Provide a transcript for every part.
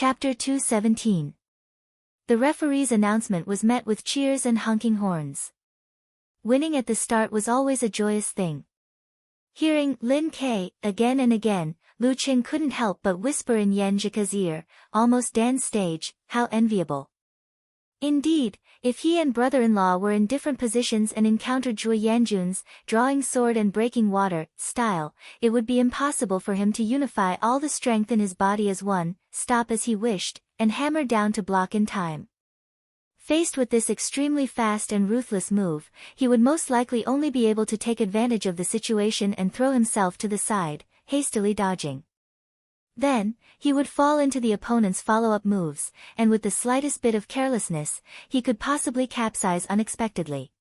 Chapter 217. The referee's announcement was met with cheers and honking horns. Winning at the start was always a joyous thing. Hearing Lin Ke again and again, Lu Qing couldn't help but whisper in Yan Zhika's ear, almost dance stage, how enviable. Indeed, if he and brother-in-law were in different positions and encountered Zhuo Yanjun's drawing sword and breaking water style, it would be impossible for him to unify all the strength in his body as one, stop as he wished, and hammer down to block in time. Faced with this extremely fast and ruthless move, he would most likely only be able to take advantage of the situation and throw himself to the side, hastily dodging. Then, he would fall into the opponent's follow-up moves, and with the slightest bit of carelessness, he could possibly capsize unexpectedly.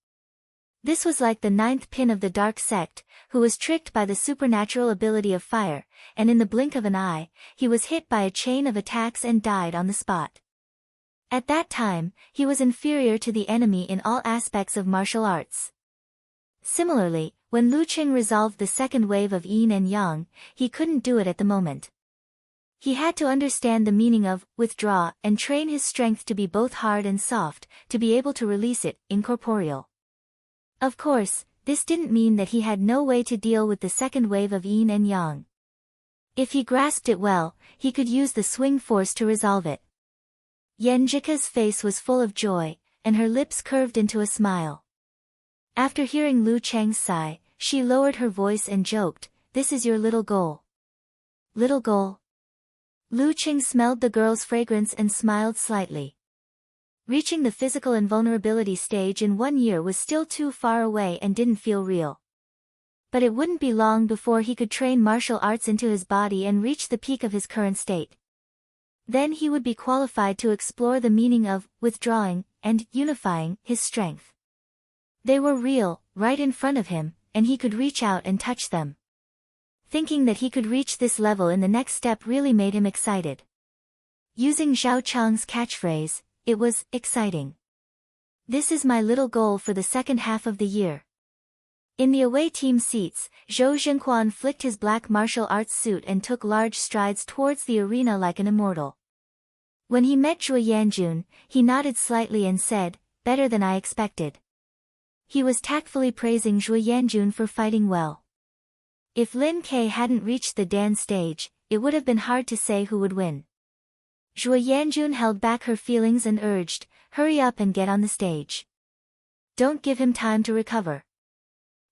This was like the ninth pin of the dark sect, who was tricked by the supernatural ability of fire, and in the blink of an eye, he was hit by a chain of attacks and died on the spot. At that time, he was inferior to the enemy in all aspects of martial arts. Similarly, when Lu Qing resolved the second wave of yin and yang, he couldn't do it at the moment. He had to understand the meaning of withdraw and train his strength to be both hard and soft, to be able to release it, incorporeal. Of course, this didn't mean that he had no way to deal with the second wave of yin and yang. If he grasped it well, he could use the swing force to resolve it. Yan Zhika's face was full of joy, and her lips curved into a smile. After hearing Lu Cheng's sigh, she lowered her voice and joked, "This is your little goal." Little goal? Lu Qing smelled the girl's fragrance and smiled slightly. Reaching the physical invulnerability stage in 1 year was still too far away and didn't feel real. But it wouldn't be long before he could train martial arts into his body and reach the peak of his current state. Then he would be qualified to explore the meaning of withdrawing and unifying his strength. They were real, right in front of him, and he could reach out and touch them. Thinking that he could reach this level in the next step really made him excited. Using Zhao Chang's catchphrase, it was exciting. This is my little goal for the second half of the year. In the away team seats, Zhou Zhenquan flicked his black martial arts suit and took large strides towards the arena like an immortal. When he met Zhuo Yanjun, he nodded slightly and said, "Better than I expected." He was tactfully praising Zhuo Yanjun for fighting well. If Lin Ke hadn't reached the Dan stage, it would have been hard to say who would win. Zhuo Yanjun held back her feelings and urged, "Hurry up and get on the stage. Don't give him time to recover."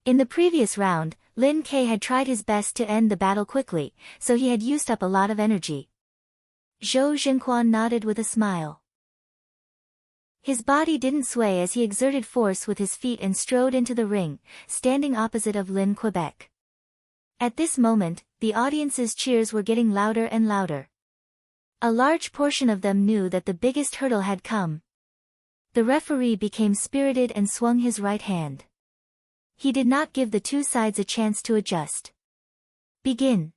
In the previous round, Lin Ke had tried his best to end the battle quickly, so he had used up a lot of energy. Zhou Zhenquan nodded with a smile. His body didn't sway as he exerted force with his feet and strode into the ring, standing opposite of Lin Quebec. At this moment, the audience's cheers were getting louder and louder. A large portion of them knew that the biggest hurdle had come. The referee became spirited and swung his right hand. He did not give the two sides a chance to adjust. Begin.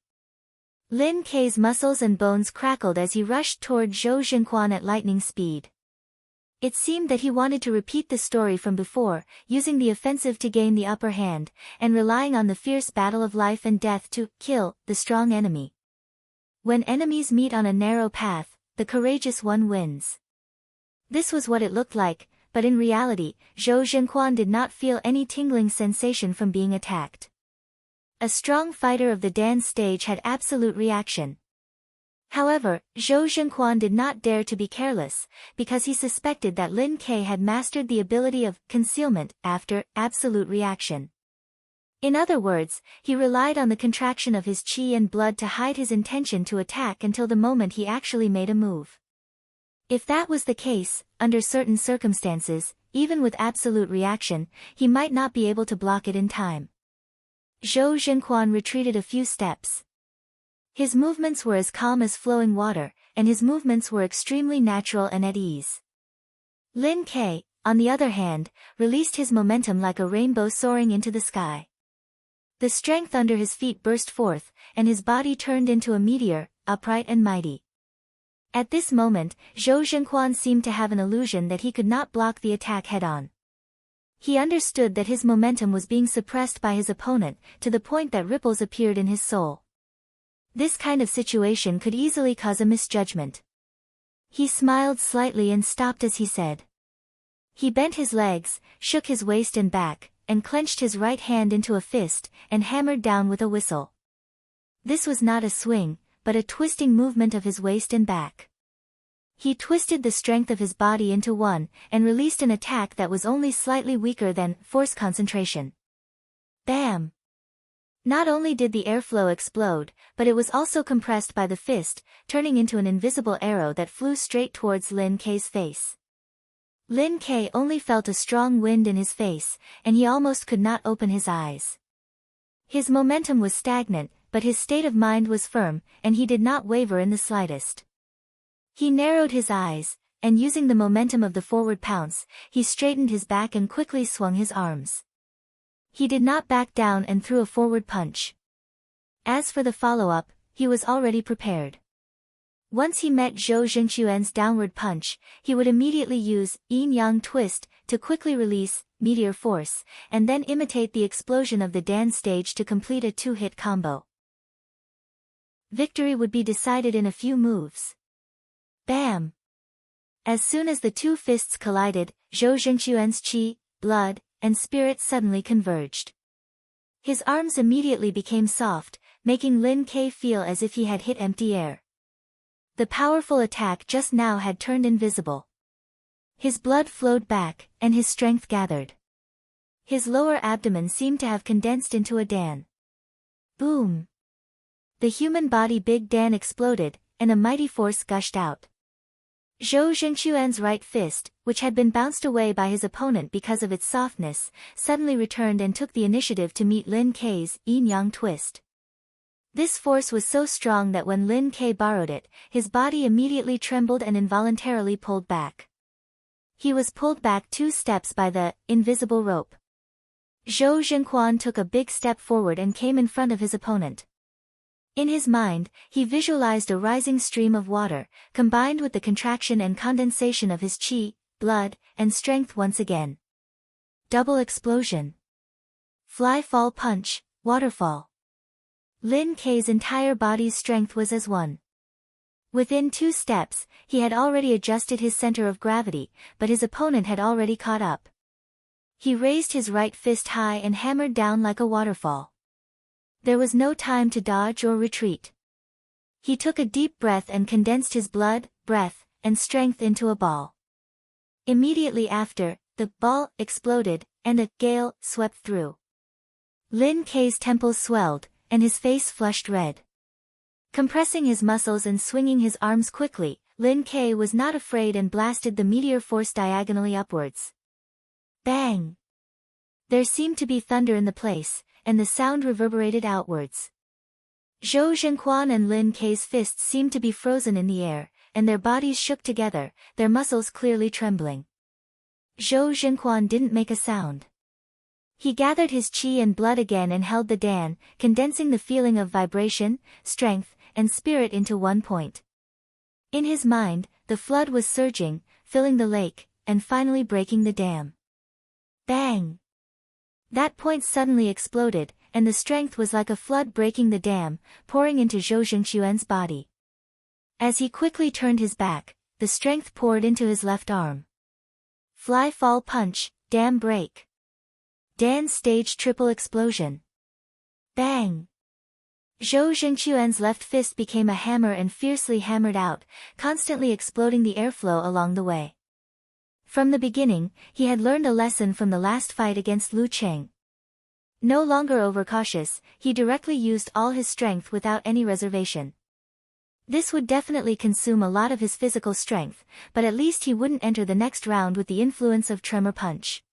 Lin Ke's muscles and bones crackled as he rushed toward Zhou Zhenquan at lightning speed. It seemed that he wanted to repeat the story from before, using the offensive to gain the upper hand, and relying on the fierce battle of life and death to kill the strong enemy. When enemies meet on a narrow path, the courageous one wins. This was what it looked like, but in reality, Zhou Zhenquan did not feel any tingling sensation from being attacked. A strong fighter of the Dan stage had absolute reaction. However, Zhou Zhenquan did not dare to be careless, because he suspected that Lin Ke had mastered the ability of concealment after absolute reaction. In other words, he relied on the contraction of his qi and blood to hide his intention to attack until the moment he actually made a move. If that was the case, under certain circumstances, even with absolute reaction, he might not be able to block it in time. Zhou Zhenquan retreated a few steps. His movements were as calm as flowing water, and his movements were extremely natural and at ease. Lin Ke, on the other hand, released his momentum like a rainbow soaring into the sky. The strength under his feet burst forth, and his body turned into a meteor, upright and mighty. At this moment, Zhou Zhenquan seemed to have an illusion that he could not block the attack head-on. He understood that his momentum was being suppressed by his opponent, to the point that ripples appeared in his soul. This kind of situation could easily cause a misjudgment. He smiled slightly and stopped as he said. He bent his legs, shook his waist and back, and clenched his right hand into a fist, and hammered down with a whistle. This was not a swing, but a twisting movement of his waist and back. He twisted the strength of his body into one, and released an attack that was only slightly weaker than force concentration. Bam! Not only did the airflow explode, but it was also compressed by the fist, turning into an invisible arrow that flew straight towards Lin Kei's face. Lin Kei only felt a strong wind in his face, and he almost could not open his eyes. His momentum was stagnant, but his state of mind was firm, and he did not waver in the slightest. He narrowed his eyes, and using the momentum of the forward pounce, he straightened his back and quickly swung his arms. He did not back down and threw a forward punch. As for the follow-up, he was already prepared. Once he met Zhou Zhengxuan's downward punch, he would immediately use yin-yang twist to quickly release meteor force, and then imitate the explosion of the Dan stage to complete a two-hit combo. Victory would be decided in a few moves. Bam! As soon as the two fists collided, Zhou Zhengxuan's qi, blood, and spirit suddenly converged. His arms immediately became soft, making Lin Kei feel as if he had hit empty air. The powerful attack just now had turned invisible. His blood flowed back, and his strength gathered. His lower abdomen seemed to have condensed into a Dan. Boom! The human body Big Dan exploded, and a mighty force gushed out. Zhou Zhengxuan's right fist, which had been bounced away by his opponent because of its softness, suddenly returned and took the initiative to meet Lin Kei's yin-yang twist. This force was so strong that when Lin Kei borrowed it, his body immediately trembled and involuntarily pulled back. He was pulled back 2 steps by the invisible rope. Zhou Zhenquan took a big step forward and came in front of his opponent. In his mind, he visualized a rising stream of water, combined with the contraction and condensation of his qi, blood, and strength once again. Double explosion. Fly-fall punch, waterfall. Lin Kei's entire body's strength was as one. Within 2 steps, he had already adjusted his center of gravity, but his opponent had already caught up. He raised his right fist high and hammered down like a waterfall. There was no time to dodge or retreat. He took a deep breath and condensed his blood, breath, and strength into a ball. Immediately after, the ball exploded, and a gale swept through. Lin Kei's temples swelled, and his face flushed red. Compressing his muscles and swinging his arms quickly, Lin Kei was not afraid and blasted the meteor force diagonally upwards. Bang! There seemed to be thunder in the place, and the sound reverberated outwards. Zhou Zhenquan and Lin Kei's fists seemed to be frozen in the air, and their bodies shook together, their muscles clearly trembling. Zhou Zhenquan didn't make a sound. He gathered his qi and blood again and held the Dan, condensing the feeling of vibration, strength, and spirit into one point. In his mind, the flood was surging, filling the lake, and finally breaking the dam. Bang! That point suddenly exploded, and the strength was like a flood breaking the dam, pouring into Zhou Zhengxuan's body. As he quickly turned his back, the strength poured into his left arm. Fly-fall punch, dam break. Dan stage triple explosion. Bang! Zhou Zhengxuan's left fist became a hammer and fiercely hammered out, constantly exploding the airflow along the way. From the beginning, he had learned a lesson from the last fight against Lu Cheng. No longer overcautious, he directly used all his strength without any reservation. This would definitely consume a lot of his physical strength, but at least he wouldn't enter the next round with the influence of Tremor Punch.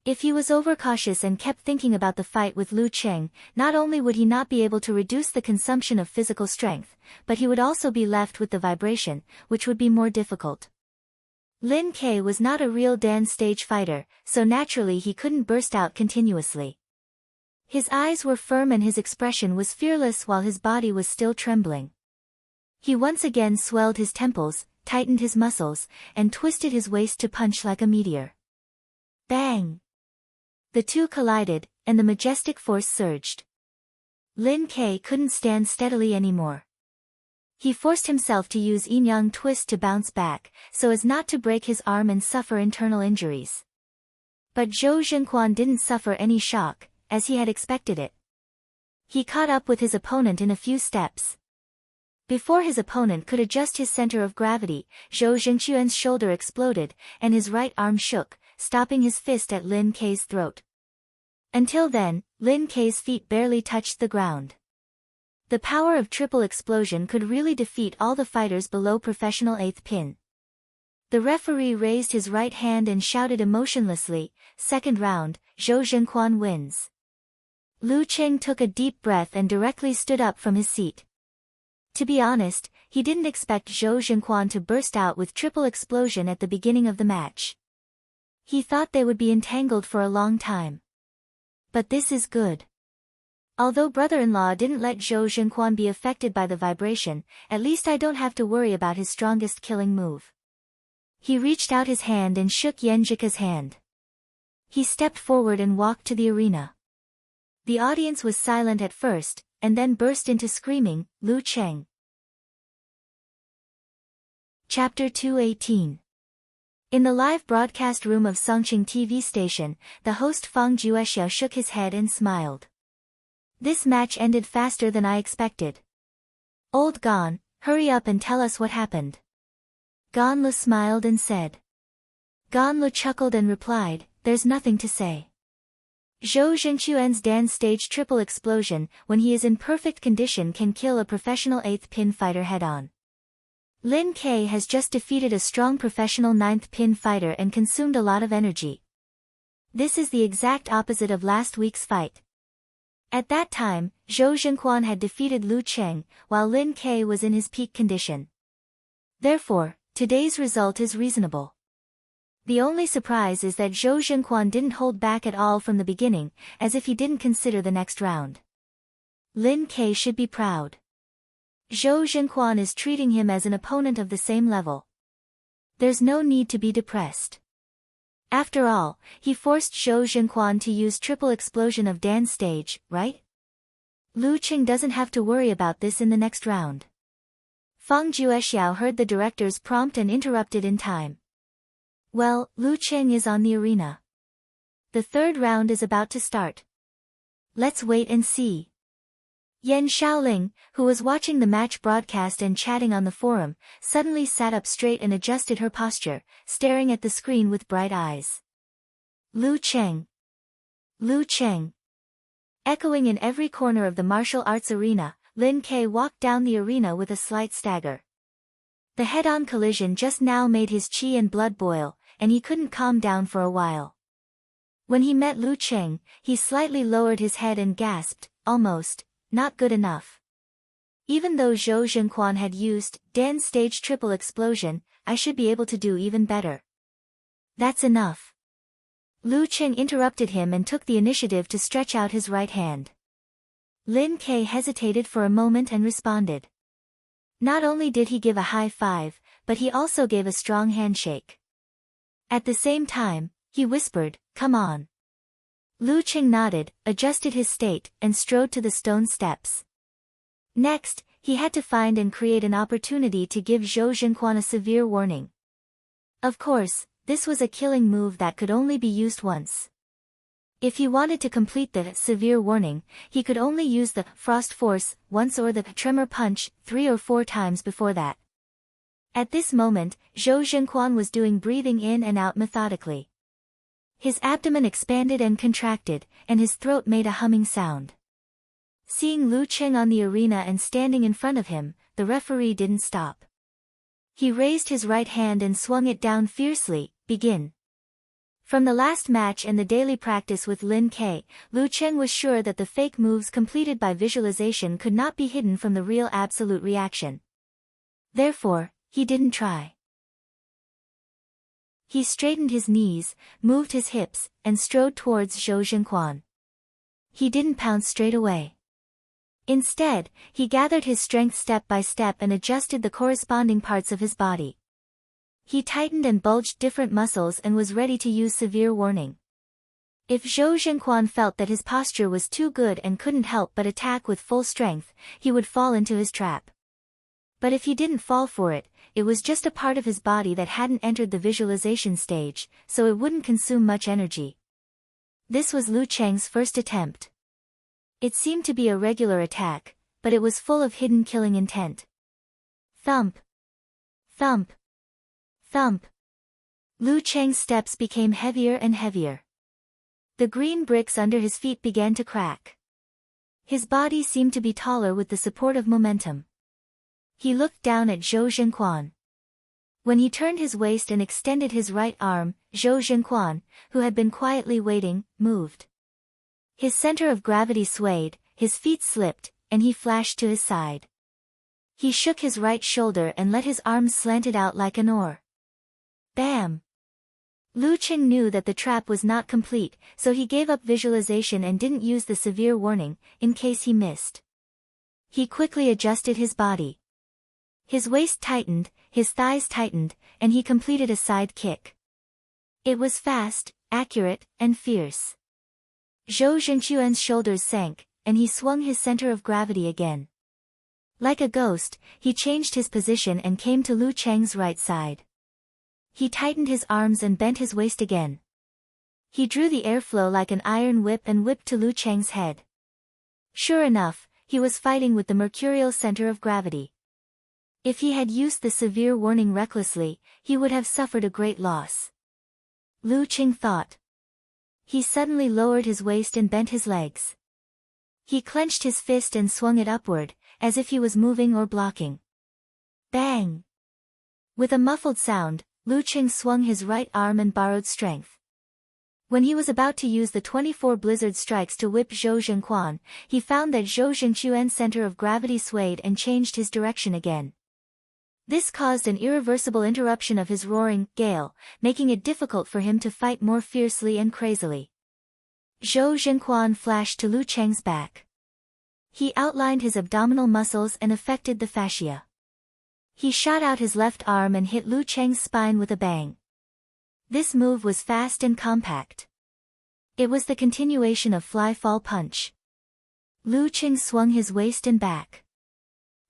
If he was overcautious and kept thinking about the fight with Lu Cheng, not only would he not be able to reduce the consumption of physical strength, but he would also be left with the vibration, which would be more difficult. Lin Kei was not a real Dan stage fighter, so naturally he couldn't burst out continuously. His eyes were firm and his expression was fearless while his body was still trembling. He once again swelled his temples, tightened his muscles, and twisted his waist to punch like a meteor. Bang! The two collided, and the majestic force surged. Lin Kei couldn't stand steadily anymore. He forced himself to use yin-yang twist to bounce back, so as not to break his arm and suffer internal injuries. But Zhou Zhenquan didn't suffer any shock, as he had expected it. He caught up with his opponent in a few steps. Before his opponent could adjust his center of gravity, Zhou Zhengquan's shoulder exploded, and his right arm shook, stopping his fist at Lin Kei's throat. Until then, Lin Kei's feet barely touched the ground. The power of triple explosion could really defeat all the fighters below professional 8th pin. The referee raised his right hand and shouted emotionlessly, "Second round, Zhou Zhenquan wins." Lu Cheng took a deep breath and directly stood up from his seat. To be honest, he didn't expect Zhou Zhenquan to burst out with triple explosion at the beginning of the match. He thought they would be entangled for a long time. But this is good. Although brother-in-law didn't let Zhou Zhenquan be affected by the vibration, at least I don't have to worry about his strongest killing move. He reached out his hand and shook Yanjika's hand. He stepped forward and walked to the arena. The audience was silent at first, and then burst into screaming, "Lu Cheng!" Chapter 218. In the live broadcast room of Songqing TV station, the host Fang Juexiao shook his head and smiled. This match ended faster than I expected. Old Gan, hurry up and tell us what happened. Gan Lu smiled and said. Gan Lu chuckled and replied, "There's nothing to say. Zhou Zhenquan's Dan stage triple explosion, when he is in perfect condition, can kill a professional 8th pin fighter head-on. Lin Kei has just defeated a strong professional 9th pin fighter and consumed a lot of energy. This is the exact opposite of last week's fight. At that time, Zhou Zhenquan had defeated Lu Cheng, while Lin Kei was in his peak condition. Therefore, today's result is reasonable. The only surprise is that Zhou Zhenquan didn't hold back at all from the beginning, as if he didn't consider the next round. Lin Kei should be proud. Zhou Zhenquan is treating him as an opponent of the same level. There's no need to be depressed. After all, he forced Zhou Zhenquan to use triple explosion of Dan's stage, right? Lu Cheng doesn't have to worry about this in the next round. Fang Juexiao heard the director's prompt and interrupted in time. Well, Lu Cheng is on the arena. The third round is about to start. Let's wait and see. Yan Shaoling, who was watching the match broadcast and chatting on the forum, suddenly sat up straight and adjusted her posture, staring at the screen with bright eyes. Lu Cheng. Lu Cheng. Echoing in every corner of the martial arts arena, Lin Kei walked down the arena with a slight stagger. The head-on collision just now made his qi and blood boil, and he couldn't calm down for a while. When he met Lu Cheng, he slightly lowered his head and gasped, almost. Not good enough. Even though Zhou Zhenquan had used Dan's stage triple explosion, I should be able to do even better. That's enough. Lu Cheng interrupted him and took the initiative to stretch out his right hand. Lin Kei hesitated for a moment and responded. Not only did he give a high five, but he also gave a strong handshake. At the same time, he whispered, "Come on." Lu Cheng nodded, adjusted his state, and strode to the stone steps. Next, he had to find and create an opportunity to give Zhou Zhenquan a severe warning. Of course, this was a killing move that could only be used once. If he wanted to complete the severe warning, he could only use the Frost Force once or the Tremor Punch 3 or 4 times before that. At this moment, Zhou Zhenquan was doing breathing in and out methodically. His abdomen expanded and contracted, and his throat made a humming sound. Seeing Lu Cheng on the arena and standing in front of him, the referee didn't stop. He raised his right hand and swung it down fiercely. Begin. From the last match and the daily practice with Lin Kei, Lu Cheng was sure that the fake moves completed by visualization could not be hidden from the real absolute reaction. Therefore, he didn't try. He straightened his knees, moved his hips, and strode towards Zhou Zhenquan. He didn't pounce straight away. Instead, he gathered his strength step by step and adjusted the corresponding parts of his body. He tightened and bulged different muscles and was ready to use severe warning. If Zhou Zhenquan felt that his posture was too good and couldn't help but attack with full strength, he would fall into his trap. But if he didn't fall for it, it was just a part of his body that hadn't entered the visualization stage, so it wouldn't consume much energy. This was Lu Cheng's first attempt. It seemed to be a regular attack, but it was full of hidden killing intent. Thump. Thump. Thump. Lu Cheng's steps became heavier and heavier. The green bricks under his feet began to crack. His body seemed to be taller with the support of momentum. He looked down at Zhou Zhenquan. When he turned his waist and extended his right arm, Zhou Zhenquan, who had been quietly waiting, moved. His center of gravity swayed, his feet slipped, and he flashed to his side. He shook his right shoulder and let his arms slanted out like an oar. Bam! Lu Cheng knew that the trap was not complete, so he gave up visualization and didn't use the severe warning, in case he missed. He quickly adjusted his body. His waist tightened, his thighs tightened, and he completed a side kick. It was fast, accurate, and fierce. Zhou Zhenquan's shoulders sank, and he swung his center of gravity again. Like a ghost, he changed his position and came to Lu Cheng's right side. He tightened his arms and bent his waist again. He drew the airflow like an iron whip and whipped to Lu Cheng's head. Sure enough, he was fighting with the mercurial center of gravity. If he had used the severe warning recklessly, he would have suffered a great loss. Lu Cheng thought. He suddenly lowered his waist and bent his legs. He clenched his fist and swung it upward, as if he was moving or blocking. Bang! With a muffled sound, Lu Cheng swung his right arm and borrowed strength. When he was about to use the 24 blizzard strikes to whip Zhou Zhenquan, he found that Zhou Zhenquan's center of gravity swayed and changed his direction again. This caused an irreversible interruption of his roaring gale, making it difficult for him to fight more fiercely and crazily. Zhou Zhenquan flashed to Lu Cheng's back. He outlined his abdominal muscles and affected the fascia. He shot out his left arm and hit Lu Cheng's spine with a bang. This move was fast and compact. It was the continuation of fly-fall punch. Lu Cheng swung his waist and back.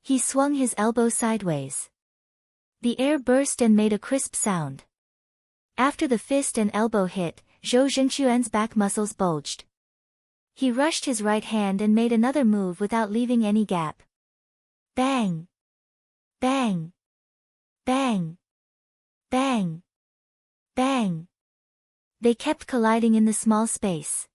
He swung his elbow sideways. The air burst and made a crisp sound. After the fist and elbow hit, Zhou Zhenquan's back muscles bulged. He rushed his right hand and made another move without leaving any gap. Bang! Bang! Bang! Bang! Bang! They kept colliding in the small space.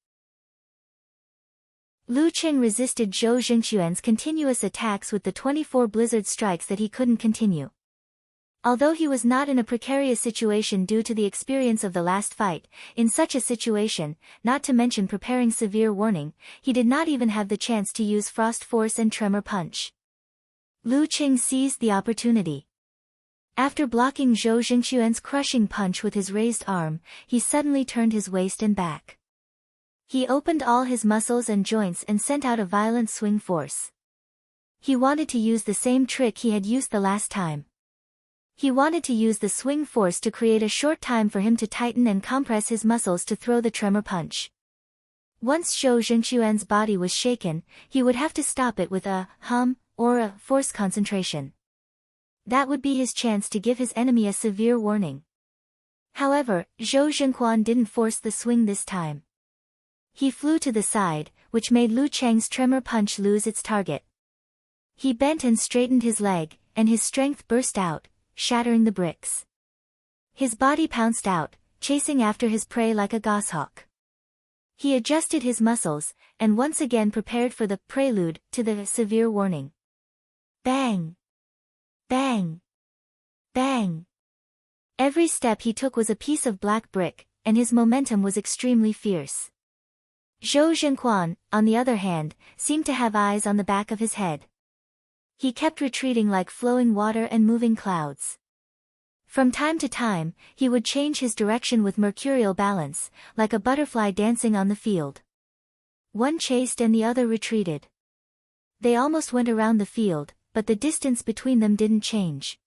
Lu Cheng resisted Zhou Zhenquan's continuous attacks with the 24 blizzard strikes that he couldn't continue. Although he was not in a precarious situation due to the experience of the last fight, in such a situation, not to mention preparing severe warning, he did not even have the chance to use frost force and tremor punch. Lu Cheng seized the opportunity. After blocking Zhou Zhenquan's crushing punch with his raised arm, he suddenly turned his waist and back. He opened all his muscles and joints and sent out a violent swing force. He wanted to use the same trick he had used the last time. He wanted to use the swing force to create a short time for him to tighten and compress his muscles to throw the tremor punch. Once Zhou Zhenquan's body was shaken, he would have to stop it with a hum or a force concentration. That would be his chance to give his enemy a severe warning. However, Zhou Zhenquan didn't force the swing this time. He flew to the side, which made Lu Cheng's tremor punch lose its target. He bent and straightened his leg, and his strength burst out, shattering the bricks. His body pounced out, chasing after his prey like a goshawk. He adjusted his muscles, and once again prepared for the prelude to the severe warning. Bang! Bang! Bang! Every step he took was a piece of black brick, and his momentum was extremely fierce. Zhou Zhenquan, on the other hand, seemed to have eyes on the back of his head. He kept retreating like flowing water and moving clouds. From time to time, he would change his direction with mercurial balance, like a butterfly dancing on the field. One chased and the other retreated. They almost went around the field, but the distance between them didn't change.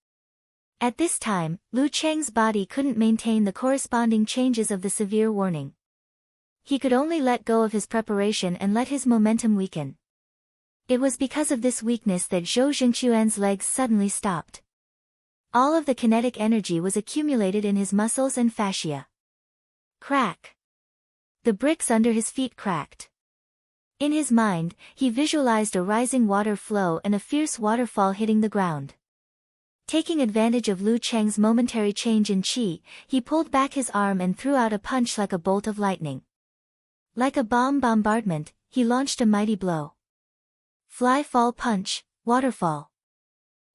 At this time, Lu Cheng's body couldn't maintain the corresponding changes of the severe warning. He could only let go of his preparation and let his momentum weaken. It was because of this weakness that Zhou Jingquan's legs suddenly stopped. All of the kinetic energy was accumulated in his muscles and fascia. Crack! The bricks under his feet cracked. In his mind, he visualized a rising water flow and a fierce waterfall hitting the ground. Taking advantage of Lu Cheng's momentary change in qi, he pulled back his arm and threw out a punch like a bolt of lightning. Like a bomb bombardment, he launched a mighty blow. Fly fall punch, waterfall.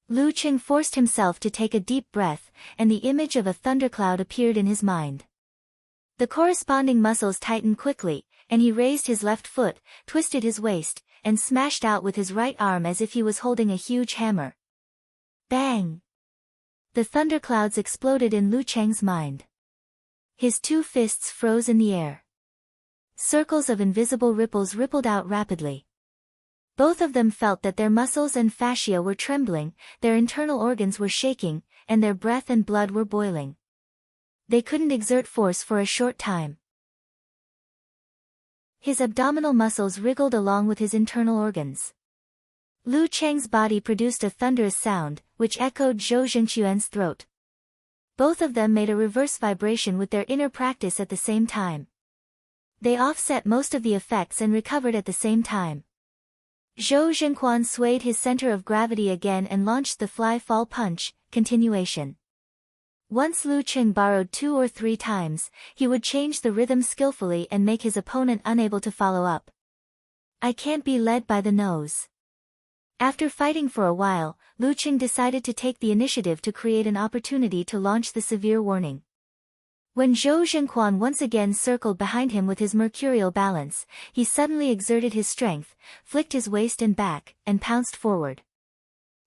Lu Cheng forced himself to take a deep breath, and the image of a thundercloud appeared in his mind. The corresponding muscles tightened quickly, and he raised his left foot, twisted his waist, and smashed out with his right arm as if he was holding a huge hammer. Bang! The thunderclouds exploded in Lu Cheng's mind. His two fists froze in the air. Circles of invisible ripples rippled out rapidly. Both of them felt that their muscles and fascia were trembling, their internal organs were shaking, and their breath and blood were boiling. They couldn't exert force for a short time. His abdominal muscles wriggled along with his internal organs. Lu Cheng's body produced a thunderous sound, which echoed Zhou Jingquan's throat. Both of them made a reverse vibration with their inner practice at the same time. They offset most of the effects and recovered at the same time. Zhou Jingquan swayed his center of gravity again and launched the fly-fall punch, continuation. Once Lu Cheng borrowed 2 or 3 times, he would change the rhythm skillfully and make his opponent unable to follow up. I can't be led by the nose. After fighting for a while, Lu Cheng decided to take the initiative to create an opportunity to launch the severe warning. When Zhou Jingquan once again circled behind him with his mercurial balance, he suddenly exerted his strength, flicked his waist and back, and pounced forward.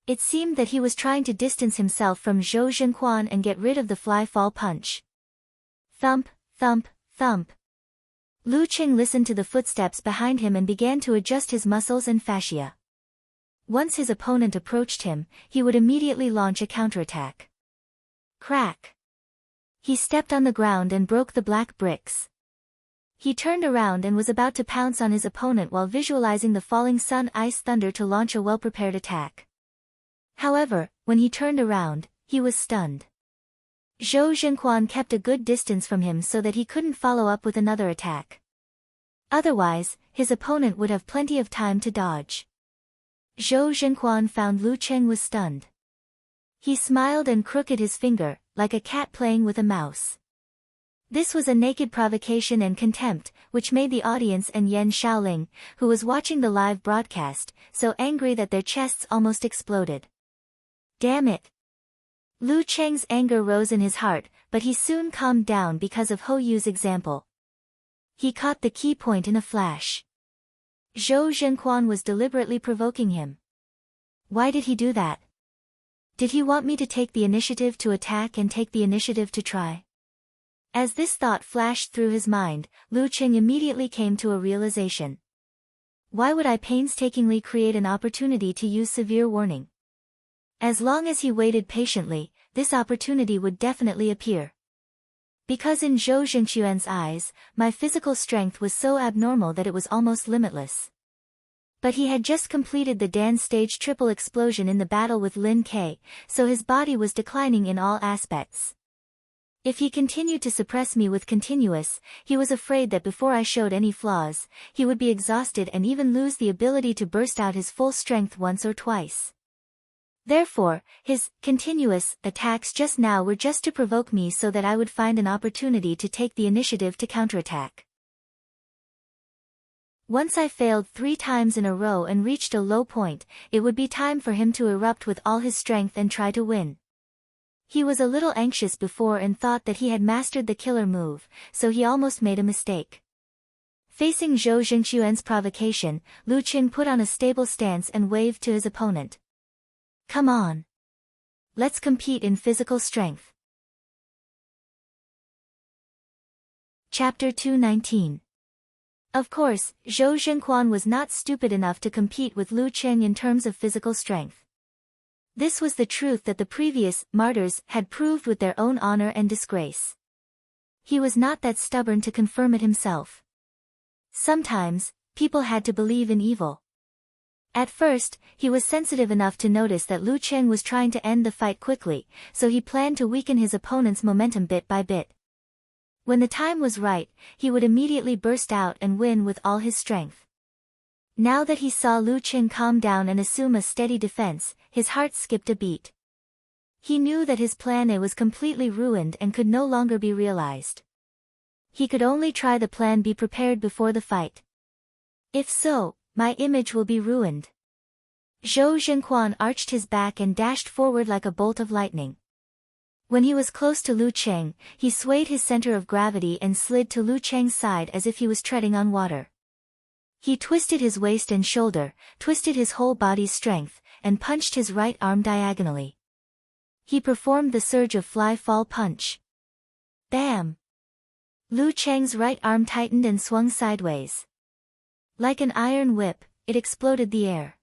It seemed that he was trying to distance himself from Zhou Jingquan and get rid of the fly-fall punch. Thump, thump, thump. Lu Cheng listened to the footsteps behind him and began to adjust his muscles and fascia. Once his opponent approached him, he would immediately launch a counterattack. Crack! He stepped on the ground and broke the black bricks. He turned around and was about to pounce on his opponent while visualizing the falling sun ice thunder to launch a well-prepared attack. However, when he turned around, he was stunned. Zhou Jingquan kept a good distance from him so that he couldn't follow up with another attack. Otherwise, his opponent would have plenty of time to dodge. Zhou Jingquan found Lu Cheng was stunned. He smiled and crooked his finger, like a cat playing with a mouse. This was a naked provocation and contempt, which made the audience and Yan Shaoling, who was watching the live broadcast, so angry that their chests almost exploded. Damn it! Lu Cheng's anger rose in his heart, but he soon calmed down because of Ho Yu's example. He caught the key point in a flash. Zhou Jingquan was deliberately provoking him. Why did he do that? Did he want me to take the initiative to attack and take the initiative to try? As this thought flashed through his mind, Lu Cheng immediately came to a realization. Why would I painstakingly create an opportunity to use severe warning? As long as he waited patiently, this opportunity would definitely appear. Because in Zhou Jingquan's eyes, my physical strength was so abnormal that it was almost limitless. But he had just completed the Dan stage triple explosion in the battle with Lin Ke, so his body was declining in all aspects. If he continued to suppress me with continuous, he was afraid that before I showed any flaws, he would be exhausted and even lose the ability to burst out his full strength once or twice. Therefore, his continuous attacks just now were just to provoke me so that I would find an opportunity to take the initiative to counterattack. Once I failed 3 times in a row and reached a low point, it would be time for him to erupt with all his strength and try to win. He was a little anxious before and thought that he had mastered the killer move, so he almost made a mistake. Facing Zhou Jingquan's provocation, Lu Cheng put on a stable stance and waved to his opponent. Come on. Let's compete in physical strength. Chapter 219. Of course, Zhou Jingquan was not stupid enough to compete with Lu Cheng in terms of physical strength. This was the truth that the previous martyrs had proved with their own honor and disgrace. He was not that stubborn to confirm it himself. Sometimes, people had to believe in evil. At first, he was sensitive enough to notice that Lu Cheng was trying to end the fight quickly, so he planned to weaken his opponent's momentum bit by bit. When the time was right, he would immediately burst out and win with all his strength. Now that he saw Lu Cheng calm down and assume a steady defense, his heart skipped a beat. He knew that his plan A was completely ruined and could no longer be realized. He could only try the plan B prepared before the fight. If so, my image will be ruined. Zhou Zhenquan arched his back and dashed forward like a bolt of lightning. When he was close to Lu Cheng, he swayed his center of gravity and slid to Lu Cheng's side as if he was treading on water. He twisted his waist and shoulder, twisted his whole body's strength, and punched his right arm diagonally. He performed the surge of fly-fall punch. Bam! Lu Cheng's right arm tightened and swung sideways. Like an iron whip, it exploded the air.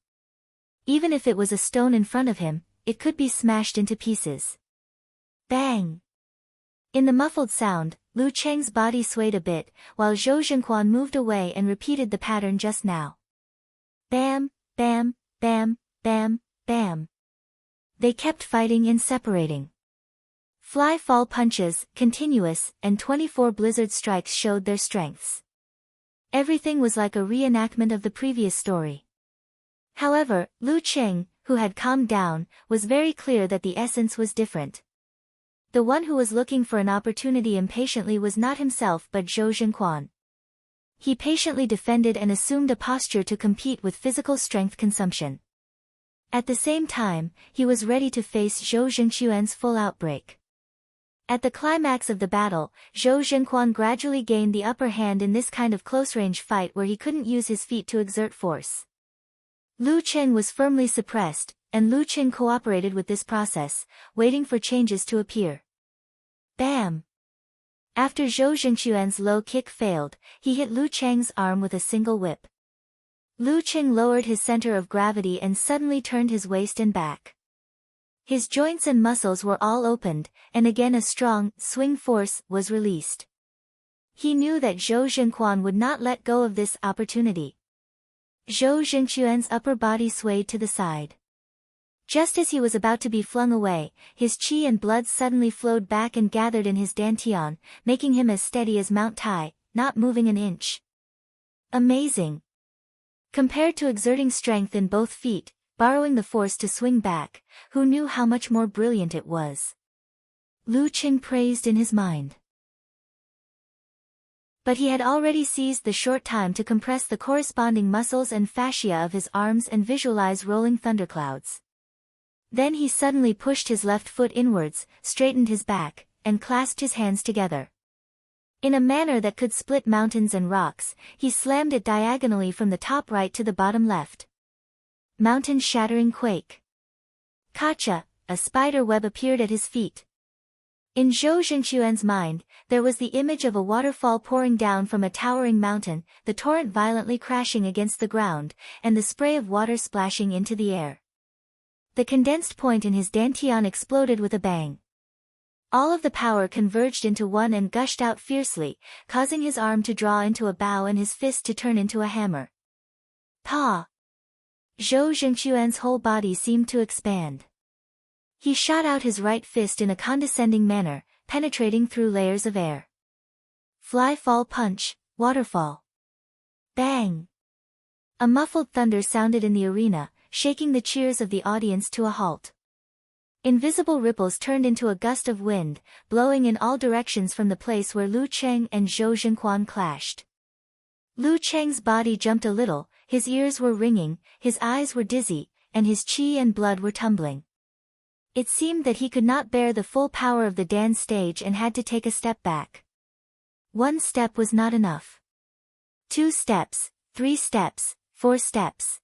Even if it was a stone in front of him, it could be smashed into pieces. Bang! In the muffled sound, Lu Cheng's body swayed a bit, while Zhou Zhenquan moved away and repeated the pattern just now. Bam, bam, bam, bam, bam. They kept fighting and separating. Fly-fall punches, continuous, and 24 blizzard strikes showed their strengths. Everything was like a reenactment of the previous story. However, Lu Cheng, who had calmed down, was very clear that the essence was different. The one who was looking for an opportunity impatiently was not himself but Zhou Zhenquan. He patiently defended and assumed a posture to compete with physical strength consumption. At the same time, he was ready to face Zhou Zhenquan's full outbreak. At the climax of the battle, Zhou Zhenquan gradually gained the upper hand in this kind of close-range fight where he couldn't use his feet to exert force. Lu Cheng was firmly suppressed, and Lu Cheng cooperated with this process, waiting for changes to appear. Bam! After Zhou Zhenquan's low kick failed, he hit Lu Cheng's arm with a single whip. Lu Cheng lowered his center of gravity and suddenly turned his waist and back. His joints and muscles were all opened, and again a strong, swing force was released. He knew that Zhou Zhenquan would not let go of this opportunity. Zhou Zhenquan's upper body swayed to the side. Just as he was about to be flung away, his qi and blood suddenly flowed back and gathered in his dantian, making him as steady as Mount Tai, not moving an inch. Amazing! Compared to exerting strength in both feet, borrowing the force to swing back, who knew how much more brilliant it was? Lu Cheng praised in his mind. But he had already seized the short time to compress the corresponding muscles and fascia of his arms and visualize rolling thunderclouds. Then he suddenly pushed his left foot inwards, straightened his back, and clasped his hands together. In a manner that could split mountains and rocks, he slammed it diagonally from the top right to the bottom left. Mountain-shattering quake. Kacha, a spider web appeared at his feet. In Zhou Zhenquan's mind, there was the image of a waterfall pouring down from a towering mountain, the torrent violently crashing against the ground, and the spray of water splashing into the air. The condensed point in his dantian exploded with a bang. All of the power converged into one and gushed out fiercely, causing his arm to draw into a bow and his fist to turn into a hammer. Pa! Zhou Zhenquan's whole body seemed to expand. He shot out his right fist in a condescending manner, penetrating through layers of air. Fly-fall punch, waterfall. Bang! A muffled thunder sounded in the arena, shaking the cheers of the audience to a halt. Invisible ripples turned into a gust of wind, blowing in all directions from the place where Lu Cheng and Zhou Zhenquan clashed. Lu Cheng's body jumped a little, his ears were ringing, his eyes were dizzy, and his qi and blood were tumbling. It seemed that he could not bear the full power of the dance stage and had to take a step back. 1 step was not enough. 2 steps, 3 steps, 4 steps.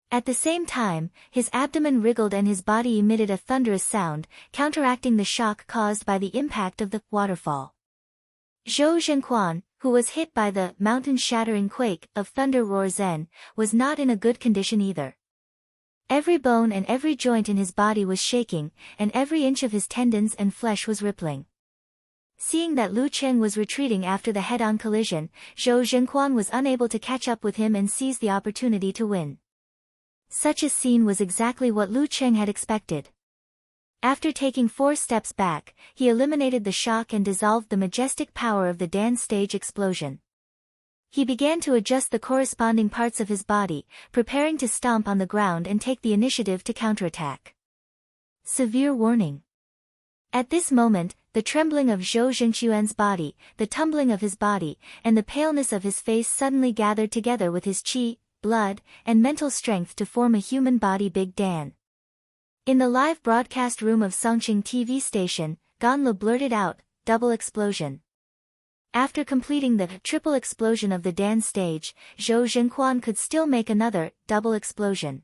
At the same time, his abdomen wriggled and his body emitted a thunderous sound, counteracting the shock caused by the impact of the waterfall. Zhou Zhenquan, who was hit by the mountain-shattering quake of Thunder Roar Zen, was not in a good condition either. Every bone and every joint in his body was shaking, and every inch of his tendons and flesh was rippling. Seeing that Lu Cheng was retreating after the head-on collision, Zhou Zhenquan was unable to catch up with him and seize the opportunity to win. Such a scene was exactly what Lu Cheng had expected. After taking 4 steps back, he eliminated the shock and dissolved the majestic power of the dance stage explosion. He began to adjust the corresponding parts of his body, preparing to stomp on the ground and take the initiative to counterattack. Severe warning. At this moment, the trembling of Zhou Zhengxuan's body, the tumbling of his body, and the paleness of his face suddenly gathered together with his qi, blood, and mental strength to form a human body Big Dan. In the live broadcast room of Songqing TV station, Ganlu blurted out, "Double explosion." After completing the triple explosion of the dance stage, Zhou Zhenquan could still make another double explosion.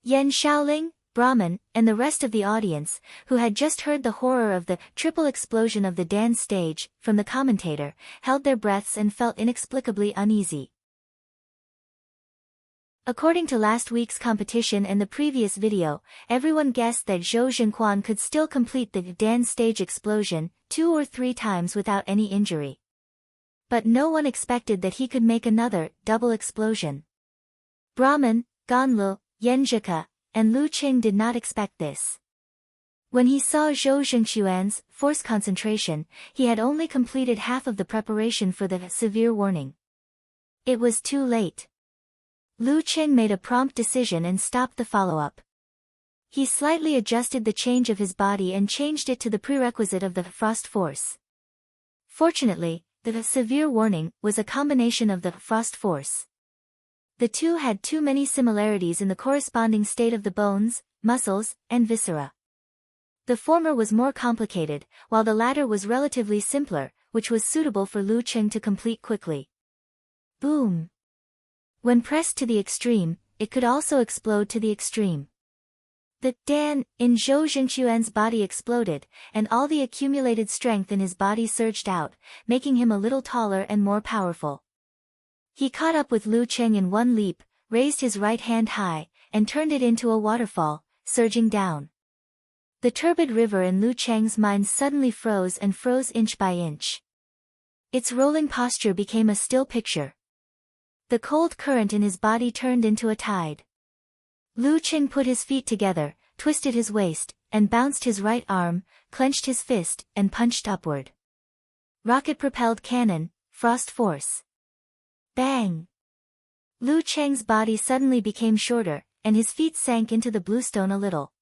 Yan Shaoling, Brahman, and the rest of the audience, who had just heard the horror of the triple explosion of the dance stage from the commentator, held their breaths and felt inexplicably uneasy. According to last week's competition and the previous video, everyone guessed that Zhou Zhenquan could still complete the dance stage explosion 2 or 3 times without any injury. But no one expected that he could make another double explosion. Brahman, Ganlu, Yanzhika, and Lu Qing did not expect this. When he saw Zhou Zhengxuan's force concentration, he had only completed half of the preparation for the severe warning. It was too late. Lu Qing made a prompt decision and stopped the follow-up. He slightly adjusted the change of his body and changed it to the prerequisite of the frost force. Fortunately, the severe warning was a combination of the frost force. The two had too many similarities in the corresponding state of the bones, muscles, and viscera. The former was more complicated, while the latter was relatively simpler, which was suitable for Lu Qing to complete quickly. Boom! When pressed to the extreme, it could also explode to the extreme. The Dan in Zhou Zhengxuan's body exploded, and all the accumulated strength in his body surged out, making him a little taller and more powerful. He caught up with Lu Qing in one leap, raised his right hand high, and turned it into a waterfall, surging down. The turbid river in Lu Cheng's mind suddenly froze and froze inch by inch. Its rolling posture became a still picture. The cold current in his body turned into a tide. Lu Qing put his feet together, twisted his waist, and bounced his right arm, clenched his fist, and punched upward. Rocket-propelled cannon, frost force. Bang! Lu Cheng's body suddenly became shorter, and his feet sank into the bluestone a little.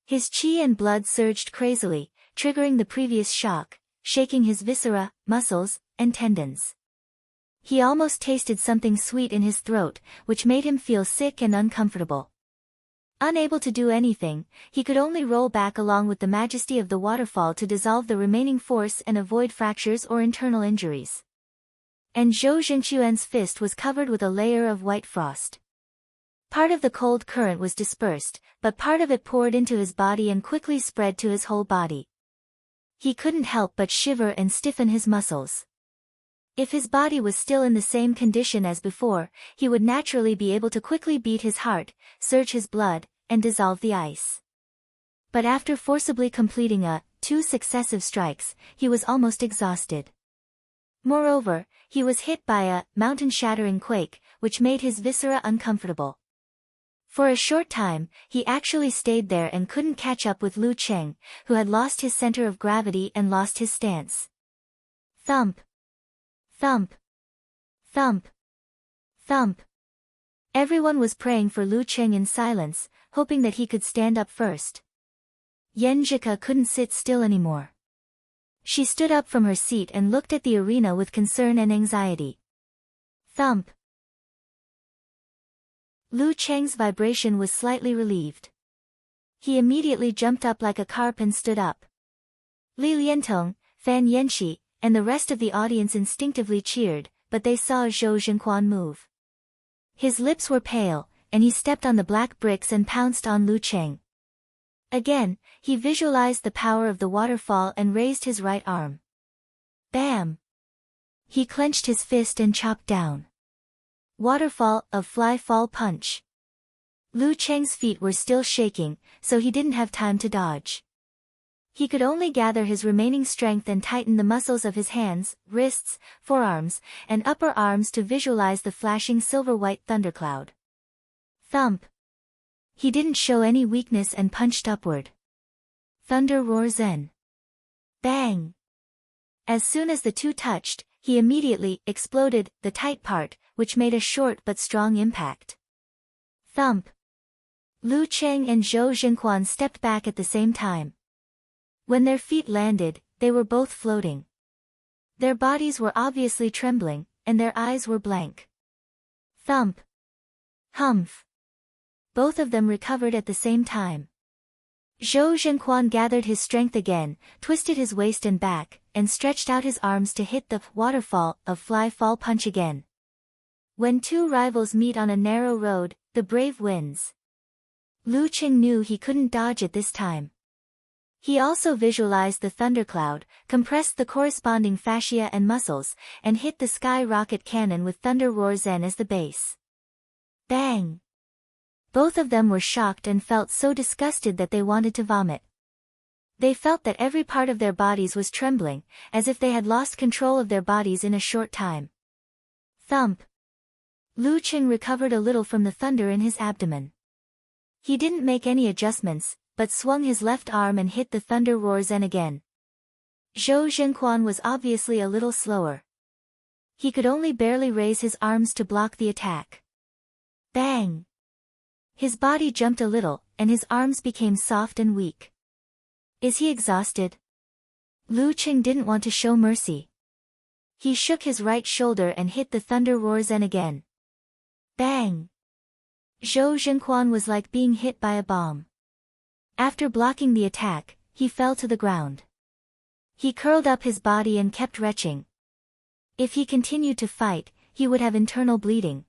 His qi and blood surged crazily, triggering the previous shock, shaking his viscera, muscles, and tendons. He almost tasted something sweet in his throat, which made him feel sick and uncomfortable. Unable to do anything, he could only roll back along with the majesty of the waterfall to dissolve the remaining force and avoid fractures or internal injuries. And Zhou Zhengxuan's fist was covered with a layer of white frost. Part of the cold current was dispersed, but part of it poured into his body and quickly spread to his whole body. He couldn't help but shiver and stiffen his muscles. If his body was still in the same condition as before, he would naturally be able to quickly beat his heart, surge his blood, and dissolve the ice. But after forcibly completing 2 successive strikes, he was almost exhausted. Moreover, he was hit by a mountain-shattering quake, which made his viscera uncomfortable. For a short time, he actually stayed there and couldn't catch up with Lu Qing, who had lost his center of gravity and lost his stance. Thump! Thump! Thump! Thump! Everyone was praying for Lu Qing in silence, hoping that he could stand up first. Yanzhika couldn't sit still anymore. She stood up from her seat and looked at the arena with concern and anxiety. Thump! Lu Cheng's vibration was slightly relieved. He immediately jumped up like a carp and stood up. Li Liantong, Fan Yanxi, and the rest of the audience instinctively cheered, but they saw Zhou Zhenquan move. His lips were pale, and he stepped on the black bricks and pounced on Lu Qing. Again, he visualized the power of the waterfall and raised his right arm. Bam! He clenched his fist and chopped down. Waterfall of fly-fall punch. Lu Cheng's feet were still shaking, so he didn't have time to dodge. He could only gather his remaining strength and tighten the muscles of his hands, wrists, forearms, and upper arms to visualize the flashing silver-white thundercloud. Thump. He didn't show any weakness and punched upward. Thunder roars in. Bang! As soon as the two touched, he immediately exploded the tight part, which made a short but strong impact. Thump! Lu Cheng and Zhou Jinquan stepped back at the same time. When their feet landed, they were both floating. Their bodies were obviously trembling, and their eyes were blank. Thump! Humph! Both of them recovered at the same time. Zhou Jinquan gathered his strength again, twisted his waist and back, and stretched out his arms to hit the waterfall of fly-fall punch again. When two rivals meet on a narrow road, the brave wins. Lu Qing knew he couldn't dodge it this time. He also visualized the thundercloud, compressed the corresponding fascia and muscles, and hit the sky rocket cannon with Thunder Roar Zen as the base. Bang! Both of them were shocked and felt so disgusted that they wanted to vomit. They felt that every part of their bodies was trembling, as if they had lost control of their bodies in a short time. Thump! Lu Qing recovered a little from the thunder in his abdomen. He didn't make any adjustments, but swung his left arm and hit the Thunder Roar Zen again. Zhou Jinquan was obviously a little slower. He could only barely raise his arms to block the attack. Bang! His body jumped a little, and his arms became soft and weak. Is he exhausted? Lu Qing didn't want to show mercy. He shook his right shoulder and hit the Thunder Roar Zen again. Bang! Zhou Jinquan was like being hit by a bomb. After blocking the attack, he fell to the ground. He curled up his body and kept retching. If he continued to fight, he would have internal bleeding.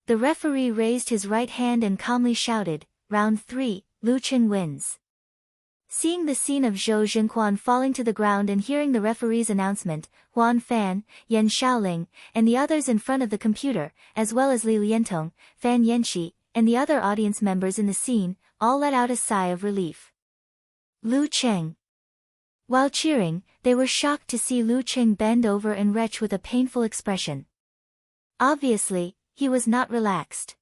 The referee raised his right hand and calmly shouted, "Round 3, Lu Qing wins." Seeing the scene of Zhou Jinquan falling to the ground and hearing the referee's announcement, Huan Fan, Yan Xiaoling, and the others in front of the computer, as well as Li Liantong, Fan Yanxi, and the other audience members in the scene, all let out a sigh of relief. Lu Qing. While cheering, they were shocked to see Lu Qing bend over and retch with a painful expression. Obviously, he was not relaxed.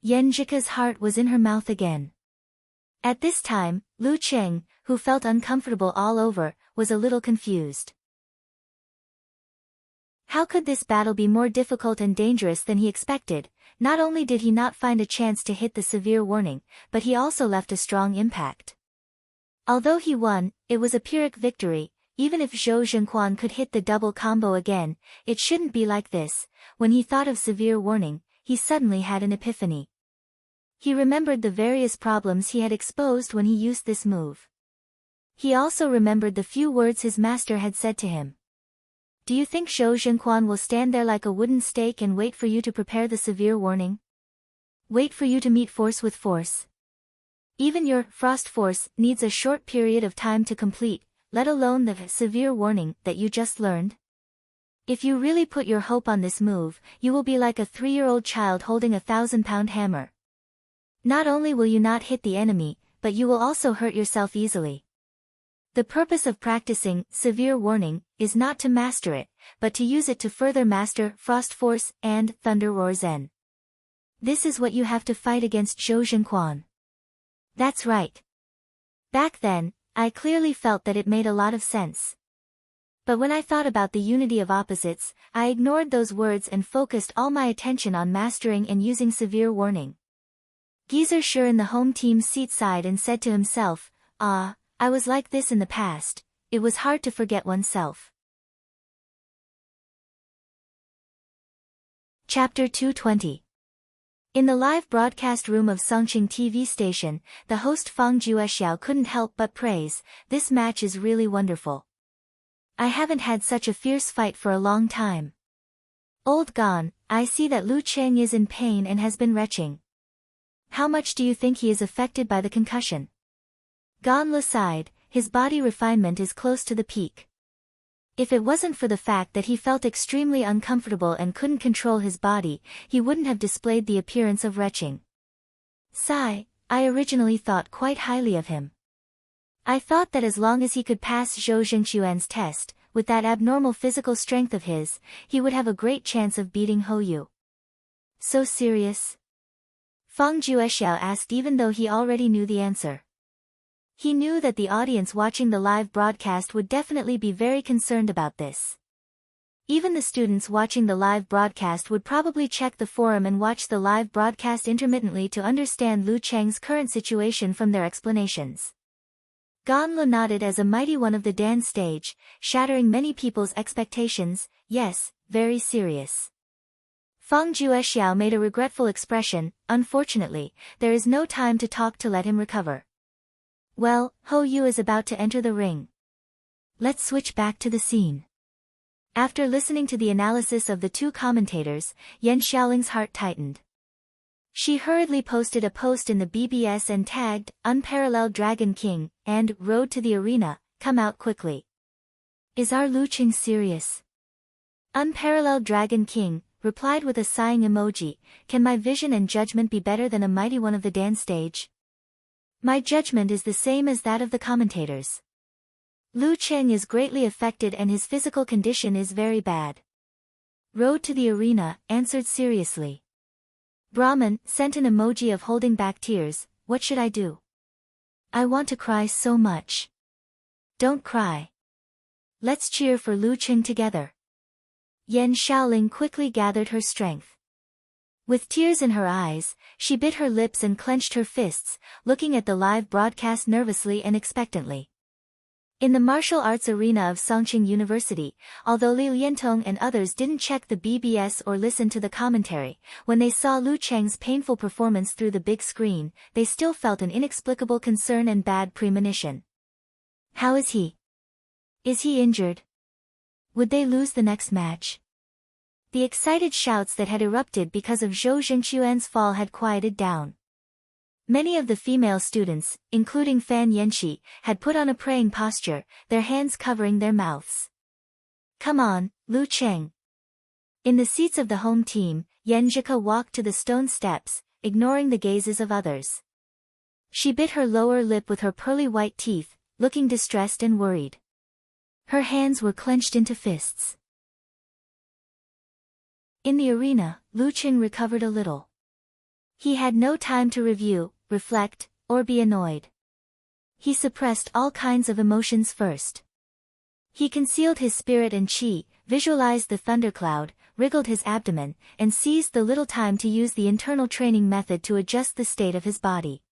Yenjika's heart was in her mouth again. At this time, Lu Qing, who felt uncomfortable all over, was a little confused. How could this battle be more difficult and dangerous than he expected? Not only did he not find a chance to hit the severe warning, but he also left a strong impact. Although he won, it was a Pyrrhic victory. Even if Zhou Jinquan could hit the double combo again, it shouldn't be like this. When he thought of severe warning, he suddenly had an epiphany. He remembered the various problems he had exposed when he used this move. He also remembered the few words his master had said to him. Do you think Zhou Jinquan will stand there like a wooden stake and wait for you to prepare the severe warning? Wait for you to meet force with force? Even your frost force needs a short period of time to complete, let alone the severe warning that you just learned. If you really put your hope on this move, you will be like a 3-year-old child holding a 1,000-pound hammer. Not only will you not hit the enemy, but you will also hurt yourself easily. The purpose of practicing severe warning is not to master it, but to use it to further master Frost Force and Thunder Roar Zen. This is what you have to fight against Zhou Jinquan. That's right. Back then, I clearly felt that it made a lot of sense. But when I thought about the unity of opposites, I ignored those words and focused all my attention on mastering and using severe warning. Geezer Sure in the home team's seat sighed and said to himself, "Ah, I was like this in the past." It was hard to forget oneself. Chapter 220. In the live broadcast room of Songqing TV station, the host Fang Juexiao couldn't help but praise, "This match is really wonderful. I haven't had such a fierce fight for a long time. Old Gan, I see that Lu Qing is in pain and has been retching. How much do you think he is affected by the concussion?" Gan Le sighed, his body refinement is close to the peak. If it wasn't for the fact that he felt extremely uncomfortable and couldn't control his body, he wouldn't have displayed the appearance of retching. Sigh, I originally thought quite highly of him. I thought that as long as he could pass Zhou Jingquan's test, with that abnormal physical strength of his, he would have a great chance of beating Hou Yu. So serious? Fang Juexiao asked even though he already knew the answer. He knew that the audience watching the live broadcast would definitely be very concerned about this. Even the students watching the live broadcast would probably check the forum and watch the live broadcast intermittently to understand Lu Cheng's current situation from their explanations. Gan Lo nodded as a mighty one of the dance stage, shattering many people's expectations. Yes, very serious. Fang Juexiao made a regretful expression. Unfortunately, there is no time to talk to let him recover. Well, Hou Yu is about to enter the ring. Let's switch back to the scene. After listening to the analysis of the two commentators, Yan Xiaoling's heart tightened. She hurriedly posted a post in the BBS and tagged, "Unparalleled Dragon King," and "Road to the Arena, come out quickly." Is our Lu Qing serious? Unparalleled Dragon King replied with a sighing emoji, "Can my vision and judgment be better than a mighty one of the dance stage? My judgment is the same as that of the commentators. Lu Cheng is greatly affected and his physical condition is very bad." Road to the Arena answered seriously. Brahman sent an emoji of holding back tears. "What should I do? I want to cry so much." "Don't cry. Let's cheer for Lu Cheng together." Yan Xiaoling quickly gathered her strength. With tears in her eyes, she bit her lips and clenched her fists, looking at the live broadcast nervously and expectantly. In the martial arts arena of Songqing University, although Li Liantong and others didn't check the BBS or listen to the commentary, when they saw Lu Cheng's painful performance through the big screen, they still felt an inexplicable concern and bad premonition. How is he? Is he injured? Would they lose the next match? The excited shouts that had erupted because of Zhou Jingxuan's fall had quieted down. Many of the female students, including Fan Yanxi, had put on a praying posture, their hands covering their mouths. "Come on, Lu Cheng." In the seats of the home team, Yan Zhika walked to the stone steps, ignoring the gazes of others. She bit her lower lip with her pearly white teeth, looking distressed and worried. Her hands were clenched into fists. In the arena, Lu Cheng recovered a little. He had no time to review, reflect, or be annoyed. He suppressed all kinds of emotions first. He concealed his spirit and qi, visualized the thundercloud, wriggled his abdomen, and seized the little time to use the internal training method to adjust the state of his body.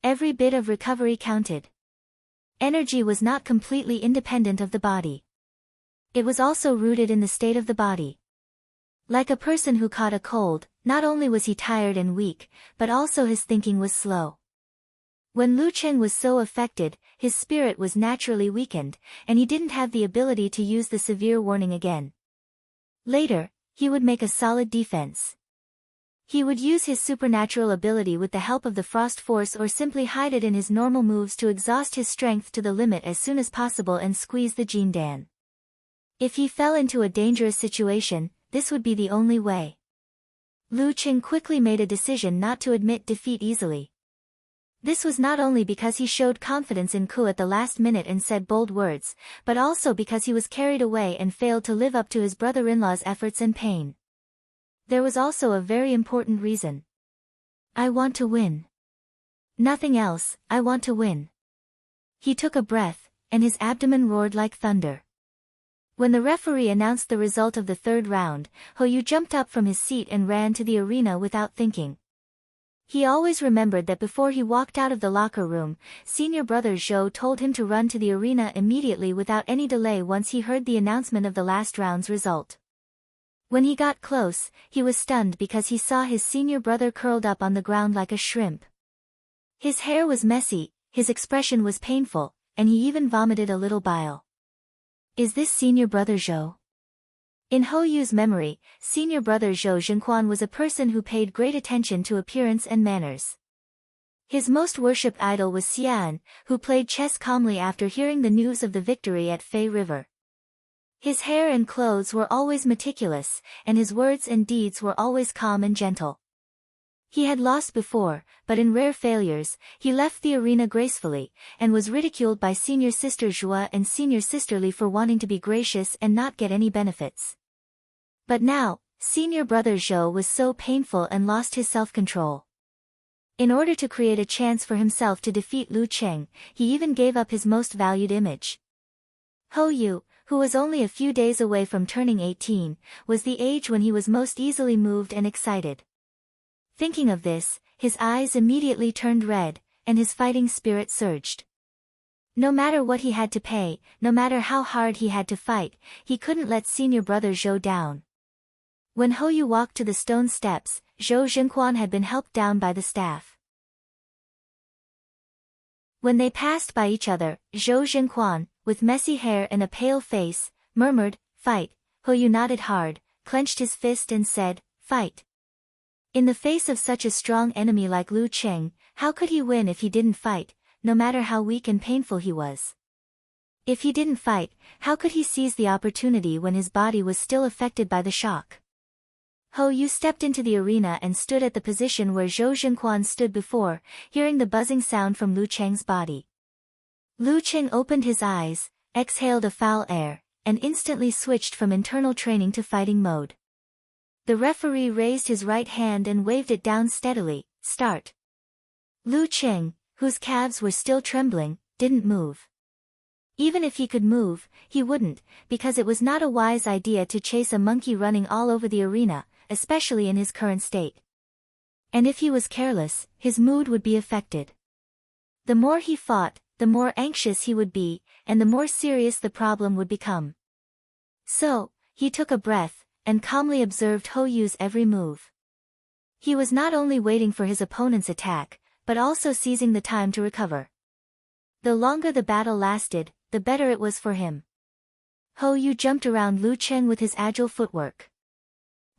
Every bit of recovery counted. Energy was not completely independent of the body. It was also rooted in the state of the body. Like a person who caught a cold, not only was he tired and weak, but also his thinking was slow. When Lu Cheng was so affected, his spirit was naturally weakened, and he didn't have the ability to use the severe warning again. Later, he would make a solid defense. He would use his supernatural ability with the help of the Frost Force or simply hide it in his normal moves to exhaust his strength to the limit as soon as possible and squeeze the Jin Dan. If he fell into a dangerous situation, this would be the only way. Lu Cheng quickly made a decision not to admit defeat easily. This was not only because he showed confidence in Ku at the last minute and said bold words, but also because he was carried away and failed to live up to his brother-in-law's efforts and pain. There was also a very important reason. I want to win. Nothing else, I want to win. He took a breath, and his abdomen roared like thunder. When the referee announced the result of the third round, Hou Yu jumped up from his seat and ran to the arena without thinking. He always remembered that before he walked out of the locker room, senior brother Zhou told him to run to the arena immediately without any delay once he heard the announcement of the last round's result. When he got close, he was stunned because he saw his senior brother curled up on the ground like a shrimp. His hair was messy, his expression was painful, and he even vomited a little bile. Is this senior brother Zhou? In Hou Yu's memory, senior brother Zhou Zhenquan was a person who paid great attention to appearance and manners. His most worshipped idol was Xian, who played chess calmly after hearing the news of the victory at Fei River. His hair and clothes were always meticulous, and his words and deeds were always calm and gentle. He had lost before, but in rare failures, he left the arena gracefully, and was ridiculed by senior sister Zhua and senior sister Li for wanting to be gracious and not get any benefits. But now, senior brother Zhou was so painful and lost his self-control. In order to create a chance for himself to defeat Lu Cheng, he even gave up his most valued image. Ho Yu, who was only a few days away from turning 18, was the age when he was most easily moved and excited. Thinking of this, his eyes immediately turned red, and his fighting spirit surged. No matter what he had to pay, no matter how hard he had to fight, he couldn't let senior brother Zhou down. When Ho Yu walked to the stone steps, Zhou Zhenquan had been helped down by the staff. When they passed by each other, Zhou Zhenquan, with messy hair and a pale face, murmured, "Fight." Ho Yu nodded hard, clenched his fist and said, "Fight." In the face of such a strong enemy like Lu Cheng, how could he win if he didn't fight, no matter how weak and painful he was? If he didn't fight, how could he seize the opportunity when his body was still affected by the shock? Ho Yu stepped into the arena and stood at the position where Zhou Zhenquan stood before, hearing the buzzing sound from Lu Cheng's body. Lu Cheng opened his eyes, exhaled a foul air, and instantly switched from internal training to fighting mode. The referee raised his right hand and waved it down steadily. "Start." Lu Cheng, whose calves were still trembling, didn't move. Even if he could move, he wouldn't, because it was not a wise idea to chase a monkey running all over the arena, especially in his current state. And if he was careless, his mood would be affected. The more he fought, the more anxious he would be, and the more serious the problem would become. So, he took a breath, and calmly observed Ho Yu's every move. He was not only waiting for his opponent's attack, but also seizing the time to recover. The longer the battle lasted, the better it was for him. Ho Yu jumped around Lu Cheng with his agile footwork.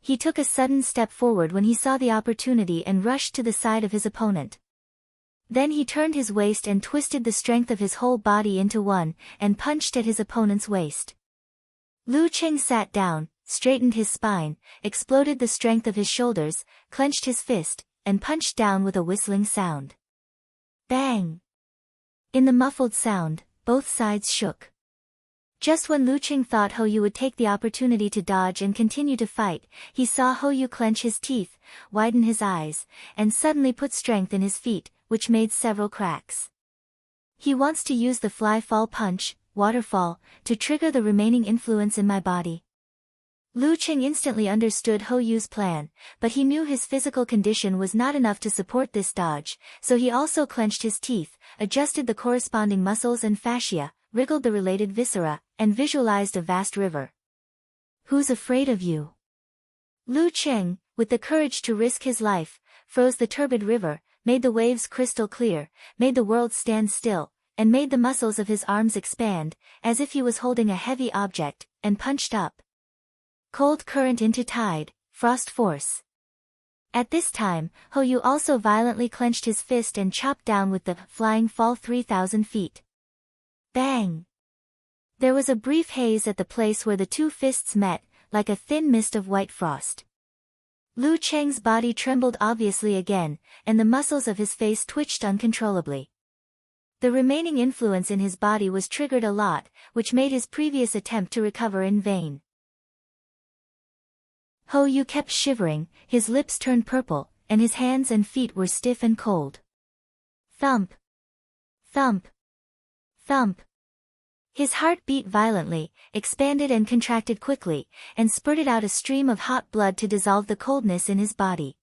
He took a sudden step forward when he saw the opportunity and rushed to the side of his opponent. Then he turned his waist and twisted the strength of his whole body into one, and punched at his opponent's waist. Lu Cheng sat down, straightened his spine, exploded the strength of his shoulders, clenched his fist, and punched down with a whistling sound. Bang! In the muffled sound, both sides shook. Just when Lu Cheng thought Ho Yu would take the opportunity to dodge and continue to fight, he saw Ho Yu clench his teeth, widen his eyes, and suddenly put strength in his feet, which made several cracks. He wants to use the fly-fall punch, waterfall, to trigger the remaining influence in my body. Lu Cheng instantly understood Ho Yu's plan, but he knew his physical condition was not enough to support this dodge, so he also clenched his teeth, adjusted the corresponding muscles and fascia, wriggled the related viscera, and visualized a vast river. "Who's afraid of you?" Lu Cheng, with the courage to risk his life, froze the turbid river, made the waves crystal clear, made the world stand still, and made the muscles of his arms expand, as if he was holding a heavy object, and punched up. Cold current into tide, frost force. At this time, Ho Yu also violently clenched his fist and chopped down with the flying fall 3,000 feet. Bang! There was a brief haze at the place where the two fists met, like a thin mist of white frost. Lu Cheng's body trembled obviously again, and the muscles of his face twitched uncontrollably. The remaining influence in his body was triggered a lot, which made his previous attempt to recover in vain. Ho Yu kept shivering, his lips turned purple, and his hands and feet were stiff and cold. Thump! Thump! Thump! His heart beat violently, expanded and contracted quickly, and spurted out a stream of hot blood to dissolve the coldness in his body.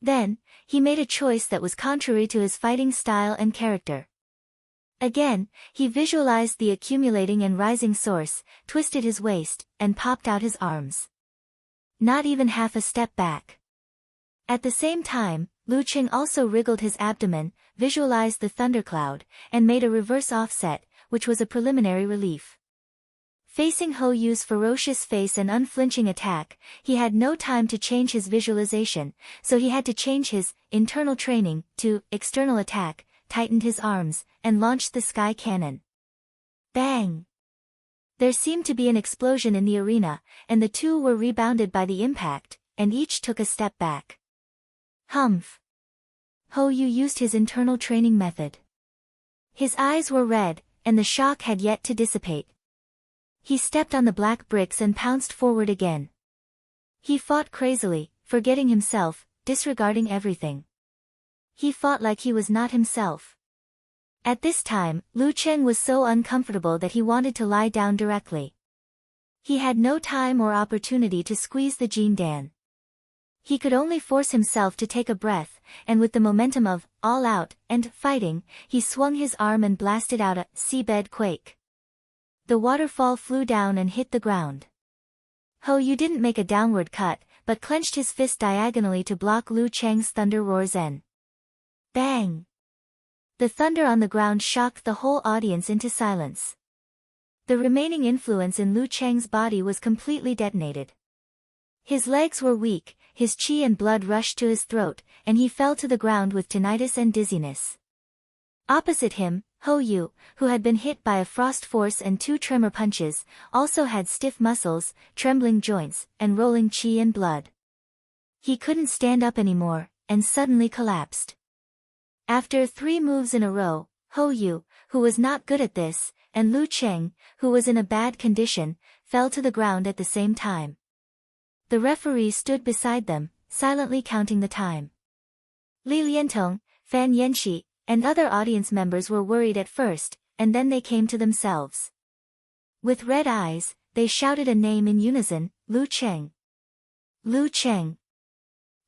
Then, he made a choice that was contrary to his fighting style and character. Again, he visualized the accumulating and rising source, twisted his waist, and popped out his arms. Not even half a step back. At the same time, Lu Cheng also wriggled his abdomen, visualized the thundercloud, and made a reverse offset, which was a preliminary relief. Facing Ho Yu's ferocious face and unflinching attack, he had no time to change his visualization, so he had to change his internal training to external attack, tightened his arms, and launched the sky cannon. Bang! There seemed to be an explosion in the arena, and the two were rebounded by the impact, and each took a step back. Humph! Ho Yu used his internal training method. His eyes were red, and the shock had yet to dissipate. He stepped on the black bricks and pounced forward again. He fought crazily, forgetting himself, disregarding everything. He fought like he was not himself. At this time, Lu Cheng was so uncomfortable that he wanted to lie down directly. He had no time or opportunity to squeeze the Jean Dan. He could only force himself to take a breath, and with the momentum of all out and fighting, he swung his arm and blasted out a seabed quake. The waterfall flew down and hit the ground. Hou Yu didn't make a downward cut, but clenched his fist diagonally to block Lu Cheng's thunder roar. Zen. Bang! The thunder on the ground shocked the whole audience into silence. The remaining influence in Lu Cheng's body was completely detonated. His legs were weak, his qi and blood rushed to his throat, and he fell to the ground with tinnitus and dizziness. Opposite him, Hou Yu, who had been hit by a frost force and 2 tremor punches, also had stiff muscles, trembling joints, and rolling qi and blood. He couldn't stand up anymore, and suddenly collapsed. After 3 moves in a row, Hou Yu, who was not good at this, and Lu Cheng, who was in a bad condition, fell to the ground at the same time. The referee stood beside them, silently counting the time. Li Liantong, Fan Yanxi, and other audience members were worried at first, and then they came to themselves. With red eyes, they shouted a name in unison, Lu Cheng. Lu Cheng.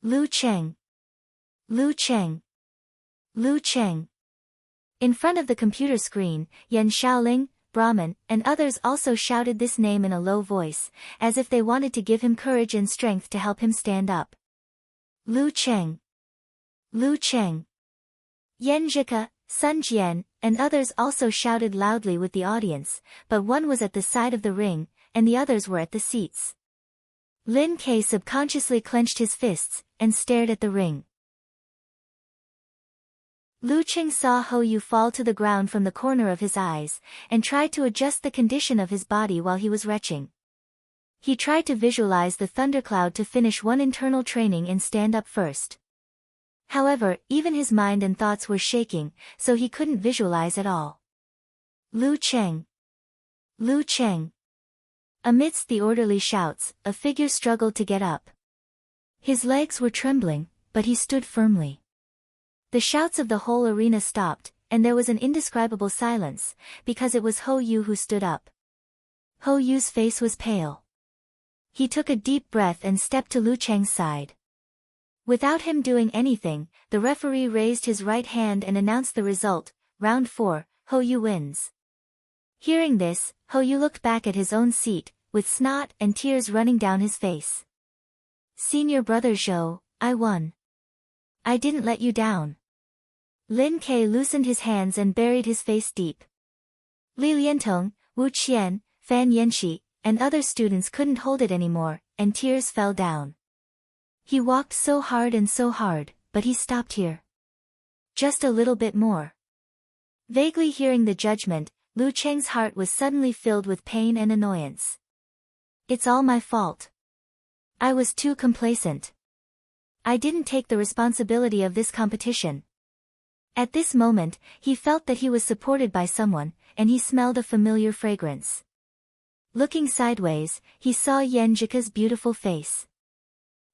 Lu Cheng. Lu Cheng. Lu Cheng. In front of the computer screen, Yan Shaoling, Brahman, and others also shouted this name in a low voice, as if they wanted to give him courage and strength to help him stand up. Lu Cheng. Lu Cheng. Yan Zhika, Sun Jian, and others also shouted loudly with the audience, but one was at the side of the ring, and the others were at the seats. Lin Ke subconsciously clenched his fists, and stared at the ring. Lu Cheng saw Hou Yu fall to the ground from the corner of his eyes, and tried to adjust the condition of his body while he was retching. He tried to visualize the thundercloud to finish one internal training and stand up first. However, even his mind and thoughts were shaking, so he couldn't visualize at all. Lu Cheng. Lu Cheng. Amidst the orderly shouts, a figure struggled to get up. His legs were trembling, but he stood firmly. The shouts of the whole arena stopped, and there was an indescribable silence, because it was Hou Yu who stood up. Hou Yu's face was pale. He took a deep breath and stepped to Lu Cheng's side. Without him doing anything, the referee raised his right hand and announced the result, round 4, Hou Yu wins. Hearing this, Hou Yu looked back at his own seat, with snot and tears running down his face. Senior brother Zhou, I won. I didn't let you down. Lin Ke loosened his hands and buried his face deep. Li Liantong, Wu Qian, Fan Yanxi, and other students couldn't hold it anymore, and tears fell down. He walked so hard, but he stopped here. Just a little bit more. Vaguely hearing the judgment, Lu Cheng's heart was suddenly filled with pain and annoyance. It's all my fault. I was too complacent. I didn't take the responsibility of this competition. At this moment, he felt that he was supported by someone, and he smelled a familiar fragrance. Looking sideways, he saw Yan Zhika's beautiful face.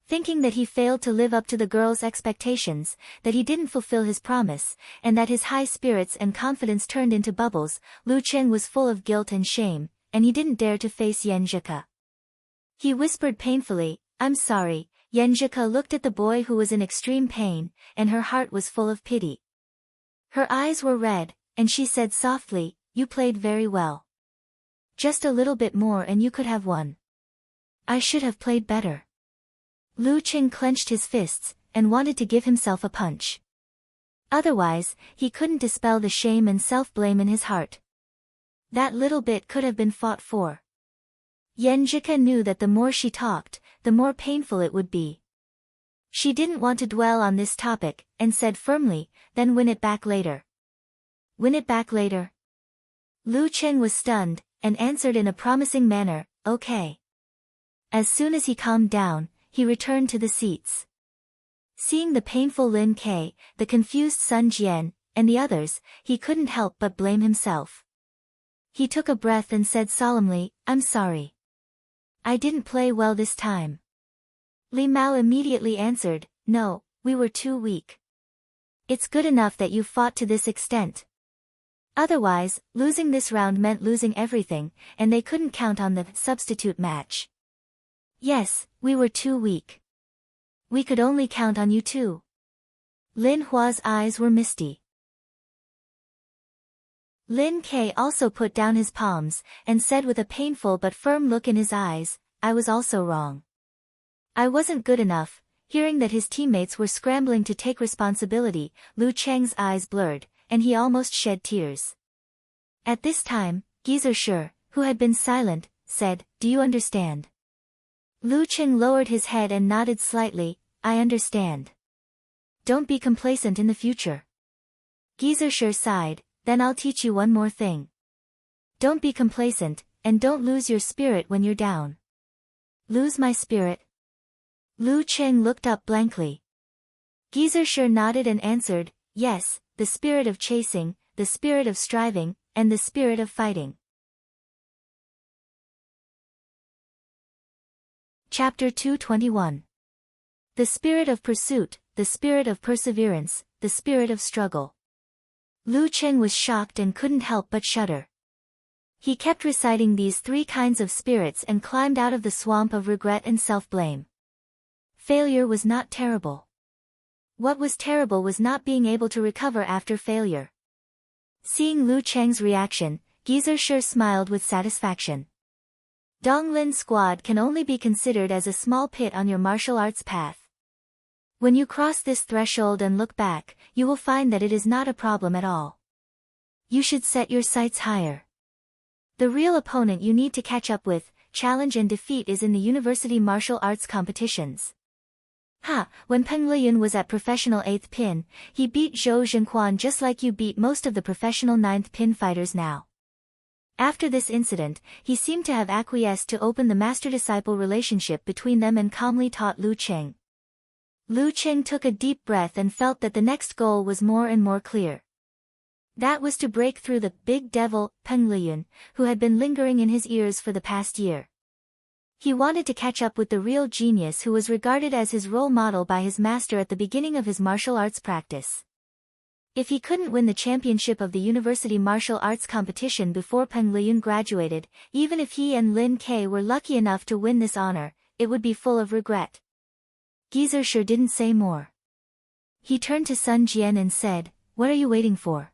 Thinking that he failed to live up to the girl's expectations, that he didn't fulfill his promise, and that his high spirits and confidence turned into bubbles, Lu Cheng was full of guilt and shame, and he didn't dare to face Yan Zhika. He whispered painfully, I'm sorry. Yan Zhika looked at the boy who was in extreme pain, and her heart was full of pity. Her eyes were red, and she said softly, you played very well. Just a little bit more and you could have won. I should have played better. Lu Cheng clenched his fists, and wanted to give himself a punch. Otherwise, he couldn't dispel the shame and self-blame in his heart. That little bit could have been fought for. Yan Zhika knew that the more she talked, the more painful it would be. She didn't want to dwell on this topic, and said firmly, then win it back later. Win it back later? Lu Cheng was stunned, and answered in a promising manner, okay. As soon as he calmed down, he returned to the seats. Seeing the painful Lin Ke, the confused Sun Jian, and the others, he couldn't help but blame himself. He took a breath and said solemnly, I'm sorry. I didn't play well this time. Li Mao immediately answered, no, we were too weak. It's good enough that you fought to this extent. Otherwise, losing this round meant losing everything, and they couldn't count on the substitute match. Yes, we were too weak. We could only count on you too. Lin Hua's eyes were misty. Lin Ke also put down his palms, and said with a painful but firm look in his eyes, I was also wrong. I wasn't good enough. Hearing that his teammates were scrambling to take responsibility, Lu Cheng's eyes blurred, and he almost shed tears. At this time, Gizershur, who had been silent, said, Do you understand? Lu Cheng lowered his head and nodded slightly, I understand. Don't be complacent in the future. Gizershur sighed, Then I'll teach you one more thing. Don't be complacent, and don't lose your spirit when you're down. Lose my spirit? Lu Cheng looked up blankly. Gizershur nodded and answered, Yes, the spirit of chasing, the spirit of striving, and the spirit of fighting. Chapter 221. The spirit of pursuit, the spirit of perseverance, the spirit of struggle. Lu Cheng was shocked and couldn't help but shudder. He kept reciting these three kinds of spirits and climbed out of the swamp of regret and self-blame. Failure was not terrible. What was terrible was not being able to recover after failure. Seeing Lu Cheng's reaction, Gizershur smiled with satisfaction. Donglin's squad can only be considered as a small pit on your martial arts path. When you cross this threshold and look back, you will find that it is not a problem at all. You should set your sights higher. The real opponent you need to catch up with, challenge and defeat is in the university martial arts competitions. When Peng Liyun was at professional 8th pin, he beat Zhou Zhenquan just like you beat most of the professional 9th pin fighters now. After this incident, he seemed to have acquiesced to open the master-disciple relationship between them and calmly taught Lu Cheng. Lu Cheng took a deep breath and felt that the next goal was more and more clear. That was to break through the big devil, Peng Liyun, who had been lingering in his ears for the past year. He wanted to catch up with the real genius who was regarded as his role model by his master at the beginning of his martial arts practice. If he couldn't win the championship of the university martial arts competition before Peng Liyun graduated, even if he and Lin Ke were lucky enough to win this honor, it would be full of regret. Gizershur didn't say more. He turned to Sun Jian and said, What are you waiting for?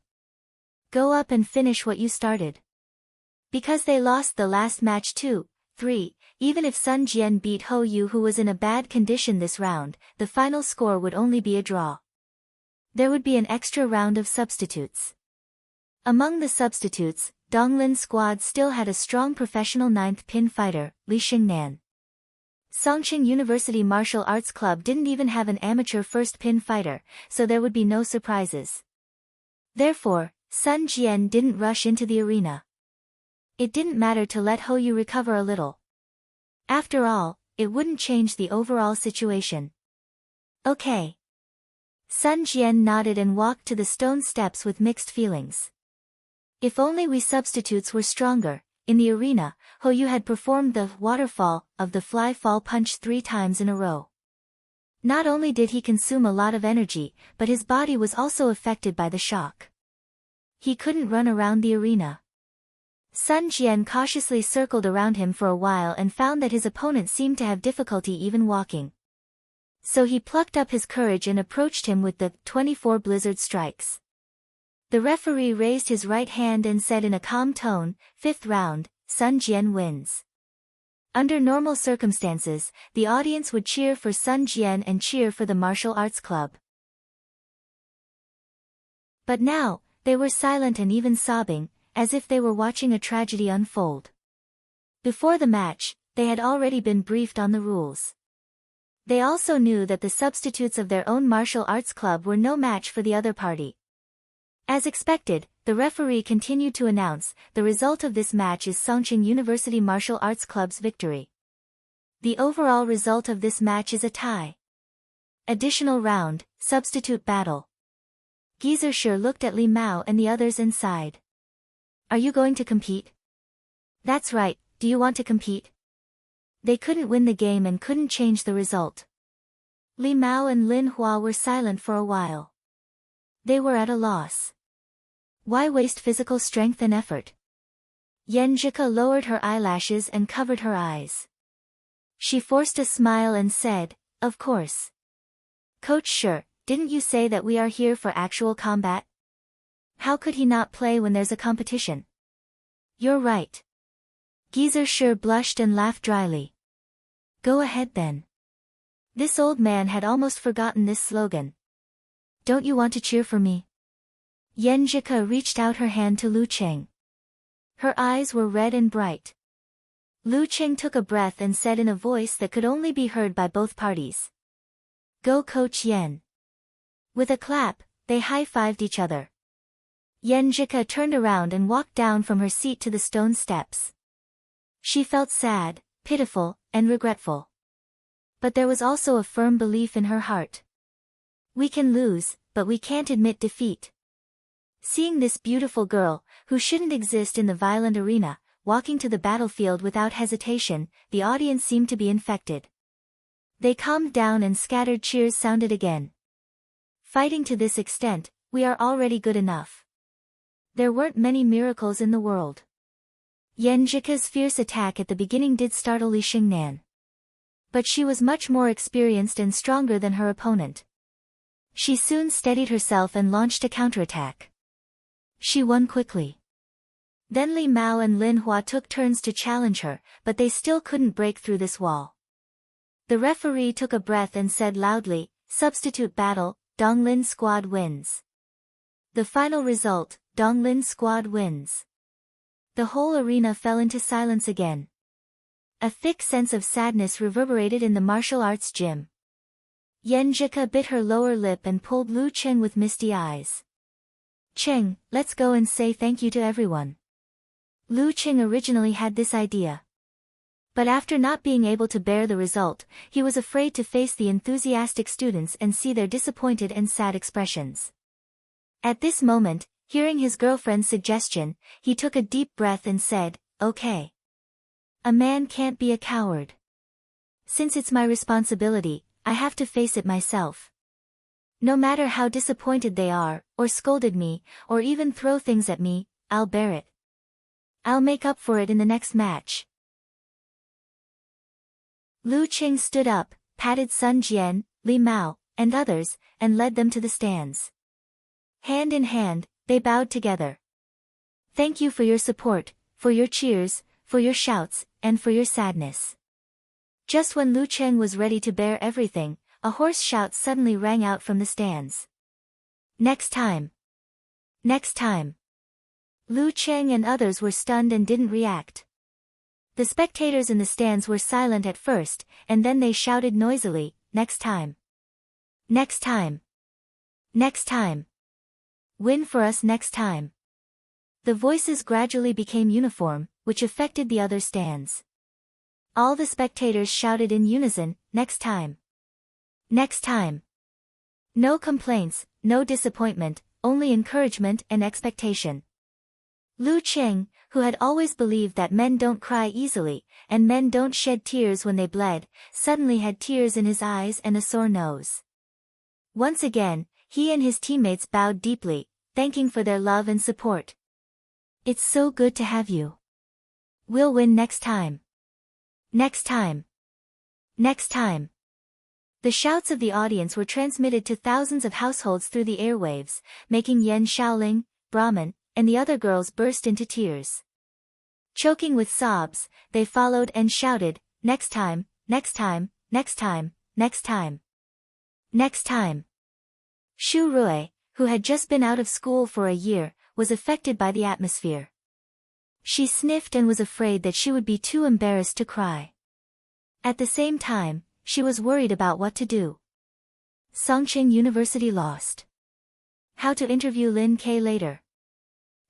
Go up and finish what you started. Because they lost the last match 2-3, even if Sun Jian beat Hou Yu who was in a bad condition this round, the final score would only be a draw. There would be an extra round of substitutes. Among the substitutes, Donglin's squad still had a strong professional 9th pin fighter, Li Xingnan. Songqing University Martial Arts Club didn't even have an amateur first pin fighter, so there would be no surprises. Therefore, Sun Jian didn't rush into the arena. It didn't matter to let Hou Yu recover a little. After all, it wouldn't change the overall situation. Okay. Sun Jian nodded and walked to the stone steps with mixed feelings. If only we substitutes were stronger. In the arena, Hou Yu had performed the waterfall of the fly fall punch 3 times in a row. Not only did he consume a lot of energy, but his body was also affected by the shock. He couldn't run around the arena. Sun Jian cautiously circled around him for a while and found that his opponent seemed to have difficulty even walking. So he plucked up his courage and approached him with the 24 blizzard strikes. The referee raised his right hand and said in a calm tone, 5th round, Sun Jian wins. Under normal circumstances, the audience would cheer for Sun Jian and cheer for the martial arts club. But now, they were silent and even sobbing, as if they were watching a tragedy unfold. Before the match, they had already been briefed on the rules. They also knew that the substitutes of their own martial arts club were no match for the other party. As expected, the referee continued to announce, the result of this match is Songqing University Martial Arts Club's victory. The overall result of this match is a tie. Additional round, substitute battle. Gizershur looked at Li Mao and the others and sighed. Are you going to compete? That's right, do you want to compete? They couldn't win the game and couldn't change the result. Li Mao and Lin Hua were silent for a while. They were at a loss. Why waste physical strength and effort? Yenjika lowered her eyelashes and covered her eyes. She forced a smile and said, "Of course. Coach, sure, didn't you say that we are here for actual combat? How could he not play when there's a competition?" "You're right." Geezer sure blushed and laughed dryly. "Go ahead then." This old man had almost forgotten this slogan. "Don't you want to cheer for me?" Yenjika reached out her hand to Lu Cheng. Her eyes were red and bright. Lu Cheng took a breath and said in a voice that could only be heard by both parties, "Go Coach Yen." With a clap, they high-fived each other. Yenjika turned around and walked down from her seat to the stone steps. She felt sad, pitiful, and regretful. But there was also a firm belief in her heart. We can lose, but we can't admit defeat. Seeing this beautiful girl, who shouldn't exist in the violent arena, walking to the battlefield without hesitation, the audience seemed to be infected. They calmed down and scattered cheers sounded again. Fighting to this extent, we are already good enough. There weren't many miracles in the world. Yenjika's fierce attack at the beginning did startle Li Xingnan. But she was much more experienced and stronger than her opponent. She soon steadied herself and launched a counterattack. She won quickly. Then Li Mao and Lin Hua took turns to challenge her, but they still couldn't break through this wall. The referee took a breath and said loudly, "Substitute battle, Donglin squad wins." The final result, Donglin squad wins. The whole arena fell into silence again. A thick sense of sadness reverberated in the martial arts gym. Yenjika bit her lower lip and pulled Lu Cheng with misty eyes. "Cheng, let's go and say thank you to everyone." Lu Cheng originally had this idea. But after not being able to bear the result, he was afraid to face the enthusiastic students and see their disappointed and sad expressions. At this moment, hearing his girlfriend's suggestion, he took a deep breath and said, "Okay. A man can't be a coward. Since it's my responsibility, I have to face it myself. No matter how disappointed they are, or scolded me, or even throw things at me, I'll bear it. I'll make up for it in the next match." Lu Cheng stood up, patted Sun Jian, Li Mao, and others, and led them to the stands. Hand in hand, they bowed together. "Thank you for your support, for your cheers, for your shouts, and for your sadness." Just when Lu Cheng was ready to bear everything, a hoarse shout suddenly rang out from the stands. "Next time! Next time!" Lu Cheng and others were stunned and didn't react. The spectators in the stands were silent at first, and then they shouted noisily, "Next time! Next time! Next time! Win for us next time!" The voices gradually became uniform, which affected the other stands. All the spectators shouted in unison, "Next time! Next time!" No complaints, no disappointment, only encouragement and expectation. Lu Cheng, who had always believed that men don't cry easily, and men don't shed tears when they bled, suddenly had tears in his eyes and a sore nose. Once again, he and his teammates bowed deeply, thanking for their love and support. "It's so good to have you. We'll win next time. Next time. Next time." The shouts of the audience were transmitted to thousands of households through the airwaves, making Yen Shaoling, Brahman, and the other girls burst into tears. Choking with sobs, they followed and shouted, "Next time, next time, next time, next time. Next time." Shu Rui, who had just been out of school for a year, was affected by the atmosphere. She sniffed and was afraid that she would be too embarrassed to cry. At the same time, she was worried about what to do. Songqing University lost. How to interview Lin K later.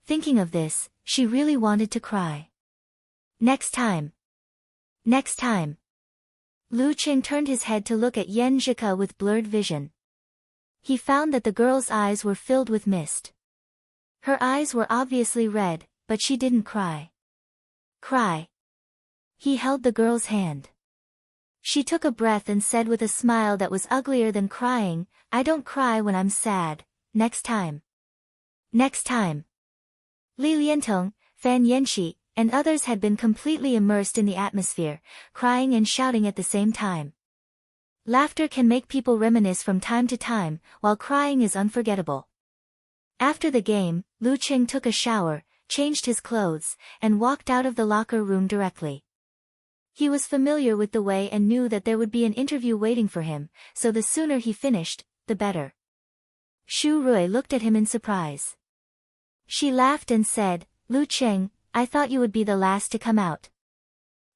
Thinking of this, she really wanted to cry. Next time. Next time. Lu Qing turned his head to look at Yen Zhika with blurred vision. He found that the girl's eyes were filled with mist. Her eyes were obviously red, but she didn't cry. Cry. He held the girl's hand. She took a breath and said with a smile that was uglier than crying, "I don't cry when I'm sad, next time. Next time. Li Liantong, Fan Yanxi, and others had been completely immersed in the atmosphere, crying and shouting at the same time. Laughter can make people reminisce from time to time, while crying is unforgettable. After the game, Lu Qing took a shower, changed his clothes, and walked out of the locker room directly. He was familiar with the way and knew that there would be an interview waiting for him, so the sooner he finished, the better. Shu Rui looked at him in surprise. She laughed and said, "Lu Qing, I thought you would be the last to come out."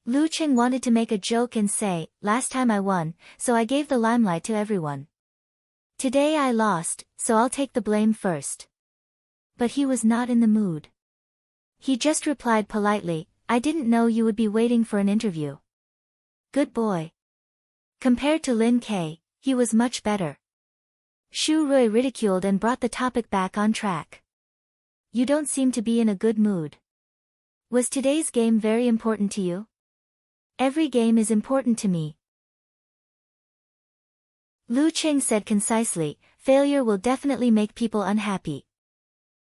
Lu Qing wanted to make a joke and say, "Last time I won, so I gave the limelight to everyone. Today I lost, so I'll take the blame first." But he was not in the mood. He just replied politely, "I didn't know you would be waiting for an interview." Good boy. Compared to Lin Ke, he was much better. Shu Rui ridiculed and brought the topic back on track. "You don't seem to be in a good mood. Was today's game very important to you?" "Every game is important to me." Lu Qing said concisely, "Failure will definitely make people unhappy."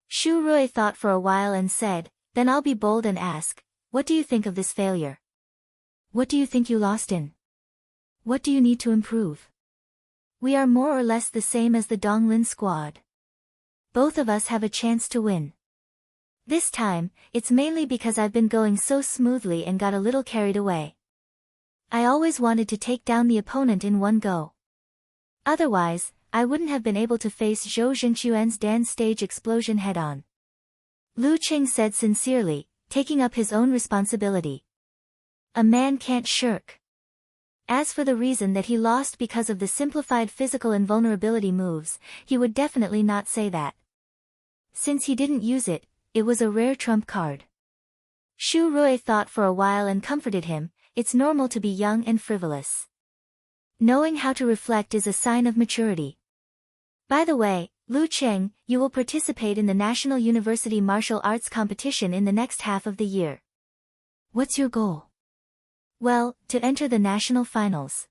Shu Rui thought for a while and said, "Then I'll be bold and ask, what do you think of this failure? What do you think you lost in? What do you need to improve? We are more or less the same as the Donglin squad. Both of us have a chance to win. This time, it's mainly because I've been going so smoothly and got a little carried away. I always wanted to take down the opponent in one go. Otherwise, I wouldn't have been able to face Zhou Zhenquan's dance stage explosion head-on." Lu Qing said sincerely, taking up his own responsibility. A man can't shirk. As for the reason that he lost because of the simplified physical invulnerability moves, he would definitely not say that. Since he didn't use it, it was a rare trump card. Shu Rui thought for a while and comforted him, "It's normal to be young and frivolous. Knowing how to reflect is a sign of maturity. By the way, Lu Qing, you will participate in the National University Martial Arts competition in the next half of the year. What's your goal?" "Well, to enter the national finals."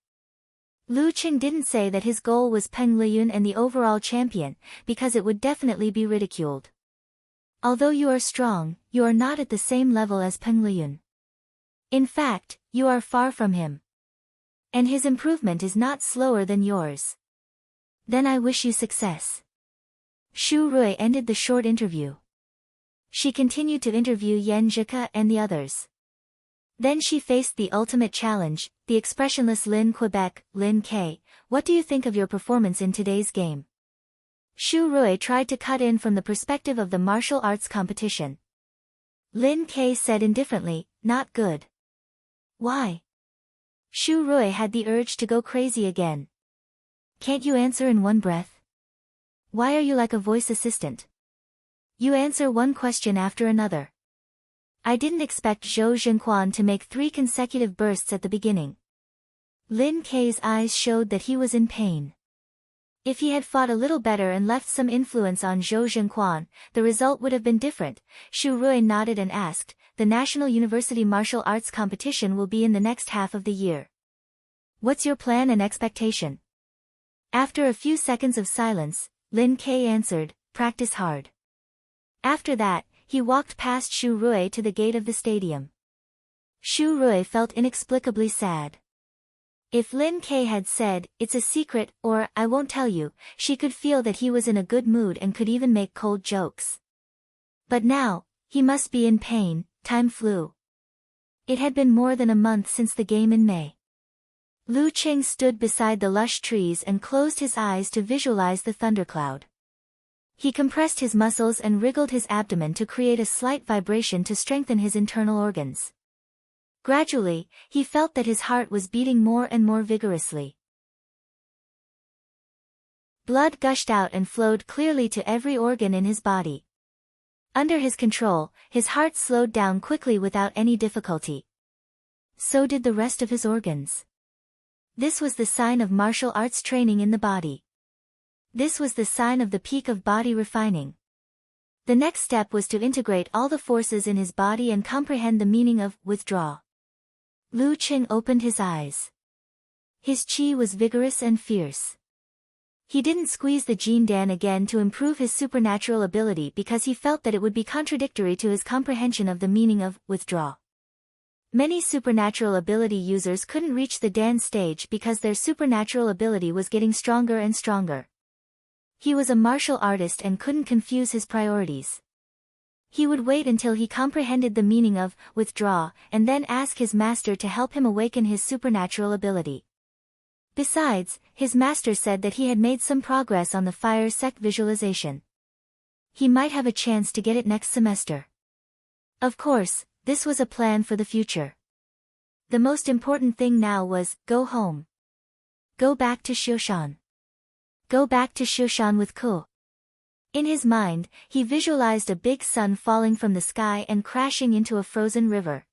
Lu Qing didn't say that his goal was Peng Liyun and the overall champion, because it would definitely be ridiculed. Although you are strong, you are not at the same level as Peng Liyun. In fact, you are far from him. And his improvement is not slower than yours. Then I wish you success. Shu Rui ended the short interview. She continued to interview Yan Zhika and the others. Then she faced the ultimate challenge, the expressionless Lin Quebec, Lin Ke. "What do you think of your performance in today's game?" Shu Rui tried to cut in from the perspective of the martial arts competition. Lin Ke said indifferently, "Not good." "Why?" Shu Rui had the urge to go crazy again. "Can't you answer in one breath? Why are you like a voice assistant? You answer one question after another. I didn't expect Zhou Zhenquan to make 3 consecutive bursts at the beginning." Lin Ke's eyes showed that he was in pain. If he had fought a little better and left some influence on Zhou Zhenquan, the result would have been different. Shu Rui nodded and asked, "The National University Martial Arts competition will be in the next half of the year. What's your plan and expectation?" After a few seconds of silence, Lin Ke answered, "Practice hard." After that, he walked past Shu Rui to the gate of the stadium. Shu Rui felt inexplicably sad. If Lin Ke had said, "It's a secret," or "I won't tell you," she could feel that he was in a good mood and could even make cold jokes. But now, he must be in pain. Time flew. It had been more than a month since the game in May. Lu Qing stood beside the lush trees and closed his eyes to visualize the thundercloud. He compressed his muscles and wriggled his abdomen to create a slight vibration to strengthen his internal organs. Gradually, he felt that his heart was beating more and more vigorously. Blood gushed out and flowed clearly to every organ in his body. Under his control, his heart slowed down quickly without any difficulty. So did the rest of his organs. This was the sign of martial arts training in the body. This was the sign of the peak of body refining. The next step was to integrate all the forces in his body and comprehend the meaning of withdraw. Lu Qing opened his eyes. His qi was vigorous and fierce. He didn't squeeze the Jindan again to improve his supernatural ability because he felt that it would be contradictory to his comprehension of the meaning of withdraw. Many supernatural ability users couldn't reach the Dan stage because their supernatural ability was getting stronger and stronger. He was a martial artist and couldn't confuse his priorities. He would wait until he comprehended the meaning of withdraw and then ask his master to help him awaken his supernatural ability. Besides, his master said that he had made some progress on the fire sect visualization. He might have a chance to get it next semester. Of course, this was a plan for the future. The most important thing now was, go home. Go back to Shoshan. Go back to Shoshan with Ko. In his mind, he visualized a big sun falling from the sky and crashing into a frozen river.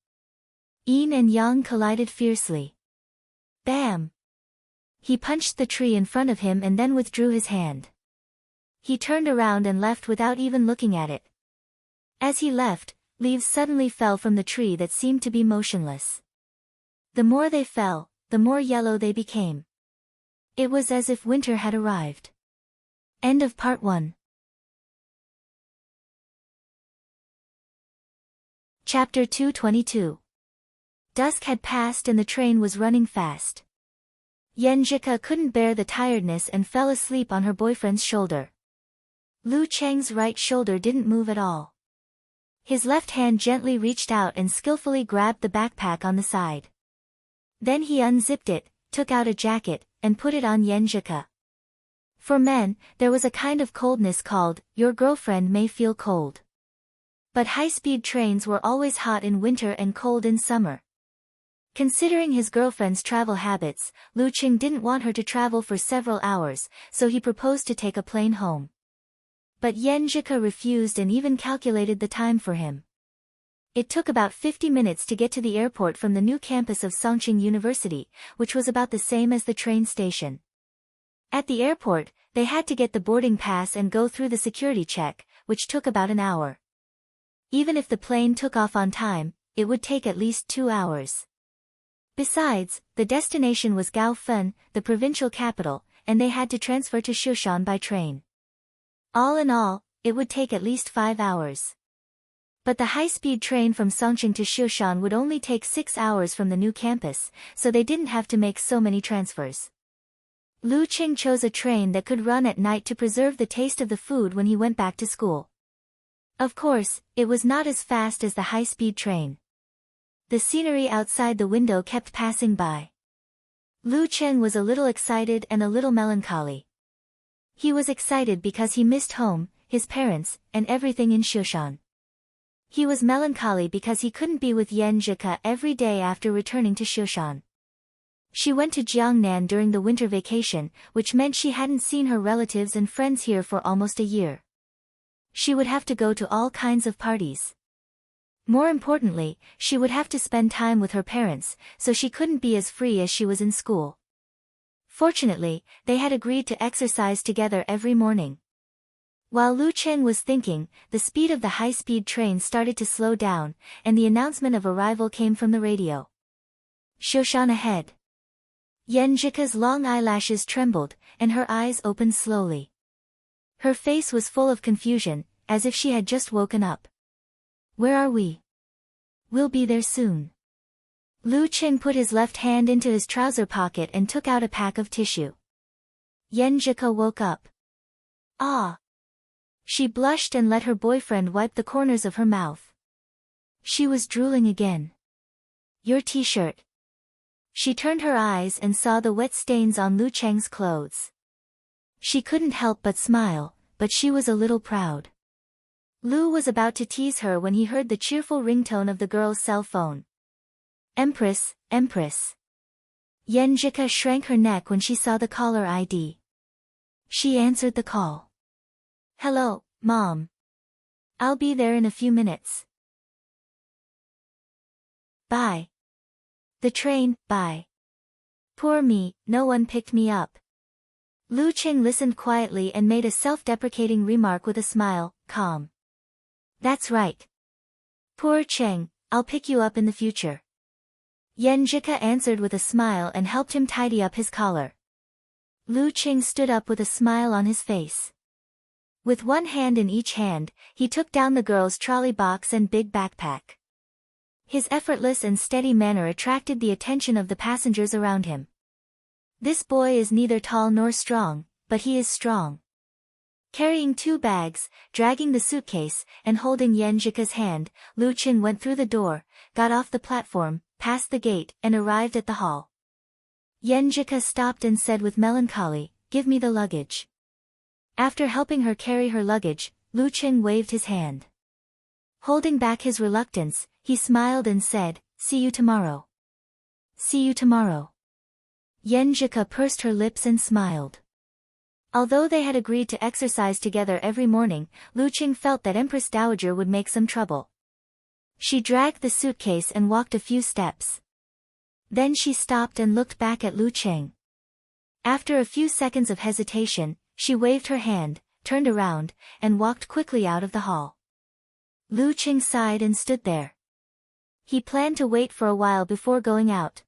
Yin and Yang collided fiercely. Bam! He punched the tree in front of him and then withdrew his hand. He turned around and left without even looking at it. As he left, leaves suddenly fell from the tree that seemed to be motionless. The more they fell, the more yellow they became. It was as if winter had arrived. End of part 1. Chapter 222. Dusk had passed and the train was running fast. Yenjika couldn't bear the tiredness and fell asleep on her boyfriend's shoulder. Lu Cheng's right shoulder didn't move at all. His left hand gently reached out and skillfully grabbed the backpack on the side. Then he unzipped it, took out a jacket, and put it on Yenjika. For men, there was a kind of coldness called, your girlfriend may feel cold. But high-speed trains were always hot in winter and cold in summer. Considering his girlfriend's travel habits, Lu Qing didn't want her to travel for several hours, so he proposed to take a plane home. But Yenjika refused and even calculated the time for him. It took about 50 minutes to get to the airport from the new campus of Songqing University, which was about the same as the train station. At the airport, they had to get the boarding pass and go through the security check, which took about an hour. Even if the plane took off on time, it would take at least 2 hours. Besides, the destination was Gaofen, the provincial capital, and they had to transfer to Shushan by train. All in all, it would take at least 5 hours. But the high-speed train from Songqing to Shushan would only take 6 hours from the new campus, so they didn't have to make so many transfers. Lu Qing chose a train that could run at night to preserve the taste of the food when he went back to school. Of course, it was not as fast as the high-speed train. The scenery outside the window kept passing by. Lu Chen was a little excited and a little melancholy. He was excited because he missed home, his parents, and everything in Shushan. He was melancholy because he couldn't be with Yenjika every day after returning to Shushan. She went to Jiangnan during the winter vacation, which meant she hadn't seen her relatives and friends here for almost a year. She would have to go to all kinds of parties. More importantly, she would have to spend time with her parents, so she couldn't be as free as she was in school. Fortunately, they had agreed to exercise together every morning. While Lu Chen was thinking, the speed of the high-speed train started to slow down, and the announcement of arrival came from the radio. Shoshan ahead. Yenjika's long eyelashes trembled, and her eyes opened slowly. Her face was full of confusion, as if she had just woken up. Where are we? We'll be there soon. Lu Qing put his left hand into his trouser pocket and took out a pack of tissue. Yenjika woke up. Ah! She blushed and let her boyfriend wipe the corners of her mouth. She was drooling again. Your t-shirt. She turned her eyes and saw the wet stains on Lu Cheng's clothes. She couldn't help but smile, but she was a little proud. Lu was about to tease her when he heard the cheerful ringtone of the girl's cell phone. Empress, Empress. Yenjika shrank her neck when she saw the caller ID. She answered the call. Hello, Mom. I'll be there in a few minutes. Bye. The train, bye. Poor me, no one picked me up. Lu Qing listened quietly and made a self-deprecating remark with a smile, calm. That's right. Poor Cheng, I'll pick you up in the future. Yenjika answered with a smile and helped him tidy up his collar. Lu Qing stood up with a smile on his face. With one hand in each hand, he took down the girl's trolley box and big backpack. His effortless and steady manner attracted the attention of the passengers around him. This boy is neither tall nor strong, but he is strong. Carrying 2 bags, dragging the suitcase, and holding Yenjika's hand, Lu Qing went through the door, got off the platform, passed the gate, and arrived at the hall. Yenjika stopped and said with melancholy, "Give me the luggage." After helping her carry her luggage, Lu Qing waved his hand. Holding back his reluctance, he smiled and said, "See you tomorrow." "See you tomorrow." Yenjika pursed her lips and smiled. Although they had agreed to exercise together every morning, Lu Qing felt that Empress Dowager would make some trouble. She dragged the suitcase and walked a few steps. Then she stopped and looked back at Lu Qing. After a few seconds of hesitation, she waved her hand, turned around, and walked quickly out of the hall. Lu Qing sighed and stood there. He planned to wait for a while before going out.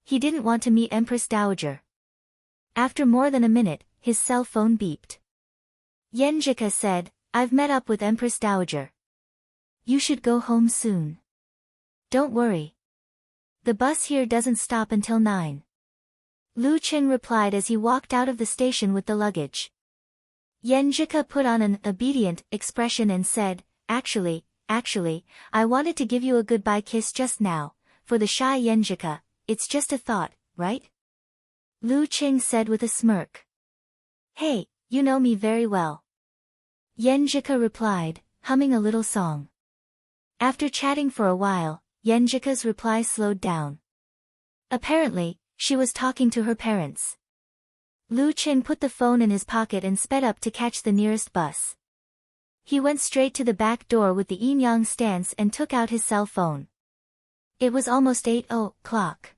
He didn't want to meet Empress Dowager. After more than a minute, his cell phone beeped. Yenjika said, "I've met up with Empress Dowager. You should go home soon. Don't worry. The bus here doesn't stop until 9. Lu Qing replied as he walked out of the station with the luggage. Yenjika put on an obedient expression and said, Actually, I wanted to give you a goodbye kiss just now. For the shy Yenjika, it's just a thought, right?" Lu Qing said with a smirk. "Hey, you know me very well." Yenjika replied, humming a little song. After chatting for a while, Yenjika's reply slowed down. Apparently, she was talking to her parents. Lu Qing put the phone in his pocket and sped up to catch the nearest bus. He went straight to the back door with the yin-yang stance and took out his cell phone. It was almost 8 o'clock.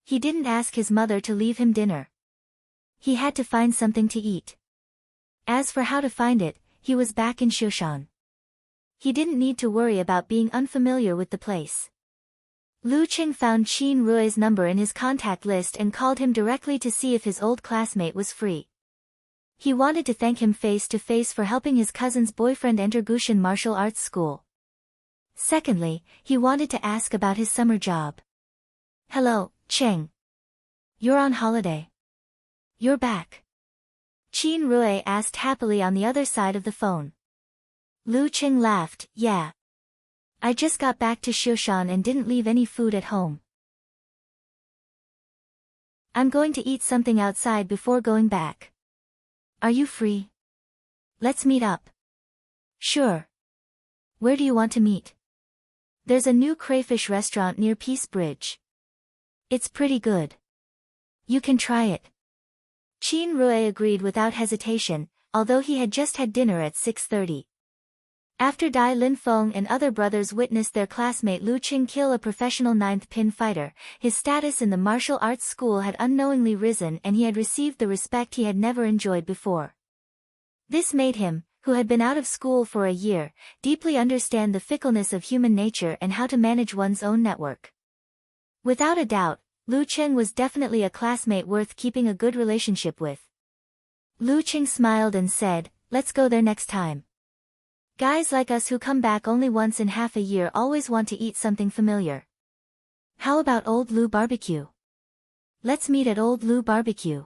He didn't ask his mother to leave him dinner. He had to find something to eat. As for how to find it, he was back in Shushan. He didn't need to worry about being unfamiliar with the place. Lu Qing found Qin Rui's number in his contact list and called him directly to see if his old classmate was free. He wanted to thank him face to face for helping his cousin's boyfriend enter Gushan martial arts school. Secondly, he wanted to ask about his summer job. "Hello, Qing. You're on holiday. You're back?" Qin Rui asked happily on the other side of the phone. Lu Qing laughed, "Yeah. I just got back to Shushan and didn't leave any food at home. I'm going to eat something outside before going back. Are you free? Let's meet up." "Sure. Where do you want to meet?" "There's a new crayfish restaurant near Peace Bridge. It's pretty good. You can try it." Qin Rui agreed without hesitation, although he had just had dinner at 6:30. After Dai Linfeng and other brothers witnessed their classmate Lu Qing kill a professional 9th pin fighter, his status in the martial arts school had unknowingly risen and he had received the respect he had never enjoyed before. This made him, who had been out of school for a year, deeply understand the fickleness of human nature and how to manage one's own network. Without a doubt, Lu Qing was definitely a classmate worth keeping a good relationship with. Lu Qing smiled and said, "Let's go there next time. Guys like us who come back only once in half a year always want to eat something familiar. How about Old Lu Barbecue? Let's meet at Old Lu Barbecue."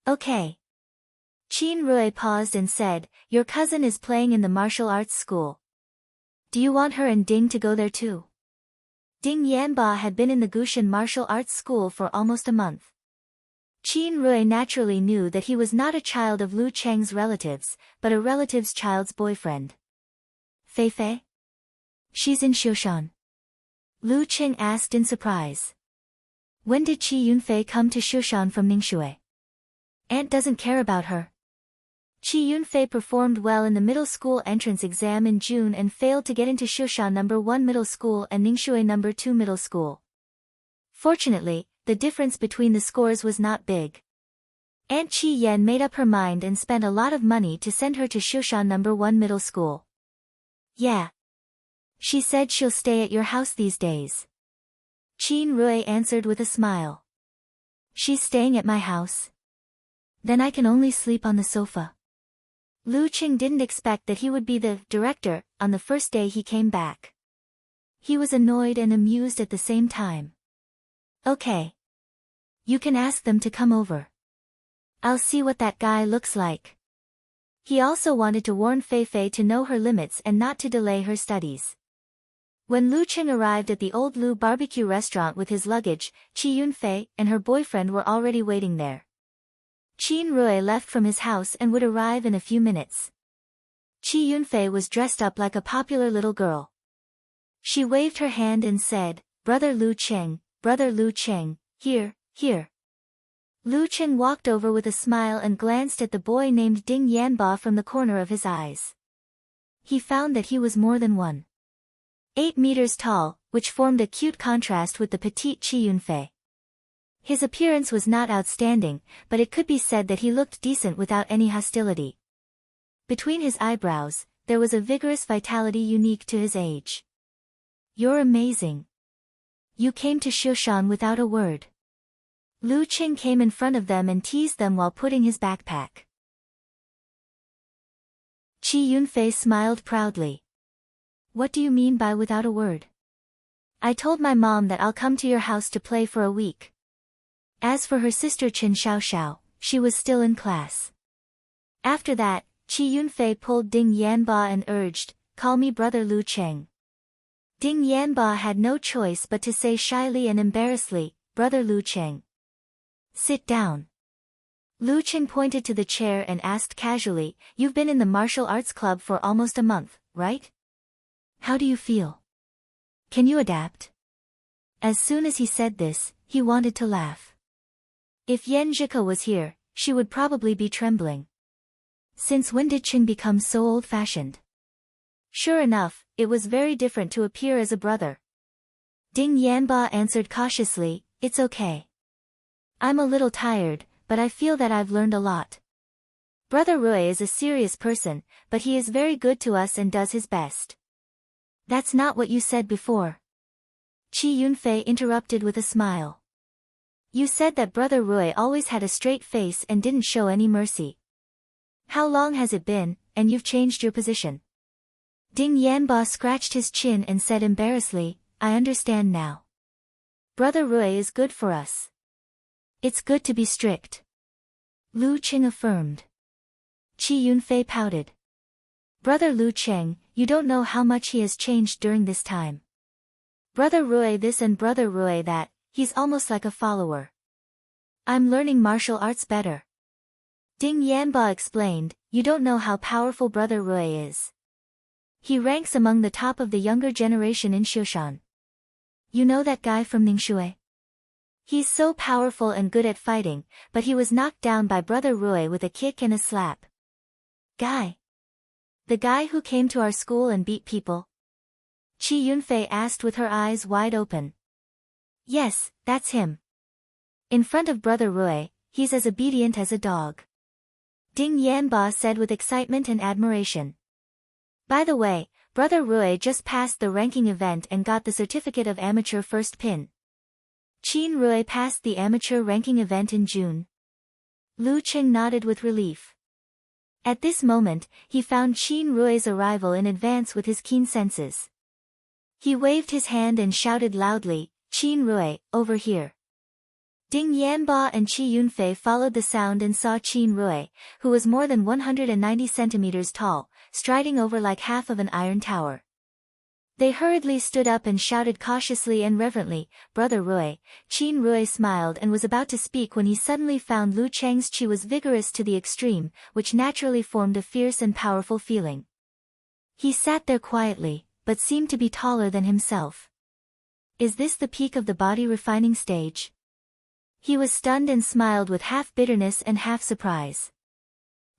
"Okay." Qin Rui paused and said, "Your cousin is playing in the martial arts school. Do you want her and Ding to go there too?" Ding Yanba had been in the Gushan martial arts school for almost a month. Qin Rui naturally knew that he was not a child of Lu Cheng's relatives, but a relative's child's boyfriend. "Fei Fei? She's in Shushan?" Lu Qing asked in surprise. "When did Qi Yunfei come to Shushan from Ningxue? Aunt doesn't care about her." Qi Yunfei performed well in the middle school entrance exam in June and failed to get into Shushan No. 1 middle school and Ningxue No. 2 middle school. Fortunately, the difference between the scores was not big. Aunt Qi Yan made up her mind and spent a lot of money to send her to Shushan No. 1 middle school. "Yeah. She said she'll stay at your house these days." Qin Rui answered with a smile. "She's staying at my house?" Then I can only sleep on the sofa. Lu Qing didn't expect that he would be the director on the first day he came back. He was annoyed and amused at the same time. Okay. You can ask them to come over. I'll see what that guy looks like. He also wanted to warn Fei Fei to know her limits and not to delay her studies. When Lu Qing arrived at the Old Lu barbecue restaurant with his luggage, Qi Yunfei and her boyfriend were already waiting there. Qin Rui left from his house and would arrive in a few minutes. Qi Yunfei was dressed up like a popular little girl. She waved her hand and said, Brother Lu Qing, here, here. Lu Qing walked over with a smile and glanced at the boy named Ding Yanba from the corner of his eyes. He found that he was more than 1.8 meters tall, which formed a cute contrast with the petite Qi Yunfei. His appearance was not outstanding, but it could be said that he looked decent without any hostility. Between his eyebrows, there was a vigorous vitality unique to his age. You're amazing. You came to Shushan without a word. Lu Qing came in front of them and teased them while putting his backpack. Qi Yunfei smiled proudly. What do you mean by without a word? I told my mom that I'll come to your house to play for a week. As for her sister Qin Xiaoxiao, she was still in class. After that, Qi Yunfei pulled Ding Yanba and urged, Call me Brother Lu Qing. Ding Yanba had no choice but to say shyly and embarrassedly, Brother Lu Qing. Sit down. Lu Qing pointed to the chair and asked casually, You've been in the martial arts club for almost a month, right? How do you feel? Can you adapt? As soon as he said this, he wanted to laugh. If Yan Zhika was here, she would probably be trembling. Since when did Qing become so old-fashioned? Sure enough, it was very different to appear as a brother. Ding Yanba answered cautiously, It's okay. I'm a little tired, but I feel that I've learned a lot. Brother Rui is a serious person, but he is very good to us and does his best. That's not what you said before. Qi Yunfei interrupted with a smile. You said that Brother Rui always had a straight face and didn't show any mercy. How long has it been, and you've changed your position? Ding Yanba scratched his chin and said embarrassedly, I understand now. Brother Rui is good for us. It's good to be strict. Lu Qing affirmed. Qi Yunfei pouted. Brother Lu Qing, you don't know how much he has changed during this time. Brother Rui this and Brother Rui that, he's almost like a follower. I'm learning martial arts better. Ding Yanba explained, you don't know how powerful Brother Rui is. He ranks among the top of the younger generation in Shushan. You know that guy from Ningxue? He's so powerful and good at fighting, but he was knocked down by Brother Rui with a kick and a slap. Guy? The guy who came to our school and beat people? Qi Yunfei asked with her eyes wide open. Yes, that's him. In front of Brother Rui, he's as obedient as a dog. Ding Yanba said with excitement and admiration. By the way, Brother Rui just passed the ranking event and got the certificate of amateur first pin. Qin Rui passed the amateur ranking event in June. Lu Qing nodded with relief. At this moment, he found Qin Rui's arrival in advance with his keen senses. He waved his hand and shouted loudly, Qin Rui, over here. Ding Yanba and Qi Yunfei followed the sound and saw Qin Rui, who was more than 190 centimeters tall, striding over like half of an iron tower. They hurriedly stood up and shouted cautiously and reverently, Brother Rui. Qin Rui smiled and was about to speak when he suddenly found Lu Cheng's qi was vigorous to the extreme, which naturally formed a fierce and powerful feeling. He sat there quietly, but seemed to be taller than himself. Is this the peak of the body refining stage? He was stunned and smiled with half bitterness and half surprise.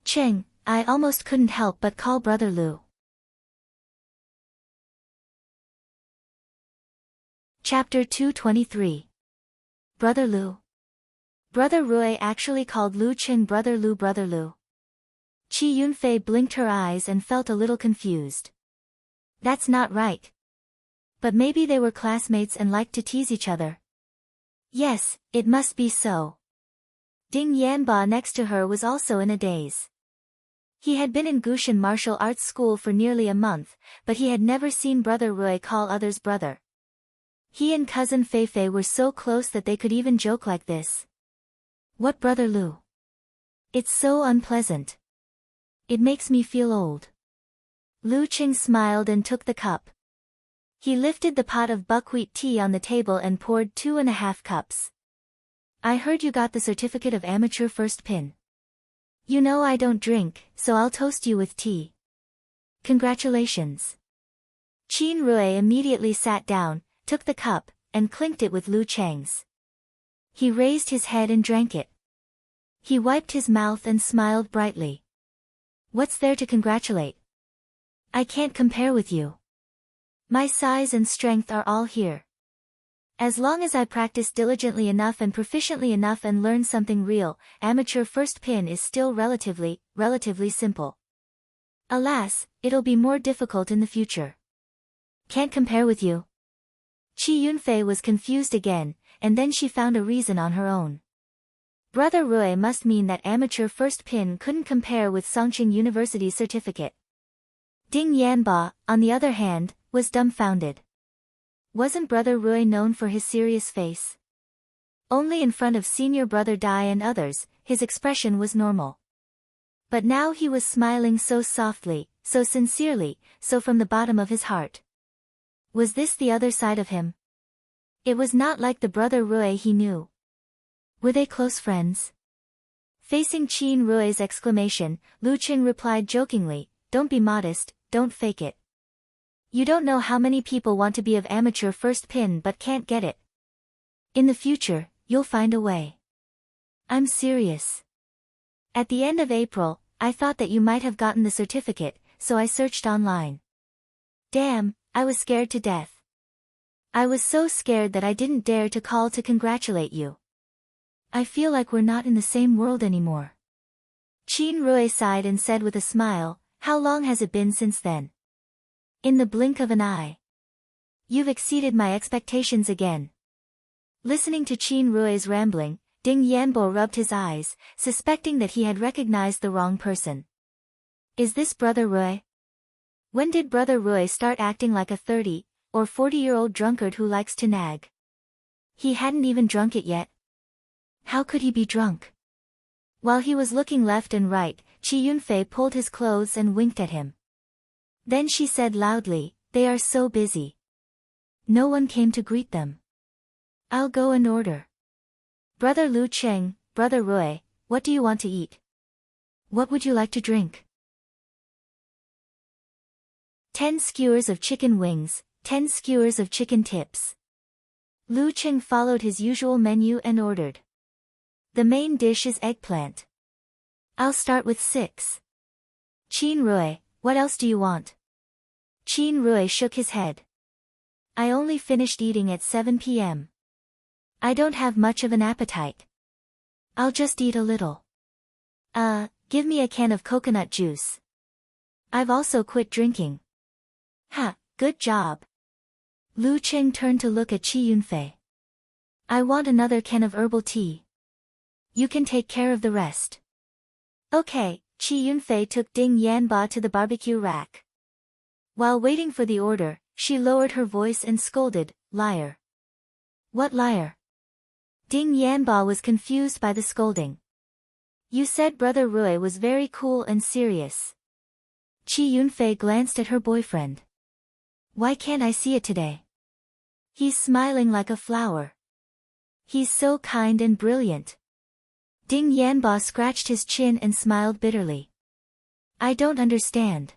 Cheng, I almost couldn't help but call Brother Lu. Chapter 223. Brother Lu. Brother Rui actually called Lu Qing Brother Lu. Qi Yunfei blinked her eyes and felt a little confused. That's not right. But maybe they were classmates and liked to tease each other. Yes, it must be so. Ding Yanba next to her was also in a daze. He had been in Gushan martial arts school for nearly a month, but he had never seen Brother Rui call others brother. He and cousin Feifei were so close that they could even joke like this. What, Brother Lu? It's so unpleasant. It makes me feel old. Lu Qing smiled and took the cup. He lifted the pot of buckwheat tea on the table and poured 2.5 cups. I heard you got the certificate of amateur first pin. You know I don't drink, so I'll toast you with tea. Congratulations. Qin Rui immediately sat down, took the cup, and clinked it with Lu Cheng's. He raised his head and drank it. He wiped his mouth and smiled brightly. What's there to congratulate? I can't compare with you. My size and strength are all here. As long as I practice diligently enough and proficiently enough and learn something real, amateur first pin is still relatively simple. Alas, it'll be more difficult in the future. Can't compare with you. Qi Yunfei was confused again, and then she found a reason on her own. Brother Rui must mean that amateur first pin couldn't compare with Songqing University's certificate. Ding Yanba, on the other hand, was dumbfounded. Wasn't Brother Rui known for his serious face? Only in front of senior brother Dai and others, his expression was normal. But now he was smiling so softly, so sincerely, so from the bottom of his heart. Was this the other side of him? It was not like the Brother Rui he knew. Were they close friends? Facing Qin Rui's exclamation, Lu Qing replied jokingly, "Don't be modest, don't fake it. You don't know how many people want to be of amateur first pin but can't get it. In the future, you'll find a way. I'm serious. At the end of April, I thought that you might have gotten the certificate, so I searched online. Damn, I was scared to death. I was so scared that I didn't dare to call to congratulate you. I feel like we're not in the same world anymore." Qin Rui sighed and said with a smile, "How long has it been since then?" "In the blink of an eye. You've exceeded my expectations again." Listening to Qin Rui's rambling, Ding Yanbo rubbed his eyes, suspecting that he had recognized the wrong person. Is this Brother Rui? When did Brother Rui start acting like a 30 or 40-year-old drunkard who likes to nag? He hadn't even drunk it yet. How could he be drunk? While he was looking left and right, Qi Yunfei pulled his clothes and winked at him. Then she said loudly, "They are so busy. No one came to greet them. I'll go and order." "Brother Lu Cheng, Brother Rui, what do you want to eat? What would you like to drink?" 10 skewers of chicken wings, 10 skewers of chicken tips. Lu Cheng followed his usual menu and ordered. The main dish is eggplant. I'll start with 6. Qin Rui, what else do you want? Qin Rui shook his head. I only finished eating at 7 p.m. I don't have much of an appetite. I'll just eat a little. Give me a can of coconut juice. I've also quit drinking. Ha, good job. Lu Cheng turned to look at Qi Yunfei. I want another can of herbal tea. You can take care of the rest. Okay, Qi Yunfei took Ding Yanba to the barbecue rack. While waiting for the order, she lowered her voice and scolded, "Liar." What liar? Ding Yanba was confused by the scolding. You said Brother Rui was very cool and serious. Qi Yunfei glanced at her boyfriend. Why can't I see it today? He's smiling like a flower. He's so kind and brilliant. Ding Yanba scratched his chin and smiled bitterly. I don't understand.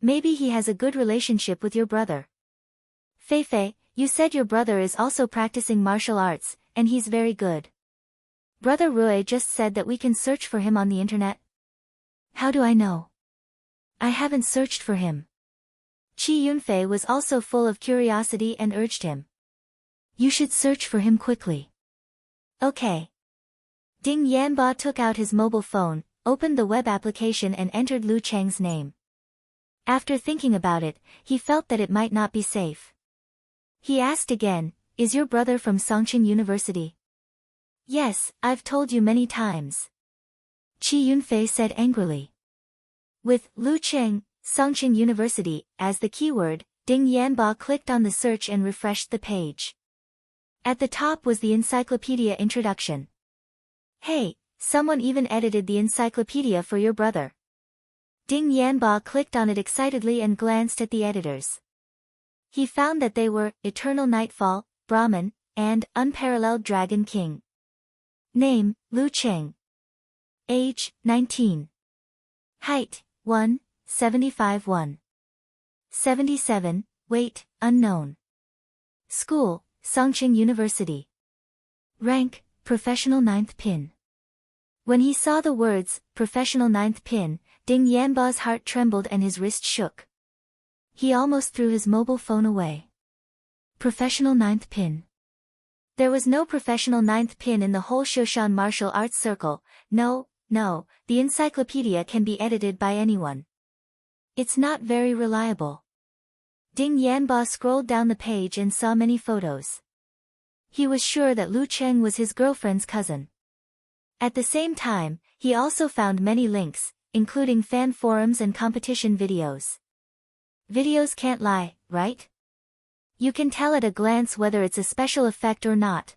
Maybe he has a good relationship with your brother. Feifei, you said your brother is also practicing martial arts, and he's very good. Brother Rui just said that we can search for him on the internet. How do I know? I haven't searched for him. Qi Yunfei was also full of curiosity and urged him. You should search for him quickly. Okay. Ding Yanba took out his mobile phone, opened the web application and entered Lu Cheng's name. After thinking about it, he felt that it might not be safe. He asked again, is your brother from Songqing University? Yes, I've told you many times. Qi Yunfei said angrily. With Lu Cheng, Songqing University, as the keyword, Ding Yanba clicked on the search and refreshed the page. At the top was the encyclopedia introduction. Hey, someone even edited the encyclopedia for your brother. Ding Yanba clicked on it excitedly and glanced at the editors. He found that they were Eternal Nightfall, Brahman, and Unparalleled Dragon King. Name, Lu Cheng. Age, 19. Height, 1.75 1.77, weight, unknown. School, Songqing University. Rank, Professional 9th Pin. When he saw the words, Professional 9th Pin, Ding Yanba's heart trembled and his wrist shook. He almost threw his mobile phone away. Professional 9th Pin. There was no professional 9th pin in the whole Shoshan martial arts circle. No, the encyclopedia can be edited by anyone. It's not very reliable. Ding Yanba scrolled down the page and saw many photos. He was sure that Lu Cheng was his girlfriend's cousin. At the same time, he also found many links, including fan forums and competition videos. Videos can't lie, right? You can tell at a glance whether it's a special effect or not.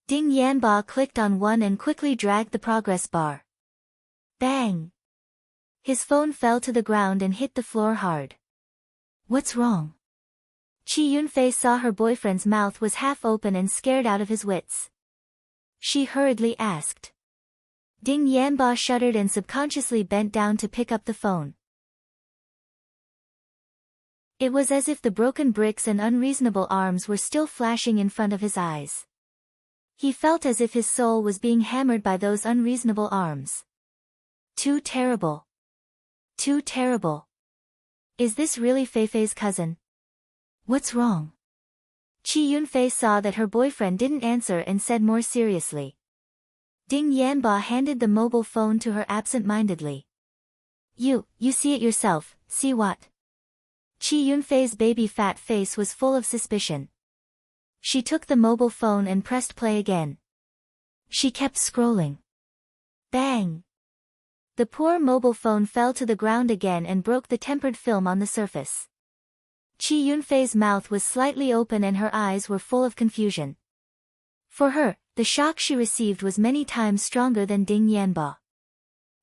Ding Yanba clicked on one and quickly dragged the progress bar. Bang! His phone fell to the ground and hit the floor hard. What's wrong? Qi Yunfei saw her boyfriend's mouth was half open and scared out of his wits. She hurriedly asked. Ding Yanba shuddered and subconsciously bent down to pick up the phone. It was as if the broken bricks and unreasonable arms were still flashing in front of his eyes. He felt as if his soul was being hammered by those unreasonable arms. Too terrible. Too terrible. Is this really Feifei's cousin? What's wrong? Qi Yunfei saw that her boyfriend didn't answer and said more seriously. Ding Yanba handed the mobile phone to her absent-mindedly. You see it yourself, see what? Qi Yunfei's baby fat face was full of suspicion. She took the mobile phone and pressed play again. She kept scrolling. Bang! The poor mobile phone fell to the ground again and broke the tempered film on the surface. Qi Yunfei's mouth was slightly open and her eyes were full of confusion. For her, the shock she received was many times stronger than Ding Yanba.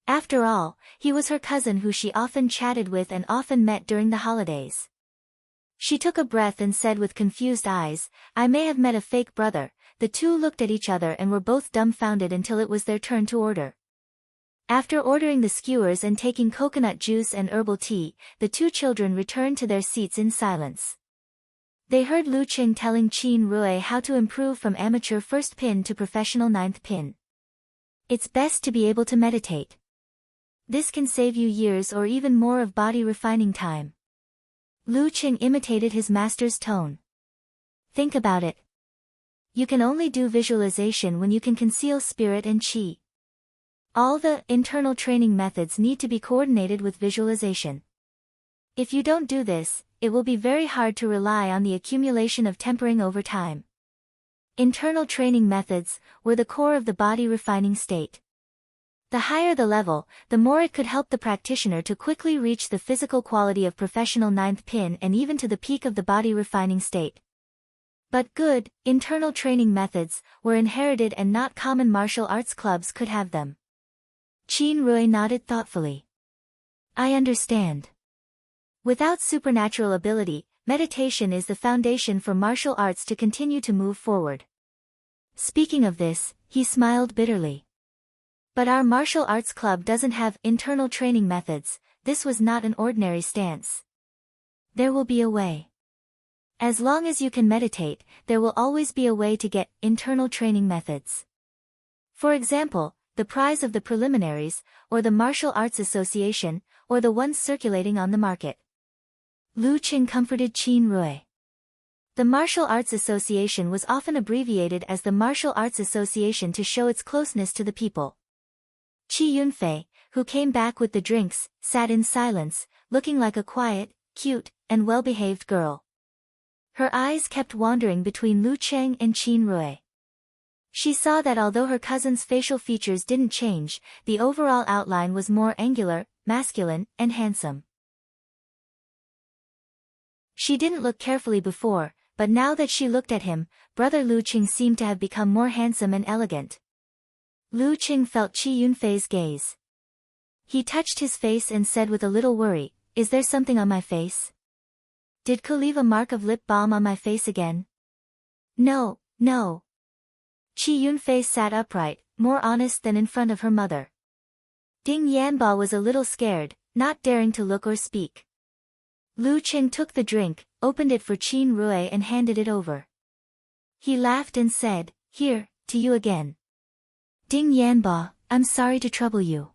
After all, he was her cousin who she often chatted with and often met during the holidays. She took a breath and said with confused eyes, I may have met a fake brother. The two looked at each other and were both dumbfounded until it was their turn to order. After ordering the skewers and taking coconut juice and herbal tea, the two children returned to their seats in silence. They heard Lu Cheng telling Qin Rui how to improve from amateur first pin to professional 9th pin. It's best to be able to meditate. This can save you years or even more of body refining time. Lu Cheng imitated his master's tone. Think about it. You can only do visualization when you can conceal spirit and qi. All the internal training methods need to be coordinated with visualization. If you don't do this, it will be very hard to rely on the accumulation of tempering over time. Internal training methods were the core of the body refining state. The higher the level, the more it could help the practitioner to quickly reach the physical quality of professional 9th pin and even to the peak of the body refining state. But good, internal training methods were inherited and not common martial arts clubs could have them. Qin Rui nodded thoughtfully. I understand. Without supernatural ability, meditation is the foundation for martial arts to continue to move forward. Speaking of this, he smiled bitterly. But our martial arts club doesn't have internal training methods. This was not an ordinary stance. There will be a way. As long as you can meditate, there will always be a way to get internal training methods. For example, the prize of the preliminaries, or the Martial Arts Association, or the ones circulating on the market. Lu Cheng comforted Qin Rui. The Martial Arts Association was often abbreviated as the Martial Arts Association to show its closeness to the people. Qi Yunfei, who came back with the drinks, sat in silence, looking like a quiet, cute, and well-behaved girl. Her eyes kept wandering between Lu Cheng and Qin Rui. She saw that although her cousin's facial features didn't change, the overall outline was more angular, masculine, and handsome. She didn't look carefully before, but now that she looked at him, brother Lu Qing seemed to have become more handsome and elegant. Lu Qing felt Qi Yunfei's gaze. He touched his face and said with a little worry, "Is there something on my face? Did Ke leave a mark of lip balm on my face again?" "No, no." Qi Yunfei sat upright, more honest than in front of her mother. Ding Yanba was a little scared, not daring to look or speak. Lu Qing took the drink, opened it for Qin Rui and handed it over. He laughed and said, "Here, to you again." "Ding Yanba, I'm sorry to trouble you."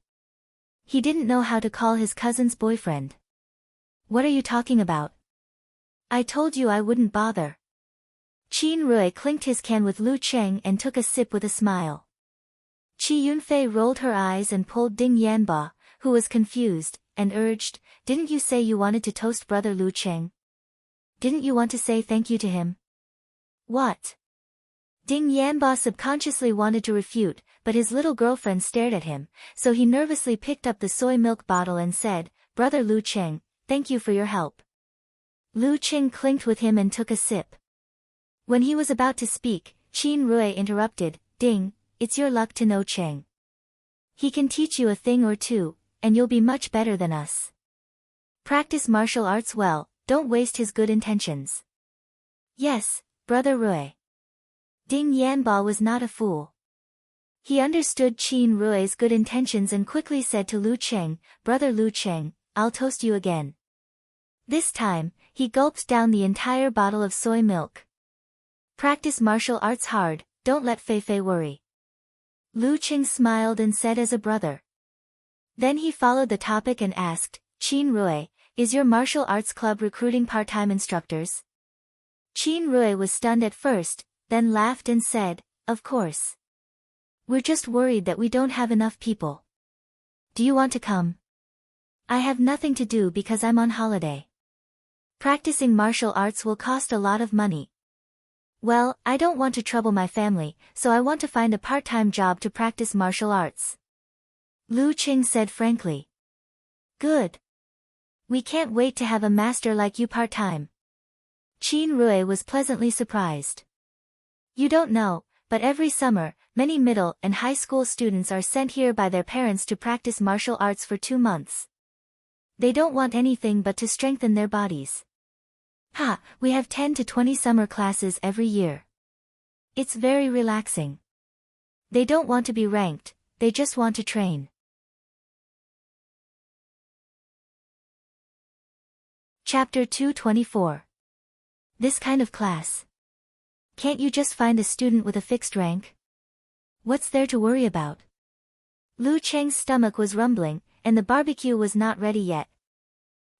He didn't know how to call his cousin's boyfriend. "What are you talking about? I told you I wouldn't bother." Qin Rui clinked his can with Lu Qing and took a sip with a smile. Qi Yunfei rolled her eyes and pulled Ding Yanba, who was confused, and urged, "Didn't you say you wanted to toast brother Lu Qing? Didn't you want to say thank you to him?" "What?" Ding Yanba subconsciously wanted to refute, but his little girlfriend stared at him, so he nervously picked up the soy milk bottle and said, "Brother Lu Qing, thank you for your help." Lu Qing clinked with him and took a sip. When he was about to speak, Qin Rui interrupted, "Ding, it's your luck to know Qing. He can teach you a thing or two, and you'll be much better than us. Practice martial arts well, don't waste his good intentions." "Yes, brother Rui." Ding Yanba was not a fool. He understood Qin Rui's good intentions and quickly said to Lu Qing, "Brother Lu Qing, I'll toast you again." This time, he gulped down the entire bottle of soy milk. "Practice martial arts hard, don't let Fei Fei worry." Lu Qing smiled and said as a brother. Then he followed the topic and asked, "Qin Rui, is your martial arts club recruiting part-time instructors?" Qin Rui was stunned at first, then laughed and said, "Of course. We're just worried that we don't have enough people. Do you want to come?" "I have nothing to do because I'm on holiday. Practicing martial arts will cost a lot of money." "Well, I don't want to trouble my family, so I want to find a part-time job to practice martial arts," Lu Qing said frankly. "Good. We can't wait to have a master like you part-time." Qin Rui was pleasantly surprised. "You don't know, but every summer, many middle and high school students are sent here by their parents to practice martial arts for 2 months. They don't want anything but to strengthen their bodies. We have 10 to 20 summer classes every year. It's very relaxing. They don't want to be ranked, they just want to train." Chapter 224. This kind of class. Can't you just find a student with a fixed rank? What's there to worry about? Lu Cheng's stomach was rumbling, and the barbecue was not ready yet.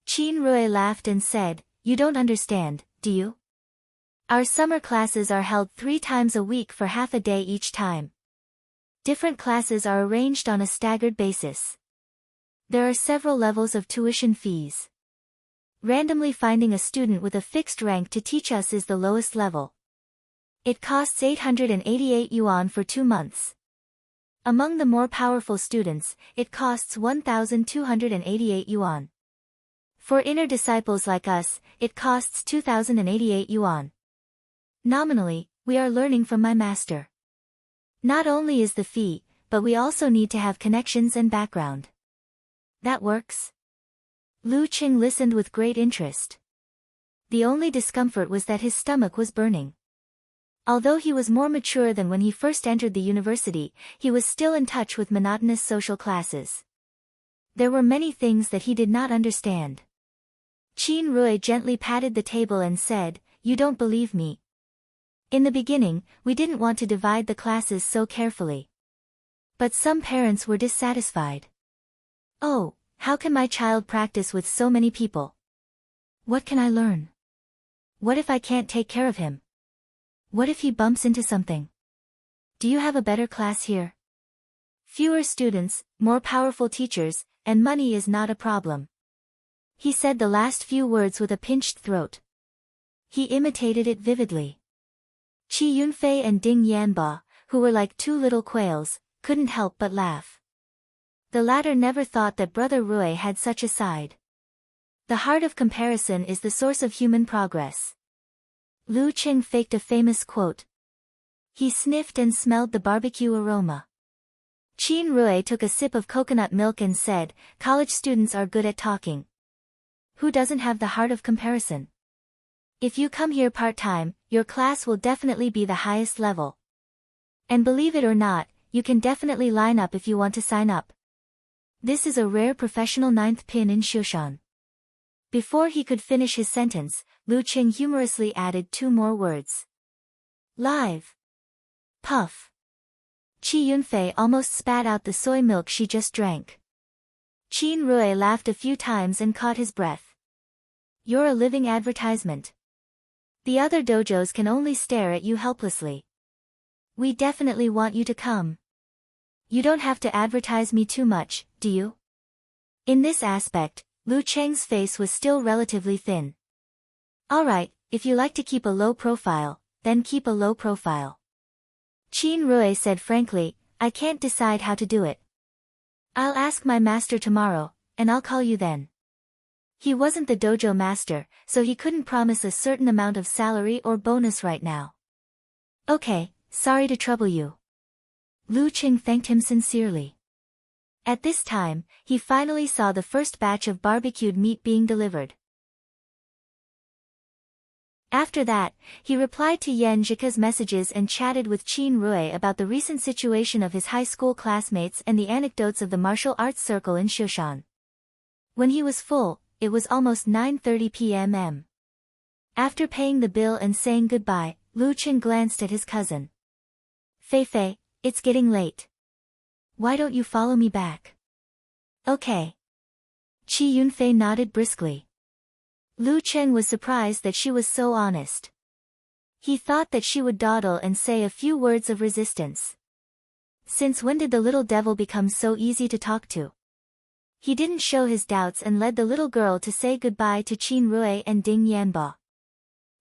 Qin Rui laughed and said, "You don't understand, do you? Our summer classes are held 3 times a week for half a day each time. Different classes are arranged on a staggered basis. There are several levels of tuition fees. Randomly finding a student with a fixed rank to teach us is the lowest level. It costs 888 yuan for 2 months. Among the more powerful students, it costs 1,288 yuan. For inner disciples like us, it costs 2,088 yuan. Nominally, we are learning from my master. Not only is the fee, but we also need to have connections and background." "That works?" Lu Qing listened with great interest. The only discomfort was that his stomach was burning. Although he was more mature than when he first entered the university, he was still in touch with monotonous social classes. There were many things that he did not understand. Qin Rui gently patted the table and said, "You don't believe me. In the beginning, we didn't want to divide the classes so carefully. But some parents were dissatisfied. Oh, how can my child practice with so many people? What can I learn? What if I can't take care of him? What if he bumps into something? Do you have a better class here? Fewer students, more powerful teachers, and money is not a problem." He said the last few words with a pinched throat. He imitated it vividly. Qi Yunfei and Ding Yanba, who who were like two little quails, couldn't help but laugh. The latter never thought that Brother Rui had such a side. The heart of comparison is the source of human progress. Lu Qing faked a famous quote. He sniffed and smelled the barbecue aroma. Qin Rui took a sip of coconut milk and said, college students are good at talking. Who doesn't have the heart of comparison? If you come here part-time, your class will definitely be the highest level. And believe it or not, you can definitely line up if you want to sign up. This is a rare professional ninth pin in Shushan. Before he could finish his sentence, Lu Qing humorously added two more words. Live. Puff. Qi Yunfei almost spat out the soy milk she just drank. Qin Rui laughed a few times and caught his breath. You're a living advertisement. The other dojos can only stare at you helplessly. We definitely want you to come. You don't have to advertise me too much, do you? In this aspect, Lu Cheng's face was still relatively thin. Alright, if you like to keep a low profile, then keep a low profile. Qin Rui said frankly, I can't decide how to do it. I'll ask my master tomorrow, and I'll call you then. He wasn't the dojo master, so he couldn't promise a certain amount of salary or bonus right now. Okay, sorry to trouble you. Lu Qing thanked him sincerely. At this time, he finally saw the first batch of barbecued meat being delivered. After that, he replied to Yan Zhika's messages and chatted with Qin Rui about the recent situation of his high school classmates and the anecdotes of the martial arts circle in Shushan. When he was full, it was almost 9:30 p.m. After paying the bill and saying goodbye, Lu Qing glanced at his cousin. Fei, it's getting late. Why don't you follow me back? Okay. Qi Yunfei nodded briskly. Lu Qing was surprised that she was so honest. He thought that she would dawdle and say a few words of resistance. Since when did the little devil become so easy to talk to? He didn't show his doubts and led the little girl to say goodbye to Qin Rui and Ding Yanba.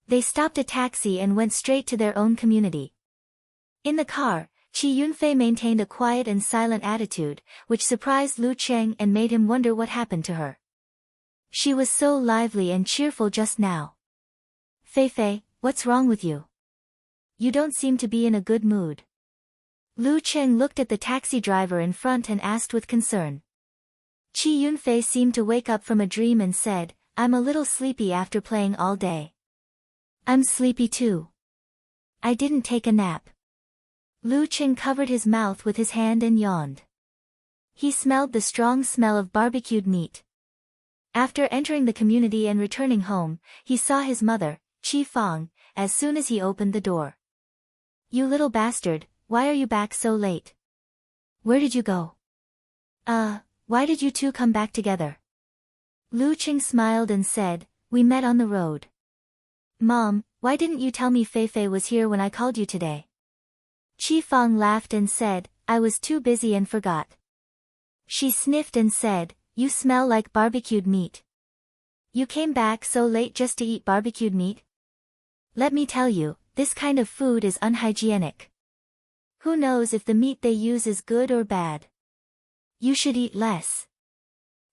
They stopped a taxi and went straight to their own community. In the car, Qi Yunfei maintained a quiet and silent attitude, which surprised Lu Qing and made him wonder what happened to her. She was so lively and cheerful just now. Fei, what's wrong with you? You don't seem to be in a good mood. Lu Qing looked at the taxi driver in front and asked with concern. Qi Yunfei seemed to wake up from a dream and said, I'm a little sleepy after playing all day. I'm sleepy too. I didn't take a nap. Lu Qing covered his mouth with his hand and yawned. He smelled the strong smell of barbecued meat. After entering the community and returning home, he saw his mother, Qi Fang, as soon as he opened the door. You little bastard, why are you back so late? Where did you go? Why did you two come back together? Lu Qing smiled and said, we met on the road. Mom, why didn't you tell me Fei was here when I called you today? Qi Fang laughed and said, I was too busy and forgot. She sniffed and said, you smell like barbecued meat. You came back so late just to eat barbecued meat? Let me tell you, this kind of food is unhygienic. Who knows if the meat they use is good or bad? You should eat less.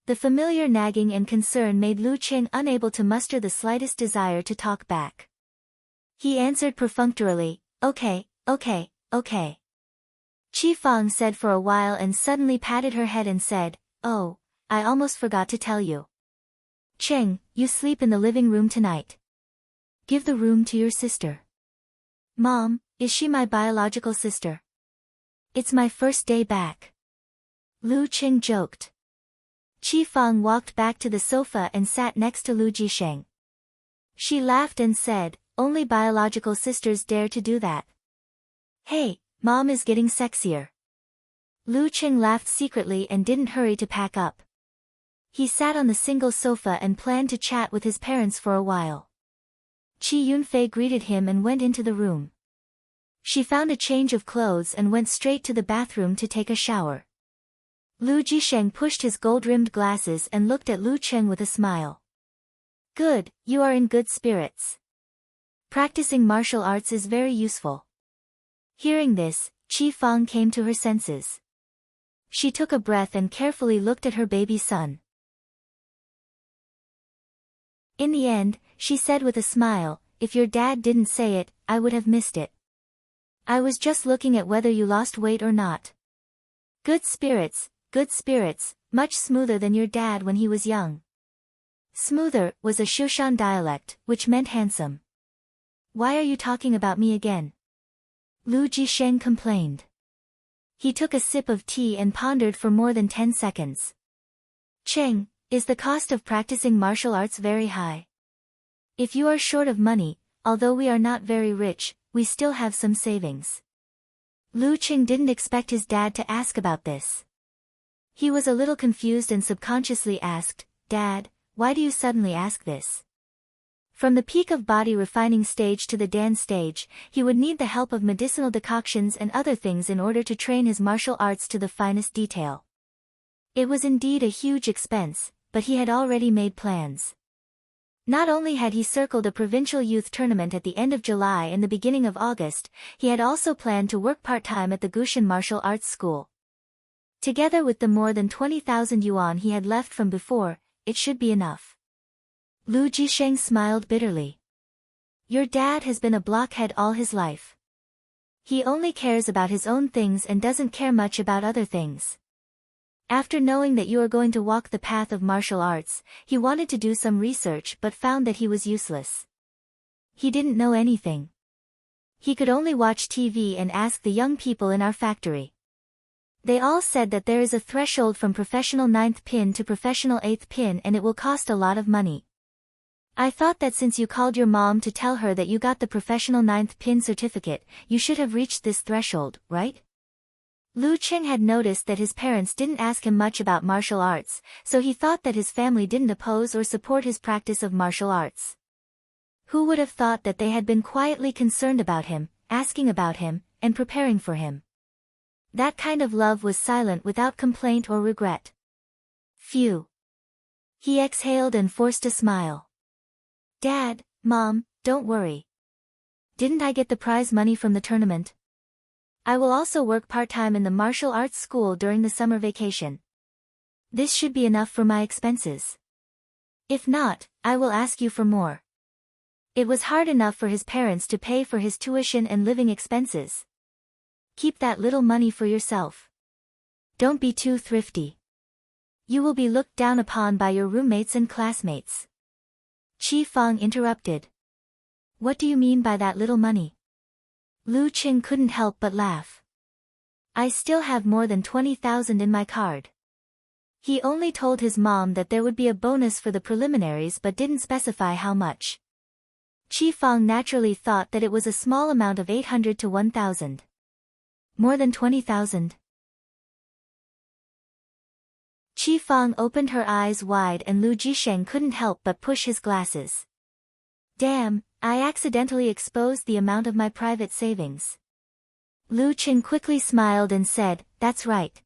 The familiar nagging and concern made Lu Qing unable to muster the slightest desire to talk back. He answered perfunctorily, okay. Qi Fang said for a while and suddenly patted her head and said, oh, I almost forgot to tell you. Qing, you sleep in the living room tonight. Give the room to your sister. Mom, is she my biological sister? It's my first day back. Lu Qing joked. Qi Fang walked back to the sofa and sat next to Lu Jisheng. She laughed and said, only biological sisters dare to do that. Hey, Mom is getting sexier. Lu Qing laughed secretly and didn't hurry to pack up. He sat on the single sofa and planned to chat with his parents for a while. Qi Yunfei greeted him and went into the room. She found a change of clothes and went straight to the bathroom to take a shower. Lu Jisheng pushed his gold-rimmed glasses and looked at Lu Qing with a smile. Good, you are in good spirits. Practicing martial arts is very useful. Hearing this, Qi Fang came to her senses. She took a breath and carefully looked at her baby son. In the end, she said with a smile, "If your dad didn't say it, I would have missed it. I was just looking at whether you lost weight or not. Good spirits, much smoother than your dad when he was young." Smoother was a Shushan dialect, which meant handsome. "Why are you talking about me again?" Lu Jisheng complained. He took a sip of tea and pondered for more than 10 seconds. "Cheng, is the cost of practicing martial arts very high? If you are short of money, although we are not very rich, we still have some savings." Lu Qing didn't expect his dad to ask about this. He was a little confused and subconsciously asked, "Dad, why do you suddenly ask this?" From the peak of body refining stage to the Dan stage, he would need the help of medicinal decoctions and other things in order to train his martial arts to the finest detail. It was indeed a huge expense, but he had already made plans. Not only had he circled a provincial youth tournament at the end of July and the beginning of August, he had also planned to work part-time at the Gushan Martial Arts School. Together with the more than 20,000 yuan he had left from before, it should be enough. Lu Jisheng smiled bitterly. "Your dad has been a blockhead all his life. He only cares about his own things and doesn't care much about other things. After knowing that you are going to walk the path of martial arts, he wanted to do some research but found that he was useless. He didn't know anything. He could only watch TV and ask the young people in our factory. They all said that there is a threshold from professional 9th pin to professional 8th pin and it will cost a lot of money. I thought that since you called your mom to tell her that you got the professional 9th pin certificate, you should have reached this threshold, right?" Lu Qing had noticed that his parents didn't ask him much about martial arts, so he thought that his family didn't oppose or support his practice of martial arts. Who would have thought that they had been quietly concerned about him, asking about him, and preparing for him? That kind of love was silent without complaint or regret. Phew. He exhaled and forced a smile. "Dad, Mom, don't worry. Didn't I get the prize money from the tournament? I will also work part-time in the martial arts school during the summer vacation. This should be enough for my expenses. If not, I will ask you for more." It was hard enough for his parents to pay for his tuition and living expenses. Keep that little money for yourself. Don't be too thrifty. You will be looked down upon by your roommates and classmates. Qi Fang interrupted. "What do you mean by that little money?" Lu Qing couldn't help but laugh. "I still have more than 20,000 in my card." He only told his mom that there would be a bonus for the preliminaries but didn't specify how much. Qi Fang naturally thought that it was a small amount of 800 to 1,000. More than 20,000. Qi Fang opened her eyes wide and Lu Jisheng couldn't help but push his glasses. "Damn, I accidentally exposed the amount of my private savings." Lu Qing quickly smiled and said, "That's right.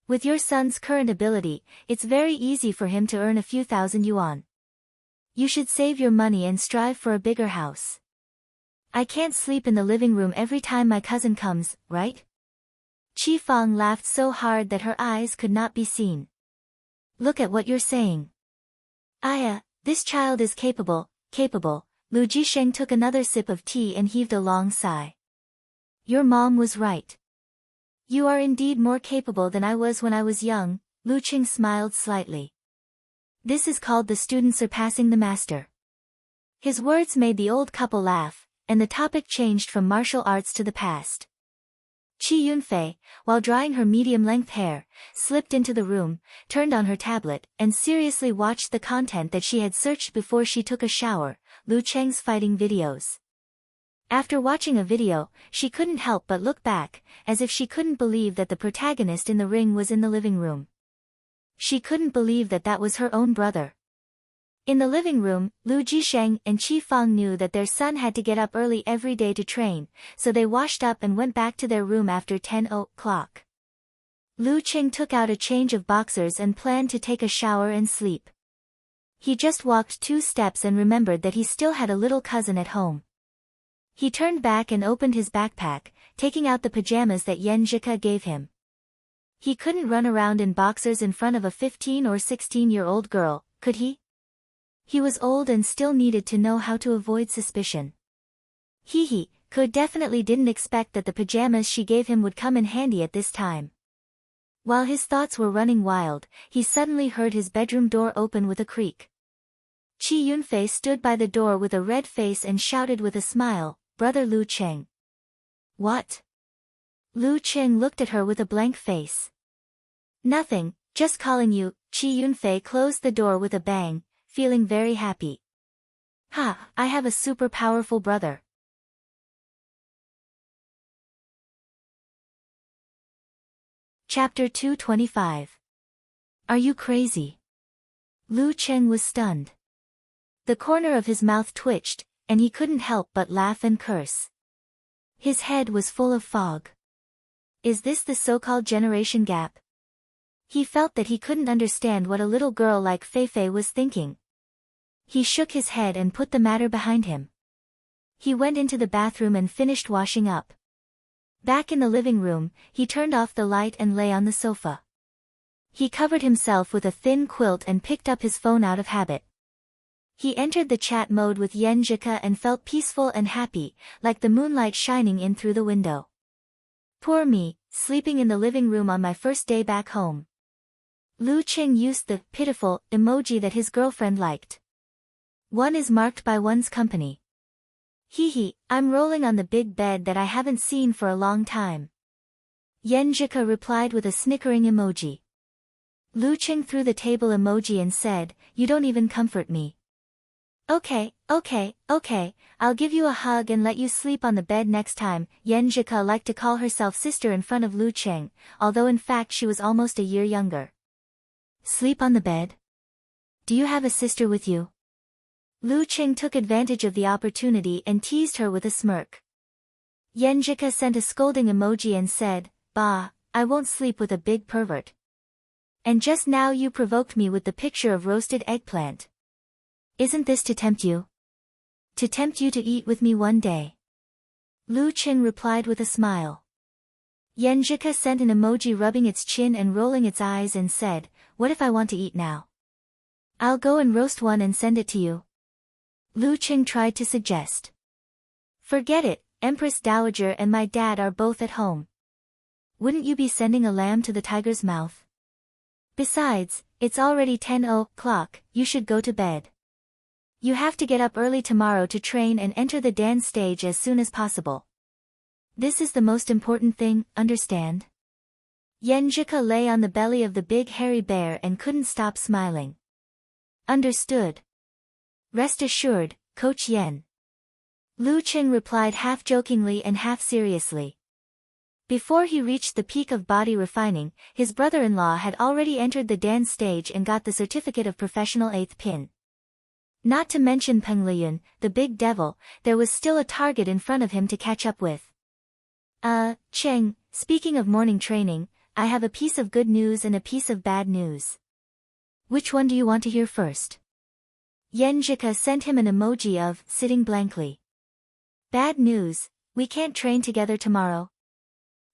With your son's current ability, it's very easy for him to earn a few thousand yuan. You should save your money and strive for a bigger house. I can't sleep in the living room every time my cousin comes, right?" Qi Fang laughed so hard that her eyes could not be seen. "Look at what you're saying. Aya, this child is capable. Lu Jisheng took another sip of tea and heaved a long sigh. "Your mom was right. You are indeed more capable than I was when I was young." Lu Qing smiled slightly. "This is called the student surpassing the master." His words made the old couple laugh, and the topic changed from martial arts to the past. Qi Yunfei, while drying her medium-length hair, slipped into the room, turned on her tablet, and seriously watched the content that she had searched before she took a shower, Lu Cheng's fighting videos. After watching a video, she couldn't help but look back, as if she couldn't believe that the protagonist in the ring was in the living room. She couldn't believe that that was her own brother. In the living room, Lu Jisheng and Qi Fang knew that their son had to get up early every day to train, so they washed up and went back to their room after 10 o'clock. Lu Qing took out a change of boxers and planned to take a shower and sleep. He just walked 2 steps and remembered that he still had a little cousin at home. He turned back and opened his backpack, taking out the pajamas that Yenjika gave him. He couldn't run around in boxers in front of a 15 or 16-year-old girl, could he? He was old and still needed to know how to avoid suspicion. Ko definitely didn't expect that the pajamas she gave him would come in handy at this time. While his thoughts were running wild, he suddenly heard his bedroom door open with a creak. Chi Yunfei stood by the door with a red face and shouted with a smile, "Brother Lu Cheng." "What?" Lu Cheng looked at her with a blank face. "Nothing, just calling you." Chi Yunfei closed the door with a bang, feeling very happy. "Ha, I have a super powerful brother." Chapter 225. Are you crazy? Lu Cheng was stunned. The corner of his mouth twitched, and he couldn't help but laugh and curse. His head was full of fog. Is this the so-called generation gap? He felt that he couldn't understand what a little girl like Feifei was thinking. He shook his head and put the matter behind him. He went into the bathroom and finished washing up. Back in the living room, he turned off the light and lay on the sofa. He covered himself with a thin quilt and picked up his phone out of habit. He entered the chat mode with Yenjika and felt peaceful and happy, like the moonlight shining in through the window. Poor me, sleeping in the living room on my first day back home. Lu Cheng used the pitiful emoji that his girlfriend liked. One is marked by one's company. I'm rolling on the big bed that I haven't seen for a long time. Yenjika replied with a snickering emoji. Lu Cheng threw the table emoji and said, "You don't even comfort me." Okay, I'll give you a hug and let you sleep on the bed next time." Yenjika liked to call herself sister in front of Lu Cheng, although in fact she was almost a year younger. Sleep on the bed? Do you have a sister with you? Lu Cheng took advantage of the opportunity and teased her with a smirk. Yenjika sent a scolding emoji and said, "Bah, I won't sleep with a big pervert. And just now you provoked me with the picture of roasted eggplant. Isn't this to tempt you? To tempt you to eat with me one day?" Lu Cheng replied with a smile. Yenjika sent an emoji rubbing its chin and rolling its eyes and said, "What if I want to eat now? I'll go and roast one and send it to you." Lu Cheng tried to suggest. "Forget it, Empress Dowager and my dad are both at home. Wouldn't you be sending a lamb to the tiger's mouth? Besides, it's already 10 o'clock, you should go to bed. You have to get up early tomorrow to train and enter the dance stage as soon as possible. This is the most important thing, understand?" Yenjika lay on the belly of the big hairy bear and couldn't stop smiling. "Understood. Rest assured, Coach Yen." Lu Cheng replied half jokingly and half seriously. Before he reached the peak of body refining, his brother-in-law had already entered the dance stage and got the certificate of professional 8th pin. Not to mention Peng Liyun, the big devil, there was still a target in front of him to catch up with. Cheng, speaking of morning training, I have a piece of good news and a piece of bad news. Which one do you want to hear first?" Yenjika sent him an emoji of sitting blankly. "Bad news, we can't train together tomorrow?"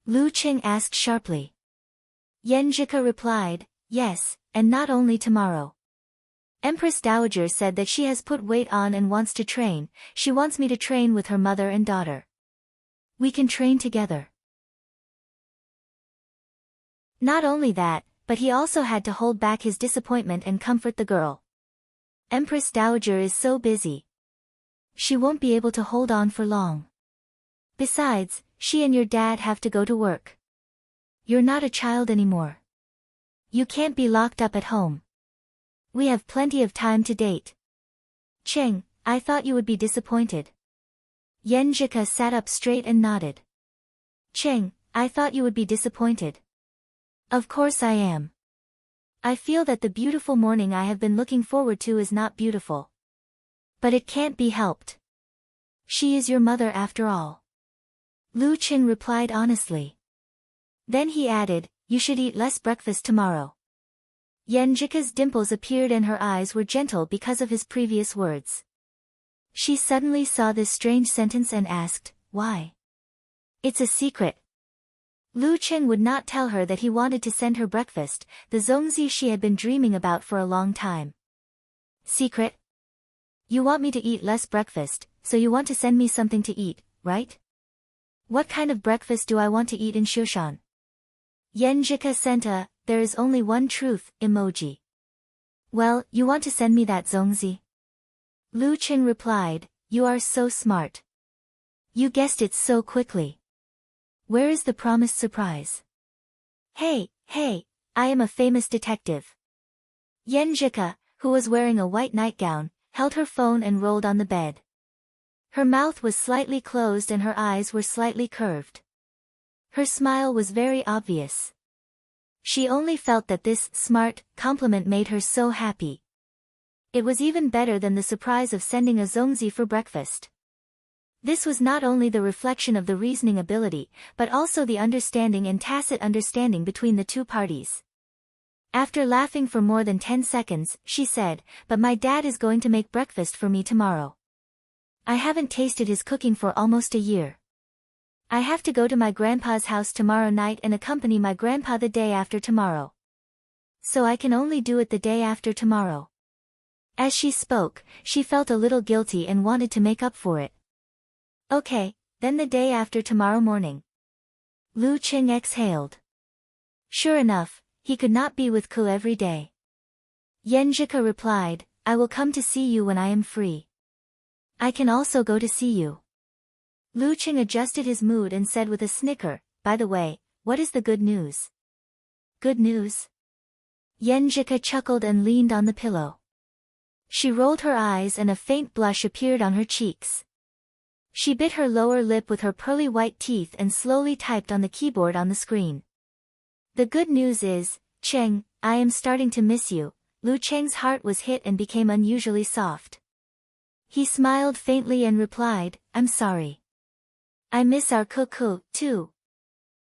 Lu Cheng asked sharply. Yenjika replied, "Yes, and not only tomorrow. Empress Dowager said that she has put weight on and wants to train. She wants me to train with her mother and daughter. We can train together." Not only that, but he also had to hold back his disappointment and comfort the girl. Empress Dowager is so busy. She won't be able to hold on for long. Besides, she and your dad have to go to work. You're not a child anymore. You can't be locked up at home. We have plenty of time to date. Cheng, I thought you would be disappointed. Yenjika sat up straight and nodded. Cheng, I thought you would be disappointed. Of course I am. I feel that the beautiful morning I have been looking forward to is not beautiful. But it can't be helped. She is your mother after all. Lu Cheng replied honestly. Then he added, "You should eat less breakfast tomorrow." Yenjika's dimples appeared and her eyes were gentle because of his previous words. She suddenly saw this strange sentence and asked, why? It's a secret. Lu Cheng would not tell her that he wanted to send her breakfast, the zongzi she had been dreaming about for a long time. Secret? You want me to eat less breakfast, so you want to send me something to eat, right? What kind of breakfast do I want to eat in Shushan? Yenjika sent a, there is only one truth, emoji. Well, you want to send me that zongzi? Lu Cheng replied, you are so smart. You guessed it so quickly. Where is the promised surprise? Hey, I am a famous detective. Yenjika, who was wearing a white nightgown, held her phone and rolled on the bed. Her mouth was slightly closed and her eyes were slightly curved. Her smile was very obvious. She only felt that this smart compliment made her so happy. It was even better than the surprise of sending a zongzi for breakfast. This was not only the reflection of the reasoning ability, but also the understanding and tacit understanding between the two parties. After laughing for more than 10 seconds, she said, but my dad is going to make breakfast for me tomorrow. I haven't tasted his cooking for almost a year. I have to go to my grandpa's house tomorrow night and accompany my grandpa the day after tomorrow. So I can only do it the day after tomorrow. As she spoke, she felt a little guilty and wanted to make up for it. Okay, then the day after tomorrow morning. Lu Cheng exhaled. Sure enough, he could not be with Ku every day. Yenjika replied, I will come to see you when I am free. I can also go to see you. Lu Cheng adjusted his mood and said with a snicker, by the way, what is the good news? Good news? Yenjika chuckled and leaned on the pillow. She rolled her eyes and a faint blush appeared on her cheeks. She bit her lower lip with her pearly white teeth and slowly typed on the keyboard on the screen. The good news is, Cheng, I am starting to miss you. Lu Cheng's heart was hit and became unusually soft. He smiled faintly and replied, I'm sorry. I miss our cuckoo, too.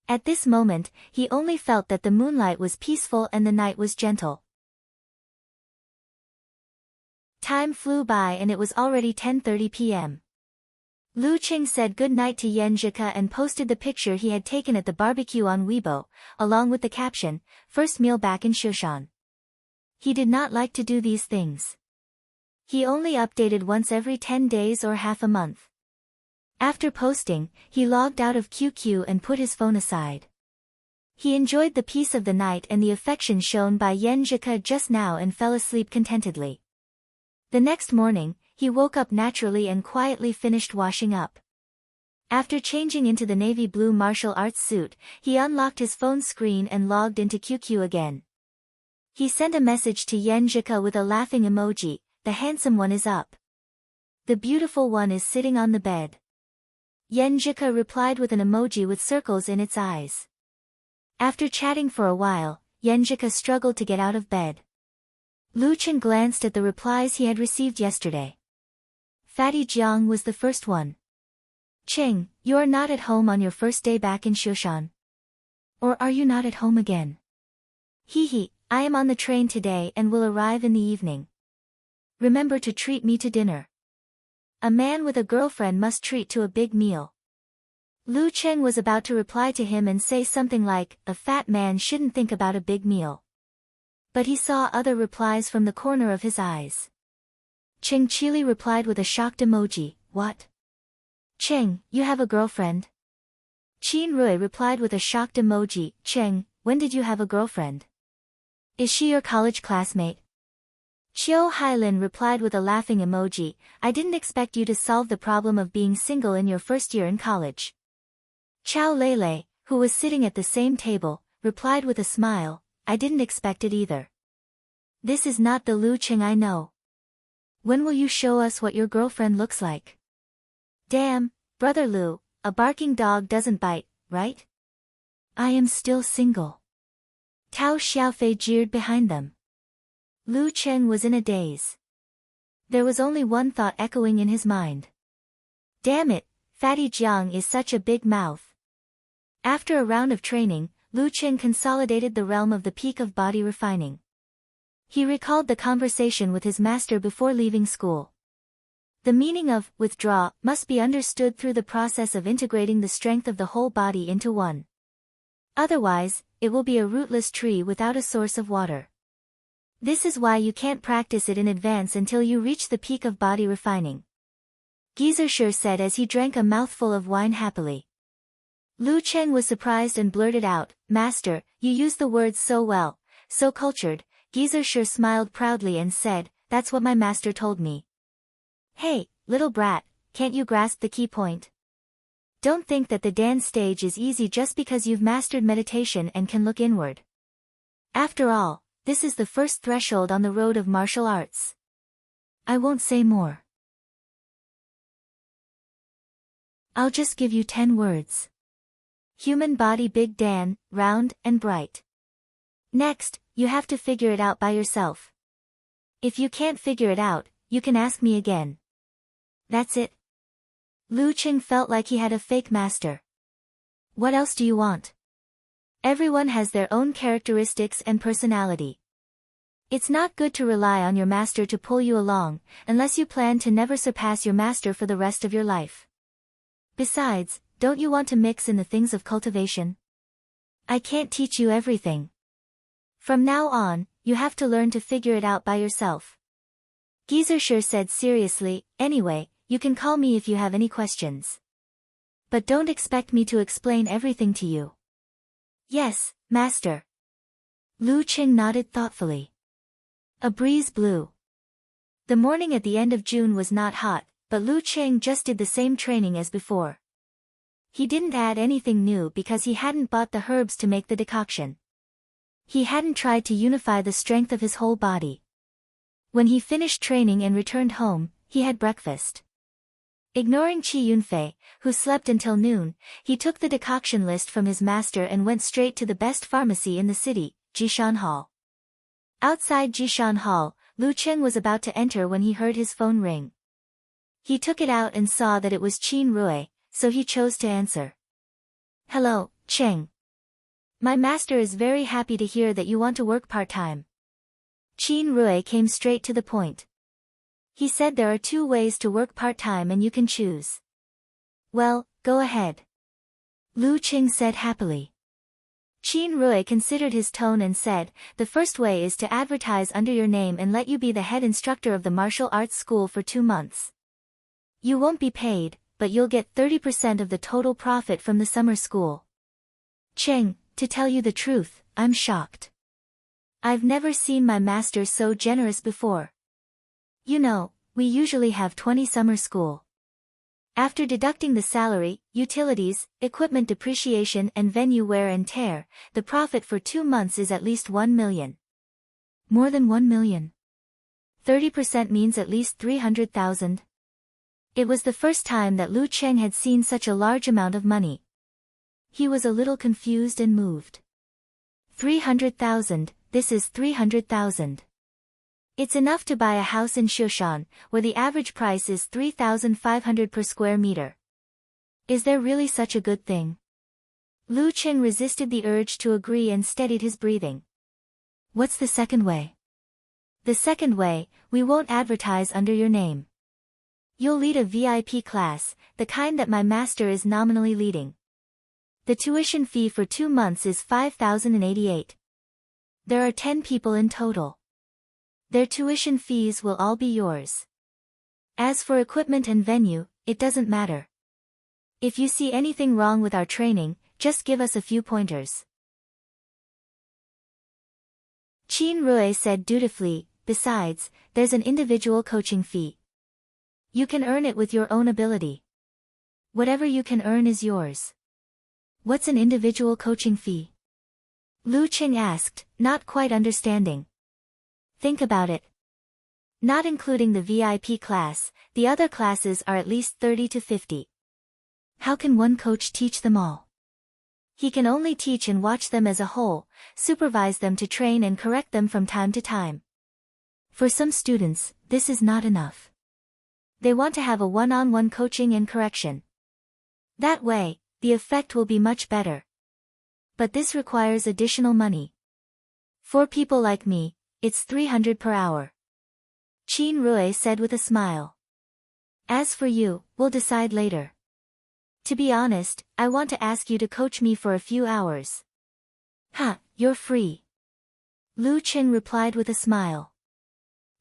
At this moment, he only felt that the moonlight was peaceful and the night was gentle. Time flew by and it was already 10:30 p.m. Lu Cheng said good night to Yenjika and posted the picture he had taken at the barbecue on Weibo, along with the caption, first meal back in Shushan. He did not like to do these things. He only updated once every 10 days or half a month. After posting, he logged out of QQ and put his phone aside. He enjoyed the peace of the night and the affection shown by Yenjika just now and fell asleep contentedly. The next morning, he woke up naturally and quietly finished washing up. After changing into the navy blue martial arts suit, he unlocked his phone screen and logged into QQ again. He sent a message to Yenjika with a laughing emoji, the handsome one is up. The beautiful one is sitting on the bed. Yenjika replied with an emoji with circles in its eyes. After chatting for a while, Yenjika struggled to get out of bed. Lu Cheng glanced at the replies he had received yesterday. Fatty Jiang was the first one. Cheng, you are not at home on your first day back in Shushan. Or are you not at home again? Hehe, I am on the train today and will arrive in the evening. Remember to treat me to dinner. A man with a girlfriend must treat to a big meal. Lu Cheng was about to reply to him and say something like, a fat man shouldn't think about a big meal. But he saw other replies from the corner of his eyes. Cheng Chili replied with a shocked emoji, what? Cheng, you have a girlfriend? Qin Rui replied with a shocked emoji, Cheng, when did you have a girlfriend? Is she your college classmate? Chiu Hailin replied with a laughing emoji, I didn't expect you to solve the problem of being single in your first year in college. Chao Lele, who was sitting at the same table, replied with a smile, I didn't expect it either. This is not the Lu Cheng I know. When will you show us what your girlfriend looks like? Damn, brother Lu, a barking dog doesn't bite, right? I am still single. Tao Xiaofei jeered behind them. Lu Cheng was in a daze. There was only one thought echoing in his mind. Damn it, Fatty Jiang is such a big mouth. After a round of training, Lu Cheng consolidated the realm of the peak of body refining. He recalled the conversation with his master before leaving school. The meaning of withdraw must be understood through the process of integrating the strength of the whole body into one. Otherwise, it will be a rootless tree without a source of water. This is why you can't practice it in advance until you reach the peak of body refining. Gizershur said as he drank a mouthful of wine happily. Lu Cheng was surprised and blurted out, "Master, you use the words so well, so cultured." Gizershur smiled proudly and said, "That's what my master told me." Hey, little brat, can't you grasp the key point? Don't think that the dance stage is easy just because you've mastered meditation and can look inward. After all, this is the first threshold on the road of martial arts. I won't say more. I'll just give you 10 words. Human body Big Dan, round and bright. Next, you have to figure it out by yourself. If you can't figure it out, you can ask me again. That's it. Lu Cheng felt like he had a fake master. What else do you want? Everyone has their own characteristics and personality. It's not good to rely on your master to pull you along, unless you plan to never surpass your master for the rest of your life. Besides, don't you want to mix in the things of cultivation? I can't teach you everything. From now on, you have to learn to figure it out by yourself. Gizershur said seriously, "Anyway, you can call me if you have any questions. But don't expect me to explain everything to you." "Yes, master." Lu Cheng nodded thoughtfully. A breeze blew. The morning at the end of June was not hot, but Lu Cheng just did the same training as before. He didn't add anything new because he hadn't bought the herbs to make the decoction. He hadn't tried to unify the strength of his whole body. When he finished training and returned home, he had breakfast. Ignoring Qi Yunfei, who slept until noon, he took the decoction list from his master and went straight to the best pharmacy in the city, Jishan Hall. Outside Jishan Hall, Lu Cheng was about to enter when he heard his phone ring. He took it out and saw that it was Qin Rui, so he chose to answer. "Hello, Cheng. My master is very happy to hear that you want to work part-time." Qin Rui came straight to the point. He said there are 2 ways to work part-time and you can choose. "Well, go ahead." Lu Cheng said happily. Qin Rui considered his tone and said, "The first way is to advertise under your name and let you be the head instructor of the martial arts school for 2 months. You won't be paid, but you'll get 30% of the total profit from the summer school." Cheng, to tell you the truth, I'm shocked. I've never seen my master so generous before. You know, we usually have 20 summer school. After deducting the salary, utilities, equipment depreciation and venue wear and tear, the profit for 2 months is at least 1 million. More than 1 million. 30% means at least 300,000. It was the first time that Lu Cheng had seen such a large amount of money. He was a little confused and moved. 300,000, this is 300,000. It's enough to buy a house in Shushan, where the average price is 3,500 per square meter. Is there really such a good thing? Lu Cheng resisted the urge to agree and steadied his breathing. What's the second way? The second way, we won't advertise under your name. You'll lead a VIP class, the kind that my master is nominally leading. The tuition fee for 2 months is 5,088. There are 10 people in total. Their tuition fees will all be yours. As for equipment and venue, it doesn't matter. If you see anything wrong with our training, just give us a few pointers. Qin Rui said dutifully, "Besides, there's an individual coaching fee. You can earn it with your own ability. Whatever you can earn is yours." "What's an individual coaching fee?" Lu Cheng asked, not quite understanding. "Think about it. Not including the VIP class, the other classes are at least 30 to 50. How can one coach teach them all? He can only teach and watch them as a whole, supervise them to train and correct them from time to time. For some students, this is not enough. They want to have a one-on-one coaching and correction. That way, the effect will be much better. But this requires additional money. For people like me, it's 300 per hour. Qin Rui said with a smile. As for you, we'll decide later. To be honest, I want to ask you to coach me for a few hours. You're free. Lu Qing replied with a smile.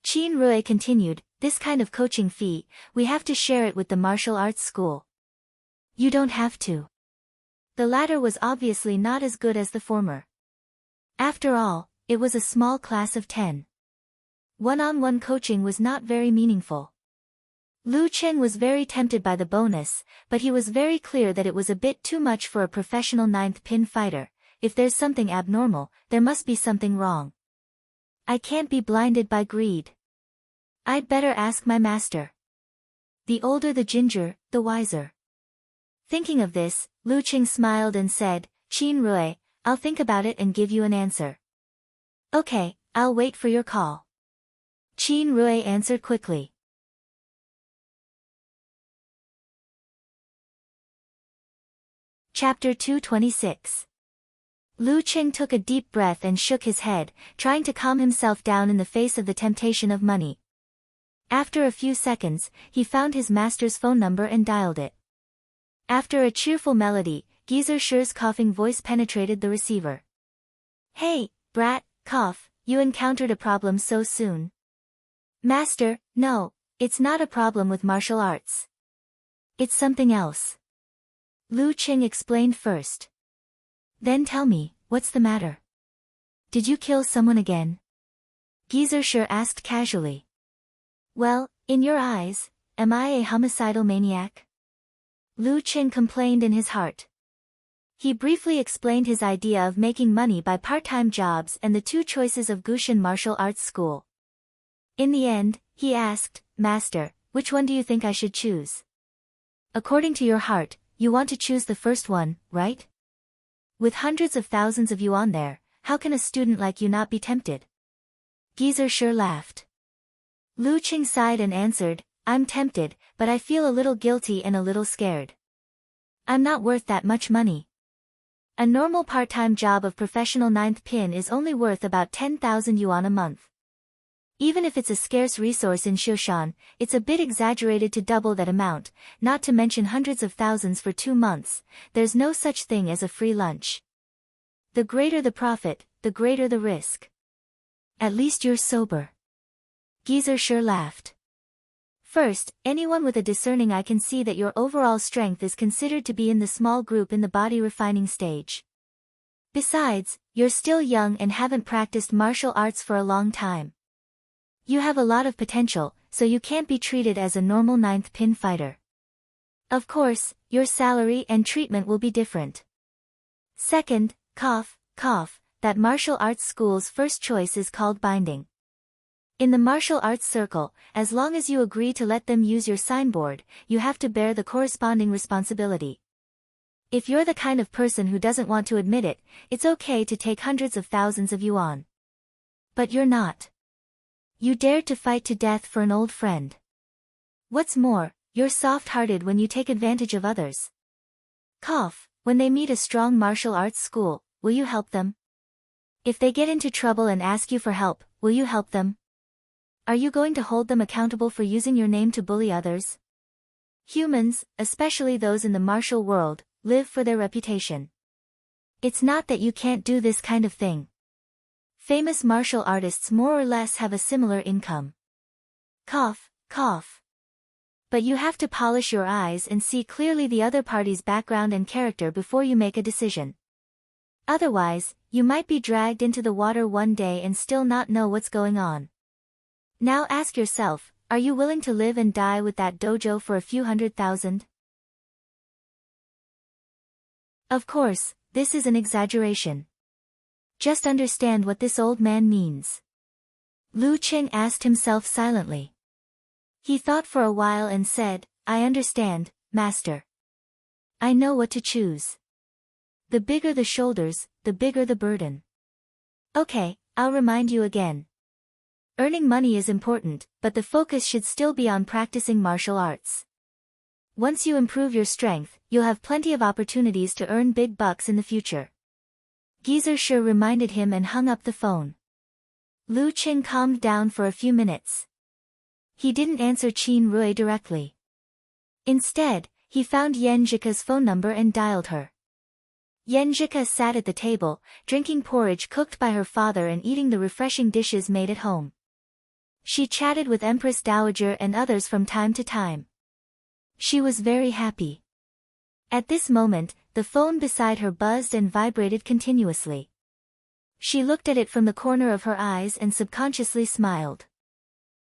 Qin Rui continued, this kind of coaching fee, we have to share it with the martial arts school. You don't have to. The latter was obviously not as good as the former. After all, it was a small class of 10. One-on-one coaching was not very meaningful. Lu Qing was very tempted by the bonus, but he was very clear that it was a bit too much for a professional ninth pin fighter. If there's something abnormal, there must be something wrong. I can't be blinded by greed. I'd better ask my master. The older the ginger, the wiser. Thinking of this, Lu Qing smiled and said, Qin Rui, I'll think about it and give you an answer. Okay, I'll wait for your call. Qin Rui answered quickly. Chapter 226. Lu Qing took a deep breath and shook his head, trying to calm himself down in the face of the temptation of money. After a few seconds, he found his master's phone number and dialed it. After a cheerful melody, Geezer Shi's coughing voice penetrated the receiver. Hey, brat, cough, you encountered a problem so soon. Master, no, it's not a problem with martial arts. It's something else. Lu Qing explained first. Then tell me, what's the matter? Did you kill someone again? Geezer Shi asked casually. Well, in your eyes, am I a homicidal maniac? Lu Qing complained in his heart. He briefly explained his idea of making money by part-time jobs and the two choices of Gushin Martial Arts School. In the end, he asked, Master, which one do you think I should choose? According to your heart, you want to choose the first one, right? With hundreds of thousands of yuan there, how can a student like you not be tempted? Geezer Shi laughed. Lu Qing sighed and answered, I'm tempted, but I feel a little guilty and a little scared. I'm not worth that much money. A normal part-time job of professional ninth pin is only worth about 10,000 yuan a month. Even if it's a scarce resource in Shushan, it's a bit exaggerated to double that amount, not to mention hundreds of thousands for 2 months. There's no such thing as a free lunch. The greater the profit, the greater the risk. At least you're sober. Geezer Shi laughed. First, anyone with a discerning eye can see that your overall strength is considered to be in the small group in the body refining stage. Besides, you're still young and haven't practiced martial arts for a long time. You have a lot of potential, so you can't be treated as a normal ninth pin fighter. Of course, your salary and treatment will be different. Second, cough, that martial arts school's first choice is called binding. In the martial arts circle, as long as you agree to let them use your signboard, you have to bear the corresponding responsibility. If you're the kind of person who doesn't want to admit it, it's okay to take hundreds of thousands of yuan. But you're not. You dared to fight to death for an old friend. What's more, you're soft-hearted when you take advantage of others. Cough, when they meet a strong martial arts school, will you help them? If they get into trouble and ask you for help, will you help them? Are you going to hold them accountable for using your name to bully others? Humans, especially those in the martial world, live for their reputation. It's not that you can't do this kind of thing. Famous martial artists more or less have a similar income. Cough. But you have to polish your eyes and see clearly the other party's background and character before you make a decision. Otherwise, you might be dragged into the water one day and still not know what's going on. Now ask yourself, are you willing to live and die with that dojo for a few 100,000? Of course, this is an exaggeration. Just understand what this old man means. Lu Qing asked himself silently. He thought for a while and said, I understand, master. I know what to choose. The bigger the shoulders, the bigger the burden. Okay, I'll remind you again. Earning money is important, but the focus should still be on practicing martial arts. Once you improve your strength, you'll have plenty of opportunities to earn big bucks in the future. Geezer Shi reminded him and hung up the phone. Lu Qing calmed down for a few minutes. He didn't answer Qin Rui directly. Instead, he found Yenjika's phone number and dialed her. Yenjika sat at the table, drinking porridge cooked by her father and eating the refreshing dishes made at home. She chatted with Empress Dowager and others from time to time. She was very happy. At this moment, the phone beside her buzzed and vibrated continuously. She looked at it from the corner of her eyes and subconsciously smiled.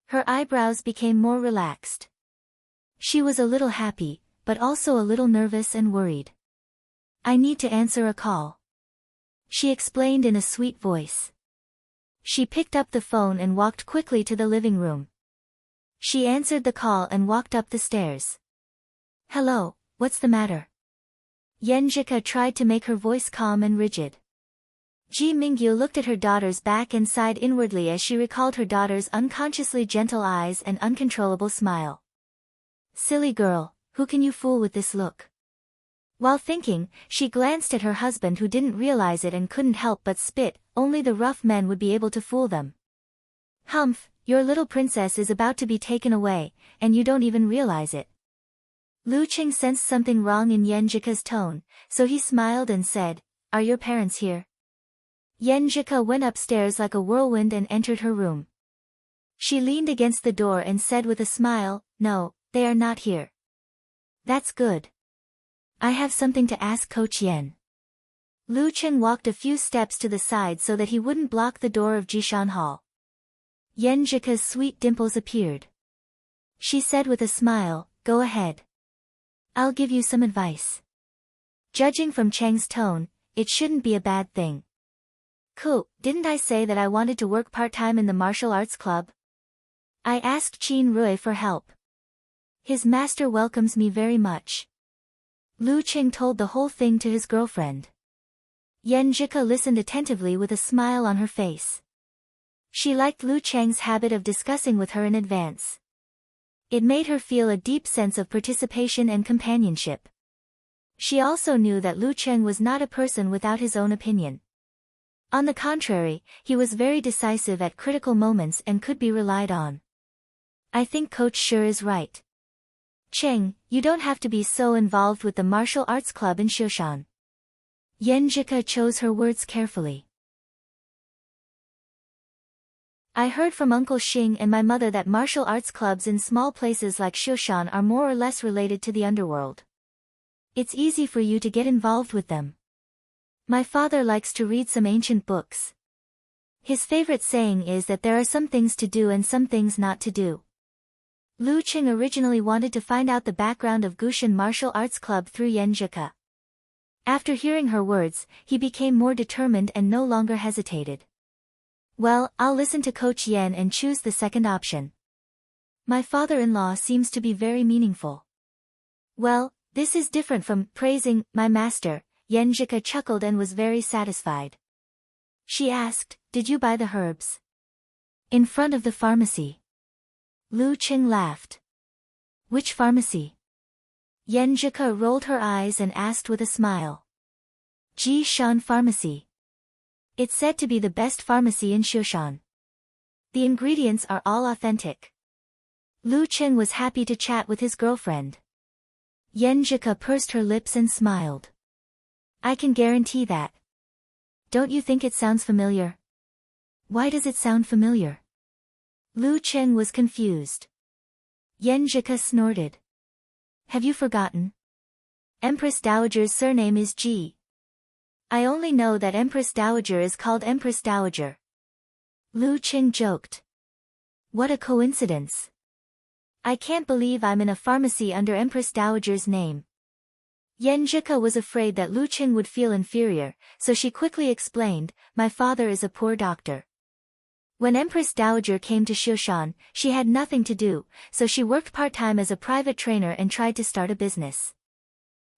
Her eyebrows became more relaxed. She was a little happy, but also a little nervous and worried. "I need to answer a call," she explained in a sweet voice. She picked up the phone and walked quickly to the living room. She answered the call and walked up the stairs. "Hello, what's the matter?" Yenjika tried to make her voice calm and rigid. Ji Mingyu looked at her daughter's back and sighed inwardly as she recalled her daughter's unconsciously gentle eyes and uncontrollable smile. "Silly girl, who can you fool with this look?" While thinking, she glanced at her husband who didn't realize it and couldn't help but spit. Only the rough men would be able to fool them. "Humph, your little princess is about to be taken away, and you don't even realize it." Lu Qing sensed something wrong in Yenjika's tone, so he smiled and said, "Are your parents here?" Yenjika went upstairs like a whirlwind and entered her room. She leaned against the door and said with a smile, "No, they are not here." "That's good. I have something to ask Coach Yen." Lu Qing walked a few steps to the side so that he wouldn't block the door of Jishan Hall. Yenjika's sweet dimples appeared. She said with a smile, "Go ahead. I'll give you some advice." Judging from Cheng's tone, it shouldn't be a bad thing. "Cool, didn't I say that I wanted to work part-time in the martial arts club? I asked Qin Rui for help. His master welcomes me very much." Lu Qing told the whole thing to his girlfriend. Yenjika listened attentively with a smile on her face. She liked Lu Cheng's habit of discussing with her in advance. It made her feel a deep sense of participation and companionship. She also knew that Lu Cheng was not a person without his own opinion. On the contrary, he was very decisive at critical moments and could be relied on. "I think Coach sure is right. Cheng, you don't have to be so involved with the martial arts club in Shoshan." Yenjika chose her words carefully. "I heard from Uncle Xing and my mother that martial arts clubs in small places like Shoshan are more or less related to the underworld. It's easy for you to get involved with them. My father likes to read some ancient books. His favorite saying is that there are some things to do and some things not to do." Lu Qing originally wanted to find out the background of Gushan Martial Arts Club through Yenjika. After hearing her words, he became more determined and no longer hesitated. "Well, I'll listen to Coach Yen and choose the second option. My father-in-law seems to be very meaningful." "Well, this is different from praising my master." Yenjika chuckled and was very satisfied. She asked, "Did you buy the herbs?" "In front of the pharmacy." Lu Qing laughed. "Which pharmacy?" Yenjika rolled her eyes and asked with a smile. "Jishan Pharmacy. It's said to be the best pharmacy in Shoshan. The ingredients are all authentic." Lu Qing was happy to chat with his girlfriend. Yenjika pursed her lips and smiled. "I can guarantee that. Don't you think it sounds familiar?" "Why does it sound familiar?" Lu Qing was confused. Yenjika snorted. "Have you forgotten? Empress Dowager's surname is Ji. I only know that Empress Dowager is called Empress Dowager." Lu Qing joked. "What a coincidence. I can't believe I'm in a pharmacy under Empress Dowager's name." Yenjika was afraid that Lu Qing would feel inferior, so she quickly explained, "My father is a poor doctor. When Empress Dowager came to Shoshan, she had nothing to do, so she worked part-time as a private trainer and tried to start a business.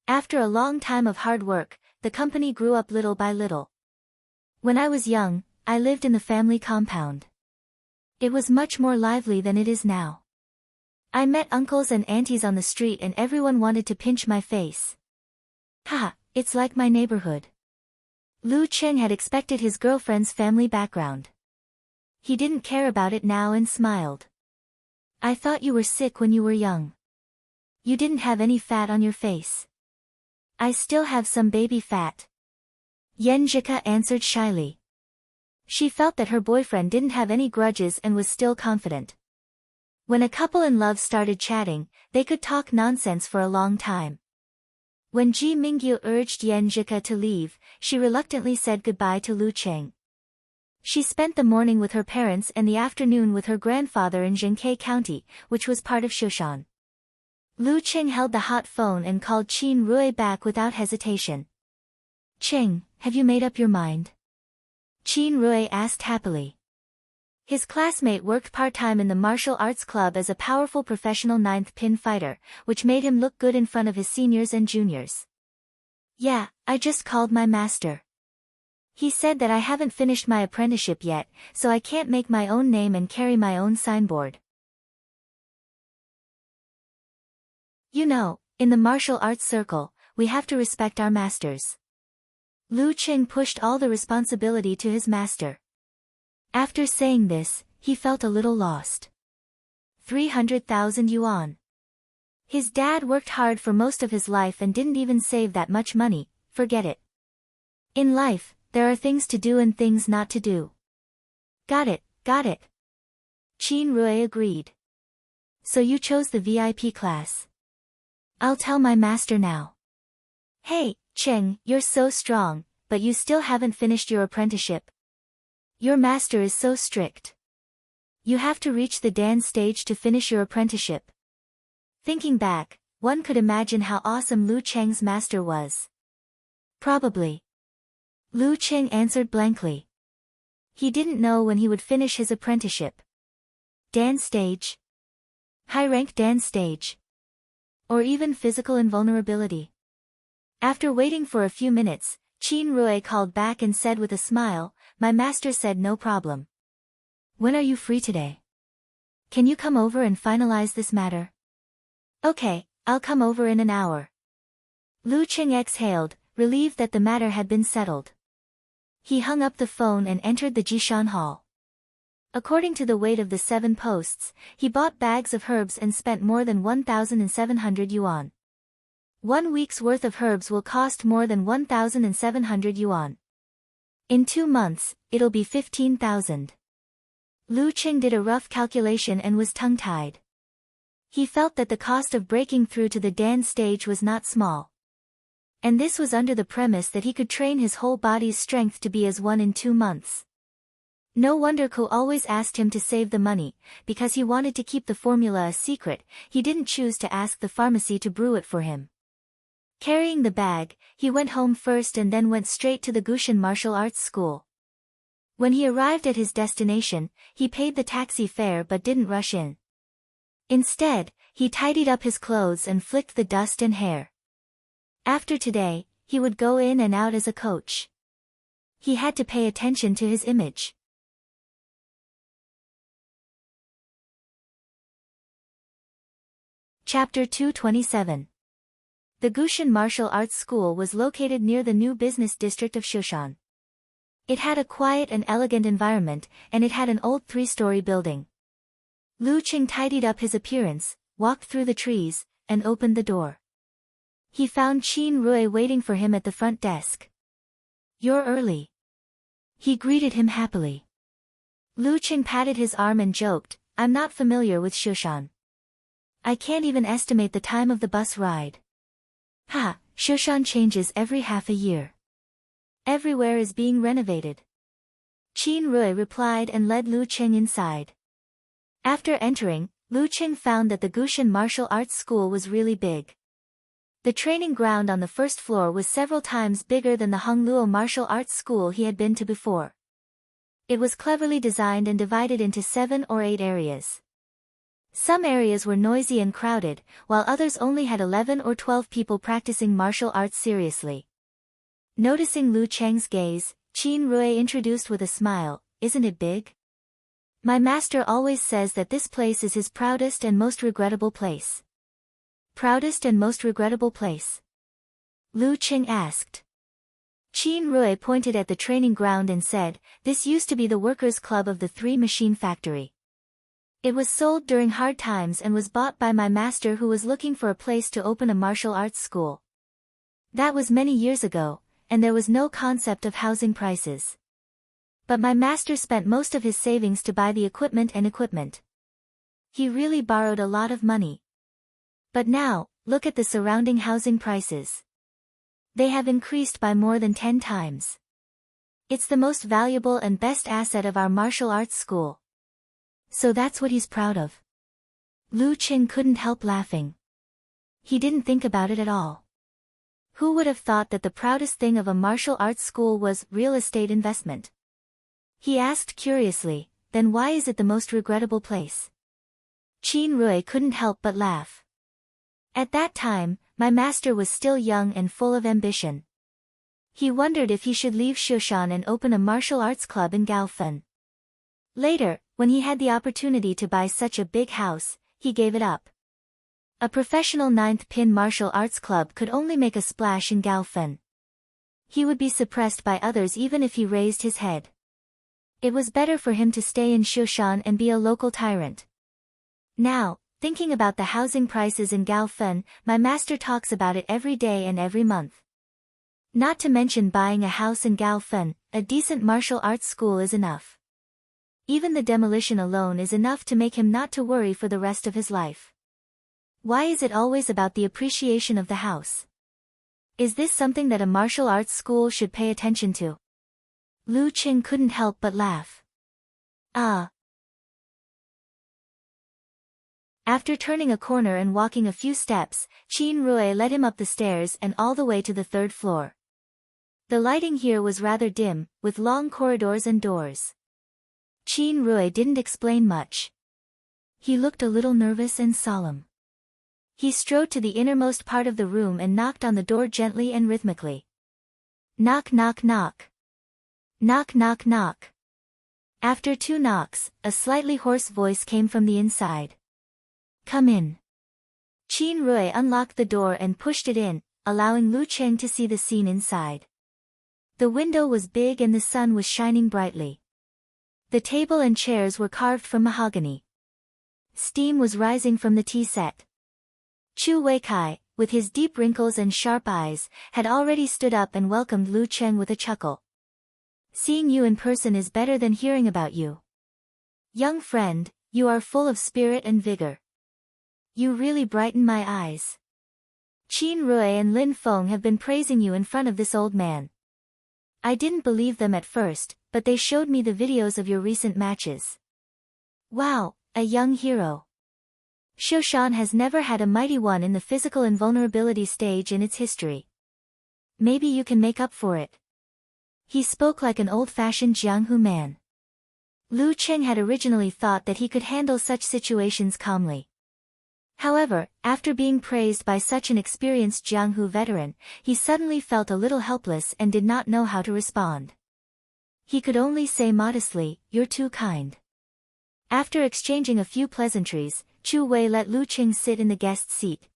After a long time of hard work, the company grew up little by little. When I was young, I lived in the family compound. It was much more lively than it is now. I met uncles and aunties on the street and everyone wanted to pinch my face. Haha, it's like my neighborhood." Lu Qing had expected his girlfriend's family background. He didn't care about it now and smiled. "I thought you were sick when you were young." You didn't have any fat on your face. I still have some baby fat. Yenjika answered shyly. She felt that her boyfriend didn't have any grudges and was still confident. When a couple in love started chatting, they could talk nonsense for a long time. When Ji Mingyu urged Yenjika to leave, she reluctantly said goodbye to Lu Cheng. She spent the morning with her parents and the afternoon with her grandfather in Jinkei County, which was part of Shushan. Lu Cheng held the hot phone and called Qin Rui back without hesitation. Cheng, have you made up your mind? Qin Rui asked happily. His classmate worked part-time in the martial arts club as a powerful professional ninth pin fighter, which made him look good in front of his seniors and juniors. Yeah, I just called my master. He said that I haven't finished my apprenticeship yet, so I can't make my own name and carry my own signboard. You know, in the martial arts circle, we have to respect our masters. Lu Cheng pushed all the responsibility to his master. After saying this, he felt a little lost. 300,000 yuan. His dad worked hard for most of his life and didn't even save that much money, forget it. In life, there are things to do and things not to do. Got it, got it. Qin Rui agreed. So you chose the VIP class. I'll tell my master now. Hey, Cheng, you're so strong, but you still haven't finished your apprenticeship. Your master is so strict. You have to reach the Dan stage to finish your apprenticeship. Thinking back, one could imagine how awesome Lu Cheng's master was. Probably. Lu Cheng answered blankly. He didn't know when he would finish his apprenticeship. Dan stage? High-rank Dan stage? Or even physical invulnerability? After waiting for a few minutes, Qin Rui called back and said with a smile, my master said no problem. When are you free today? Can you come over and finalize this matter? Okay, I'll come over in an hour. Lu Cheng exhaled, relieved that the matter had been settled. He hung up the phone and entered the Jishan Hall. According to the weight of the 7 posts, he bought bags of herbs and spent more than 1,700 yuan. 1 week's worth of herbs will cost more than 1,700 yuan. In 2 months, it'll be 15,000. Lu Cheng did a rough calculation and was tongue-tied. He felt that the cost of breaking through to the Dan stage was not small. And this was under the premise that he could train his whole body's strength to be as one in 2 months. No wonder Ko always asked him to save the money, because he wanted to keep the formula a secret. He didn't choose to ask the pharmacy to brew it for him. Carrying the bag, he went home first and then went straight to the Gushan Martial Arts School. When he arrived at his destination, he paid the taxi fare but didn't rush in. Instead, he tidied up his clothes and flicked the dust and hair. After today, he would go in and out as a coach. He had to pay attention to his image. Chapter 227. The Gushan Martial Arts School was located near the new business district of Shushan. It had a quiet and elegant environment, and it had an old 3-story building. Lu Cheng tidied up his appearance, walked through the trees, and opened the door. He found Qin Rui waiting for him at the front desk. You're early. He greeted him happily. Lu Cheng patted his arm and joked, I'm not familiar with Shushan. I can't even estimate the time of the bus ride. Ha, Shushan changes every half a year. Everywhere is being renovated. Qin Rui replied and led Lu Cheng inside. After entering, Lu Cheng found that the Gushan Martial Arts School was really big. The training ground on the first floor was several times bigger than the Hongluo Martial Arts School he had been to before. It was cleverly designed and divided into 7 or 8 areas. Some areas were noisy and crowded, while others only had 11 or 12 people practicing martial arts seriously. Noticing Lu Cheng's gaze, Qin Rui introduced with a smile, isn't it big? My master always says that this place is his proudest and most regrettable place. Proudest and most regrettable place? Lu Cheng asked. Qin Rui pointed at the training ground and said, this used to be the workers' club of the 3 machine factory. It was sold during hard times and was bought by my master, who was looking for a place to open a martial arts school. That was many years ago, and there was no concept of housing prices. But my master spent most of his savings to buy the equipment. He really borrowed a lot of money. But now, look at the surrounding housing prices. They have increased by more than 10 times. It's the most valuable and best asset of our martial arts school. So that's what he's proud of. Lu Qing couldn't help laughing. He didn't think about it at all. Who would have thought that the proudest thing of a martial arts school was real estate investment? He asked curiously, then why is it the most regrettable place? Qin Rui couldn't help but laugh. At that time, my master was still young and full of ambition. He wondered if he should leave Shushan and open a martial arts club in Gaofen. Later, when he had the opportunity to buy such a big house, he gave it up. A professional ninth pin martial arts club could only make a splash in Gaofen. He would be suppressed by others even if he raised his head. It was better for him to stay in Shushan and be a local tyrant. Now, thinking about the housing prices in Gaofen, my master talks about it every day and every month. Not to mention buying a house in Gaofen, a decent martial arts school is enough. Even the demolition alone is enough to make him not to worry for the rest of his life. Why is it always about the appreciation of the house? Is this something that a martial arts school should pay attention to? Lu Qing couldn't help but laugh. After turning a corner and walking a few steps, Qin Rui led him up the stairs and all the way to the 3rd floor. The lighting here was rather dim, with long corridors and doors. Qin Rui didn't explain much. He looked a little nervous and solemn. He strode to the innermost part of the room and knocked on the door gently and rhythmically. Knock, knock, knock. Knock, knock, knock. After 2 knocks, a slightly hoarse voice came from the inside. Come in. Qin Rui unlocked the door and pushed it in, allowing Lu Qing to see the scene inside. The window was big and the sun was shining brightly. The table and chairs were carved from mahogany. Steam was rising from the tea set. Chu Weikai, with his deep wrinkles and sharp eyes, had already stood up and welcomed Lu Qing with a chuckle. Seeing you in person is better than hearing about you. Young friend, you are full of spirit and vigor. You really brighten my eyes. Qin Rui and Lin Feng have been praising you in front of this old man. I didn't believe them at first, but they showed me the videos of your recent matches. Wow, a young hero. Shoshan has never had a mighty one in the physical invulnerability stage in its history. Maybe you can make up for it. He spoke like an old-fashioned Jianghu man. Lu Qing had originally thought that he could handle such situations calmly. However, after being praised by such an experienced Jianghu veteran, he suddenly felt a little helpless and did not know how to respond. He could only say modestly, "You're too kind." After exchanging a few pleasantries, Chu Wei let Lu Qing sit in the guest seat.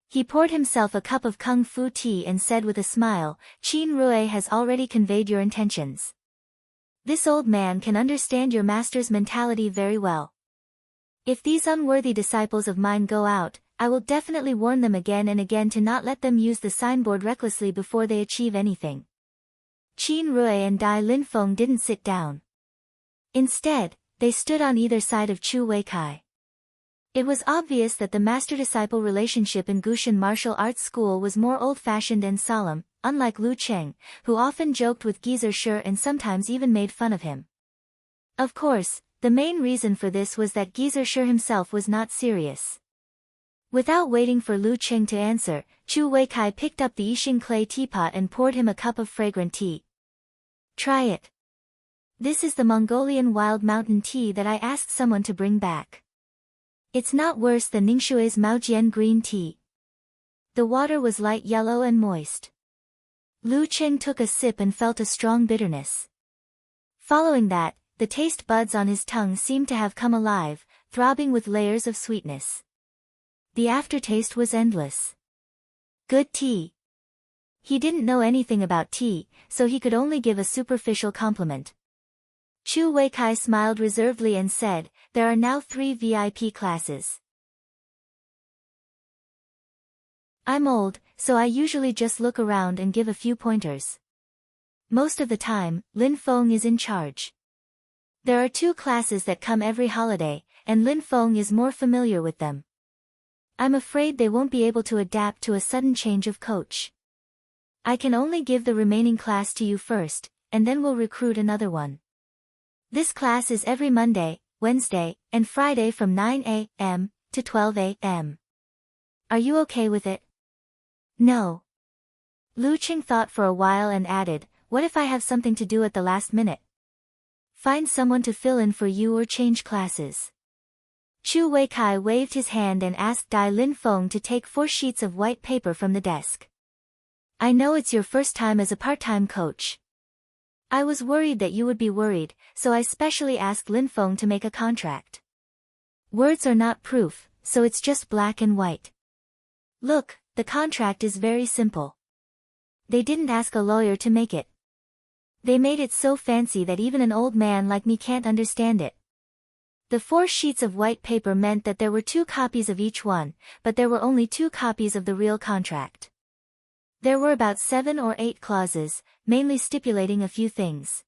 He poured himself a cup of kung fu tea and said with a smile, "Qin Rui has already conveyed your intentions. This old man can understand your master's mentality very well. If these unworthy disciples of mine go out, I will definitely warn them again and again to not let them use the signboard recklessly before they achieve anything." Qin Rui and Dai Linfeng didn't sit down. Instead, they stood on either side of Chu Weikai. It was obvious that the master-disciple relationship in Gushan Martial Arts School was more old-fashioned and solemn, unlike Lu Qing, who often joked with Geezer Shi and sometimes even made fun of him. Of course, the main reason for this was that Geezer Shi himself was not serious. Without waiting for Lu Qing to answer, Chu Weikai picked up the Yixing clay teapot and poured him a cup of fragrant tea. Try it. This is the Mongolian wild mountain tea that I asked someone to bring back. It's not worse than Ningshui's Maojian green tea. The water was light yellow and moist. Lu Qing took a sip and felt a strong bitterness. Following that, the taste buds on his tongue seemed to have come alive, throbbing with layers of sweetness. The aftertaste was endless. Good tea. He didn't know anything about tea, so he could only give a superficial compliment. Chu Weikai smiled reservedly and said, there are now 3 VIP classes. I'm old, so I usually just look around and give a few pointers. Most of the time, Lin Feng is in charge. There are 2 classes that come every holiday, and Lin Feng is more familiar with them. I'm afraid they won't be able to adapt to a sudden change of coach. I can only give the remaining class to you first, and then we'll recruit another one. This class is every Monday, Wednesday, and Friday from 9 a.m. to 12 a.m. Are you okay with it? No. Lu Qing thought for a while and added, what if I have something to do at the last minute? Find someone to fill in for you or change classes. Chu Weikai waved his hand and asked Dai Lin Feng to take 4 sheets of white paper from the desk. I know it's your first time as a part-time coach. I was worried that you would be worried, so I specially asked Lin Feng to make a contract. Words are not proof, so it's just black and white. Look, the contract is very simple. They didn't ask a lawyer to make it. They made it so fancy that even an old man like me can't understand it. The 4 sheets of white paper meant that there were 2 copies of each one, but there were only 2 copies of the real contract. There were about 7 or 8 clauses, mainly stipulating a few things.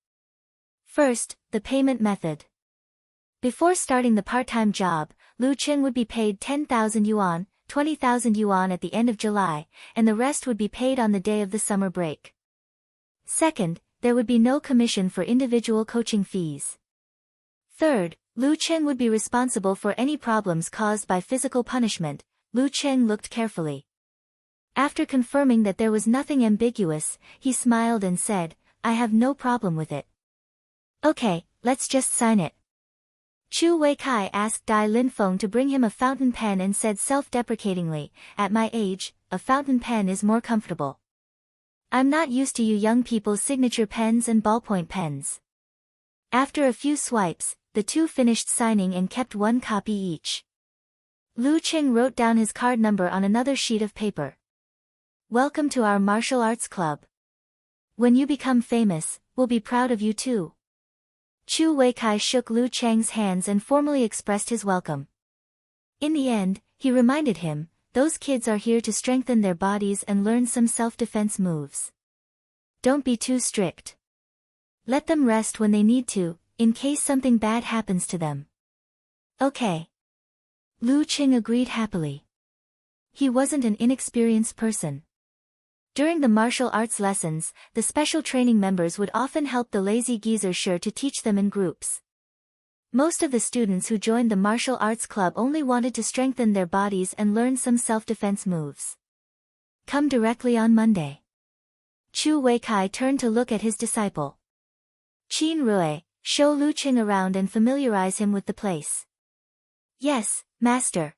First, the payment method. Before starting the part-time job, Lu Qing would be paid 10,000 yuan, 20,000 yuan at the end of July, and the rest would be paid on the day of the summer break. Second, there would be no commission for individual coaching fees. Third, Lu Qing would be responsible for any problems caused by physical punishment. Lu Qing looked carefully. After confirming that there was nothing ambiguous, he smiled and said, I have no problem with it. Okay, let's just sign it. Chu Weikai asked Dai Lin Feng to bring him a fountain pen and said self-deprecatingly, at my age, a fountain pen is more comfortable. I'm not used to you young people's signature pens and ballpoint pens. After a few swipes, the 2 finished signing and kept 1 copy each. Lu Qing wrote down his card number on another sheet of paper. Welcome to our martial arts club. When you become famous, we'll be proud of you too. Chu Weikai shook Lu Cheng's hands and formally expressed his welcome. In the end, he reminded him, those kids are here to strengthen their bodies and learn some self-defense moves. Don't be too strict. Let them rest when they need to, in case something bad happens to them. Okay. Lu Qing agreed happily. He wasn't an inexperienced person. During the martial arts lessons, the special training members would often help the lazy geezer sure to teach them in groups. Most of the students who joined the martial arts club only wanted to strengthen their bodies and learn some self-defense moves. Come directly on Monday. Chu Weikai turned to look at his disciple. Qin Rui, show Lu Qing around and familiarize him with the place. Yes, master.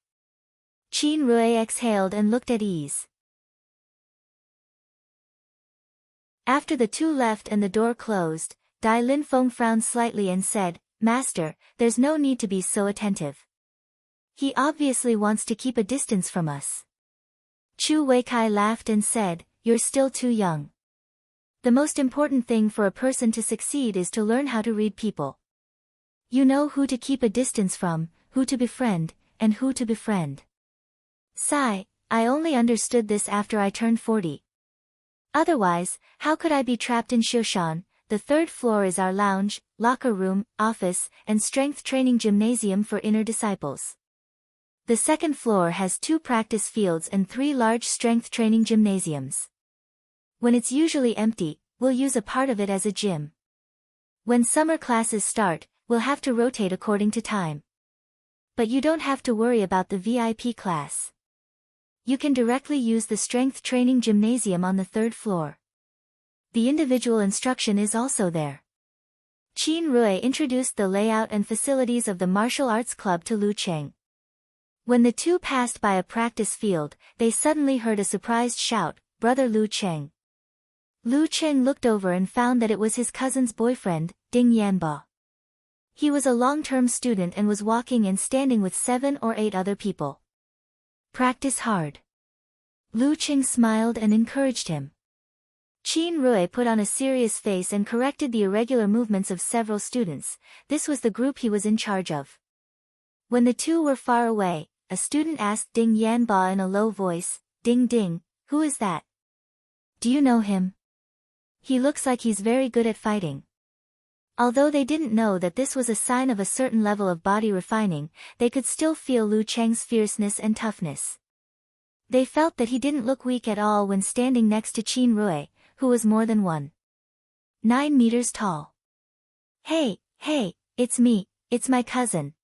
Qin Rui exhaled and looked at ease. After the 2 left and the door closed, Dai Lin Feng frowned slightly and said, Master, there's no need to be so attentive. He obviously wants to keep a distance from us. Chu Weikai laughed and said, you're still too young. The most important thing for a person to succeed is to learn how to read people. You know who to keep a distance from, who to befriend, and who to befriend. Sigh, I only understood this after I turned 40. Otherwise, how could I be trapped in Shoshan? The 3rd floor is our lounge, locker room, office, and strength training gymnasium for inner disciples. The 2nd floor has 2 practice fields and 3 large strength training gymnasiums. When it's usually empty, we'll use a part of it as a gym. When summer classes start, we'll have to rotate according to time. But you don't have to worry about the VIP class. You can directly use the strength training gymnasium on the 3rd floor. The individual instruction is also there. Qin Rui introduced the layout and facilities of the martial arts club to Lu Qing. When the 2 passed by a practice field, they suddenly heard a surprised shout, Brother Lu Qing. Lu Qing looked over and found that it was his cousin's boyfriend, Ding Yanba. He was a long-term student and was walking and standing with 7 or 8 other people. Practice hard. Lu Qing smiled and encouraged him. Qin Rui put on a serious face and corrected the irregular movements of several students. This was the group he was in charge of. When the two were far away, a student asked Ding Yanba in a low voice, "Ding Ding, who is that? Do you know him? He looks like he's very good at fighting." Although they didn't know that this was a sign of a certain level of body refining, they could still feel Lu Cheng's fierceness and toughness. They felt that he didn't look weak at all when standing next to Qin Rui, who was more than 1.9 meters tall. Hey, it's me, it's my cousin."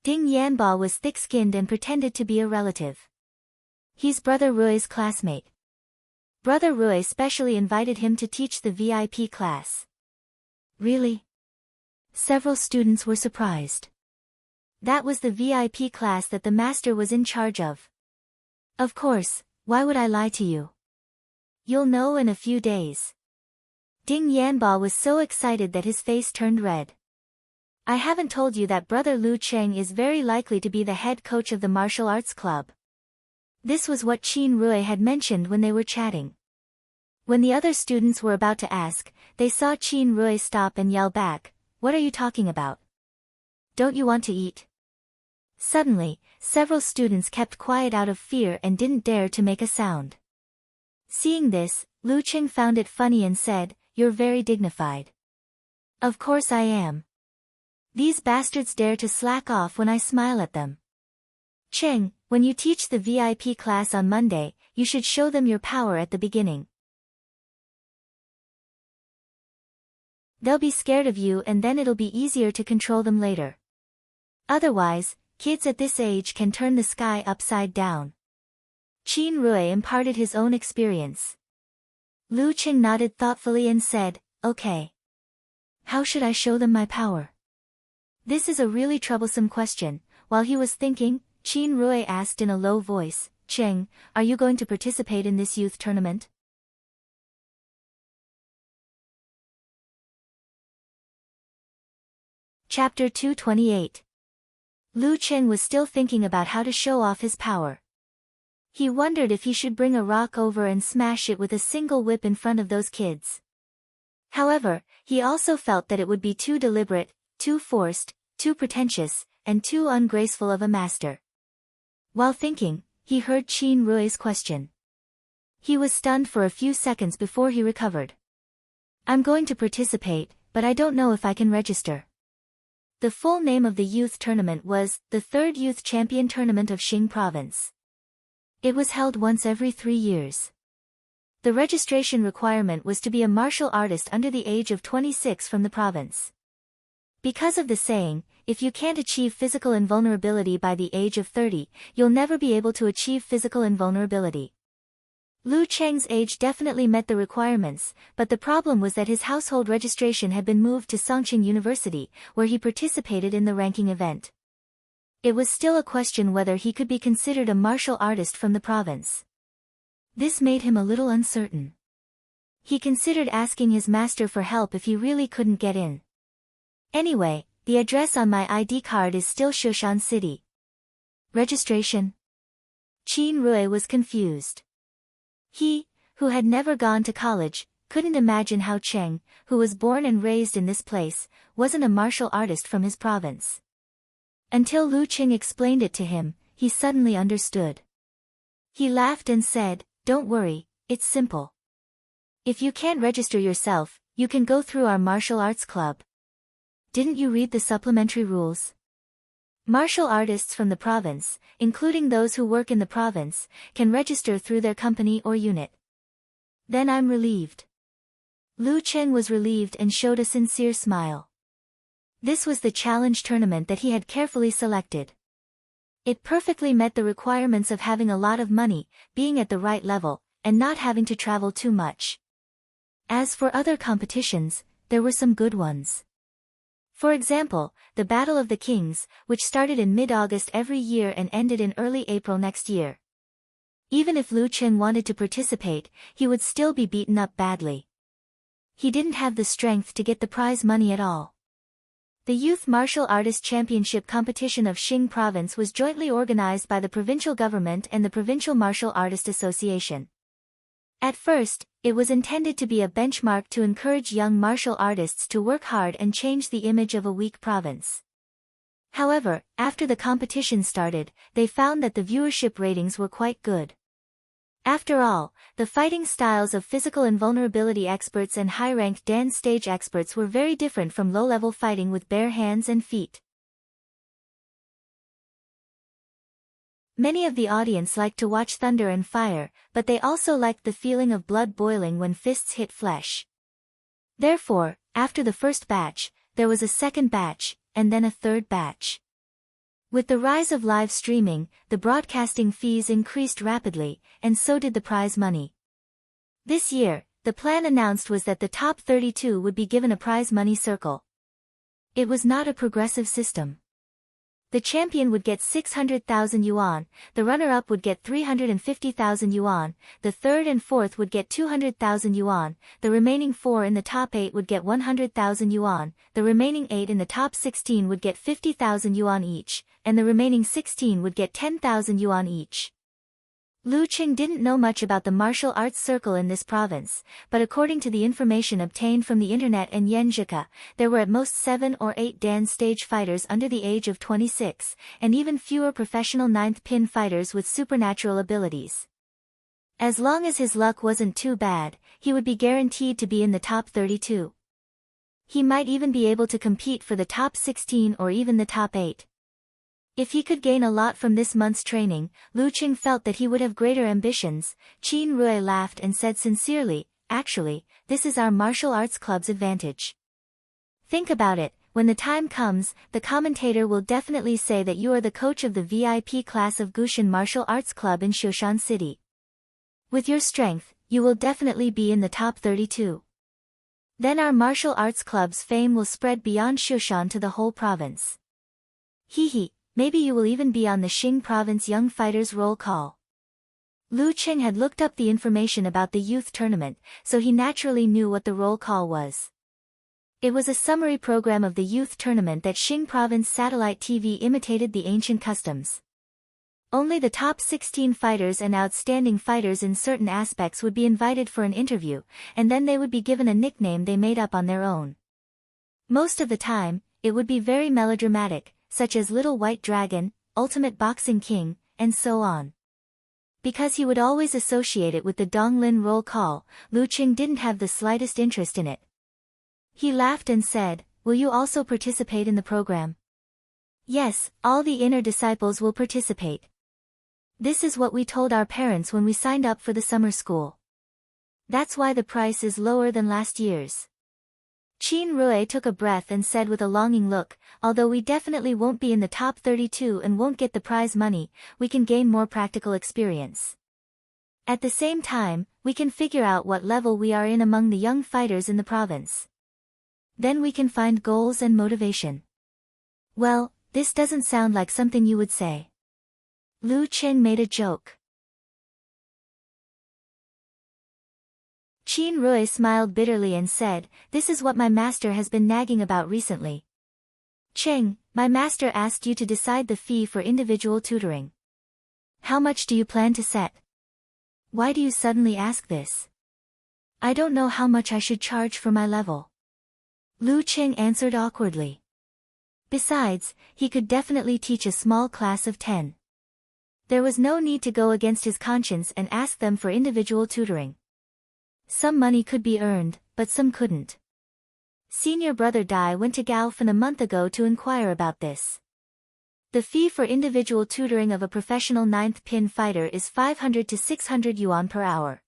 Ding Yanba was thick-skinned and pretended to be a relative. "He's Brother Rui's classmate. Brother Rui specially invited him to teach the VIP class." "Really?" Several students were surprised. That was the VIP class that the master was in charge of. "Of course, why would I lie to you? You'll know in a few days." Ding Yanba was so excited that his face turned red. "I haven't told you that Brother Lu Cheng is very likely to be the head coach of the martial arts club." This was what Qin Rui had mentioned when they were chatting. When the other students were about to ask, they saw Qin Rui stop and yell back, "What are you talking about? Don't you want to eat?" Suddenly, several students kept quiet out of fear and didn't dare to make a sound. Seeing this, Lu Cheng found it funny and said, "You're very dignified." "Of course I am. These bastards dare to slack off when I smile at them. Cheng, when you teach the VIP class on Monday, you should show them your power at the beginning. They'll be scared of you and then it'll be easier to control them later. Otherwise, kids at this age can turn the sky upside down." Qin Rui imparted his own experience. Lu Cheng nodded thoughtfully and said, "Okay. How should I show them my power?" This is a really troublesome question. While he was thinking, Qin Rui asked in a low voice, "Cheng, are you going to participate in this youth tournament?" Chapter 228. Lu Cheng was still thinking about how to show off his power. He wondered if he should bring a rock over and smash it with a single whip in front of those kids. However, he also felt that it would be too deliberate, too forced, too pretentious, and too ungraceful of a master. While thinking, he heard Qin Rui's question. He was stunned for a few seconds before he recovered. "I'm going to participate, but I don't know if I can register." The full name of the youth tournament was the Third Youth Champion Tournament of Xing Province. It was held once every 3 years. The registration requirement was to be a martial artist under the age of 26 from the province. Because of the saying, if you can't achieve physical invulnerability by the age of 30, you'll never be able to achieve physical invulnerability. Lu Cheng's age definitely met the requirements, but the problem was that his household registration had been moved to Songqing University, where he participated in the ranking event. It was still a question whether he could be considered a martial artist from the province. This made him a little uncertain. He considered asking his master for help if he really couldn't get in. "Anyway, the address on my ID card is still Shushan City." Registration? Qin Rui was confused. He, who had never gone to college, couldn't imagine how Cheng, who was born and raised in this place, wasn't a martial artist from his province. Until Lu Cheng explained it to him, he suddenly understood. He laughed and said, "Don't worry, it's simple. If you can't register yourself, you can go through our martial arts club. Didn't you read the supplementary rules? Martial artists from the province, including those who work in the province, can register through their company or unit." "Then I'm relieved." Lu Cheng was relieved and showed a sincere smile. This was the challenge tournament that he had carefully selected. It perfectly met the requirements of having a lot of money, being at the right level, and not having to travel too much. As for other competitions, there were some good ones. For example, the Battle of the Kings, which started in mid-August every year and ended in early April next year. Even if Lu Cheng wanted to participate, he would still be beaten up badly. He didn't have the strength to get the prize money at all. The Youth Martial Artist Championship competition of Xing Province was jointly organized by the provincial government and the Provincial Martial Artist Association. At first, it was intended to be a benchmark to encourage young martial artists to work hard and change the image of a weak province. However, after the competition started, they found that the viewership ratings were quite good. After all, the fighting styles of physical invulnerability experts and high-ranked dance stage experts were very different from low-level fighting with bare hands and feet. Many of the audience liked to watch thunder and fire, but they also liked the feeling of blood boiling when fists hit flesh. Therefore, after the first batch, there was a second batch, and then a third batch. With the rise of live streaming, the broadcasting fees increased rapidly, and so did the prize money. This year, the plan announced was that the top 32 would be given a prize money circle. It was not a progressive system. The champion would get 600,000 yuan, the runner-up would get 350,000 yuan, the third and fourth would get 200,000 yuan, the remaining 4 in the top 8 would get 100,000 yuan, the remaining 8 in the top 16 would get 50,000 yuan each, and the remaining 16 would get 10,000 yuan each. Lu Qing didn't know much about the martial arts circle in this province, but according to the information obtained from the internet and Yanzhika, there were at most 7 or 8 dance stage fighters under the age of 26, and even fewer professional ninth pin fighters with supernatural abilities. As long as his luck wasn't too bad, he would be guaranteed to be in the top 32. He might even be able to compete for the top 16 or even the top 8. If he could gain a lot from this month's training, Lu Qing felt that he would have greater ambitions. Qin Rui laughed and said sincerely, "Actually, this is our martial arts club's advantage. Think about it, when the time comes, the commentator will definitely say that you are the coach of the VIP class of Gushan Martial Arts Club in Shoshan City. With your strength, you will definitely be in the top 32. Then our martial arts club's fame will spread beyond Shoshan to the whole province. Hee. Maybe you will even be on the Xing Province Young Fighters roll call." Lu Qing had looked up the information about the youth tournament, so he naturally knew what the roll call was. It was a summary program of the youth tournament that Xing Province Satellite TV imitated the ancient customs. Only the top 16 fighters and outstanding fighters in certain aspects would be invited for an interview, and then they would be given a nickname they made up on their own. Most of the time, it would be very melodramatic, such as Little White Dragon, Ultimate Boxing King, and so on. Because he would always associate it with the Donglin roll call, Lu Qing didn't have the slightest interest in it. He laughed and said, "Will you also participate in the program?" "Yes, all the inner disciples will participate. This is what we told our parents when we signed up for the summer school. That's why the price is lower than last year's." Qin Rui took a breath and said with a longing look, "Although we definitely won't be in the top 32 and won't get the prize money, we can gain more practical experience. At the same time, we can figure out what level we are in among the young fighters in the province. Then we can find goals and motivation." "Well, this doesn't sound like something you would say." Lu Qing made a joke. Qin Rui smiled bitterly and said, "This is what my master has been nagging about recently. Qing, my master asked you to decide the fee for individual tutoring. How much do you plan to set?" "Why do you suddenly ask this?" "I don't know how much I should charge for my level." Lu Qing answered awkwardly. Besides, he could definitely teach a small class of 10. There was no need to go against his conscience and ask them for individual tutoring. Some money could be earned, but some couldn't. Senior brother Dai went to Gaofen a month ago to inquire about this. The fee for individual tutoring of a professional ninth pin fighter is 500 to 600 yuan per hour.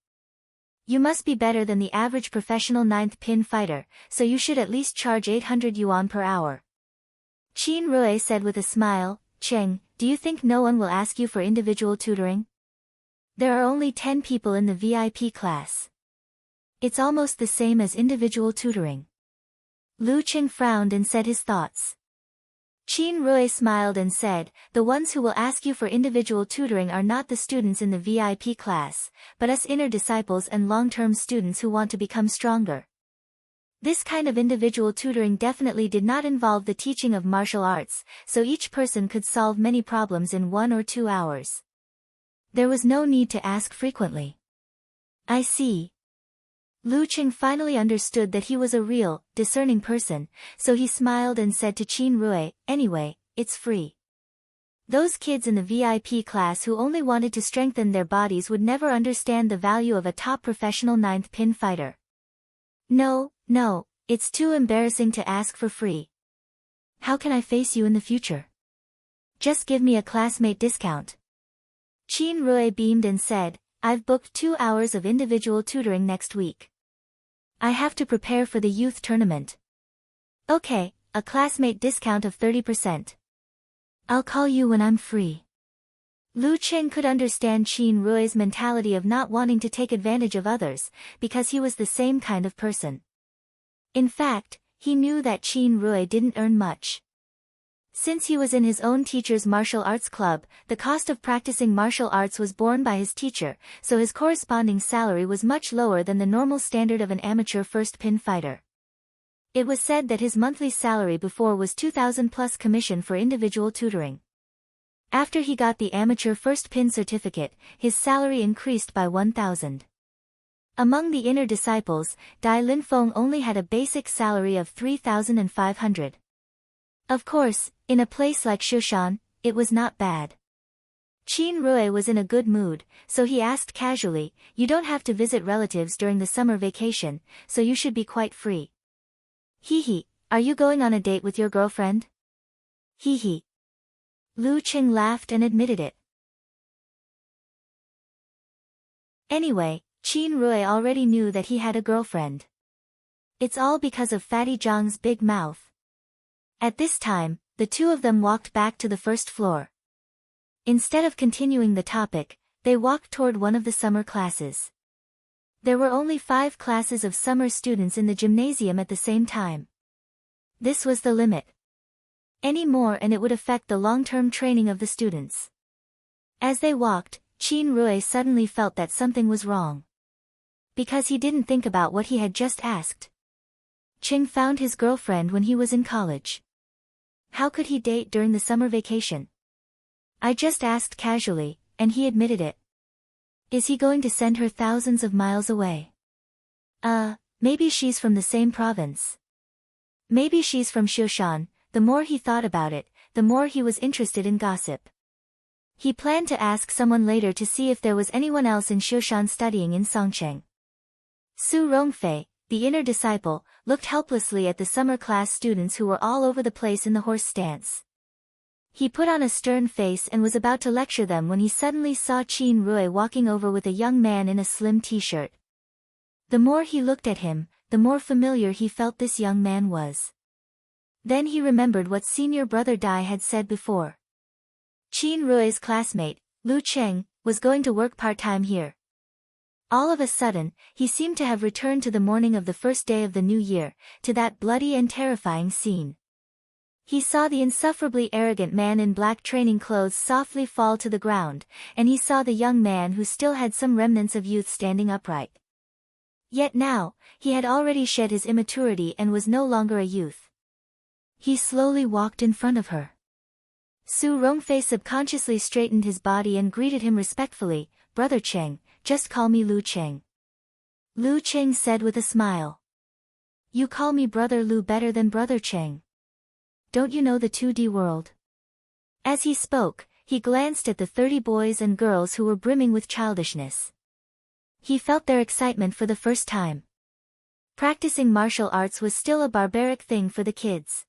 You must be better than the average professional ninth pin fighter, so you should at least charge 800 yuan per hour. Qin Rui said with a smile, "Cheng, do you think no one will ask you for individual tutoring? There are only 10 people in the VIP class. It's almost the same as individual tutoring." Lu Qing frowned and said his thoughts. Qin Rui smiled and said, "The ones who will ask you for individual tutoring are not the students in the VIP class, but us inner disciples and long-term students who want to become stronger." This kind of individual tutoring definitely did not involve the teaching of martial arts, so each person could solve many problems in 1 or 2 hours. There was no need to ask frequently. I see. Lu Qing finally understood that he was a real, discerning person, so he smiled and said to Qin Rui, anyway, it's free. Those kids in the VIP class who only wanted to strengthen their bodies would never understand the value of a top professional 9th pin fighter. No, it's too embarrassing to ask for free. How can I face you in the future? Just give me a classmate discount. Qin Rui beamed and said, I've booked 2 hours of individual tutoring next week. I have to prepare for the youth tournament. Okay, a classmate discount of 30%. I'll call you when I'm free. Lu Qing could understand Qin Rui's mentality of not wanting to take advantage of others, because he was the same kind of person. In fact, he knew that Qin Rui didn't earn much. Since he was in his own teacher's martial arts club, the cost of practicing martial arts was borne by his teacher, so his corresponding salary was much lower than the normal standard of an amateur first pin fighter. It was said that his monthly salary before was 2,000 plus commission for individual tutoring. After he got the amateur first pin certificate, his salary increased by 1,000. Among the inner disciples, Dai Linfeng only had a basic salary of 3,500. Of course, in a place like Shushan, it was not bad. Qin Rui was in a good mood, so he asked casually, you don't have to visit relatives during the summer vacation, so you should be quite free. Hee, are you going on a date with your girlfriend? Hee. Lu Qing laughed and admitted it. Anyway, Qin Rui already knew that he had a girlfriend. It's all because of Fatty Zhang's big mouth. At this time, the two of them walked back to the first floor. Instead of continuing the topic, they walked toward one of the summer classes. There were only 5 classes of summer students in the gymnasium at the same time. This was the limit. Any more and it would affect the long-term training of the students. As they walked, Qin Rui suddenly felt that something was wrong. Because he didn't think about what he had just asked. Qing found his girlfriend when he was in college. How could he date during the summer vacation? I just asked casually, and he admitted it. Is he going to send her thousands of miles away? Maybe she's from the same province. Maybe she's from Shushan. The more he thought about it, the more he was interested in gossip. He planned to ask someone later to see if there was anyone else in Shushan studying in Songcheng. Su Rongfei, the inner disciple, looked helplessly at the summer class students who were all over the place in the horse stance. He put on a stern face and was about to lecture them when he suddenly saw Qin Rui walking over with a young man in a slim t-shirt. The more he looked at him, the more familiar he felt this young man was. Then he remembered what senior brother Dai had said before. Qin Rui's classmate, Lu Cheng, was going to work part-time here. All of a sudden, he seemed to have returned to the morning of the first day of the new year, to that bloody and terrifying scene. He saw the insufferably arrogant man in black training clothes softly fall to the ground, and he saw the young man who still had some remnants of youth standing upright. Yet now, he had already shed his immaturity and was no longer a youth. He slowly walked in front of her. Su Rongfei subconsciously straightened his body and greeted him respectfully, Brother Cheng, just call me Lu Cheng. Lu Cheng said with a smile. You call me Brother Lu better than Brother Cheng. Don't you know the 2D world? As he spoke, he glanced at the 30 boys and girls who were brimming with childishness. He felt their excitement for the first time. Practicing martial arts was still a barbaric thing for the kids.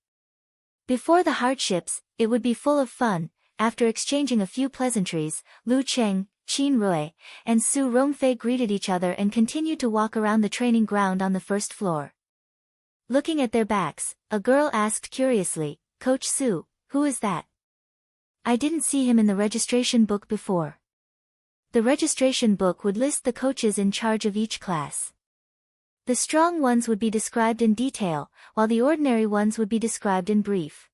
Before the hardships, it would be full of fun. After exchanging a few pleasantries, Lu Cheng, Qin Rui, and Su Rongfei greeted each other and continued to walk around the training ground on the first floor. Looking at their backs, a girl asked curiously, Coach Su, who is that? I didn't see him in the registration book before. The registration book would list the coaches in charge of each class. The strong ones would be described in detail, while the ordinary ones would be described in brief.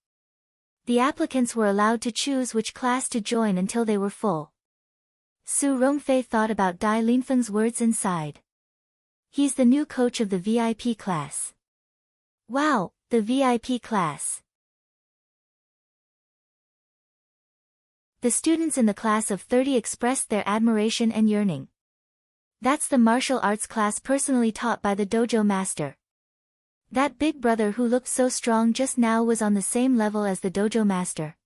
The applicants were allowed to choose which class to join until they were full. Su Rongfei thought about Dai Linfeng's words and sighed. He's the new coach of the VIP class. Wow, the VIP class. The students in the class of 30 expressed their admiration and yearning. That's the martial arts class personally taught by the dojo master. That big brother who looked so strong just now was on the same level as the dojo master.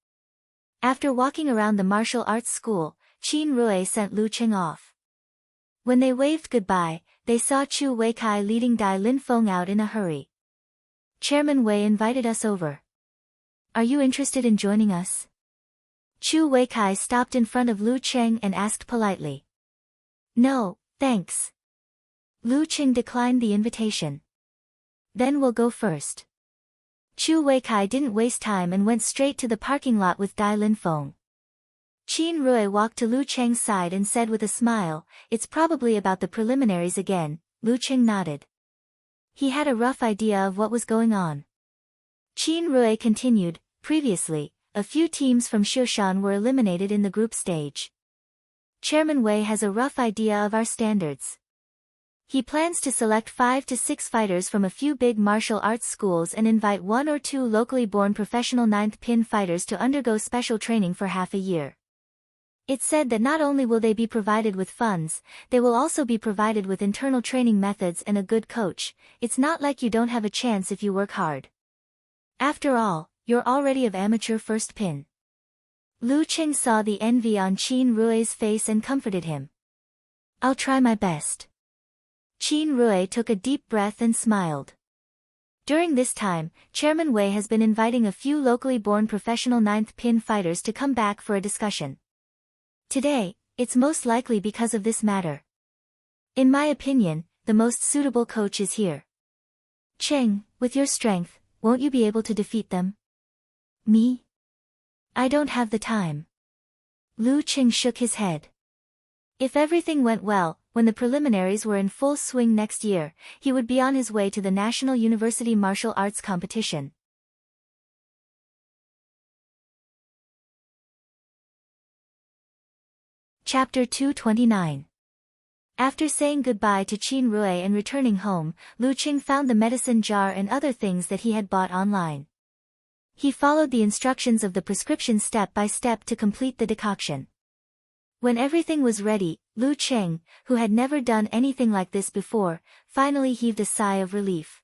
After walking around the martial arts school, Qin Rui sent Lu Qing off. When they waved goodbye, they saw Chu Weikai leading Dai Linfeng out in a hurry. Chairman Wei invited us over. Are you interested in joining us? Chu Weikai stopped in front of Lu Qing and asked politely. No, thanks. Lu Qing declined the invitation. Then we'll go first. Chu Weikai didn't waste time and went straight to the parking lot with Dai Linfeng. Qin Rui walked to Lu Cheng's side and said with a smile, "It's probably about the preliminaries again." Lu Cheng nodded. He had a rough idea of what was going on. Qin Rui continued, "Previously, a few teams from Shushan were eliminated in the group stage. Chairman Wei has a rough idea of our standards. He plans to select 5 to 6 fighters from a few big martial arts schools and invite 1 or 2 locally born professional 9th pin fighters to undergo special training for half a year. It's said that not only will they be provided with funds, they will also be provided with internal training methods and a good coach. It's not like you don't have a chance if you work hard. After all, you're already of amateur first pin." Lu Qing saw the envy on Qin Rui's face and comforted him. "I'll try my best." Qin Rui took a deep breath and smiled. During this time, Chairman Wei has been inviting a few locally born professional 9th pin fighters to come back for a discussion. Today, it's most likely because of this matter. In my opinion, the most suitable coach is here. Cheng, with your strength, won't you be able to defeat them? Me? I don't have the time. Lu Qing shook his head. If everything went well, when the preliminaries were in full swing next year, he would be on his way to the National University Martial Arts Competition. Chapter 229. After saying goodbye to Qin Rui and returning home, Lu Qing found the medicine jar and other things that he had bought online. He followed the instructions of the prescription step by step to complete the decoction. When everything was ready, Lu Qing, who had never done anything like this before, finally heaved a sigh of relief.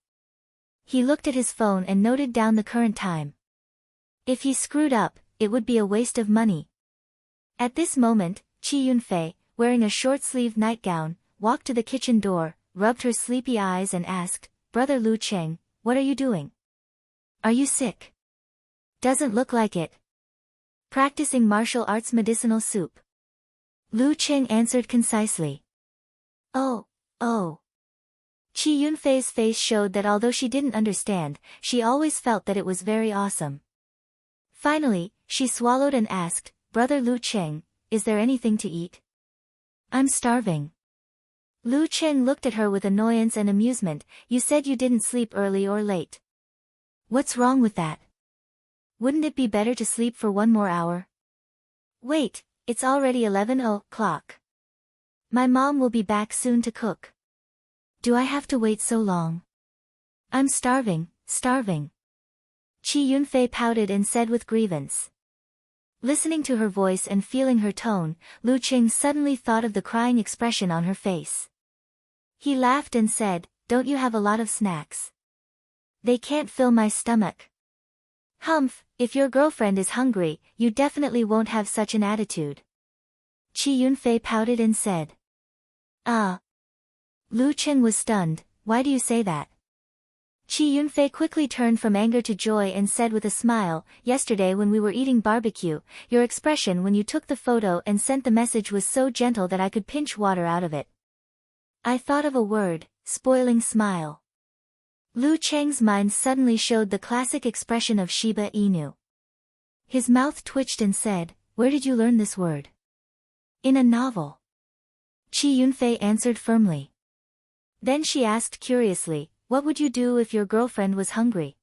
He looked at his phone and noted down the current time. If he screwed up, it would be a waste of money. At this moment, Qi Yunfei, wearing a short-sleeved nightgown, walked to the kitchen door, rubbed her sleepy eyes and asked, "Brother Lu Qing, what are you doing? Are you sick?" "Doesn't look like it. Practicing martial arts medicinal soup." Lu Qing answered concisely. Oh. Qi Yunfei's face showed that although she didn't understand, she always felt that it was very awesome. Finally, she swallowed and asked, "Brother Lu Qing, is there anything to eat? I'm starving." Lu Qing looked at her with annoyance and amusement. "You said you didn't sleep early or late. What's wrong with that? Wouldn't it be better to sleep for 1 more hour? Wait, it's already 11 o'clock. My mom will be back soon to cook. Do I have to wait so long? I'm starving. Qi Yunfei pouted and said with grievance. Listening to her voice and feeling her tone, Lu Qing suddenly thought of the crying expression on her face. He laughed and said, "Don't you have a lot of snacks? They can't fill my stomach." "Humph, if your girlfriend is hungry, you definitely won't have such an attitude." Qi Yunfei pouted and said. "Ah." Lu Qing was stunned. "Why do you say that?" Qi Yunfei quickly turned from anger to joy and said with a smile, "Yesterday when we were eating barbecue, your expression when you took the photo and sent the message was so gentle that I could pinch water out of it. I thought of a word, spoiling smile." Lu Cheng's mind suddenly showed the classic expression of Shiba Inu. His mouth twitched and said, "Where did you learn this word?" "In a novel." Qi Yunfei answered firmly. Then she asked curiously, "What would you do if your girlfriend was hungry?"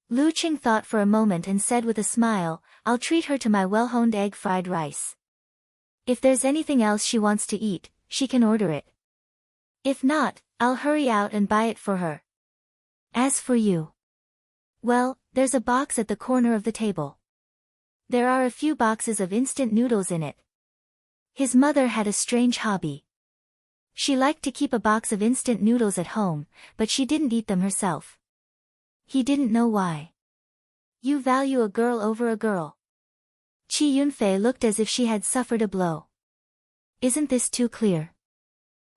Lu Qing thought for a moment and said with a smile, "I'll treat her to my well-honed egg fried rice. If there's anything else she wants to eat, she can order it. If not, I'll hurry out and buy it for her. As for you, well, there's a box at the corner of the table. There are a few boxes of instant noodles in it." His mother had a strange hobby. She liked to keep a box of instant noodles at home, but she didn't eat them herself. He didn't know why. You value a girl over a girl. Chi Yunfei looked as if she had suffered a blow. Isn't this too clear?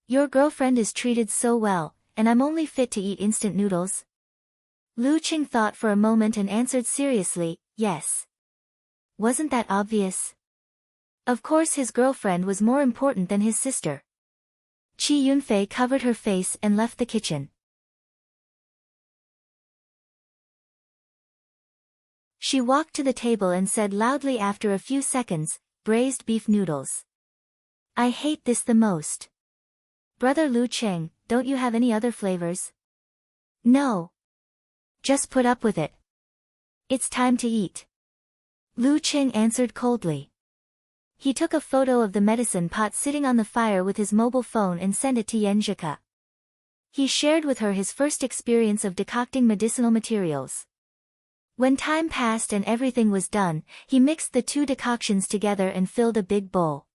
Your girlfriend is treated so well, and I'm only fit to eat instant noodles? Lu Qing thought for a moment and answered seriously, yes. Wasn't that obvious? Of course his girlfriend was more important than his sister. Chi Yunfei covered her face and left the kitchen. She walked to the table and said loudly after a few seconds, braised beef noodles. I hate this the most. Brother Lu Qing, don't you have any other flavors? No. Just put up with it. It's time to eat. Lu Qing answered coldly. He took a photo of the medicine pot sitting on the fire with his mobile phone and sent it to Yenjika. He shared with her his first experience of decocting medicinal materials. When time passed and everything was done, he mixed the two decoctions together and filled a big bowl.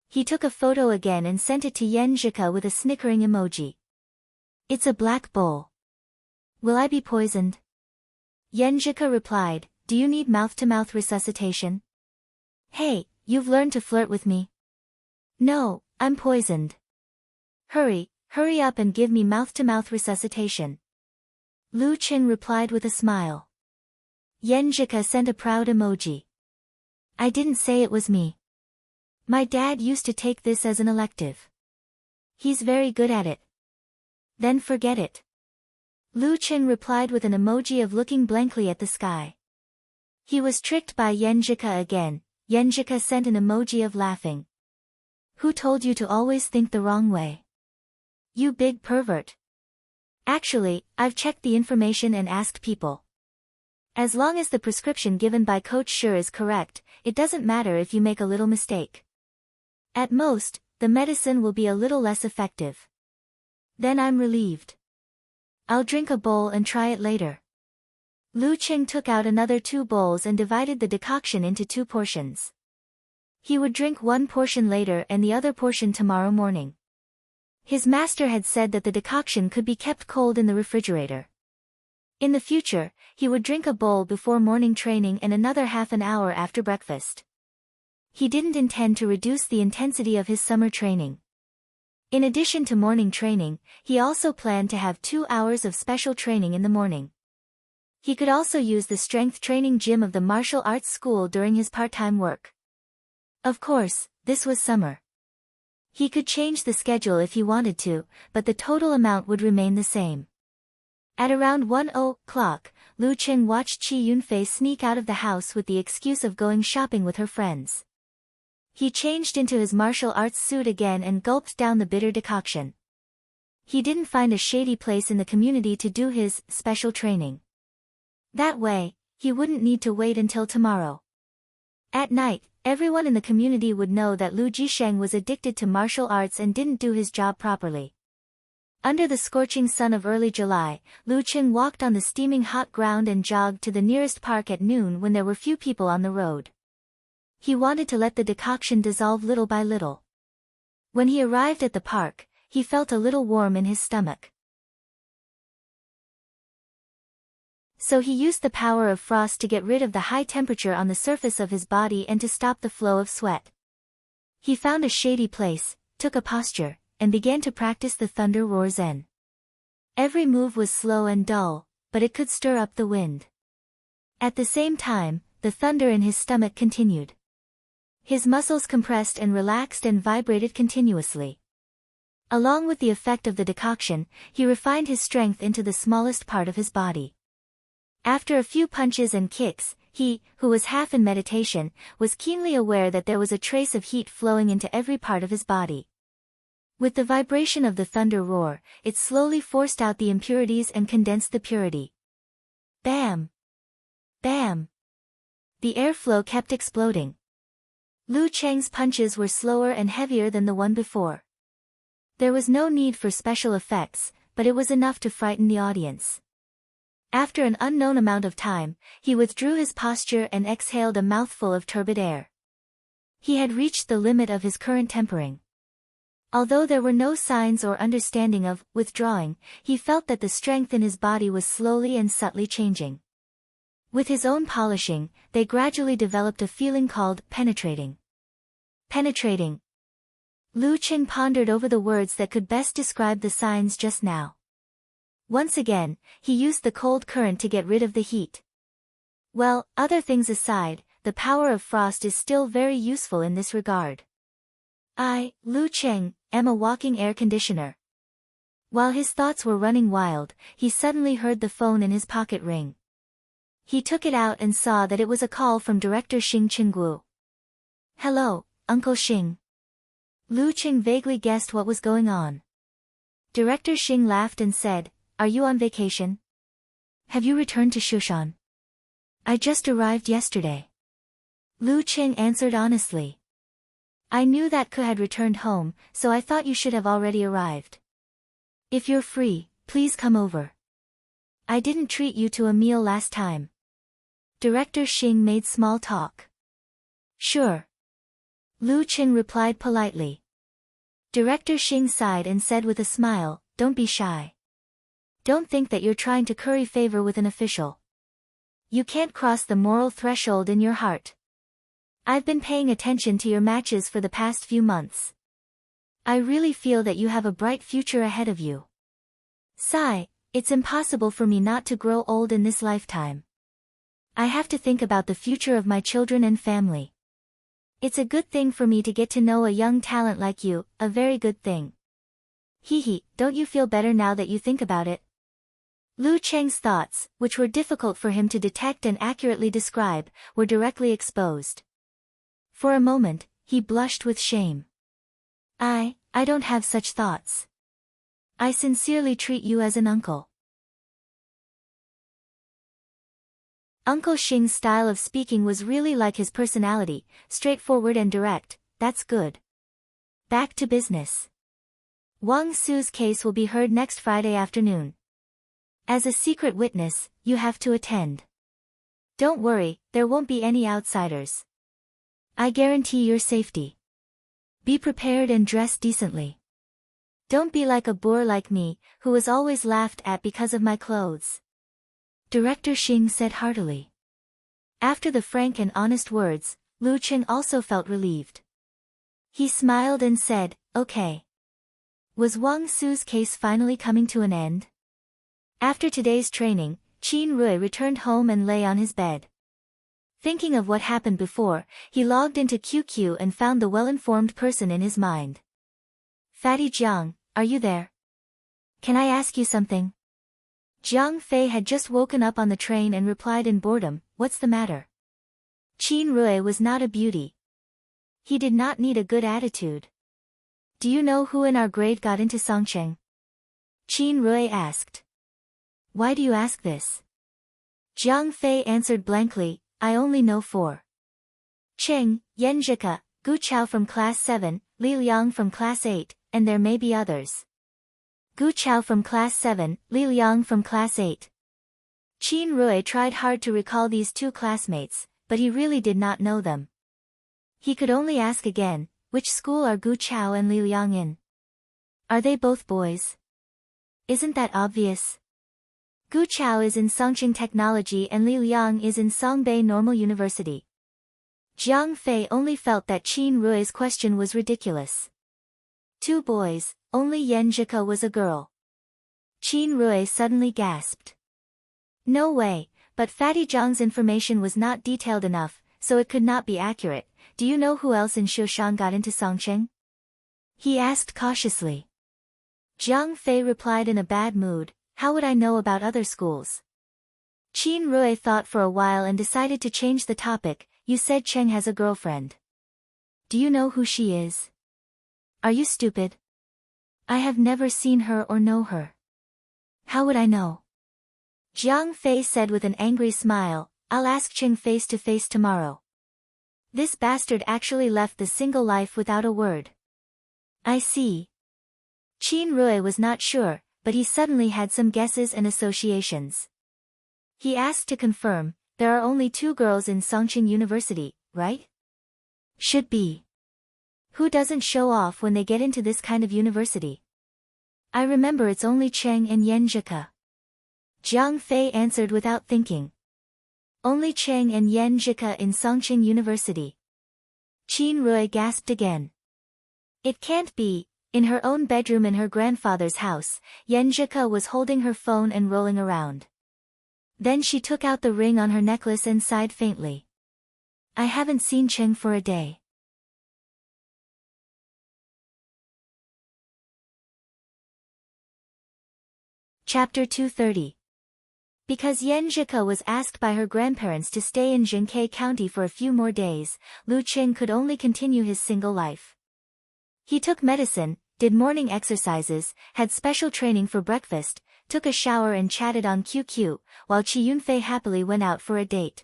He took a photo again and sent it to Yenjika with a snickering emoji. It's a black bowl. Will I be poisoned? Yenjika replied, do you need mouth-to-mouth resuscitation? Hey, you've learned to flirt with me. No, I'm poisoned. Hurry up and give me mouth-to-mouth resuscitation. Lu Qing replied with a smile. Yenjika sent a proud emoji. I didn't say it was me. My dad used to take this as an elective. He's very good at it. Then forget it. Lu Qing replied with an emoji of looking blankly at the sky. He was tricked by Yenjika again. Yenjika sent an emoji of laughing. Who told you to always think the wrong way? You big pervert. Actually, I've checked the information and asked people. As long as the prescription given by Coach Sure is correct, it doesn't matter if you make a little mistake. At most, the medicine will be a little less effective. Then I'm relieved. I'll drink a bowl and try it later. Lu Qing took out another 2 bowls and divided the decoction into 2 portions. He would drink one portion later and the other portion tomorrow morning. His master had said that the decoction could be kept cold in the refrigerator. In the future, he would drink a bowl before morning training and another half an hour after breakfast. He didn't intend to reduce the intensity of his summer training. In addition to morning training, he also planned to have 2 hours of special training in the morning. He could also use the strength training gym of the martial arts school during his part-time work. Of course, this was summer. He could change the schedule if he wanted to, but the total amount would remain the same. At around 1 o'clock, Lu Qing watched Chi Yunfei sneak out of the house with the excuse of going shopping with her friends. He changed into his martial arts suit again and gulped down the bitter decoction. He didn't find a shady place in the community to do his special training. That way, he wouldn't need to wait until tomorrow. At night, everyone in the community would know that Lu Jisheng was addicted to martial arts and didn't do his job properly. Under the scorching sun of early July, Lu Qing walked on the steaming hot ground and jogged to the nearest park at noon when there were few people on the road. He wanted to let the decoction dissolve little by little. When he arrived at the park, he felt a little warm in his stomach. So he used the power of frost to get rid of the high temperature on the surface of his body and to stop the flow of sweat. He found a shady place, took a posture, and began to practice the thunder roar zen. Every move was slow and dull, but it could stir up the wind. At the same time, the thunder in his stomach continued. His muscles compressed and relaxed and vibrated continuously. Along with the effect of the decoction, he refined his strength into the smallest part of his body. After a few punches and kicks, he, who was half in meditation, was keenly aware that there was a trace of heat flowing into every part of his body. With the vibration of the thunder roar, it slowly forced out the impurities and condensed the purity. Bam! Bam! The airflow kept exploding. Lu Cheng's punches were slower and heavier than the one before. There was no need for special effects, but it was enough to frighten the audience. After an unknown amount of time, he withdrew his posture and exhaled a mouthful of turbid air. He had reached the limit of his current tempering. Although there were no signs or understanding of withdrawing, he felt that the strength in his body was slowly and subtly changing. With his own polishing, they gradually developed a feeling called penetrating. Penetrating. Lu Qing pondered over the words that could best describe the signs just now. Once again, he used the cold current to get rid of the heat. Well, other things aside, the power of frost is still very useful in this regard. I, Lu Qing, am a walking air conditioner. While his thoughts were running wild, he suddenly heard the phone in his pocket ring. He took it out and saw that it was a call from Director Xing Qingguo. Hello, Uncle Xing. Lu Qing vaguely guessed what was going on. Director Xing laughed and said, Are you on vacation? Have you returned to Shushan? I just arrived yesterday. Lu Qing answered honestly. I knew that Ke had returned home, so I thought you should have already arrived. If you're free, please come over. I didn't treat you to a meal last time. Director Xing made small talk. Sure. Lu Qing replied politely. Director Xing sighed and said with a smile, Don't be shy. Don't think that you're trying to curry favor with an official. You can't cross the moral threshold in your heart. I've been paying attention to your matches for the past few months. I really feel that you have a bright future ahead of you. Sigh, it's impossible for me not to grow old in this lifetime. I have to think about the future of my children and family. It's a good thing for me to get to know a young talent like you, a very good thing. Hee, don't you feel better now that you think about it? Lu Cheng's thoughts, which were difficult for him to detect and accurately describe, were directly exposed. For a moment, he blushed with shame. I don't have such thoughts. I sincerely treat you as an uncle. Uncle Xing's style of speaking was really like his personality, straightforward and direct. That's good. Back to business. Wang Su's case will be heard next Friday afternoon. As a secret witness, you have to attend. Don't worry, there won't be any outsiders. I guarantee your safety. Be prepared and dress decently. Don't be like a boor like me, who was always laughed at because of my clothes. Director Xing said heartily. After the frank and honest words, Lu Qing also felt relieved. He smiled and said, Okay. Was Wang Su's case finally coming to an end? After today's training, Qin Rui returned home and lay on his bed. Thinking of what happened before, he logged into QQ and found the well-informed person in his mind. Fatty Jiang, are you there? Can I ask you something? Jiang Fei had just woken up on the train and replied in boredom, What's the matter? Qin Rui was not a beauty. He did not need a good attitude. Do you know who in our grade got into Songcheng? Qin Rui asked. Why do you ask this? Jiang Fei answered blankly, I only know 4. Cheng, Yan Zhika, Gu Chao from class 7, Li Liang from class 8, and there may be others. Gu Chao from class 7, Li Liang from class 8. Qin Rui tried hard to recall these 2 classmates, but he really did not know them. He could only ask again, which school are Gu Chao and Li Liang in? Are they both boys? Isn't that obvious? Gu Chao is in Songqing Technology and Li Liang is in Songbei Normal University. Jiang Fei only felt that Qin Rui's question was ridiculous. 2 boys, only Yan Zhika was a girl. Qin Rui suddenly gasped. No way, but Fatty Zhang's information was not detailed enough, so it could not be accurate. Do you know who else in Shushan got into Songqing? He asked cautiously. Jiang Fei replied in a bad mood, How would I know about other schools? Qin Rui thought for a while and decided to change the topic. You said Cheng has a girlfriend. Do you know who she is? Are you stupid? I have never seen her or know her. How would I know? Jiang Fei said with an angry smile, I'll ask Cheng face to face tomorrow. This bastard actually left the single life without a word. I see. Qin Rui was not sure, but he suddenly had some guesses and associations. He asked to confirm, there are only 2 girls in Songqing University, right? Should be. Who doesn't show off when they get into this kind of university? I remember it's only Cheng and Yenjika. Jiang Fei answered without thinking. Only Cheng and Yenjika in Songqing University. Qin Rui gasped again. It can't be. In her own bedroom in her grandfather's house, Yenjika was holding her phone and rolling around. Then she took out the ring on her necklace and sighed faintly. I haven't seen Cheng for a day. Chapter 230. Because Yenjika was asked by her grandparents to stay in Jinkei County for a few more days, Lu Qing could only continue his single life. He took medicine, did morning exercises, had special training for breakfast, took a shower and chatted on QQ, while Qi Yunfei happily went out for a date.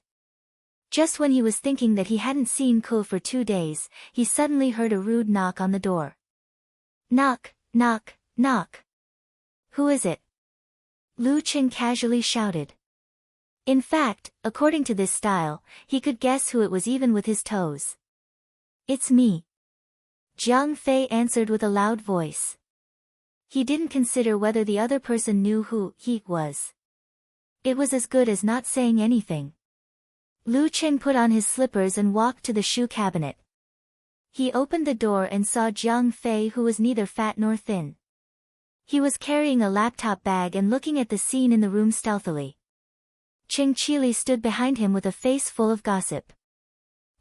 Just when he was thinking that he hadn't seen Ko for 2 days, he suddenly heard a rude knock on the door. Knock, knock, knock. Who is it? Lu Qing casually shouted. In fact, according to this style, he could guess who it was even with his toes. It's me. Jiang Fei answered with a loud voice. He didn't consider whether the other person knew who he was. It was as good as not saying anything. Lu Qing put on his slippers and walked to the shoe cabinet. He opened the door and saw Jiang Fei, who was neither fat nor thin. He was carrying a laptop bag and looking at the scene in the room stealthily. Cheng Qili stood behind him with a face full of gossip.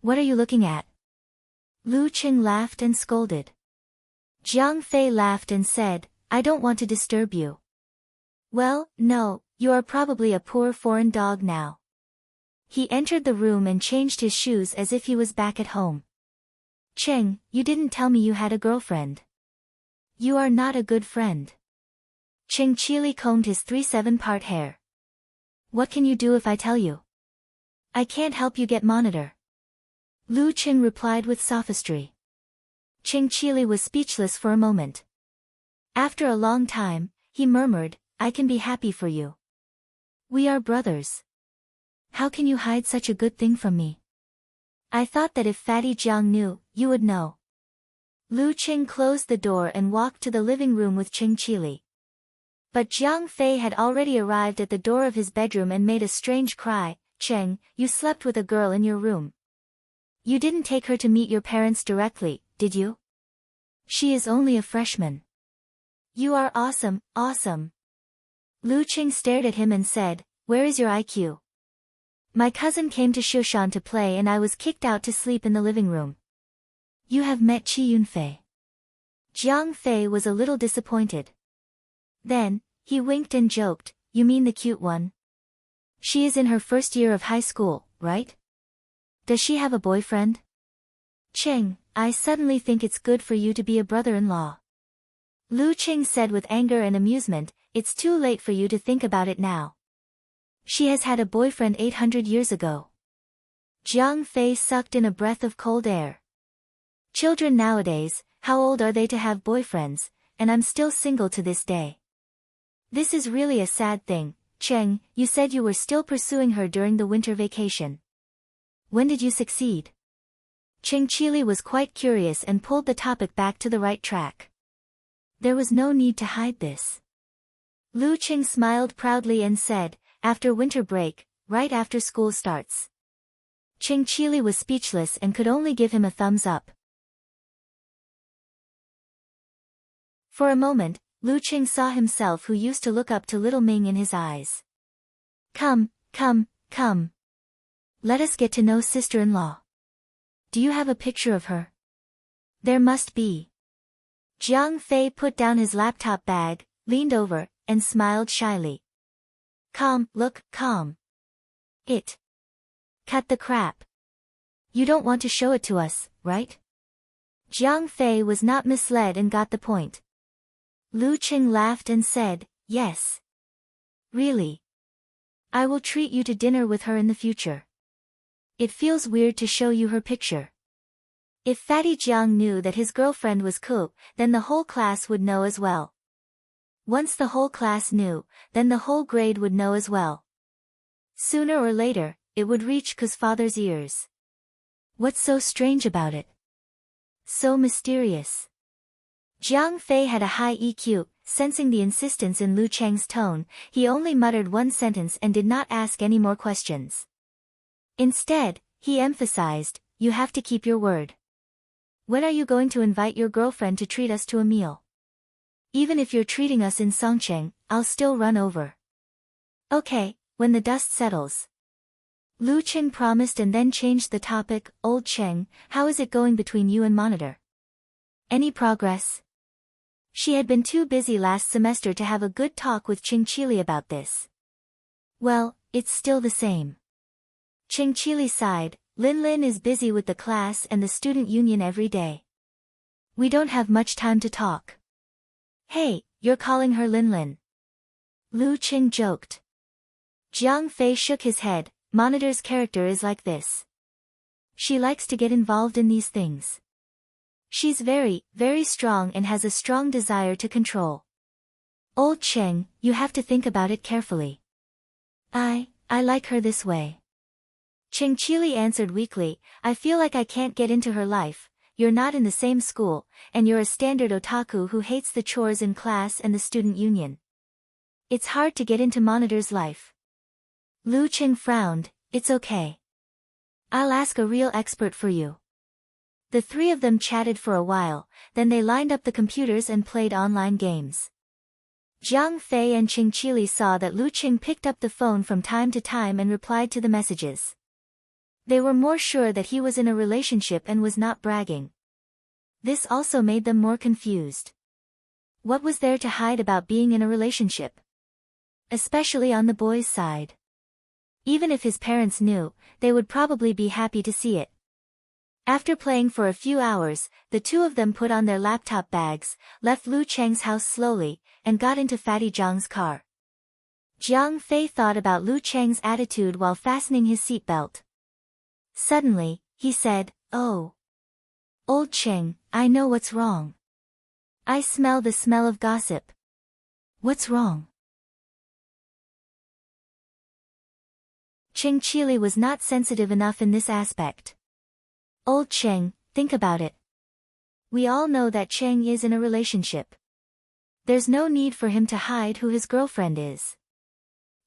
What are you looking at? Lu Qing laughed and scolded. Jiang Fei laughed and said, I don't want to disturb you. Well, no, you are probably a poor foreign dog now. He entered the room and changed his shoes as if he was back at home. Cheng, you didn't tell me you had a girlfriend. You are not a good friend. Cheng Qili combed his 3/7-part hair. What can you do if I tell you? I can't help you get monitor. Lu Qing replied with sophistry. Cheng Qili was speechless for a moment. After a long time, he murmured, I can be happy for you. We are brothers. How can you hide such a good thing from me? I thought that if Fatty Jiang knew, you would know. Lu Qing closed the door and walked to the living room with Cheng Qili. But Jiang Fei had already arrived at the door of his bedroom and made a strange cry. Cheng, you slept with a girl in your room. You didn't take her to meet your parents directly, did you? She is only a freshman. You are awesome, awesome. Lu Qing stared at him and said, where is your IQ? My cousin came to Shushan to play and I was kicked out to sleep in the living room. You have met Qi Yunfei. Jiang Fei was a little disappointed. Then, he winked and joked, you mean the cute one? She is in her first year of high school, right? Does she have a boyfriend? Cheng, I suddenly think it's good for you to be a brother-in-law. Lu Qing said with anger and amusement, it's too late for you to think about it now. She has had a boyfriend 800 years ago. Jiang Fei sucked in a breath of cold air. Children nowadays, how old are they to have boyfriends, and I'm still single to this day. This is really a sad thing. Cheng, you said you were still pursuing her during the winter vacation. When did you succeed? Cheng Qili was quite curious and pulled the topic back to the right track. There was no need to hide this. Lu Qing smiled proudly and said, after winter break, right after school starts. Cheng Qili was speechless and could only give him a thumbs up. For a moment, Lu Qing saw himself who used to look up to little Ming in his eyes. Come, come, come. Let us get to know sister-in-law. Do you have a picture of her? There must be. Jiang Fei put down his laptop bag, leaned over, and smiled shyly. Calm, look, calm. Cut the crap. You don't want to show it to us, right? Jiang Fei was not misled and got the point. Lu Qing laughed and said, yes. Really? I will treat you to dinner with her in the future. It feels weird to show you her picture. If Fatty Jiang knew that his girlfriend was Ku, then the whole class would know as well. Once the whole class knew, then the whole grade would know as well. Sooner or later, it would reach Ku's father's ears. What's so strange about it? so mysterious. Jiang Fei had a high EQ, sensing the insistence in Lu Cheng's tone, he only muttered one sentence and did not ask any more questions. Instead, he emphasized, "You have to keep your word. When are you going to invite your girlfriend to treat us to a meal? Even if you're treating us in Songcheng, I'll still run over." "Okay, when the dust settles." Lu Cheng promised and then changed the topic. "Old Cheng, how is it going between you and Monitor? Any progress?" She had been too busy last semester to have a good talk with Ching Chili about this. "Well, it's still the same." Ching Chili sighed. "Lin Lin is busy with the class and the student union every day. We don't have much time to talk." "Hey, you're calling her Lin Lin?" Lu Ching joked. Jiang Fei shook his head. "Monitor's character is like this. She likes to get involved in these things. She's very, very strong and has a strong desire to control. Old Cheng, you have to think about it carefully." I like her this way." Ching Chili answered weakly. "I feel like I can't get into her life. You're not in the same school, and you're a standard otaku who hates the chores in class and the student union. It's hard to get into Monitor's life." Lu Cheng frowned. "It's okay. I'll ask a real expert for you." The three of them chatted for a while, then they lined up the computers and played online games. Jiang Fei and Ching Chili saw that Lu Cheng picked up the phone from time to time and replied to the messages. They were more sure that he was in a relationship and was not bragging. This also made them more confused. What was there to hide about being in a relationship? Especially on the boy's side. Even if his parents knew, they would probably be happy to see it. After playing for a few hours, the two of them put on their laptop bags, left Lu Cheng's house slowly, and got into Fatty Zhang's car. Jiang Fei thought about Lu Cheng's attitude while fastening his seatbelt. Suddenly, he said, "Oh. Old Cheng, I know what's wrong. I smell the smell of gossip." "What's wrong?" Ching Chili was not sensitive enough in this aspect. "Old Cheng, think about it. We all know that Cheng is in a relationship. There's no need for him to hide who his girlfriend is."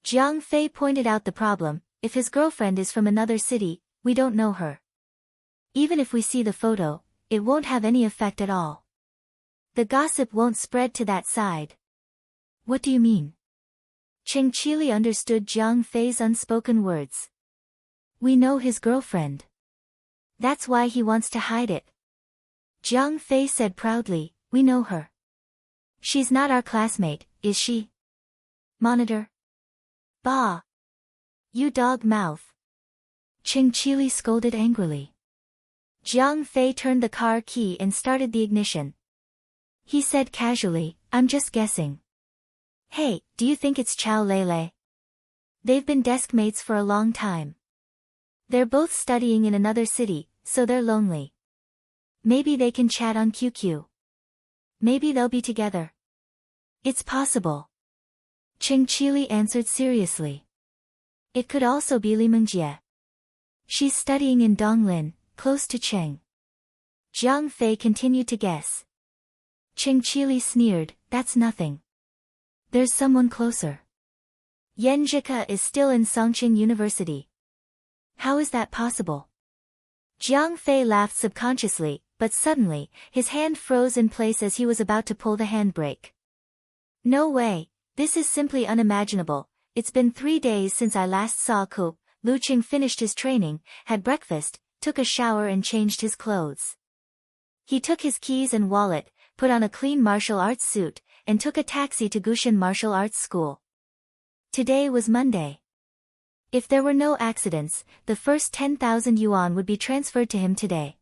Jiang Fei pointed out the problem. "If his girlfriend is from another city, we don't know her. Even if we see the photo, it won't have any effect at all. The gossip won't spread to that side." "What do you mean?" Ching Chili understood Jiang Fei's unspoken words. "We know his girlfriend. That's why he wants to hide it." Jiang Fei said proudly, "We know her. She's not our classmate, is she? Monitor?" "Bah! You dog mouth." Ching Chili scolded angrily. Jiang Fei turned the car key and started the ignition. He said casually, "I'm just guessing. Hey, do you think it's Chow Lele? They've been desk mates for a long time. They're both studying in another city, so they're lonely. Maybe they can chat on QQ. Maybe they'll be together." "It's possible." Ching Chili answered seriously. "It could also be Li Mengjie. She's studying in Donglin, close to Cheng." Jiang Fei continued to guess. Ching Chili sneered, "That's nothing. There's someone closer. Yan Zhika is still in Songqing University." "How is that possible?" Jiang Fei laughed subconsciously, but suddenly, his hand froze in place as he was about to pull the handbrake. "No way, this is simply unimaginable. It's been 3 days since I last saw Ku." Lu Cheng finished his training, had breakfast, took a shower and changed his clothes. He took his keys and wallet, put on a clean martial arts suit, and took a taxi to Gushan Martial Arts School. Today was Monday. If there were no accidents, the first 10,000 yuan would be transferred to him today.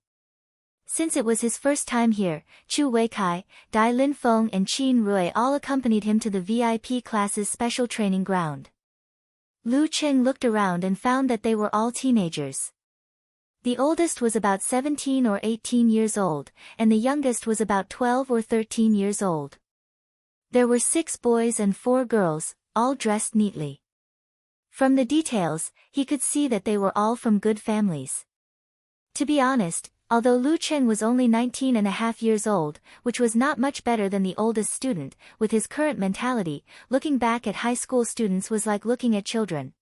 Since it was his first time here, Chu Weikai, Dai Linfeng and Qin Rui all accompanied him to the VIP class's special training ground. Lu Cheng looked around and found that they were all teenagers. The oldest was about 17 or 18 years old, and the youngest was about 12 or 13 years old. There were 6 boys and 4 girls, all dressed neatly. From the details, he could see that they were all from good families. To be honest, Although Lu Cheng was only 19.5 years old, which was not much better than the oldest student, with his current mentality, looking back at high school students was like looking at children.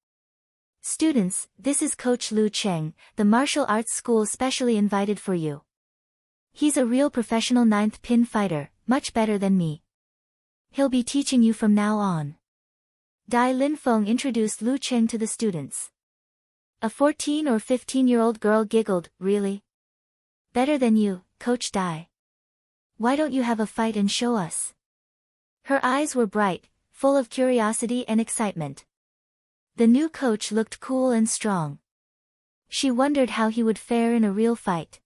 Students, this is Coach Lu Cheng, the martial arts school specially invited for you. He's a real professional ninth pin fighter, much better than me. He'll be teaching you from now on. Dai Linfeng introduced Lu Cheng to the students. A 14 or 15-year-old girl giggled, really? Better than you, Coach Dai. Why don't you have a fight and show us? Her eyes were bright, full of curiosity and excitement. The new coach looked cool and strong. She wondered how he would fare in a real fight.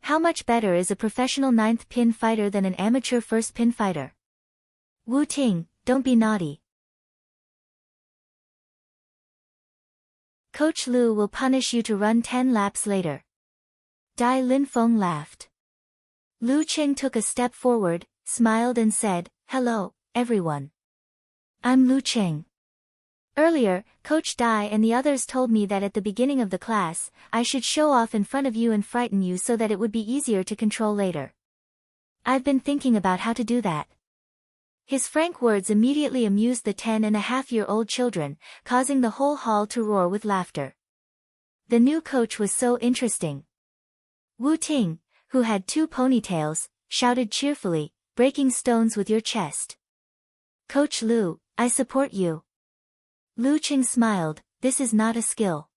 How much better is a professional ninth pin fighter than an amateur first pin fighter? Wu Ting, don't be naughty. Coach Lu will punish you to run 10 laps later. Dai Linfeng laughed. Lu Cheng took a step forward, smiled and said, "Hello, everyone. I'm Lu Cheng. Earlier, Coach Dai and the others told me that at the beginning of the class, I should show off in front of you and frighten you so that it would be easier to control later. I've been thinking about how to do that." His frank words immediately amused the 10.5-year-old children, causing the whole hall to roar with laughter. The new coach was so interesting. Wu Ting, who had 2 ponytails, shouted cheerfully, "Breaking stones with your chest. Coach Lu, I support you." Lu Cheng smiled, "This is not a skill."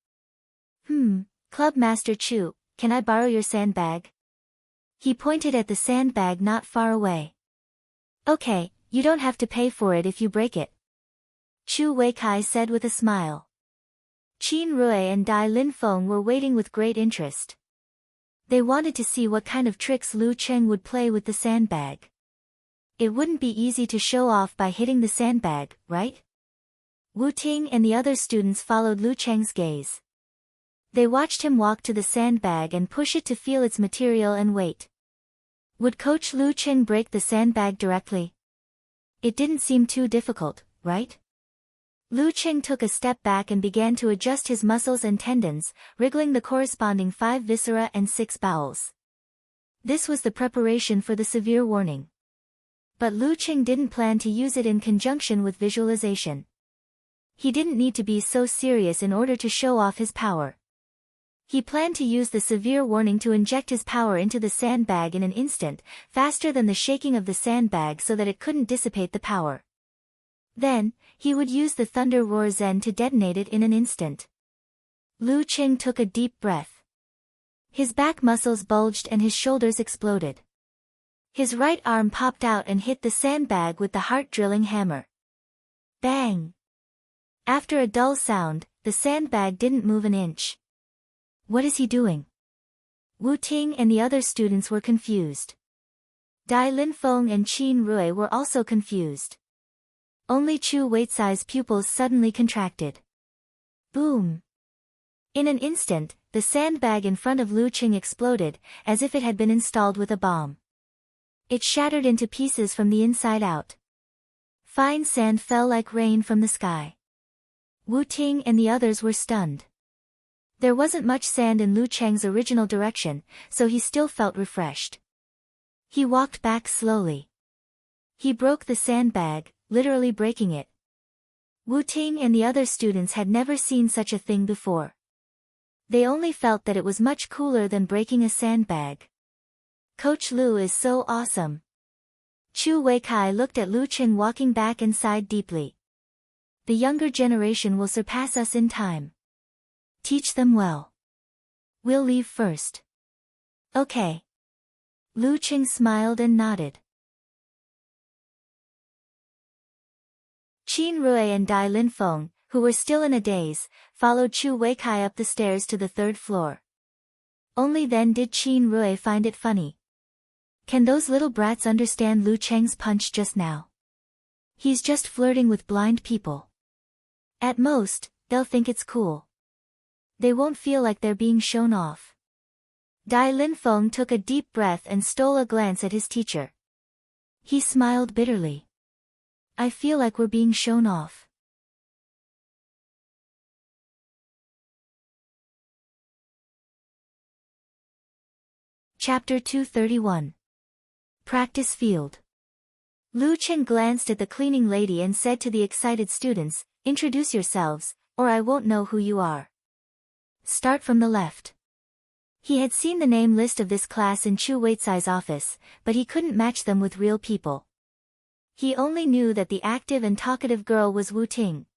Club Master Chu, can I borrow your sandbag?" He pointed at the sandbag not far away. "Okay, you don't have to pay for it if you break it," Chu Weikai said with a smile. Qin Rui and Dai Linfeng were waiting with great interest. They wanted to see what kind of tricks Lu Cheng would play with the sandbag. It wouldn't be easy to show off by hitting the sandbag, right? Wu Ting and the other students followed Lu Cheng's gaze. They watched him walk to the sandbag and push it to feel its material and weight. Would Coach Lu Cheng break the sandbag directly? It didn't seem too difficult, right? Lu Cheng took a step back and began to adjust his muscles and tendons, wriggling the corresponding 5 viscera and 6 bowels. This was the preparation for the severe warning. But Lu Cheng didn't plan to use it in conjunction with visualization. He didn't need to be so serious in order to show off his power. He planned to use the severe warning to inject his power into the sandbag in an instant, faster than the shaking of the sandbag so that it couldn't dissipate the power. Then, he would use the Thunder Roar Zen to detonate it in an instant. Lu Cheng took a deep breath. His back muscles bulged and his shoulders exploded. His right arm popped out and hit the sandbag with the heart-drilling hammer. Bang! After a dull sound, the sandbag didn't move an inch. What is he doing? Wu Ting and the other students were confused. Dai Linfeng and Qin Rui were also confused. Only Chu Weicai's pupils suddenly contracted. Boom! In an instant, the sandbag in front of Lu Cheng exploded, as if it had been installed with a bomb. It shattered into pieces from the inside out. Fine sand fell like rain from the sky. Wu Ting and the others were stunned. There wasn't much sand in Lu Cheng's original direction, so he still felt refreshed. He walked back slowly. He broke the sandbag, literally breaking it. Wu Ting and the other students had never seen such a thing before. They only felt that it was much cooler than breaking a sandbag. Coach Lu is so awesome. Chu Weikai looked at Lu Cheng walking back and sighed deeply. The younger generation will surpass us in time. Teach them well. We'll leave first. Okay. Lu Cheng smiled and nodded. Qin Rui and Dai Linfeng, who were still in a daze, followed Chu Weikai up the stairs to the 3rd floor. Only then did Qin Rui find it funny. Can those little brats understand Lu Cheng's punch just now? He's just flirting with blind people. At most, they'll think it's cool. They won't feel like they're being shown off. Dai Linfeng took a deep breath and stole a glance at his teacher. He smiled bitterly. I feel like we're being shown off. Chapter 231. Practice Field. Lu Chen glanced at the cleaning lady and said to the excited students, "Introduce yourselves, or I won't know who you are. Start from the left." He had seen the name list of this class in Chu Weicai's office, but he couldn't match them with real people. He only knew that the active and talkative girl was Wu Ting.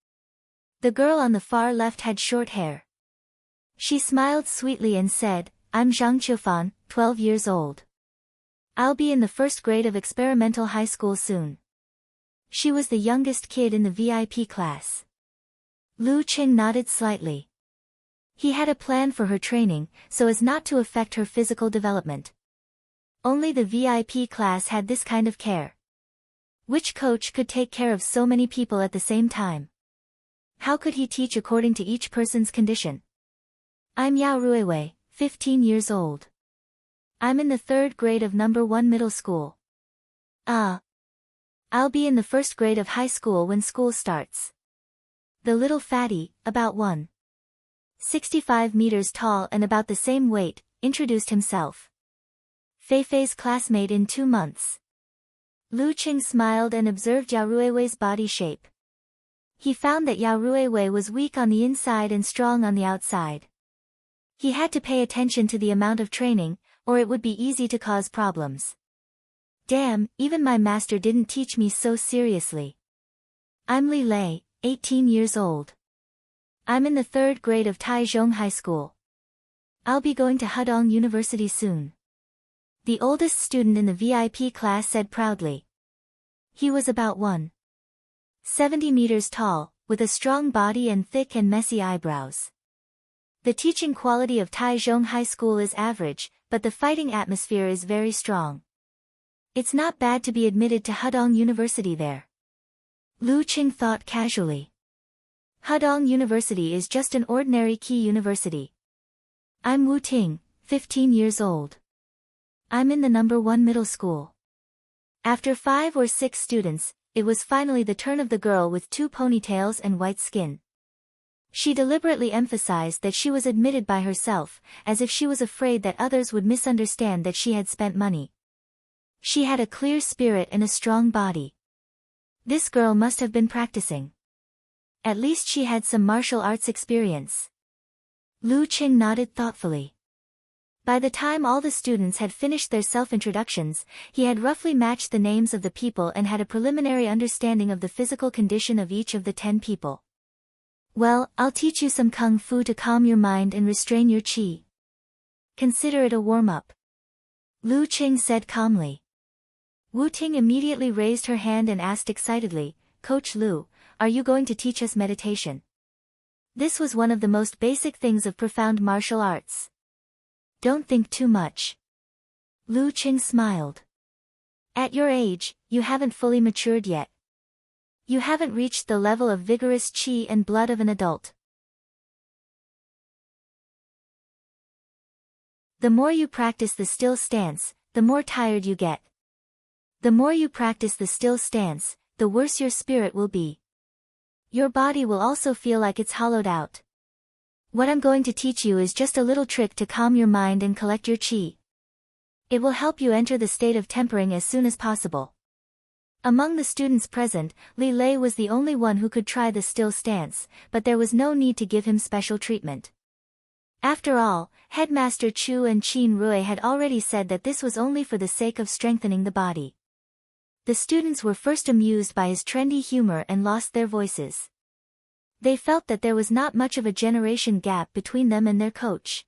The girl on the far left had short hair. She smiled sweetly and said, "I'm Zhang Qiufan, 12 years old. I'll be in the first grade of experimental high school soon." She was the youngest kid in the VIP class. Lu Qing nodded slightly. He had a plan for her training, so as not to affect her physical development. Only the VIP class had this kind of care. Which coach could take care of so many people at the same time? How could he teach according to each person's condition? "I'm Yao Ruiwei, 15 years old. I'm in the 3rd grade of number 1 middle school. I'll be in the 1st grade of high school when school starts." The little fatty, about 1.65 meters tall and about the same weight, introduced himself. "Feifei's classmate in 2 months. Lu Qing smiled and observed Yao Ruiwei's body shape. He found that Yao Ruiwei was weak on the inside and strong on the outside. He had to pay attention to the amount of training, or it would be easy to cause problems. Damn, even my master didn't teach me so seriously. "I'm Li Lei, 18 years old. I'm in the 3rd grade of Taichung High School. I'll be going to Hudong University soon." The oldest student in the VIP class said proudly. He was about 1.70 meters tall, with a strong body and thick and messy eyebrows. The teaching quality of Taichung High School is average, but the fighting atmosphere is very strong. It's not bad to be admitted to Hudong University there. Lu Qing thought casually. Hudong University is just an ordinary key university. "I'm Wu Ting, 15 years old. I'm in the number 1 middle school." After 5 or 6 students, it was finally the turn of the girl with 2 ponytails and white skin. She deliberately emphasized that she was admitted by herself, as if she was afraid that others would misunderstand that she had spent money. She had a clear spirit and a strong body. This girl must have been practicing. At least she had some martial arts experience. Lu Qing nodded thoughtfully. By the time all the students had finished their self-introductions, he had roughly matched the names of the people and had a preliminary understanding of the physical condition of each of the 10 people. "Well, I'll teach you some kung fu to calm your mind and restrain your qi. Consider it a warm-up," Lu Qing said calmly. Wu Ting immediately raised her hand and asked excitedly, "Coach Lu, are you going to teach us meditation?" This was one of the most basic things of profound martial arts. "Don't think too much." Lu Qing smiled. "At your age, you haven't fully matured yet. You haven't reached the level of vigorous qi and blood of an adult. The more you practice the still stance, the more tired you get. The more you practice the still stance, the worse your spirit will be. Your body will also feel like it's hollowed out. What I'm going to teach you is just a little trick to calm your mind and collect your qi. It will help you enter the state of tempering as soon as possible." Among the students present, Li Lei was the only one who could try the still stance, but there was no need to give him special treatment. After all, Headmaster Chu and Qin Rui had already said that this was only for the sake of strengthening the body. The students were first amused by his trendy humor and lost their voices. They felt that there was not much of a generation gap between them and their coach.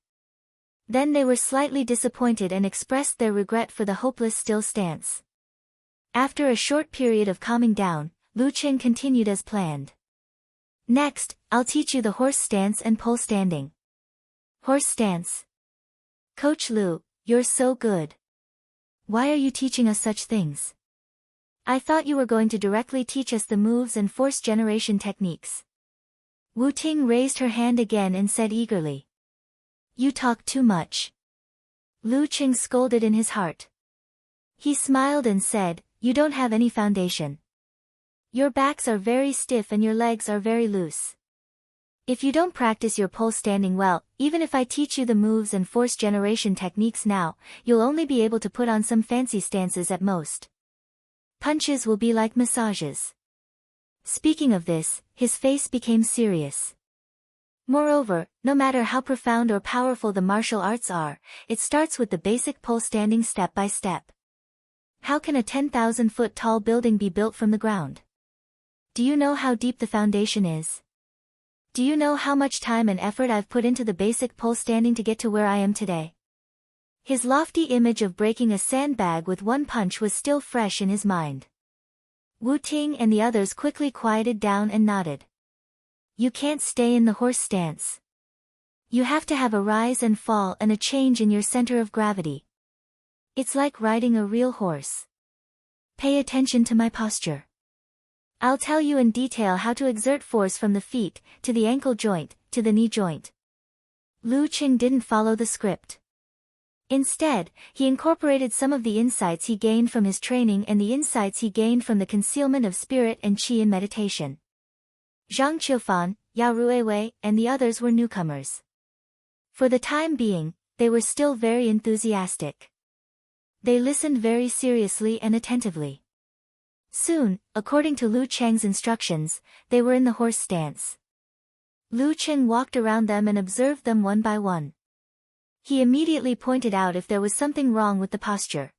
Then they were slightly disappointed and expressed their regret for the hopeless still stance. After a short period of calming down, Lu Qing continued as planned. "Next, I'll teach you the horse stance and pole standing." "Horse stance? Coach Lu, you're so good. Why are you teaching us such things? I thought you were going to directly teach us the moves and force generation techniques." Wu Ting raised her hand again and said eagerly. "You talk too much." Lu Qing scolded in his heart. He smiled and said, "You don't have any foundation. Your backs are very stiff and your legs are very loose. If you don't practice your pole standing well, even if I teach you the moves and force generation techniques now, you'll only be able to put on some fancy stances at most. Punches will be like massages. Speaking of this, his face became serious. Moreover, no matter how profound or powerful the martial arts are, it starts with the basic pole standing step by step. How can a 10,000-foot tall building be built from the ground? Do you know how deep the foundation is? Do you know how much time and effort I've put into the basic pole standing to get to where I am today? His lofty image of breaking a sandbag with one punch was still fresh in his mind. Wu Ting and the others quickly quieted down and nodded. You can't stay in the horse stance. You have to have a rise and fall and a change in your center of gravity. It's like riding a real horse. Pay attention to my posture. I'll tell you in detail how to exert force from the feet, to the ankle joint, to the knee joint. Lu Qing didn't follow the script. Instead, he incorporated some of the insights he gained from his training and the insights he gained from the concealment of spirit and qi in meditation. Zhang Qiufan, Yao Ruiwei, and the others were newcomers. For the time being, they were still very enthusiastic. They listened very seriously and attentively. Soon, according to Lu Cheng's instructions, they were in the horse stance. Lu Cheng walked around them and observed them one by one. He immediately pointed out if there was something wrong with the posture.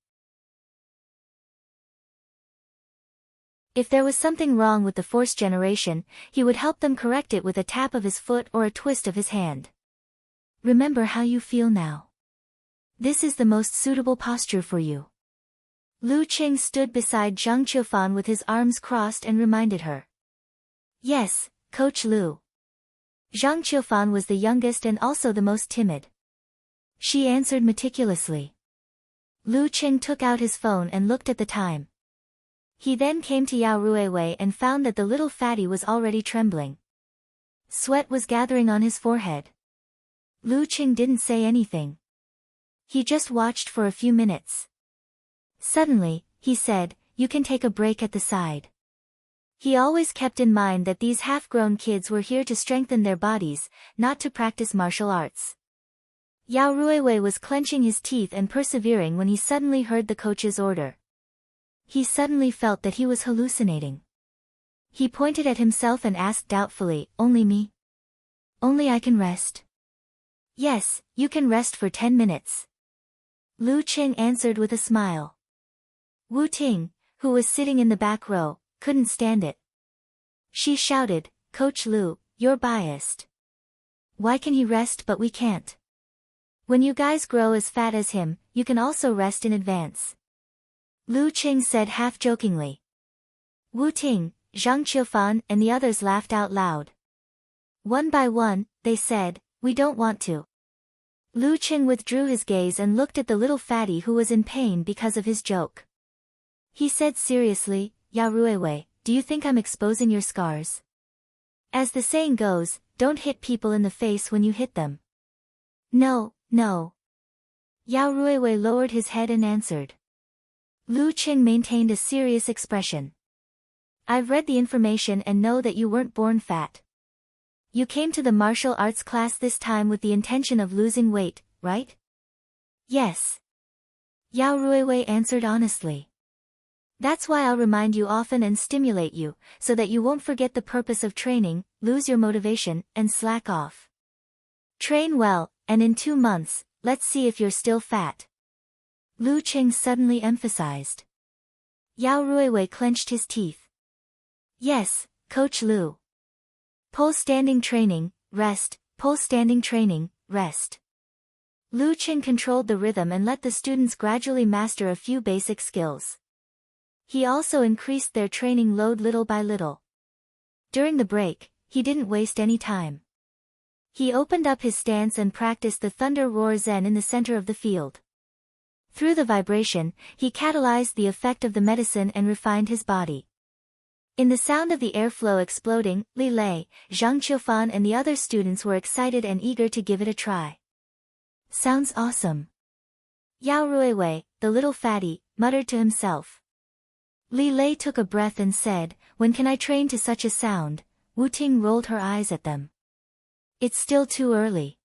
If there was something wrong with the force generation, he would help them correct it with a tap of his foot or a twist of his hand. Remember how you feel now. This is the most suitable posture for you. Lu Qing stood beside Zhang Qiufan with his arms crossed and reminded her. Yes, Coach Lu. Zhang Qiufan was the youngest and also the most timid. She answered meticulously. Lu Qing took out his phone and looked at the time. He then came to Yao Ruiwei and found that the little fatty was already trembling. Sweat was gathering on his forehead. Lu Qing didn't say anything. He just watched for a few minutes. Suddenly, he said, "You can take a break at the side." He always kept in mind that these half-grown kids were here to strengthen their bodies, not to practice martial arts. Yao Ruiwei was clenching his teeth and persevering when he suddenly heard the coach's order. He suddenly felt that he was hallucinating. He pointed at himself and asked doubtfully, "Only me? Only I can rest?" "Yes, you can rest for 10 minutes. Lu Qing answered with a smile. Wu Ting, who was sitting in the back row, couldn't stand it. She shouted, "Coach Lu, you're biased. Why can he rest but we can't? When you guys grow as fat as him, you can also rest in advance." Lu Qing said half-jokingly. Wu Ting, Zhang Qiufan and the others laughed out loud. One by one, they said, "We don't want to." Lu Qing withdrew his gaze and looked at the little fatty who was in pain because of his joke. He said seriously, "Yao Ruiwei, do you think I'm exposing your scars? As the saying goes, don't hit people in the face when you hit them." "No, no." Yao Ruiwei lowered his head and answered. Lu Qing maintained a serious expression. "I've read the information and know that you weren't born fat. You came to the martial arts class this time with the intention of losing weight, right?" "Yes." Yao Ruiwei answered honestly. "That's why I'll remind you often and stimulate you, so that you won't forget the purpose of training, lose your motivation, and slack off. Train well, and in 2 months, let's see if you're still fat." Lu Qing suddenly emphasized. Yao Ruiwei clenched his teeth. "Yes, Coach Lu. Pole standing training, rest, pole standing training, rest." Lu Qing controlled the rhythm and let the students gradually master a few basic skills. He also increased their training load little by little. During the break, he didn't waste any time. He opened up his stance and practiced the Thunder Roar Zen in the center of the field. Through the vibration, he catalyzed the effect of the medicine and refined his body. In the sound of the airflow exploding, Li Lei, Zhang Qiufan and the other students were excited and eager to give it a try. "Sounds awesome." Yao Ruiwei, the little fatty, muttered to himself. Li Lei took a breath and said, "When can I train to such a sound?" Wu Ting rolled her eyes at them. It's still too early.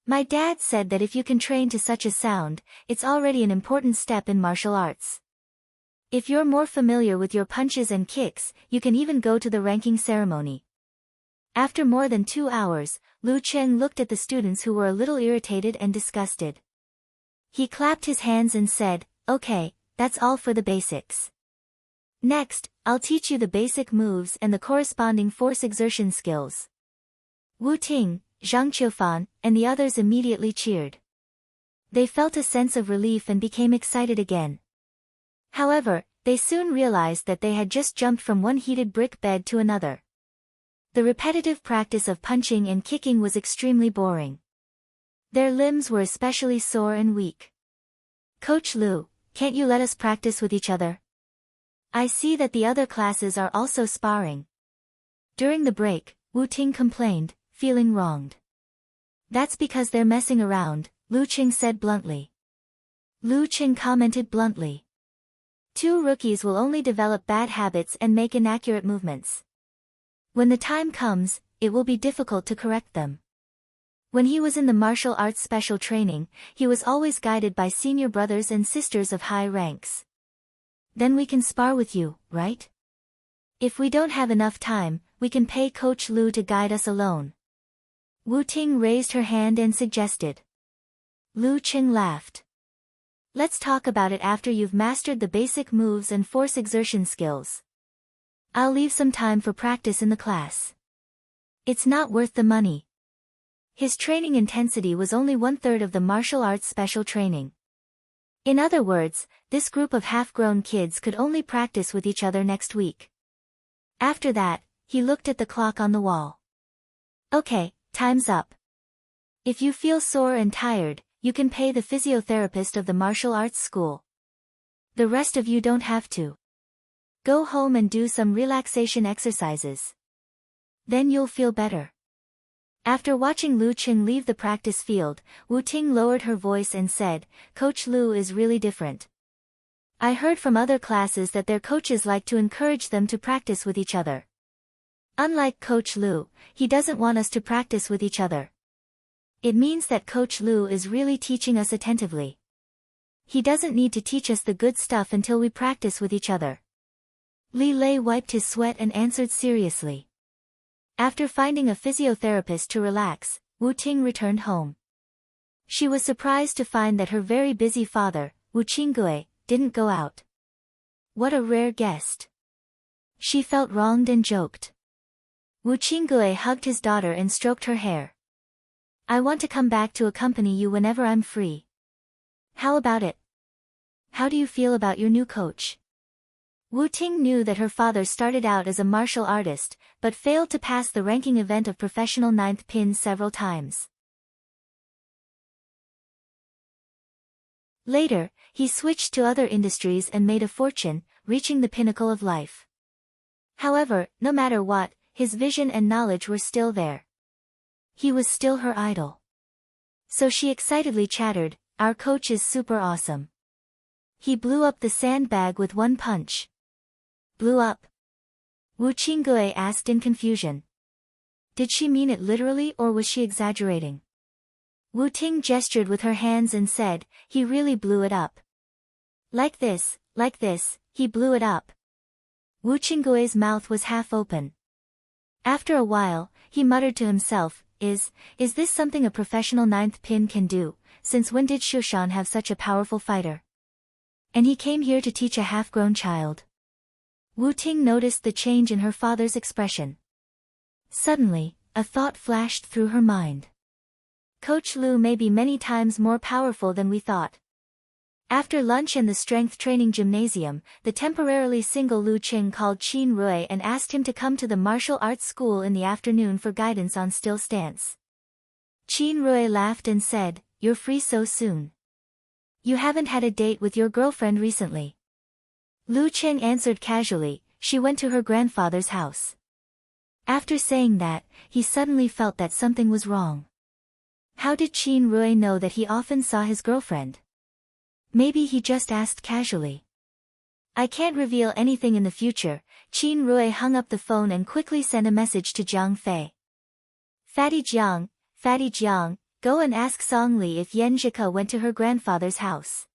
My dad said that if you can train to such a sound, it's already an important step in martial arts. If you're more familiar with your punches and kicks, you can even go to the ranking ceremony. After more than 2 hours, Lu Cheng looked at the students who were a little irritated and disgusted. He clapped his hands and said, "Okay, that's all for the basics. Next, I'll teach you the basic moves and the corresponding force exertion skills." Wu Ting, Zhang Qiufan, and the others immediately cheered. They felt a sense of relief and became excited again. However, they soon realized that they had just jumped from one heated brick bed to another. The repetitive practice of punching and kicking was extremely boring. Their limbs were especially sore and weak. "Coach Lu, can't you let us practice with each other? I see that the other classes are also sparring." During the break, Wu Ting complained, feeling wronged. "That's because they're messing around," Lu Cheng said bluntly. Lu Cheng commented bluntly. "Two rookies will only develop bad habits and make inaccurate movements. When the time comes, it will be difficult to correct them." When he was in the martial arts special training, he was always guided by senior brothers and sisters of high ranks. "Then we can spar with you, right? If we don't have enough time, we can pay Coach Lu to guide us alone." Wu Ting raised her hand and suggested. Lu Cheng laughed. "Let's talk about it after you've mastered the basic moves and force exertion skills. I'll leave some time for practice in the class. It's not worth the money." His training intensity was only 1/3 of the martial arts special training. In other words, this group of half-grown kids could only practice with each other next week. After that, he looked at the clock on the wall. "Okay, time's up. If you feel sore and tired, you can pay the physiotherapist of the martial arts school. The rest of you don't have to. Go home and do some relaxation exercises. Then you'll feel better." After watching Lu Cheng leave the practice field, Wu Ting lowered her voice and said, "Coach Lu is really different. I heard from other classes that their coaches like to encourage them to practice with each other. Unlike Coach Lu, he doesn't want us to practice with each other. It means that Coach Lu is really teaching us attentively. He doesn't need to teach us the good stuff until we practice with each other." Li Lei wiped his sweat and answered seriously. After finding a physiotherapist to relax, Wu Ting returned home. She was surprised to find that her very busy father, Wu Qinggui, didn't go out. What a rare guest. She felt wronged and joked. Wu Qinggui hugged his daughter and stroked her hair. "I want to come back to accompany you whenever I'm free. How about it? How do you feel about your new coach?" Wu Ting knew that her father started out as a martial artist, but failed to pass the ranking event of professional 9th pin several times. Later, he switched to other industries and made a fortune, reaching the pinnacle of life. However, no matter what, his vision and knowledge were still there. He was still her idol. So she excitedly chattered, "Our coach is super awesome. He blew up the sandbag with one punch." "Blew up?" Wu Qinggui asked in confusion. Did she mean it literally or was she exaggerating? Wu Ting gestured with her hands and said, "He really blew it up. Like this, he blew it up." Wu Qinggui's mouth was half open. After a while, he muttered to himself, Is this something a professional 9th pin can do? Since when did Shushan have such a powerful fighter? And he came here to teach a half-grown child." Wu Ting noticed the change in her father's expression. Suddenly, a thought flashed through her mind. Coach Lu may be many times more powerful than we thought. After lunch in the strength training gymnasium, the temporarily single Lu Cheng called Qin Rui and asked him to come to the martial arts school in the afternoon for guidance on still stance. Qin Rui laughed and said, "You're free so soon? You haven't had a date with your girlfriend recently?" Lu Cheng answered casually, "She went to her grandfather's house." After saying that, he suddenly felt that something was wrong. How did Qin Rui know that he often saw his girlfriend? Maybe he just asked casually. I can't reveal anything in the future. Qin Rui hung up the phone and quickly sent a message to Jiang Fei. Fatty Jiang, go and ask Song Li if Yan Zhike went to her grandfather's house.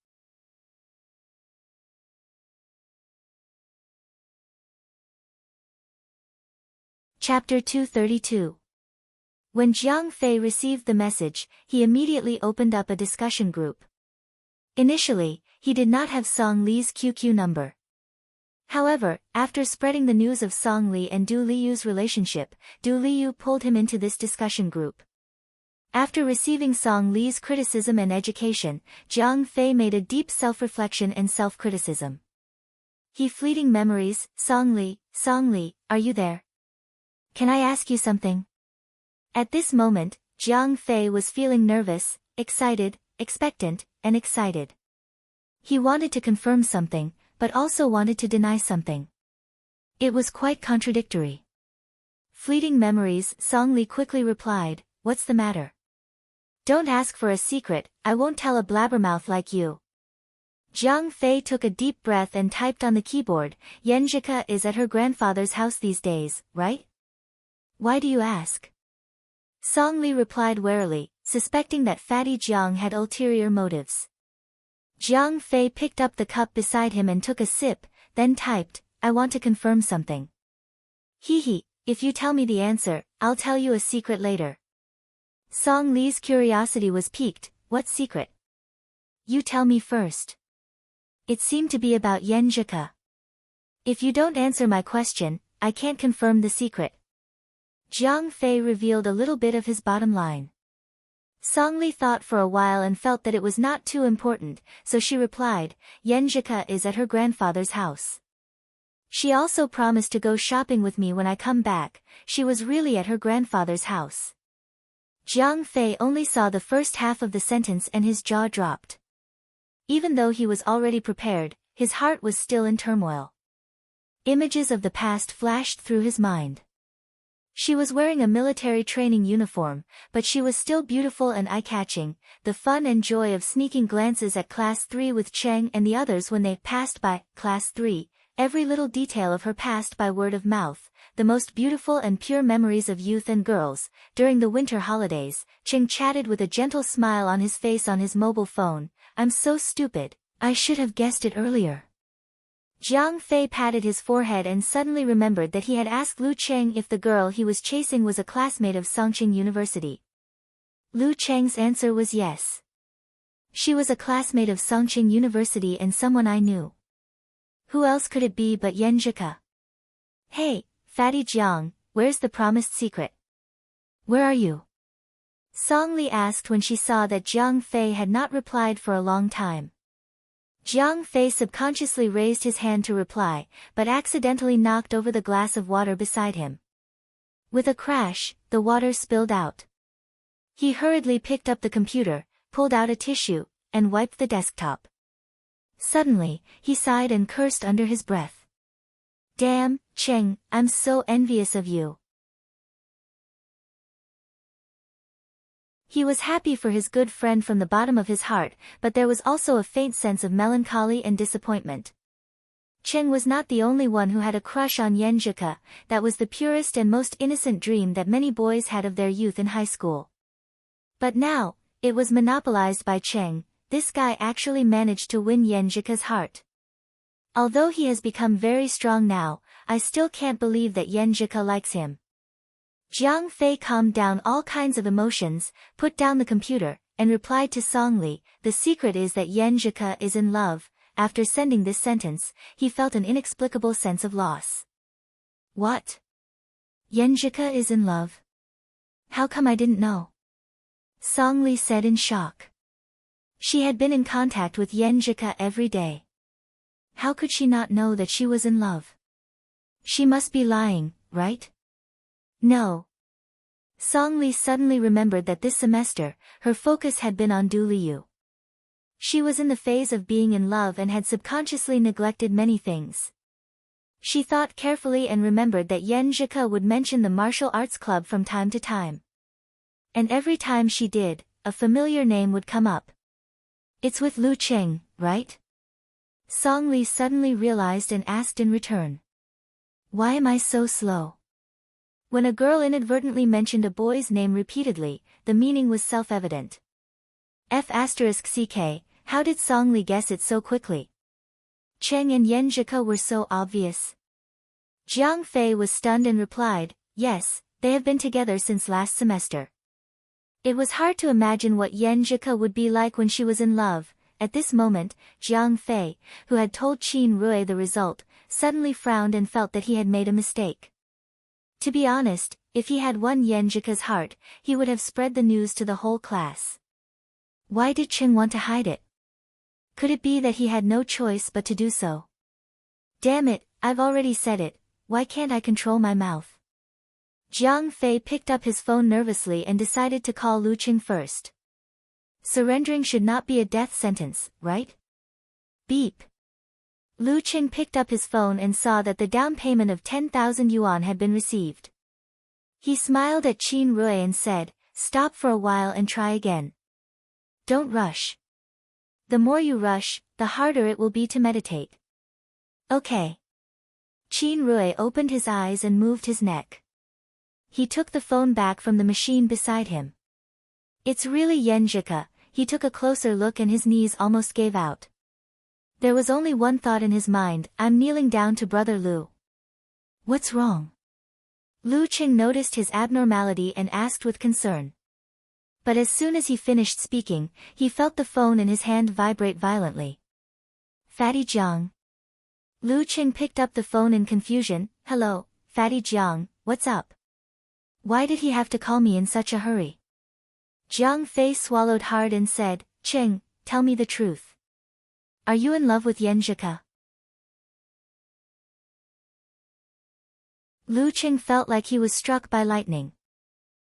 Chapter 232. When Jiang Fei received the message, he immediately opened up a discussion group. Initially, he did not have Song Li's QQ number. However, after spreading the news of Song Li and Du Liyu's relationship, Du Liyu pulled him into this discussion group. After receiving Song Li's criticism and education, Jiang Fei made a deep self-reflection and self-criticism. Fleeting memories. Song Li, are you there? Can I ask you something? At this moment, Jiang Fei was feeling nervous, excited, expectant, and excited. He wanted to confirm something, but also wanted to deny something. It was quite contradictory. Fleeting memories. Song Li quickly replied, what's the matter? Don't ask for a secret, I won't tell a blabbermouth like you. Jiang Fei took a deep breath and typed on the keyboard, Yan Zhike is at her grandfather's house these days, right? Why do you ask? Song Li replied warily, suspecting that Fatty Jiang had ulterior motives. Jiang Fei picked up the cup beside him and took a sip, then typed, I want to confirm something. If you tell me the answer, I'll tell you a secret later. Song Li's curiosity was piqued, what secret? You tell me first. It seemed to be about Yan Zhike. If you don't answer my question, I can't confirm the secret. Jiang Fei revealed a little bit of his bottom line. Song Li thought for a while and felt that it was not too important, so she replied, Yan Zhike is at her grandfather's house. She also promised to go shopping with me when I come back. She was really at her grandfather's house. Jiang Fei only saw the first half of the sentence and his jaw dropped. Even though he was already prepared, his heart was still in turmoil. Images of the past flashed through his mind. She was wearing a military training uniform, but she was still beautiful and eye-catching. The fun and joy of sneaking glances at Class 3 with Cheng and the others when they passed by Class 3, every little detail of her past by word of mouth, the most beautiful and pure memories of youth and girls. During the winter holidays, Cheng chatted with a gentle smile on his face on his mobile phone. I'm so stupid, I should have guessed it earlier. Jiang Fei patted his forehead and suddenly remembered that he had asked Lu Cheng if the girl he was chasing was a classmate of Songqing University. Lu Cheng's answer was yes. She was a classmate of Songqing University and someone I knew. Who else could it be but Yan Zhike? Hey, Fatty Jiang, where's the promised secret? Where are you? Song Li asked when she saw that Jiang Fei had not replied for a long time. Jiang Fei subconsciously raised his hand to reply, but accidentally knocked over the glass of water beside him. With a crash, the water spilled out. He hurriedly picked up the computer, pulled out a tissue, and wiped the desktop. Suddenly, he sighed and cursed under his breath. Damn, Cheng, I'm so envious of you. He was happy for his good friend from the bottom of his heart, but there was also a faint sense of melancholy and disappointment. Cheng was not the only one who had a crush on Yan Zhike. That was the purest and most innocent dream that many boys had of their youth in high school. But now, it was monopolized by Cheng. This guy actually managed to win Yan Zhike's heart. Although he has become very strong now, I still can't believe that Yan Zhike likes him. Jiang Fei calmed down all kinds of emotions, put down the computer, and replied to Song Li, the secret is that Yan Zhike is in love. After sending this sentence, he felt an inexplicable sense of loss. What? Yan Zhike is in love? How come I didn't know? Song Li said in shock. She had been in contact with Yan Zhike every day. How could she not know that she was in love? She must be lying, right? No. Song Li suddenly remembered that this semester, her focus had been on Du Liyu. She was in the phase of being in love and had subconsciously neglected many things. She thought carefully and remembered that Yan Zhike would mention the martial arts club from time to time. And every time she did, a familiar name would come up. It's with Lu Cheng, right? Song Li suddenly realized and asked in return. Why am I so slow? When a girl inadvertently mentioned a boy's name repeatedly, the meaning was self-evident. F***ck, how did Song Li guess it so quickly? Cheng and Yan Zhike were so obvious. Jiang Fei was stunned and replied, yes, they have been together since last semester. It was hard to imagine what Yan Zhike would be like when she was in love. At this moment, Jiang Fei, who had told Qin Rui the result, suddenly frowned and felt that he had made a mistake. To be honest, if he had won Yan Zhike's heart, he would have spread the news to the whole class. Why did Cheng want to hide it? Could it be that he had no choice but to do so? Damn it, I've already said it, why can't I control my mouth? Jiang Fei picked up his phone nervously and decided to call Lu Qing first. Surrendering should not be a death sentence, right? Beep. Lu Qing picked up his phone and saw that the down payment of 10,000 yuan had been received. He smiled at Qin Rui and said, stop for a while and try again. Don't rush. The more you rush, the harder it will be to meditate. Okay. Qin Rui opened his eyes and moved his neck. He took the phone back from the machine beside him. It's really Yan Zhike. He took a closer look and his knees almost gave out. There was only one thought in his mind, I'm kneeling down to brother Lu. What's wrong? Lu Qing noticed his abnormality and asked with concern. But as soon as he finished speaking, he felt the phone in his hand vibrate violently. Fatty Jiang. Lu Qing picked up the phone in confusion. Hello, Fatty Jiang, what's up? Why did he have to call me in such a hurry? Jiang Fei swallowed hard and said, Qing, tell me the truth. Are you in love with Yan Zhike? Lu Qing felt like he was struck by lightning.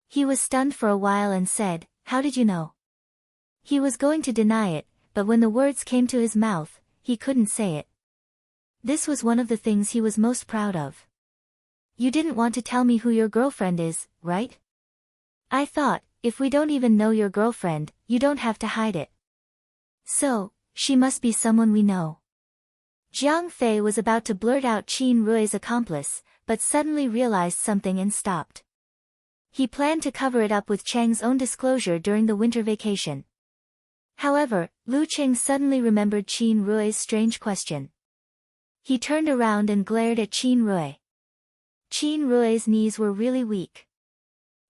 He was stunned for a while and said, how did you know? He was going to deny it, but when the words came to his mouth, he couldn't say it. This was one of the things he was most proud of. You didn't want to tell me who your girlfriend is, right? I thought, if we don't even know your girlfriend, you don't have to hide it. So, she must be someone we know. Jiang Fei was about to blurt out Qin Rui's accomplice, but suddenly realized something and stopped. He planned to cover it up with Cheng's own disclosure during the winter vacation. However, Lu Qing suddenly remembered Qin Rui's strange question. He turned around and glared at Qin Rui. Qin Rui's knees were really weak.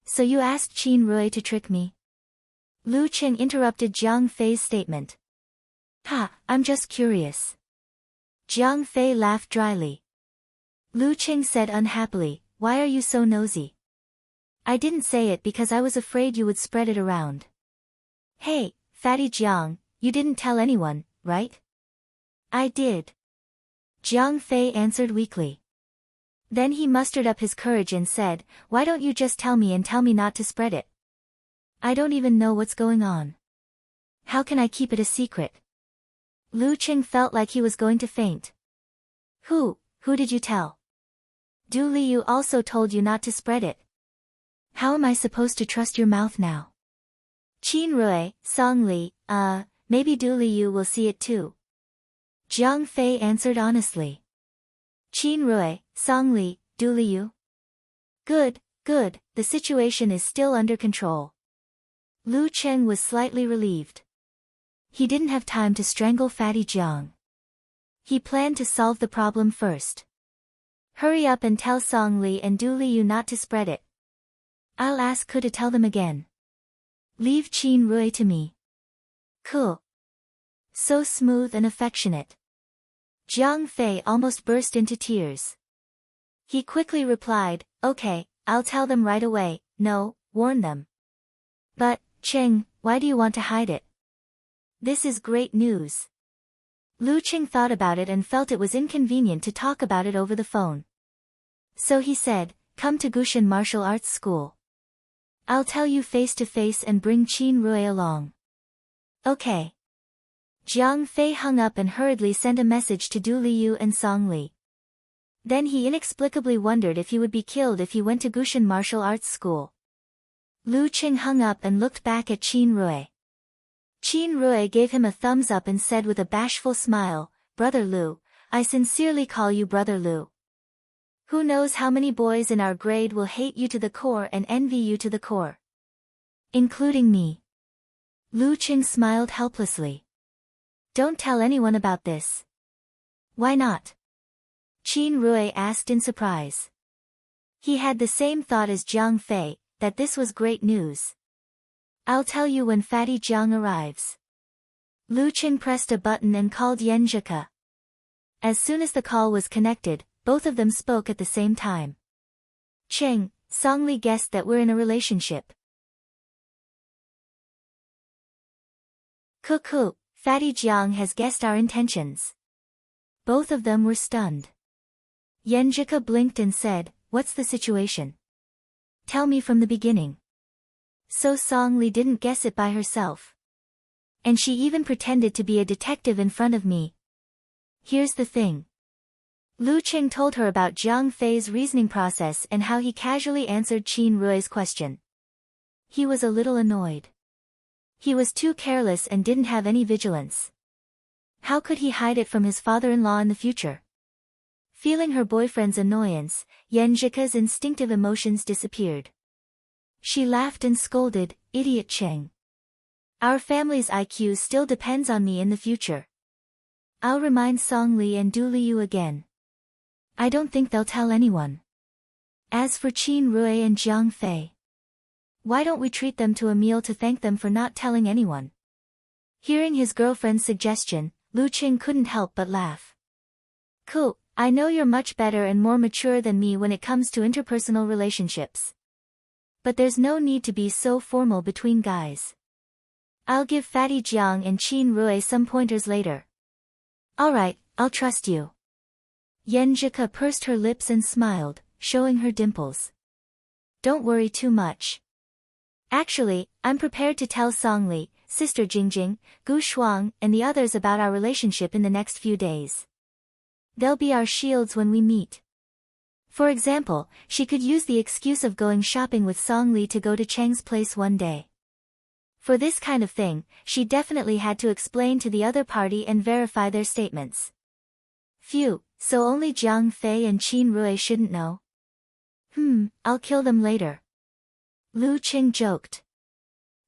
So you asked Qin Rui to trick me? Lu Qing interrupted Jiang Fei's statement. Ha, I'm just curious. Jiang Fei laughed dryly. Lu Qing said unhappily, why are you so nosy? I didn't say it because I was afraid you would spread it around. Hey, Fatty Jiang, you didn't tell anyone, right? I did. Jiang Fei answered weakly. Then he mustered up his courage and said, why don't you just tell me and tell me not to spread it? I don't even know what's going on. How can I keep it a secret? Lu Qing felt like he was going to faint. Who did you tell? Du Liu also told you not to spread it. How am I supposed to trust your mouth now? Qin Rui, Song Li, maybe Du Liu will see it too. Jiang Fei answered honestly. Qin Rui, Song Li, Du Liu? Good, the situation is still under control. Lu Qing was slightly relieved. He didn't have time to strangle Fatty Jiang. He planned to solve the problem first. Hurry up and tell Song Li and Du Liu not to spread it. I'll ask Ku to tell them again. Leave Qin Rui to me. Cool. So smooth and affectionate. Jiang Fei almost burst into tears. He quickly replied, okay, I'll tell them right away, no, warn them. But, Qing, why do you want to hide it? This is great news. Lu Qing thought about it and felt it was inconvenient to talk about it over the phone. So he said, come to Gushan Martial Arts School. I'll tell you face to face and bring Qin Rui along. Okay. Jiang Fei hung up and hurriedly sent a message to Du Liu and Song Li. Then he inexplicably wondered if he would be killed if he went to Gushan Martial Arts School. Lu Qing hung up and looked back at Qin Rui. Qin Rui gave him a thumbs up and said with a bashful smile, Brother Lu, I sincerely call you Brother Lu. Who knows how many boys in our grade will hate you to the core and envy you to the core. Including me. Lu Qing smiled helplessly. Don't tell anyone about this. Why not? Qin Rui asked in surprise. He had the same thought as Jiang Fei, that this was great news. I'll tell you when Fatty Jiang arrives. Lu Qing pressed a button and called Yan Zhike. As soon as the call was connected, both of them spoke at the same time. Cheng, Songli guessed that we're in a relationship. Cuckoo, Fatty Jiang has guessed our intentions. Both of them were stunned. Yan Zhike blinked and said, what's the situation? Tell me from the beginning. So Songli didn't guess it by herself. And she even pretended to be a detective in front of me. Here's the thing. Lu Qing told her about Jiang Fei's reasoning process and how he casually answered Qin Rui's question. He was a little annoyed. He was too careless and didn't have any vigilance. How could he hide it from his father-in-law in the future? Feeling her boyfriend's annoyance, Yan Zhike's instinctive emotions disappeared. She laughed and scolded, idiot Cheng. Our family's IQ still depends on me in the future. I'll remind Songli and Du Liu again. I don't think they'll tell anyone. As for Qin Rui and Jiang Fei, why don't we treat them to a meal to thank them for not telling anyone? Hearing his girlfriend's suggestion, Lu Qing couldn't help but laugh. Cool, I know you're much better and more mature than me when it comes to interpersonal relationships. But there's no need to be so formal between guys. I'll give Fatty Jiang and Qin Rui some pointers later. Alright, I'll trust you. Yan Zhike pursed her lips and smiled, showing her dimples. Don't worry too much. Actually, I'm prepared to tell Songli, Sister Jingjing, Gu Shuang, and the others about our relationship in the next few days. They'll be our shields when we meet. For example, she could use the excuse of going shopping with Songli to go to Cheng's place one day. For this kind of thing, she definitely had to explain to the other party and verify their statements. Phew, so only Jiang Fei and Qin Rui shouldn't know? I'll kill them later. Lu Qing joked.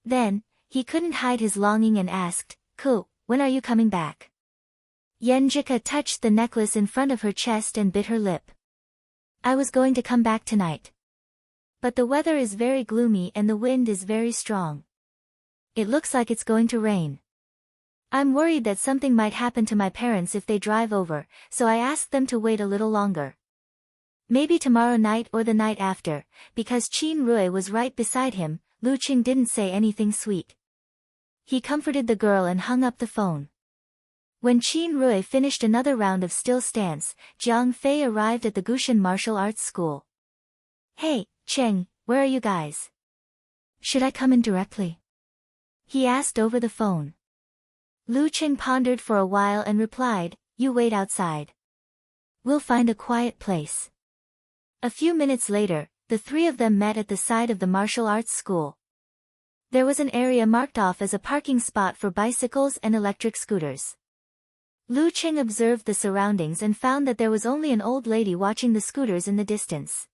Then, he couldn't hide his longing and asked, Ku, when are you coming back? Yan Zhike touched the necklace in front of her chest and bit her lip. I was going to come back tonight. But the weather is very gloomy and the wind is very strong. It looks like it's going to rain. I'm worried that something might happen to my parents if they drive over, so I asked them to wait a little longer. Maybe tomorrow night or the night after, because Qin Rui was right beside him. Lu Qing didn't say anything sweet. He comforted the girl and hung up the phone. When Qin Rui finished another round of still stance, Jiang Fei arrived at the Gushan martial arts school. Hey, Cheng, where are you guys? Should I come in directly? He asked over the phone. Lu Qing pondered for a while and replied, you wait outside. We'll find a quiet place. A few minutes later, the three of them met at the side of the martial arts school. There was an area marked off as a parking spot for bicycles and electric scooters. Lu Qing observed the surroundings and found that there was only an old lady watching the scooters in the distance.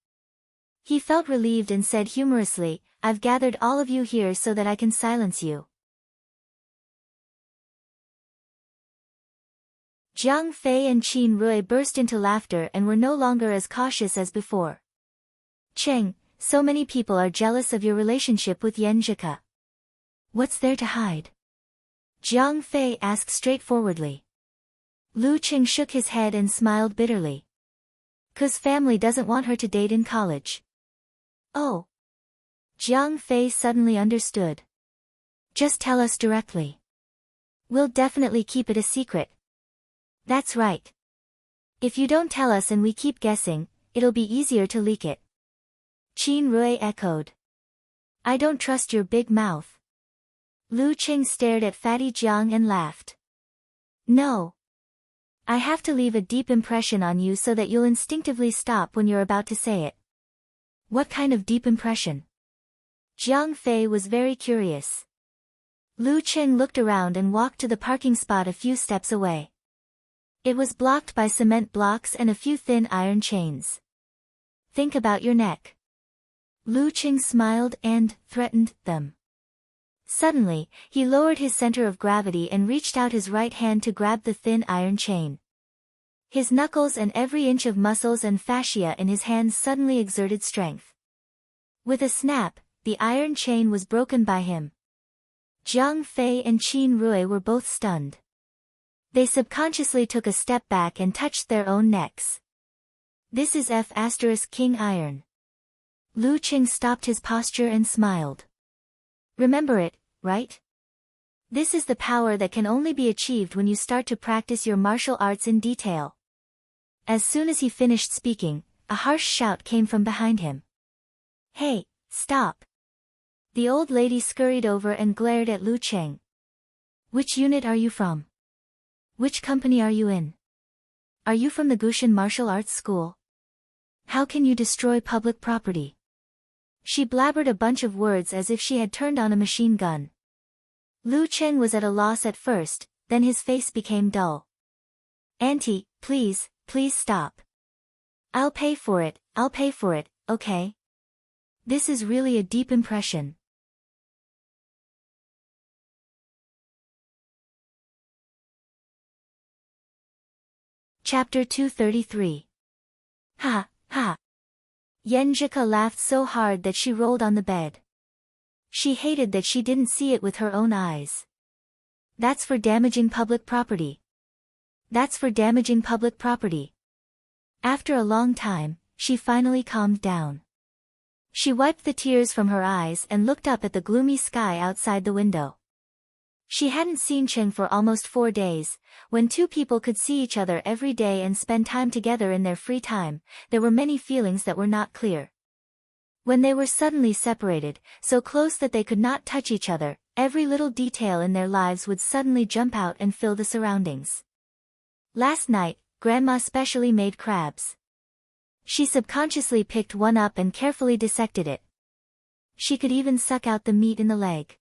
He felt relieved and said humorously, I've gathered all of you here so that I can silence you. Jiang Fei and Qin Rui burst into laughter and were no longer as cautious as before. Cheng, so many people are jealous of your relationship with Yan Zhike. What's there to hide? Jiang Fei asked straightforwardly. Lu Qing shook his head and smiled bitterly. 'Cause family doesn't want her to date in college. Oh. Jiang Fei suddenly understood. Just tell us directly. We'll definitely keep it a secret. That's right. If you don't tell us and we keep guessing, it'll be easier to leak it. Qin Rui echoed. I don't trust your big mouth. Lu Qing stared at Fatty Jiang and laughed. No. I have to leave a deep impression on you so that you'll instinctively stop when you're about to say it. What kind of deep impression? Jiang Fei was very curious. Lu Qing looked around and walked to the parking spot a few steps away. It was blocked by cement blocks and a few thin iron chains. Think about your neck. Lu Qing smiled and threatened them. Suddenly, he lowered his center of gravity and reached out his right hand to grab the thin iron chain. His knuckles and every inch of muscles and fascia in his hands suddenly exerted strength. With a snap, the iron chain was broken by him. Jiang Fei and Qin Rui were both stunned. They subconsciously took a step back and touched their own necks. This is F*King Iron. Lu Qing stopped his posture and smiled. Remember it, right? This is the power that can only be achieved when you start to practice your martial arts in detail. As soon as he finished speaking, a harsh shout came from behind him. Hey, stop! The old lady scurried over and glared at Lu Qing. Which unit are you from? Which company are you in? Are you from the Gushan Martial Arts School? How can you destroy public property? She blabbered a bunch of words as if she had turned on a machine gun. Lu Qing was at a loss at first, then his face became dull. Auntie, please stop. I'll pay for it, okay? This is really a deep impression. Chapter 233. Ha, ha. Yenjika laughed so hard that she rolled on the bed. She hated that she didn't see it with her own eyes. That's for damaging public property. That's for damaging public property. After a long time, she finally calmed down. She wiped the tears from her eyes and looked up at the gloomy sky outside the window. She hadn't seen Cheng for almost 4 days. When two people could see each other every day and spend time together in their free time, there were many feelings that were not clear. When they were suddenly separated, so close that they could not touch each other, every little detail in their lives would suddenly jump out and fill the surroundings. Last night, Grandma specially made crabs. She subconsciously picked one up and carefully dissected it. She could even suck out the meat in the leg.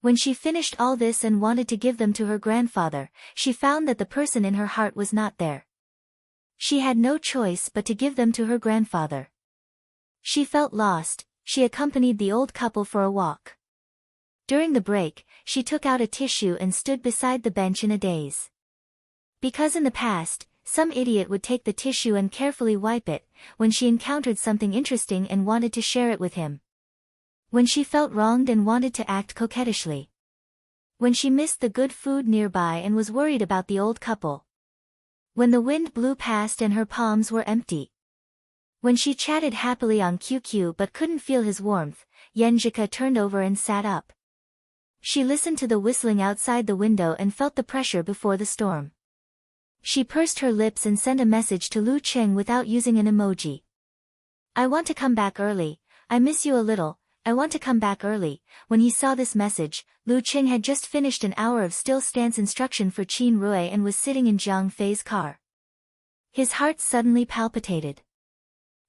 When she finished all this and wanted to give them to her grandfather, she found that the person in her heart was not there. She had no choice but to give them to her grandfather. She felt lost. She accompanied the old couple for a walk. During the break, she took out a tissue and stood beside the bench in a daze. Because in the past, some idiot would take the tissue and carefully wipe it, when she encountered something interesting and wanted to share it with him. When she felt wronged and wanted to act coquettishly. When she missed the good food nearby and was worried about the old couple. When the wind blew past and her palms were empty. When she chatted happily on QQ but couldn't feel his warmth, Yenjika turned over and sat up. She listened to the whistling outside the window and felt the pressure before the storm. She pursed her lips and sent a message to Lu Qing without using an emoji. I want to come back early, I miss you a little. I want to come back early. When he saw this message, Lu Qing had just finished an hour of still stance instruction for Qin Rui and was sitting in Jiang Fei's car. His heart suddenly palpitated.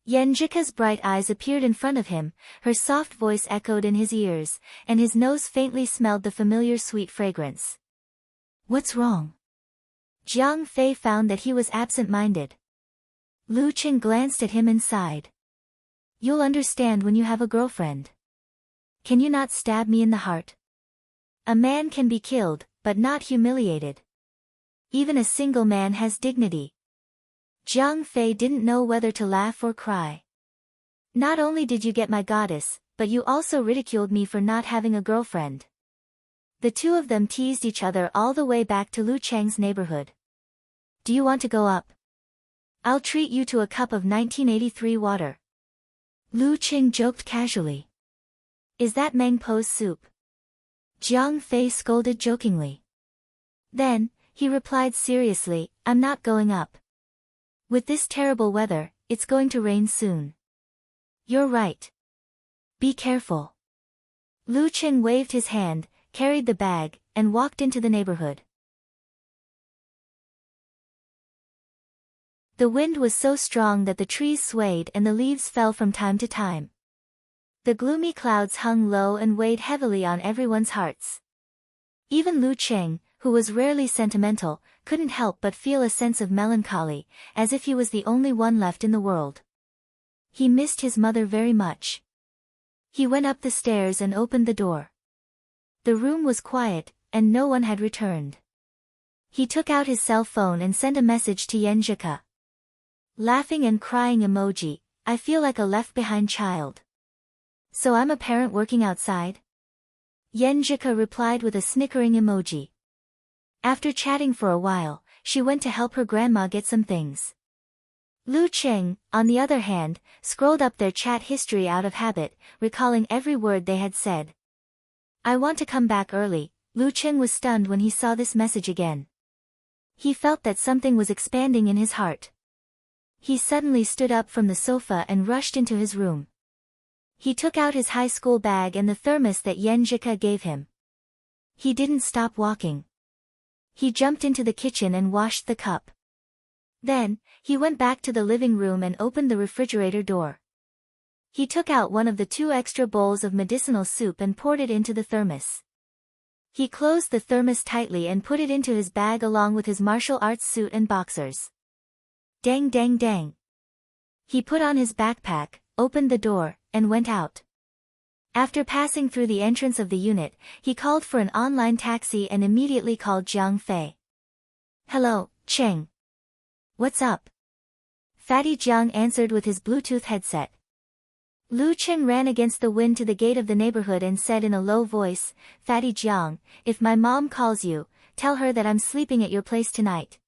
Yenjika's bright eyes appeared in front of him, her soft voice echoed in his ears, and his nose faintly smelled the familiar sweet fragrance. What's wrong? Jiang Fei found that he was absent-minded. Lu Qing glanced at him and sighed. You'll understand when you have a girlfriend. Can you not stab me in the heart? A man can be killed, but not humiliated. Even a single man has dignity. Jiang Fei didn't know whether to laugh or cry. Not only did you get my goddess, but you also ridiculed me for not having a girlfriend. The two of them teased each other all the way back to Lu Cheng's neighborhood. Do you want to go up? I'll treat you to a cup of 1983 water. Lu Qing joked casually. Is that Mangpo's soup? Jiang Fei scolded jokingly. Then, he replied seriously, I'm not going up. With this terrible weather, it's going to rain soon. You're right. Be careful. Lu Qing waved his hand, carried the bag, and walked into the neighborhood. The wind was so strong that the trees swayed and the leaves fell from time to time. The gloomy clouds hung low and weighed heavily on everyone's hearts. Even Lu Qing, who was rarely sentimental, couldn't help but feel a sense of melancholy, as if he was the only one left in the world. He missed his mother very much. He went up the stairs and opened the door. The room was quiet, and no one had returned. He took out his cell phone and sent a message to Yenjika. Laughing and crying emoji, I feel like a left-behind child. So I'm a parent working outside? Yenjika replied with a snickering emoji. After chatting for a while, she went to help her grandma get some things. Lu Cheng, on the other hand, scrolled up their chat history out of habit, recalling every word they had said. I want to come back early. Lu Cheng was stunned when he saw this message again. He felt that something was expanding in his heart. He suddenly stood up from the sofa and rushed into his room. He took out his high school bag and the thermos that Yenjika gave him. He didn't stop walking. He jumped into the kitchen and washed the cup. Then, he went back to the living room and opened the refrigerator door. He took out one of the 2 extra bowls of medicinal soup and poured it into the thermos. He closed the thermos tightly and put it into his bag along with his martial arts suit and boxers. Dang dang dang. He put on his backpack, opened the door, and went out. After passing through the entrance of the unit, he called for an online taxi and immediately called Jiang Fei. Hello, Cheng. What's up? Fatty Jiang answered with his Bluetooth headset. Lu Cheng ran against the wind to the gate of the neighborhood and said in a low voice, Fatty Jiang, if my mom calls you, tell her that I'm sleeping at your place tonight.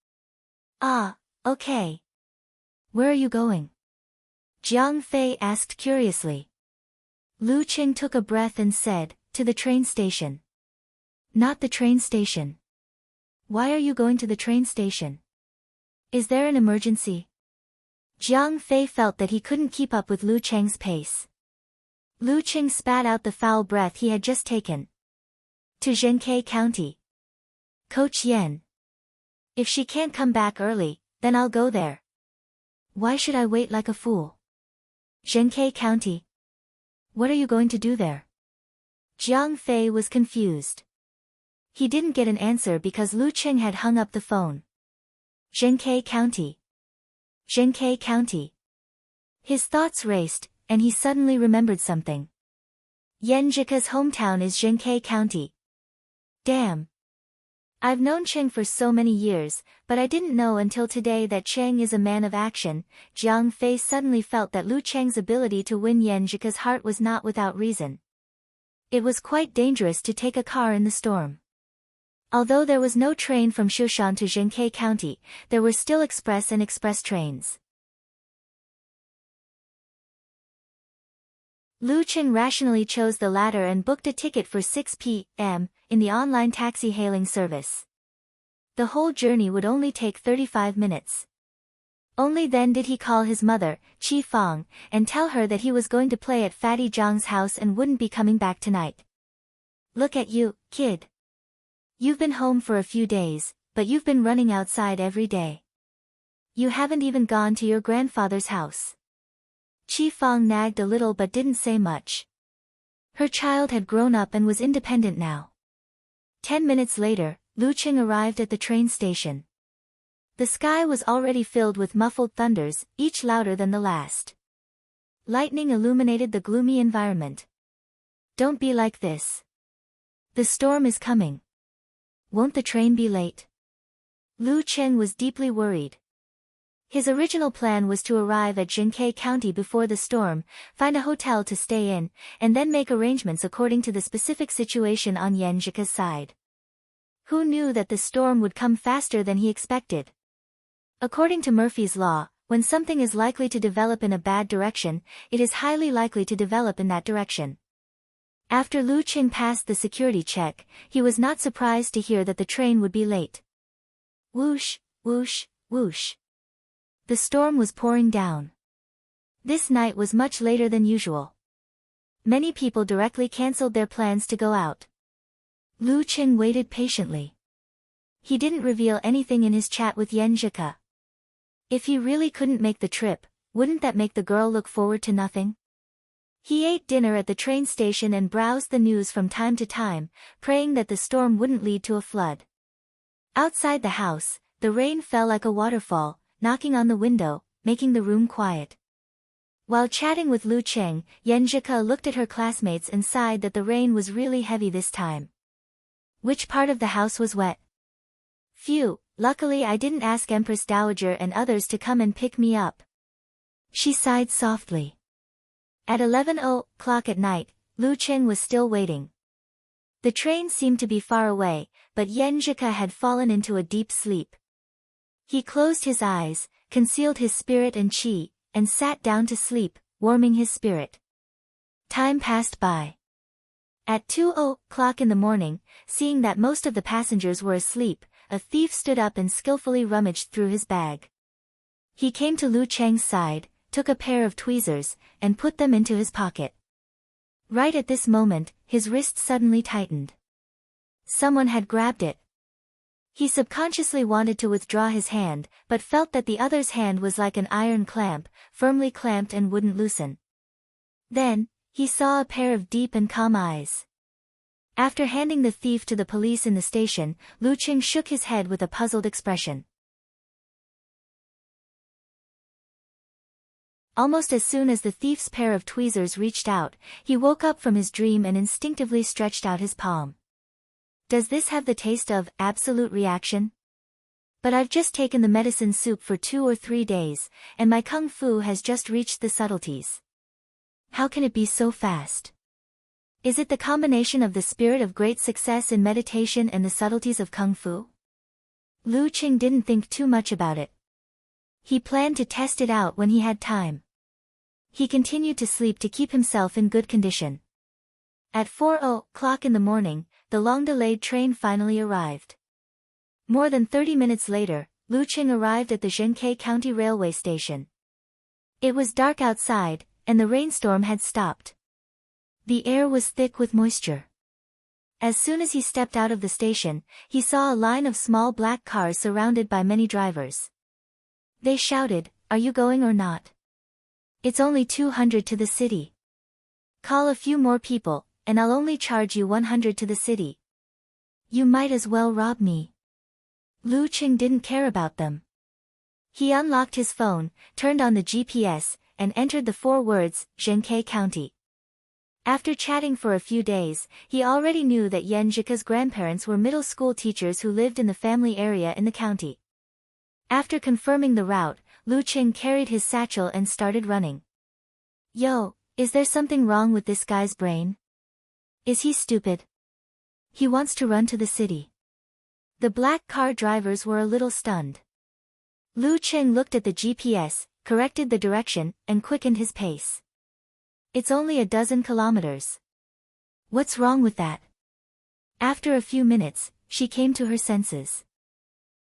Ah, okay. Where are you going? Jiang Fei asked curiously. Lu Cheng took a breath and said, to the train station. Not the train station. Why are you going to the train station? Is there an emergency? Jiang Fei felt that he couldn't keep up with Lu Cheng's pace. Lu Cheng spat out the foul breath he had just taken. To Zhenkei County. Coach Yen. If she can't come back early, then I'll go there. Why should I wait like a fool? Zhenkei County. What are you going to do there? Jiang Fei was confused. He didn't get an answer because Lu Cheng had hung up the phone. Zhenkei County. Zhenkei County. His thoughts raced, and he suddenly remembered something. Yenjika's hometown is Zhenkei County. Damn. I've known Cheng for so many years, but I didn't know until today that Cheng is a man of action. Jiang Fei suddenly felt that Lu Cheng's ability to win Yenjika's heart was not without reason. It was quite dangerous to take a car in the storm. Although there was no train from Shushan to Zhenkei County, there were still express and express trains. Lu Cheng rationally chose the latter and booked a ticket for 6 p.m. in the online taxi hailing service. The whole journey would only take 35 minutes. Only then did he call his mother, Chi Fong, and tell her that he was going to play at Fatty Zhang's house and wouldn't be coming back tonight. Look at you, kid. You've been home for a few days, but you've been running outside every day. You haven't even gone to your grandfather's house. Chi Fong nagged a little but didn't say much. Her child had grown up and was independent now. 10 minutes later, Lu Cheng arrived at the train station. The sky was already filled with muffled thunders, each louder than the last. Lightning illuminated the gloomy environment. Don't be like this. The storm is coming. Won't the train be late? Lu Cheng was deeply worried. His original plan was to arrive at Zhenkei County before the storm, find a hotel to stay in, and then make arrangements according to the specific situation on Yenjika's side. Who knew that the storm would come faster than he expected? According to Murphy's Law, when something is likely to develop in a bad direction, it is highly likely to develop in that direction. After Lu Cheng passed the security check, he was not surprised to hear that the train would be late. Whoosh, whoosh, whoosh. The storm was pouring down. This night was much later than usual. Many people directly cancelled their plans to go out. Lu Cheng waited patiently. He didn't reveal anything in his chat with Yenjika. If he really couldn't make the trip, wouldn't that make the girl look forward to nothing? He ate dinner at the train station and browsed the news from time to time, praying that the storm wouldn't lead to a flood. Outside the house, the rain fell like a waterfall, knocking on the window, making the room quiet. While chatting with Lu Cheng, Yenjika looked at her classmates and sighed that the rain was really heavy this time. Which part of the house was wet? Phew, luckily I didn't ask Empress Dowager and others to come and pick me up. She sighed softly. At 11 o'clock at night, Lu Cheng was still waiting. The train seemed to be far away, but Yenjika had fallen into a deep sleep. He closed his eyes, concealed his spirit and chi, and sat down to sleep, warming his spirit. Time passed by. At 2 o'clock in the morning, seeing that most of the passengers were asleep, a thief stood up and skillfully rummaged through his bag. He came to Lu Cheng's side, took a pair of tweezers, and put them into his pocket. Right at this moment, his wrist suddenly tightened. Someone had grabbed it. He subconsciously wanted to withdraw his hand, but felt that the other's hand was like an iron clamp, firmly clamped and wouldn't loosen. Then, he saw a pair of deep and calm eyes. After handing the thief to the police in the station, Lu Cheng shook his head with a puzzled expression. Almost as soon as the thief's pair of tweezers reached out, he woke up from his dream and instinctively stretched out his palm. Does this have the taste of absolute reaction? But I've just taken the medicine soup for 2 or 3 days, and my kung fu has just reached the subtleties. How can it be so fast? Is it the combination of the spirit of great success in meditation and the subtleties of kung fu? Lu Cheng didn't think too much about it. He planned to test it out when he had time. He continued to sleep to keep himself in good condition. At 4 o'clock in the morning, the long-delayed train finally arrived. More than 30 minutes later, Lu Cheng arrived at the Zhenkei County Railway Station. It was dark outside, and the rainstorm had stopped. The air was thick with moisture. As soon as he stepped out of the station, he saw a line of small black cars surrounded by many drivers. They shouted, "Are you going or not? It's only 200 to the city. Call a few more people, and I'll only charge you 100 to the city. You might as well rob me." Lu Cheng didn't care about them. He unlocked his phone, turned on the GPS, and entered the 4 words, Zhenkei County. After chatting for a few days, he already knew that Yenjika's grandparents were middle school teachers who lived in the family area in the county. After confirming the route, Lu Cheng carried his satchel and started running. Yo, is there something wrong with this guy's brain? Is he stupid? He wants to run to the city. The black car drivers were a little stunned. Lu Cheng looked at the GPS, corrected the direction, and quickened his pace. It's only a dozen kilometers. What's wrong with that? After a few minutes, she came to her senses.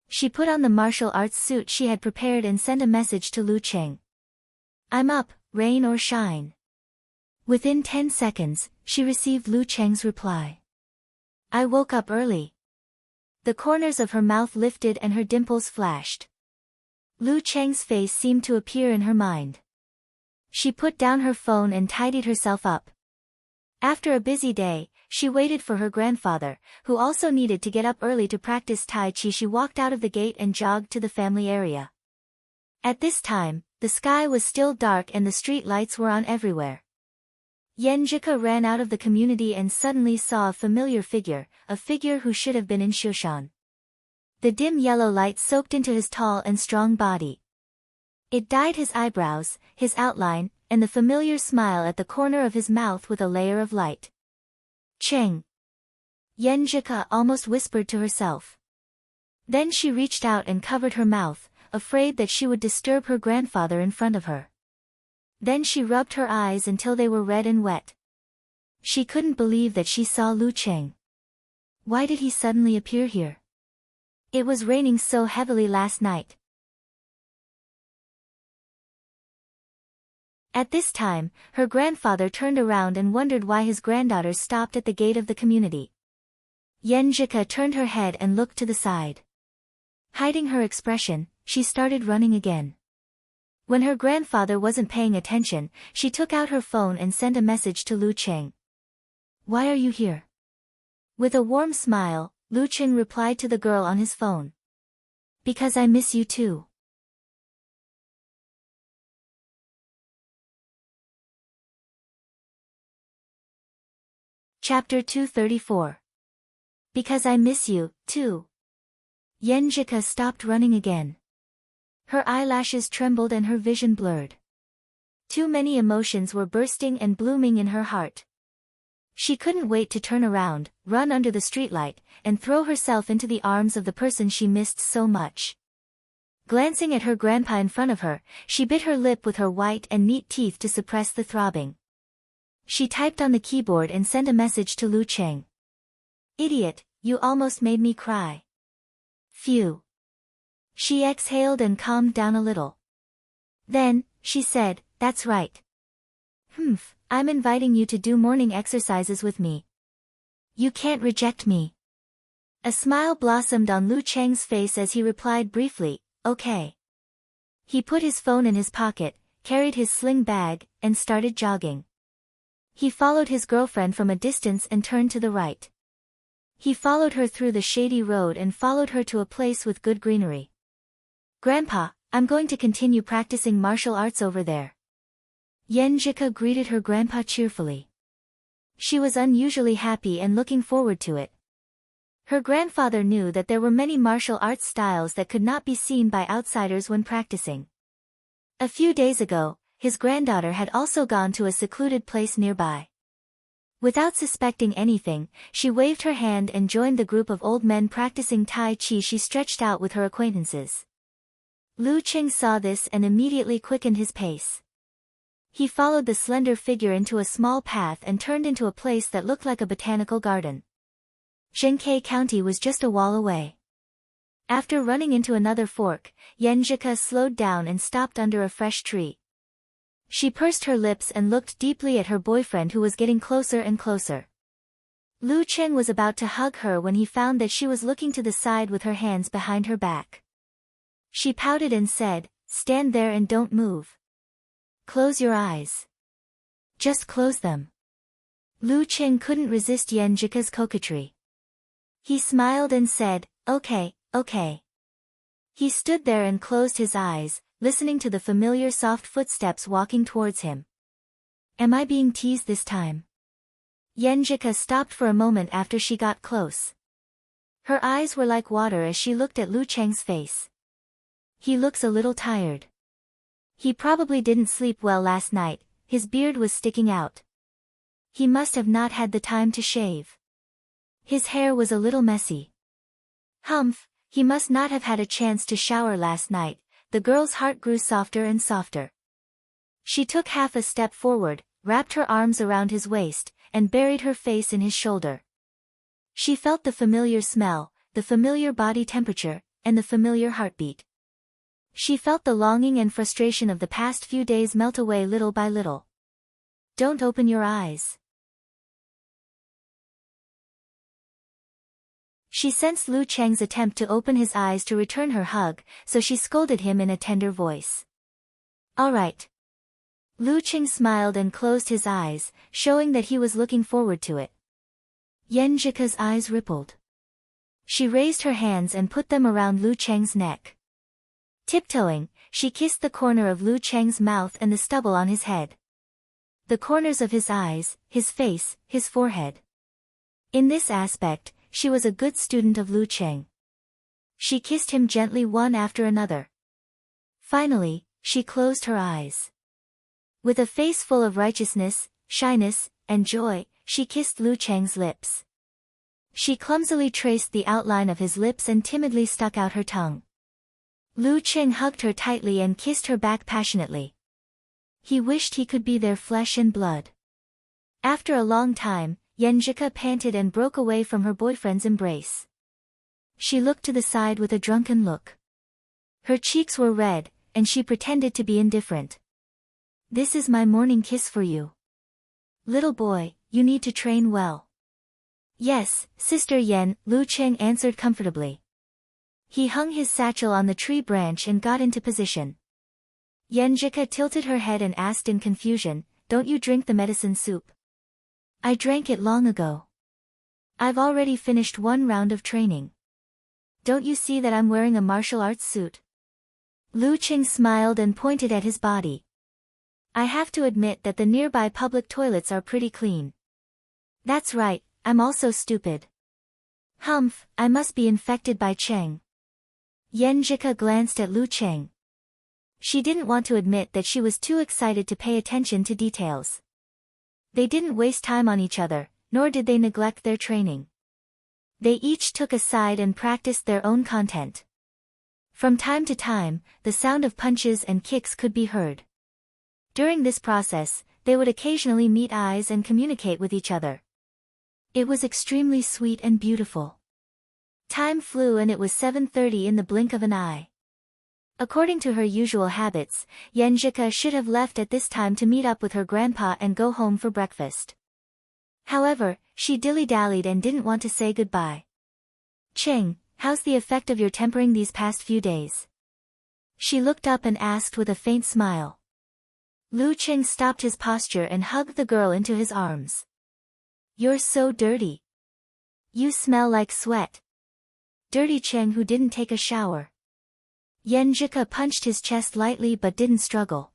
She put on the martial arts suit she had prepared and sent a message to Lu Cheng. I'm up, rain or shine. Within 10 seconds, she received Lu Cheng's reply. I woke up early. The corners of her mouth lifted and her dimples flashed. Lu Cheng's face seemed to appear in her mind. She put down her phone and tidied herself up. After a busy day, she waited for her grandfather, who also needed to get up early to practice Tai Chi. She walked out of the gate and jogged to the family area. At this time, the sky was still dark and the street lights were on everywhere. Yenjika ran out of the community and suddenly saw a familiar figure, a figure who should have been in Shushan. The dim yellow light soaked into his tall and strong body. It dyed his eyebrows, his outline, and the familiar smile at the corner of his mouth with a layer of light. Cheng. Yenjika almost whispered to herself. Then she reached out and covered her mouth, afraid that she would disturb her grandfather in front of her. Then she rubbed her eyes until they were red and wet. She couldn't believe that she saw Lu Cheng. Why did he suddenly appear here? It was raining so heavily last night. At this time, her grandfather turned around and wondered why his granddaughter stopped at the gate of the community. Yenjika turned her head and looked to the side. Hiding her expression, she started running again. When her grandfather wasn't paying attention, she took out her phone and sent a message to Lu Cheng. Why are you here? With a warm smile, Lu Cheng replied to the girl on his phone. Because I miss you too. Chapter 234. Because I miss you, too. Yenjika stopped running again. Her eyelashes trembled and her vision blurred. Too many emotions were bursting and blooming in her heart. She couldn't wait to turn around, run under the streetlight, and throw herself into the arms of the person she missed so much. Glancing at her grandpa in front of her, she bit her lip with her white and neat teeth to suppress the throbbing. She typed on the keyboard and sent a message to Lu Cheng. Idiot, you almost made me cry. Phew. She exhaled and calmed down a little. Then, she said, that's right. I'm inviting you to do morning exercises with me. You can't reject me. A smile blossomed on Lu Cheng's face as he replied briefly, okay. He put his phone in his pocket, carried his sling bag, and started jogging. He followed his girlfriend from a distance and turned to the right. He followed her through the shady road and followed her to a place with good greenery. Grandpa, I'm going to continue practicing martial arts over there. Yenjika greeted her grandpa cheerfully. She was unusually happy and looking forward to it. Her grandfather knew that there were many martial arts styles that could not be seen by outsiders when practicing. A few days ago, his granddaughter had also gone to a secluded place nearby. Without suspecting anything, she waved her hand and joined the group of old men practicing Tai Chi she stretched out with her acquaintances. Lu Cheng saw this and immediately quickened his pace. He followed the slender figure into a small path and turned into a place that looked like a botanical garden. Zhenkei County was just a wall away. After running into another fork, Yenjika slowed down and stopped under a fresh tree. She pursed her lips and looked deeply at her boyfriend who was getting closer and closer. Lu Cheng was about to hug her when he found that she was looking to the side with her hands behind her back. She pouted and said, stand there and don't move. Close your eyes. Just close them. Lu Cheng couldn't resist Yenjika's coquetry. He smiled and said, okay, okay. He stood there and closed his eyes, listening to the familiar soft footsteps walking towards him. Am I being teased this time? Yenjika stopped for a moment after she got close. Her eyes were like water as she looked at Lu Cheng's face. He looks a little tired. He probably didn't sleep well last night, his beard was sticking out. He must have not had the time to shave. His hair was a little messy. He must not have had a chance to shower last night. The girl's heart grew softer and softer. She took half a step forward, wrapped her arms around his waist, and buried her face in his shoulder. She felt the familiar smell, the familiar body temperature, and the familiar heartbeat. She felt the longing and frustration of the past few days melt away little by little. Don't open your eyes. She sensed Lu Cheng's attempt to open his eyes to return her hug, so she scolded him in a tender voice. All right. Lu Cheng smiled and closed his eyes, showing that he was looking forward to it. Yenjika's eyes rippled. She raised her hands and put them around Lu Cheng's neck. Tiptoeing, she kissed the corner of Lu Cheng's mouth and the stubble on his head. The corners of his eyes, his face, his forehead. In this aspect, she was a good student of Lu Cheng. She kissed him gently one after another. Finally, she closed her eyes. With a face full of righteousness, shyness, and joy, she kissed Lu Cheng's lips. She clumsily traced the outline of his lips and timidly stuck out her tongue. Lu Cheng hugged her tightly and kissed her back passionately. He wished he could be their flesh and blood. After a long time, Yenjika panted and broke away from her boyfriend's embrace. She looked to the side with a drunken look. Her cheeks were red, and she pretended to be indifferent. This is my morning kiss for you. Little boy, you need to train well. Yes, Sister Yen, Lu Cheng answered comfortably. He hung his satchel on the tree branch and got into position. Yenjika tilted her head and asked in confusion, don't you drink the medicine soup? I drank it long ago. I've already finished one round of training. Don't you see that I'm wearing a martial arts suit? Lu Qing smiled and pointed at his body. I have to admit that the nearby public toilets are pretty clean. That's right, I'm also stupid. Humph, I must be infected by Cheng. Yenjika glanced at Lu Qing. She didn't want to admit that she was too excited to pay attention to details. They didn't waste time on each other, nor did they neglect their training. They each took a side and practiced their own content. From time to time, the sound of punches and kicks could be heard. During this process, they would occasionally meet eyes and communicate with each other. It was extremely sweet and beautiful. Time flew and it was 7:30 in the blink of an eye. According to her usual habits, Yenjika should have left at this time to meet up with her grandpa and go home for breakfast. However, she dilly-dallied and didn't want to say goodbye. Cheng, how's the effect of your tempering these past few days? She looked up and asked with a faint smile. Lu Qing stopped his posture and hugged the girl into his arms. You're so dirty. You smell like sweat. Dirty Cheng who didn't take a shower. Yenjika punched his chest lightly but didn't struggle.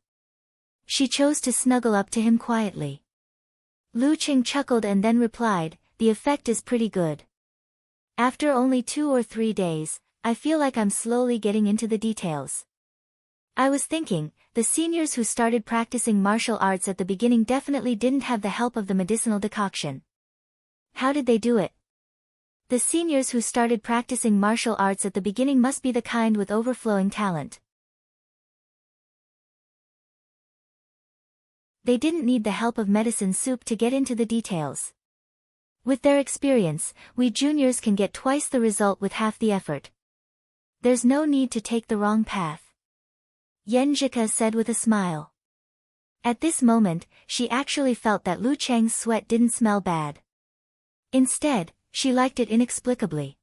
She chose to snuggle up to him quietly. Lu Qing chuckled and then replied, the effect is pretty good. After only 2 or 3 days, I feel like I'm slowly getting into the details. I was thinking, the seniors who started practicing martial arts at the beginning definitely didn't have the help of the medicinal decoction. How did they do it? The seniors who started practicing martial arts at the beginning must be the kind with overflowing talent. They didn't need the help of medicine soup to get into the details. With their experience, we juniors can get twice the result with half the effort. There's no need to take the wrong path. Yenjika said with a smile. At this moment, she actually felt that Lu Cheng's sweat didn't smell bad. Instead, she liked it inexplicably.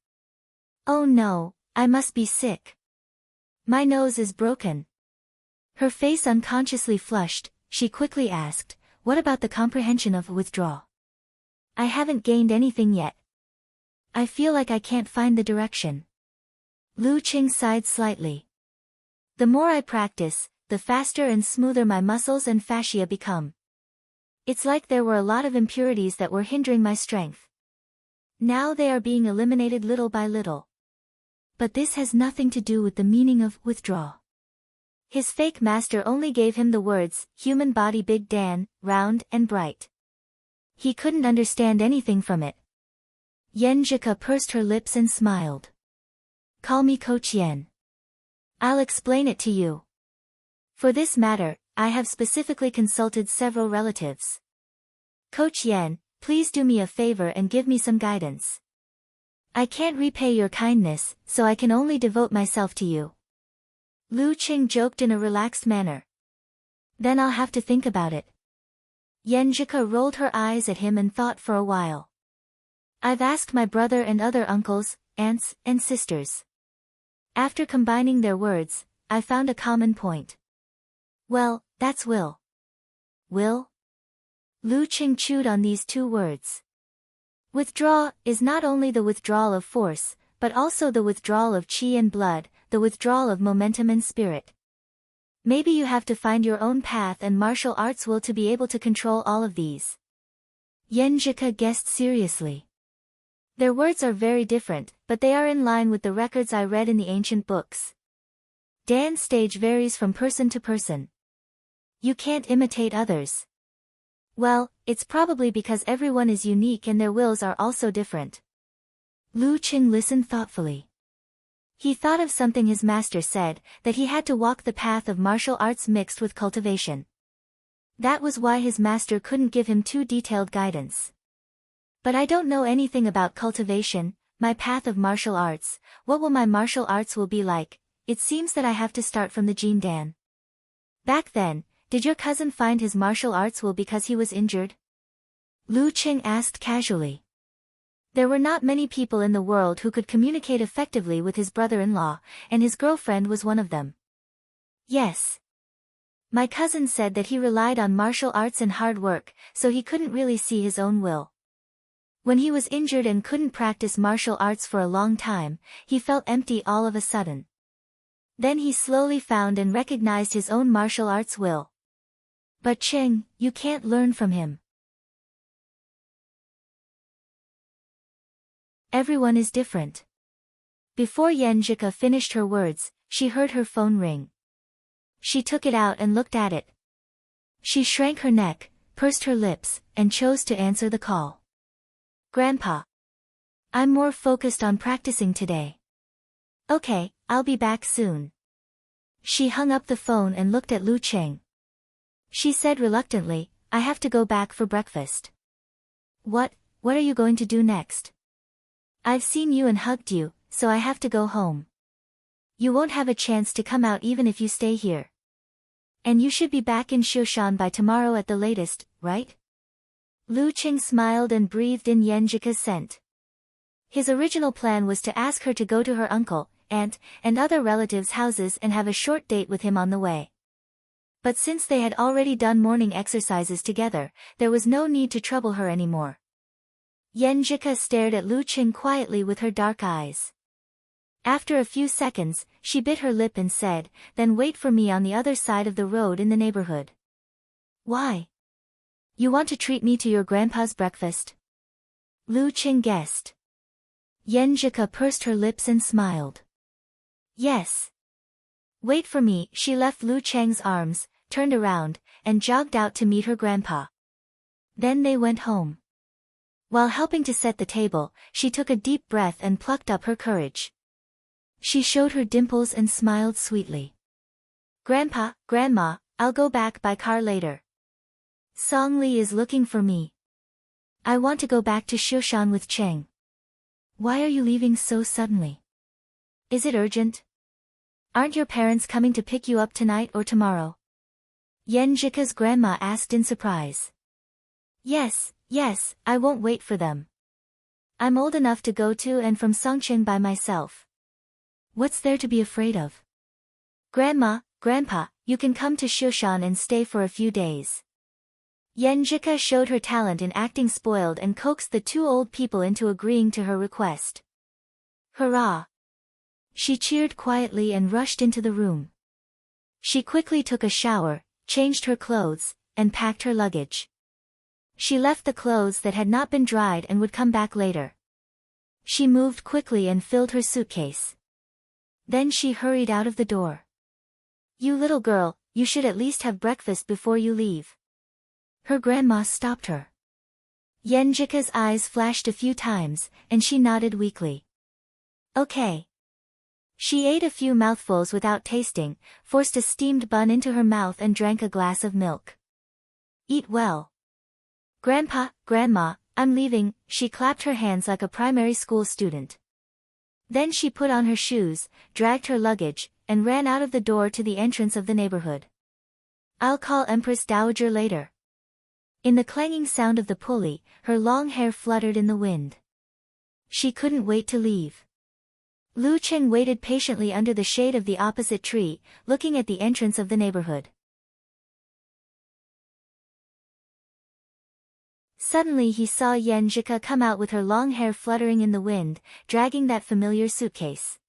Oh no, I must be sick. My nose is broken. Her face unconsciously flushed, she quickly asked, what about the comprehension of withdraw? I haven't gained anything yet. I feel like I can't find the direction. Lu Qing sighed slightly. The more I practice, the faster and smoother my muscles and fascia become. It's like there were a lot of impurities that were hindering my strength. Now they are being eliminated little by little. But this has nothing to do with the meaning of withdraw. His fake master only gave him the words, human body big Dan, round and bright. He couldn't understand anything from it. Yenjika pursed her lips and smiled. Call me Coach Yen. I'll explain it to you. For this matter, I have specifically consulted several relatives. Coach Yen, please do me a favor and give me some guidance. I can't repay your kindness, so I can only devote myself to you. Lu Qing joked in a relaxed manner. Then I'll have to think about it. Yenjika rolled her eyes at him and thought for a while. I've asked my brother and other uncles, aunts, and sisters. After combining their words, I found a common point. Well, that's will. Will? Lu Qing chewed on these 2 words. Withdraw is not only the withdrawal of force, but also the withdrawal of qi and blood, the withdrawal of momentum and spirit. Maybe you have to find your own path and martial arts will to be able to control all of these. Yenjika guessed seriously. Their words are very different, but they are in line with the records I read in the ancient books. Dan's stage varies from person to person. You can't imitate others. Well, it's probably because everyone is unique and their wills are also different. Lu Qing listened thoughtfully. He thought of something his master said, that he had to walk the path of martial arts mixed with cultivation. That was why his master couldn't give him too detailed guidance. But I don't know anything about cultivation, my path of martial arts, what will my martial arts will be like, it seems that I have to start from the Jin Dan. Back then, did your cousin find his martial arts will because he was injured? Lu Qing asked casually. There were not many people in the world who could communicate effectively with his brother-in-law, and his girlfriend was one of them. Yes. My cousin said that he relied on martial arts and hard work, so he couldn't really see his own will. When he was injured and couldn't practice martial arts for a long time, he felt empty all of a sudden. Then he slowly found and recognized his own martial arts will. But Cheng, you can't learn from him. Everyone is different. Before Yenjika finished her words, she heard her phone ring. She took it out and looked at it. She shrank her neck, pursed her lips, and chose to answer the call. Grandpa. I'm more focused on practicing today. Okay, I'll be back soon. She hung up the phone and looked at Lu Cheng. She said reluctantly, I have to go back for breakfast. What are you going to do next? I've seen you and hugged you, so I have to go home. You won't have a chance to come out even if you stay here. And you should be back in Shoshan by tomorrow at the latest, right? Lu Cheng smiled and breathed in Yenjika's scent. His original plan was to ask her to go to her uncle, aunt, and other relatives' houses and have a short date with him on the way. But since they had already done morning exercises together, there was no need to trouble her anymore. Yenjika stared at Lu Cheng quietly with her dark eyes. After a few seconds, she bit her lip and said, then wait for me on the other side of the road in the neighborhood. Why? You want to treat me to your grandpa's breakfast? Lu Cheng guessed. Yenjika pursed her lips and smiled. Yes. Wait for me. She left Lu Cheng's arms, turned around, and jogged out to meet her grandpa. Then they went home. While helping to set the table, she took a deep breath and plucked up her courage. She showed her dimples and smiled sweetly. Grandpa, Grandma, I'll go back by car later. Song Li is looking for me. I want to go back to Shoshan with Cheng. Why are you leaving so suddenly? Is it urgent? Aren't your parents coming to pick you up tonight or tomorrow? Yenjika's grandma asked in surprise. Yes, I won't wait for them. I'm old enough to go to and from Songcheng by myself. What's there to be afraid of? Grandma, Grandpa, you can come to Shoshan and stay for a few days. Yenjika showed her talent in acting spoiled and coaxed the two old people into agreeing to her request. Hurrah! She cheered quietly and rushed into the room. She quickly took a shower, changed her clothes, and packed her luggage. She left the clothes that had not been dried and would come back later. She moved quickly and filled her suitcase. Then she hurried out of the door. You little girl, you should at least have breakfast before you leave. Her grandma stopped her. Yenjika's eyes flashed a few times, and she nodded weakly. Okay. She ate a few mouthfuls without tasting, forced a steamed bun into her mouth and drank a glass of milk. Eat well. Grandpa, Grandma, I'm leaving. She clapped her hands like a primary school student. Then she put on her shoes, dragged her luggage, and ran out of the door to the entrance of the neighborhood. I'll call Empress Dowager later. In the clanging sound of the pulley, her long hair fluttered in the wind. She couldn't wait to leave. Lu Cheng waited patiently under the shade of the opposite tree, looking at the entrance of the neighborhood. Suddenly he saw Yenjika come out with her long hair fluttering in the wind, dragging that familiar suitcase.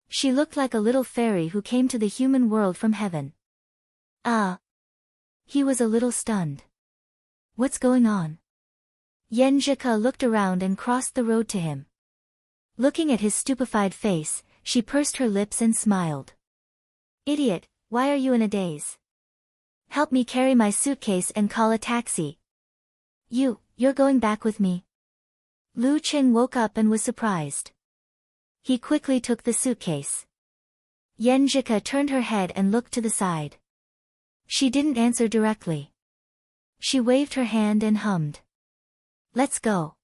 She looked like a little fairy who came to the human world from heaven. Ah! He was a little stunned. What's going on? Yenjika looked around and crossed the road to him. Looking at his stupefied face, she pursed her lips and smiled. Idiot, why are you in a daze? Help me carry my suitcase and call a taxi. You're going back with me? Lu Cheng woke up and was surprised. He quickly took the suitcase. Yenjika turned her head and looked to the side. She didn't answer directly. She waved her hand and hummed. Let's go.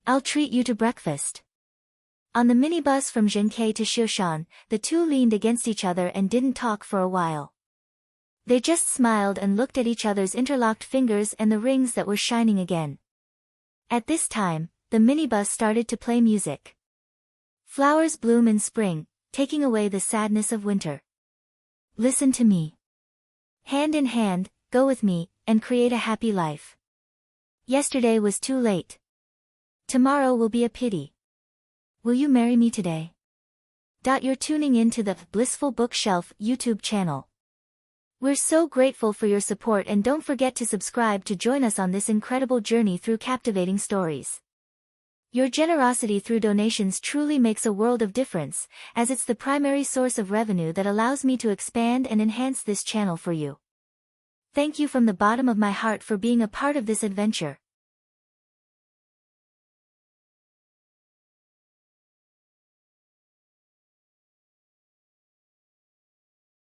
I'll treat you to breakfast. On the minibus from Zhenkei to Shoshan, the two leaned against each other and didn't talk for a while. They just smiled and looked at each other's interlocked fingers and the rings that were shining again. At this time, the minibus started to play music. Flowers bloom in spring, taking away the sadness of winter. Listen to me. Hand in hand, go with me, and create a happy life. Yesterday was too late. Tomorrow will be a pity. Will you marry me today? You're tuning in to the Blissful Bookshelf YouTube channel. We're so grateful for your support, and don't forget to subscribe to join us on this incredible journey through captivating stories. Your generosity through donations truly makes a world of difference, as it's the primary source of revenue that allows me to expand and enhance this channel for you. Thank you from the bottom of my heart for being a part of this adventure.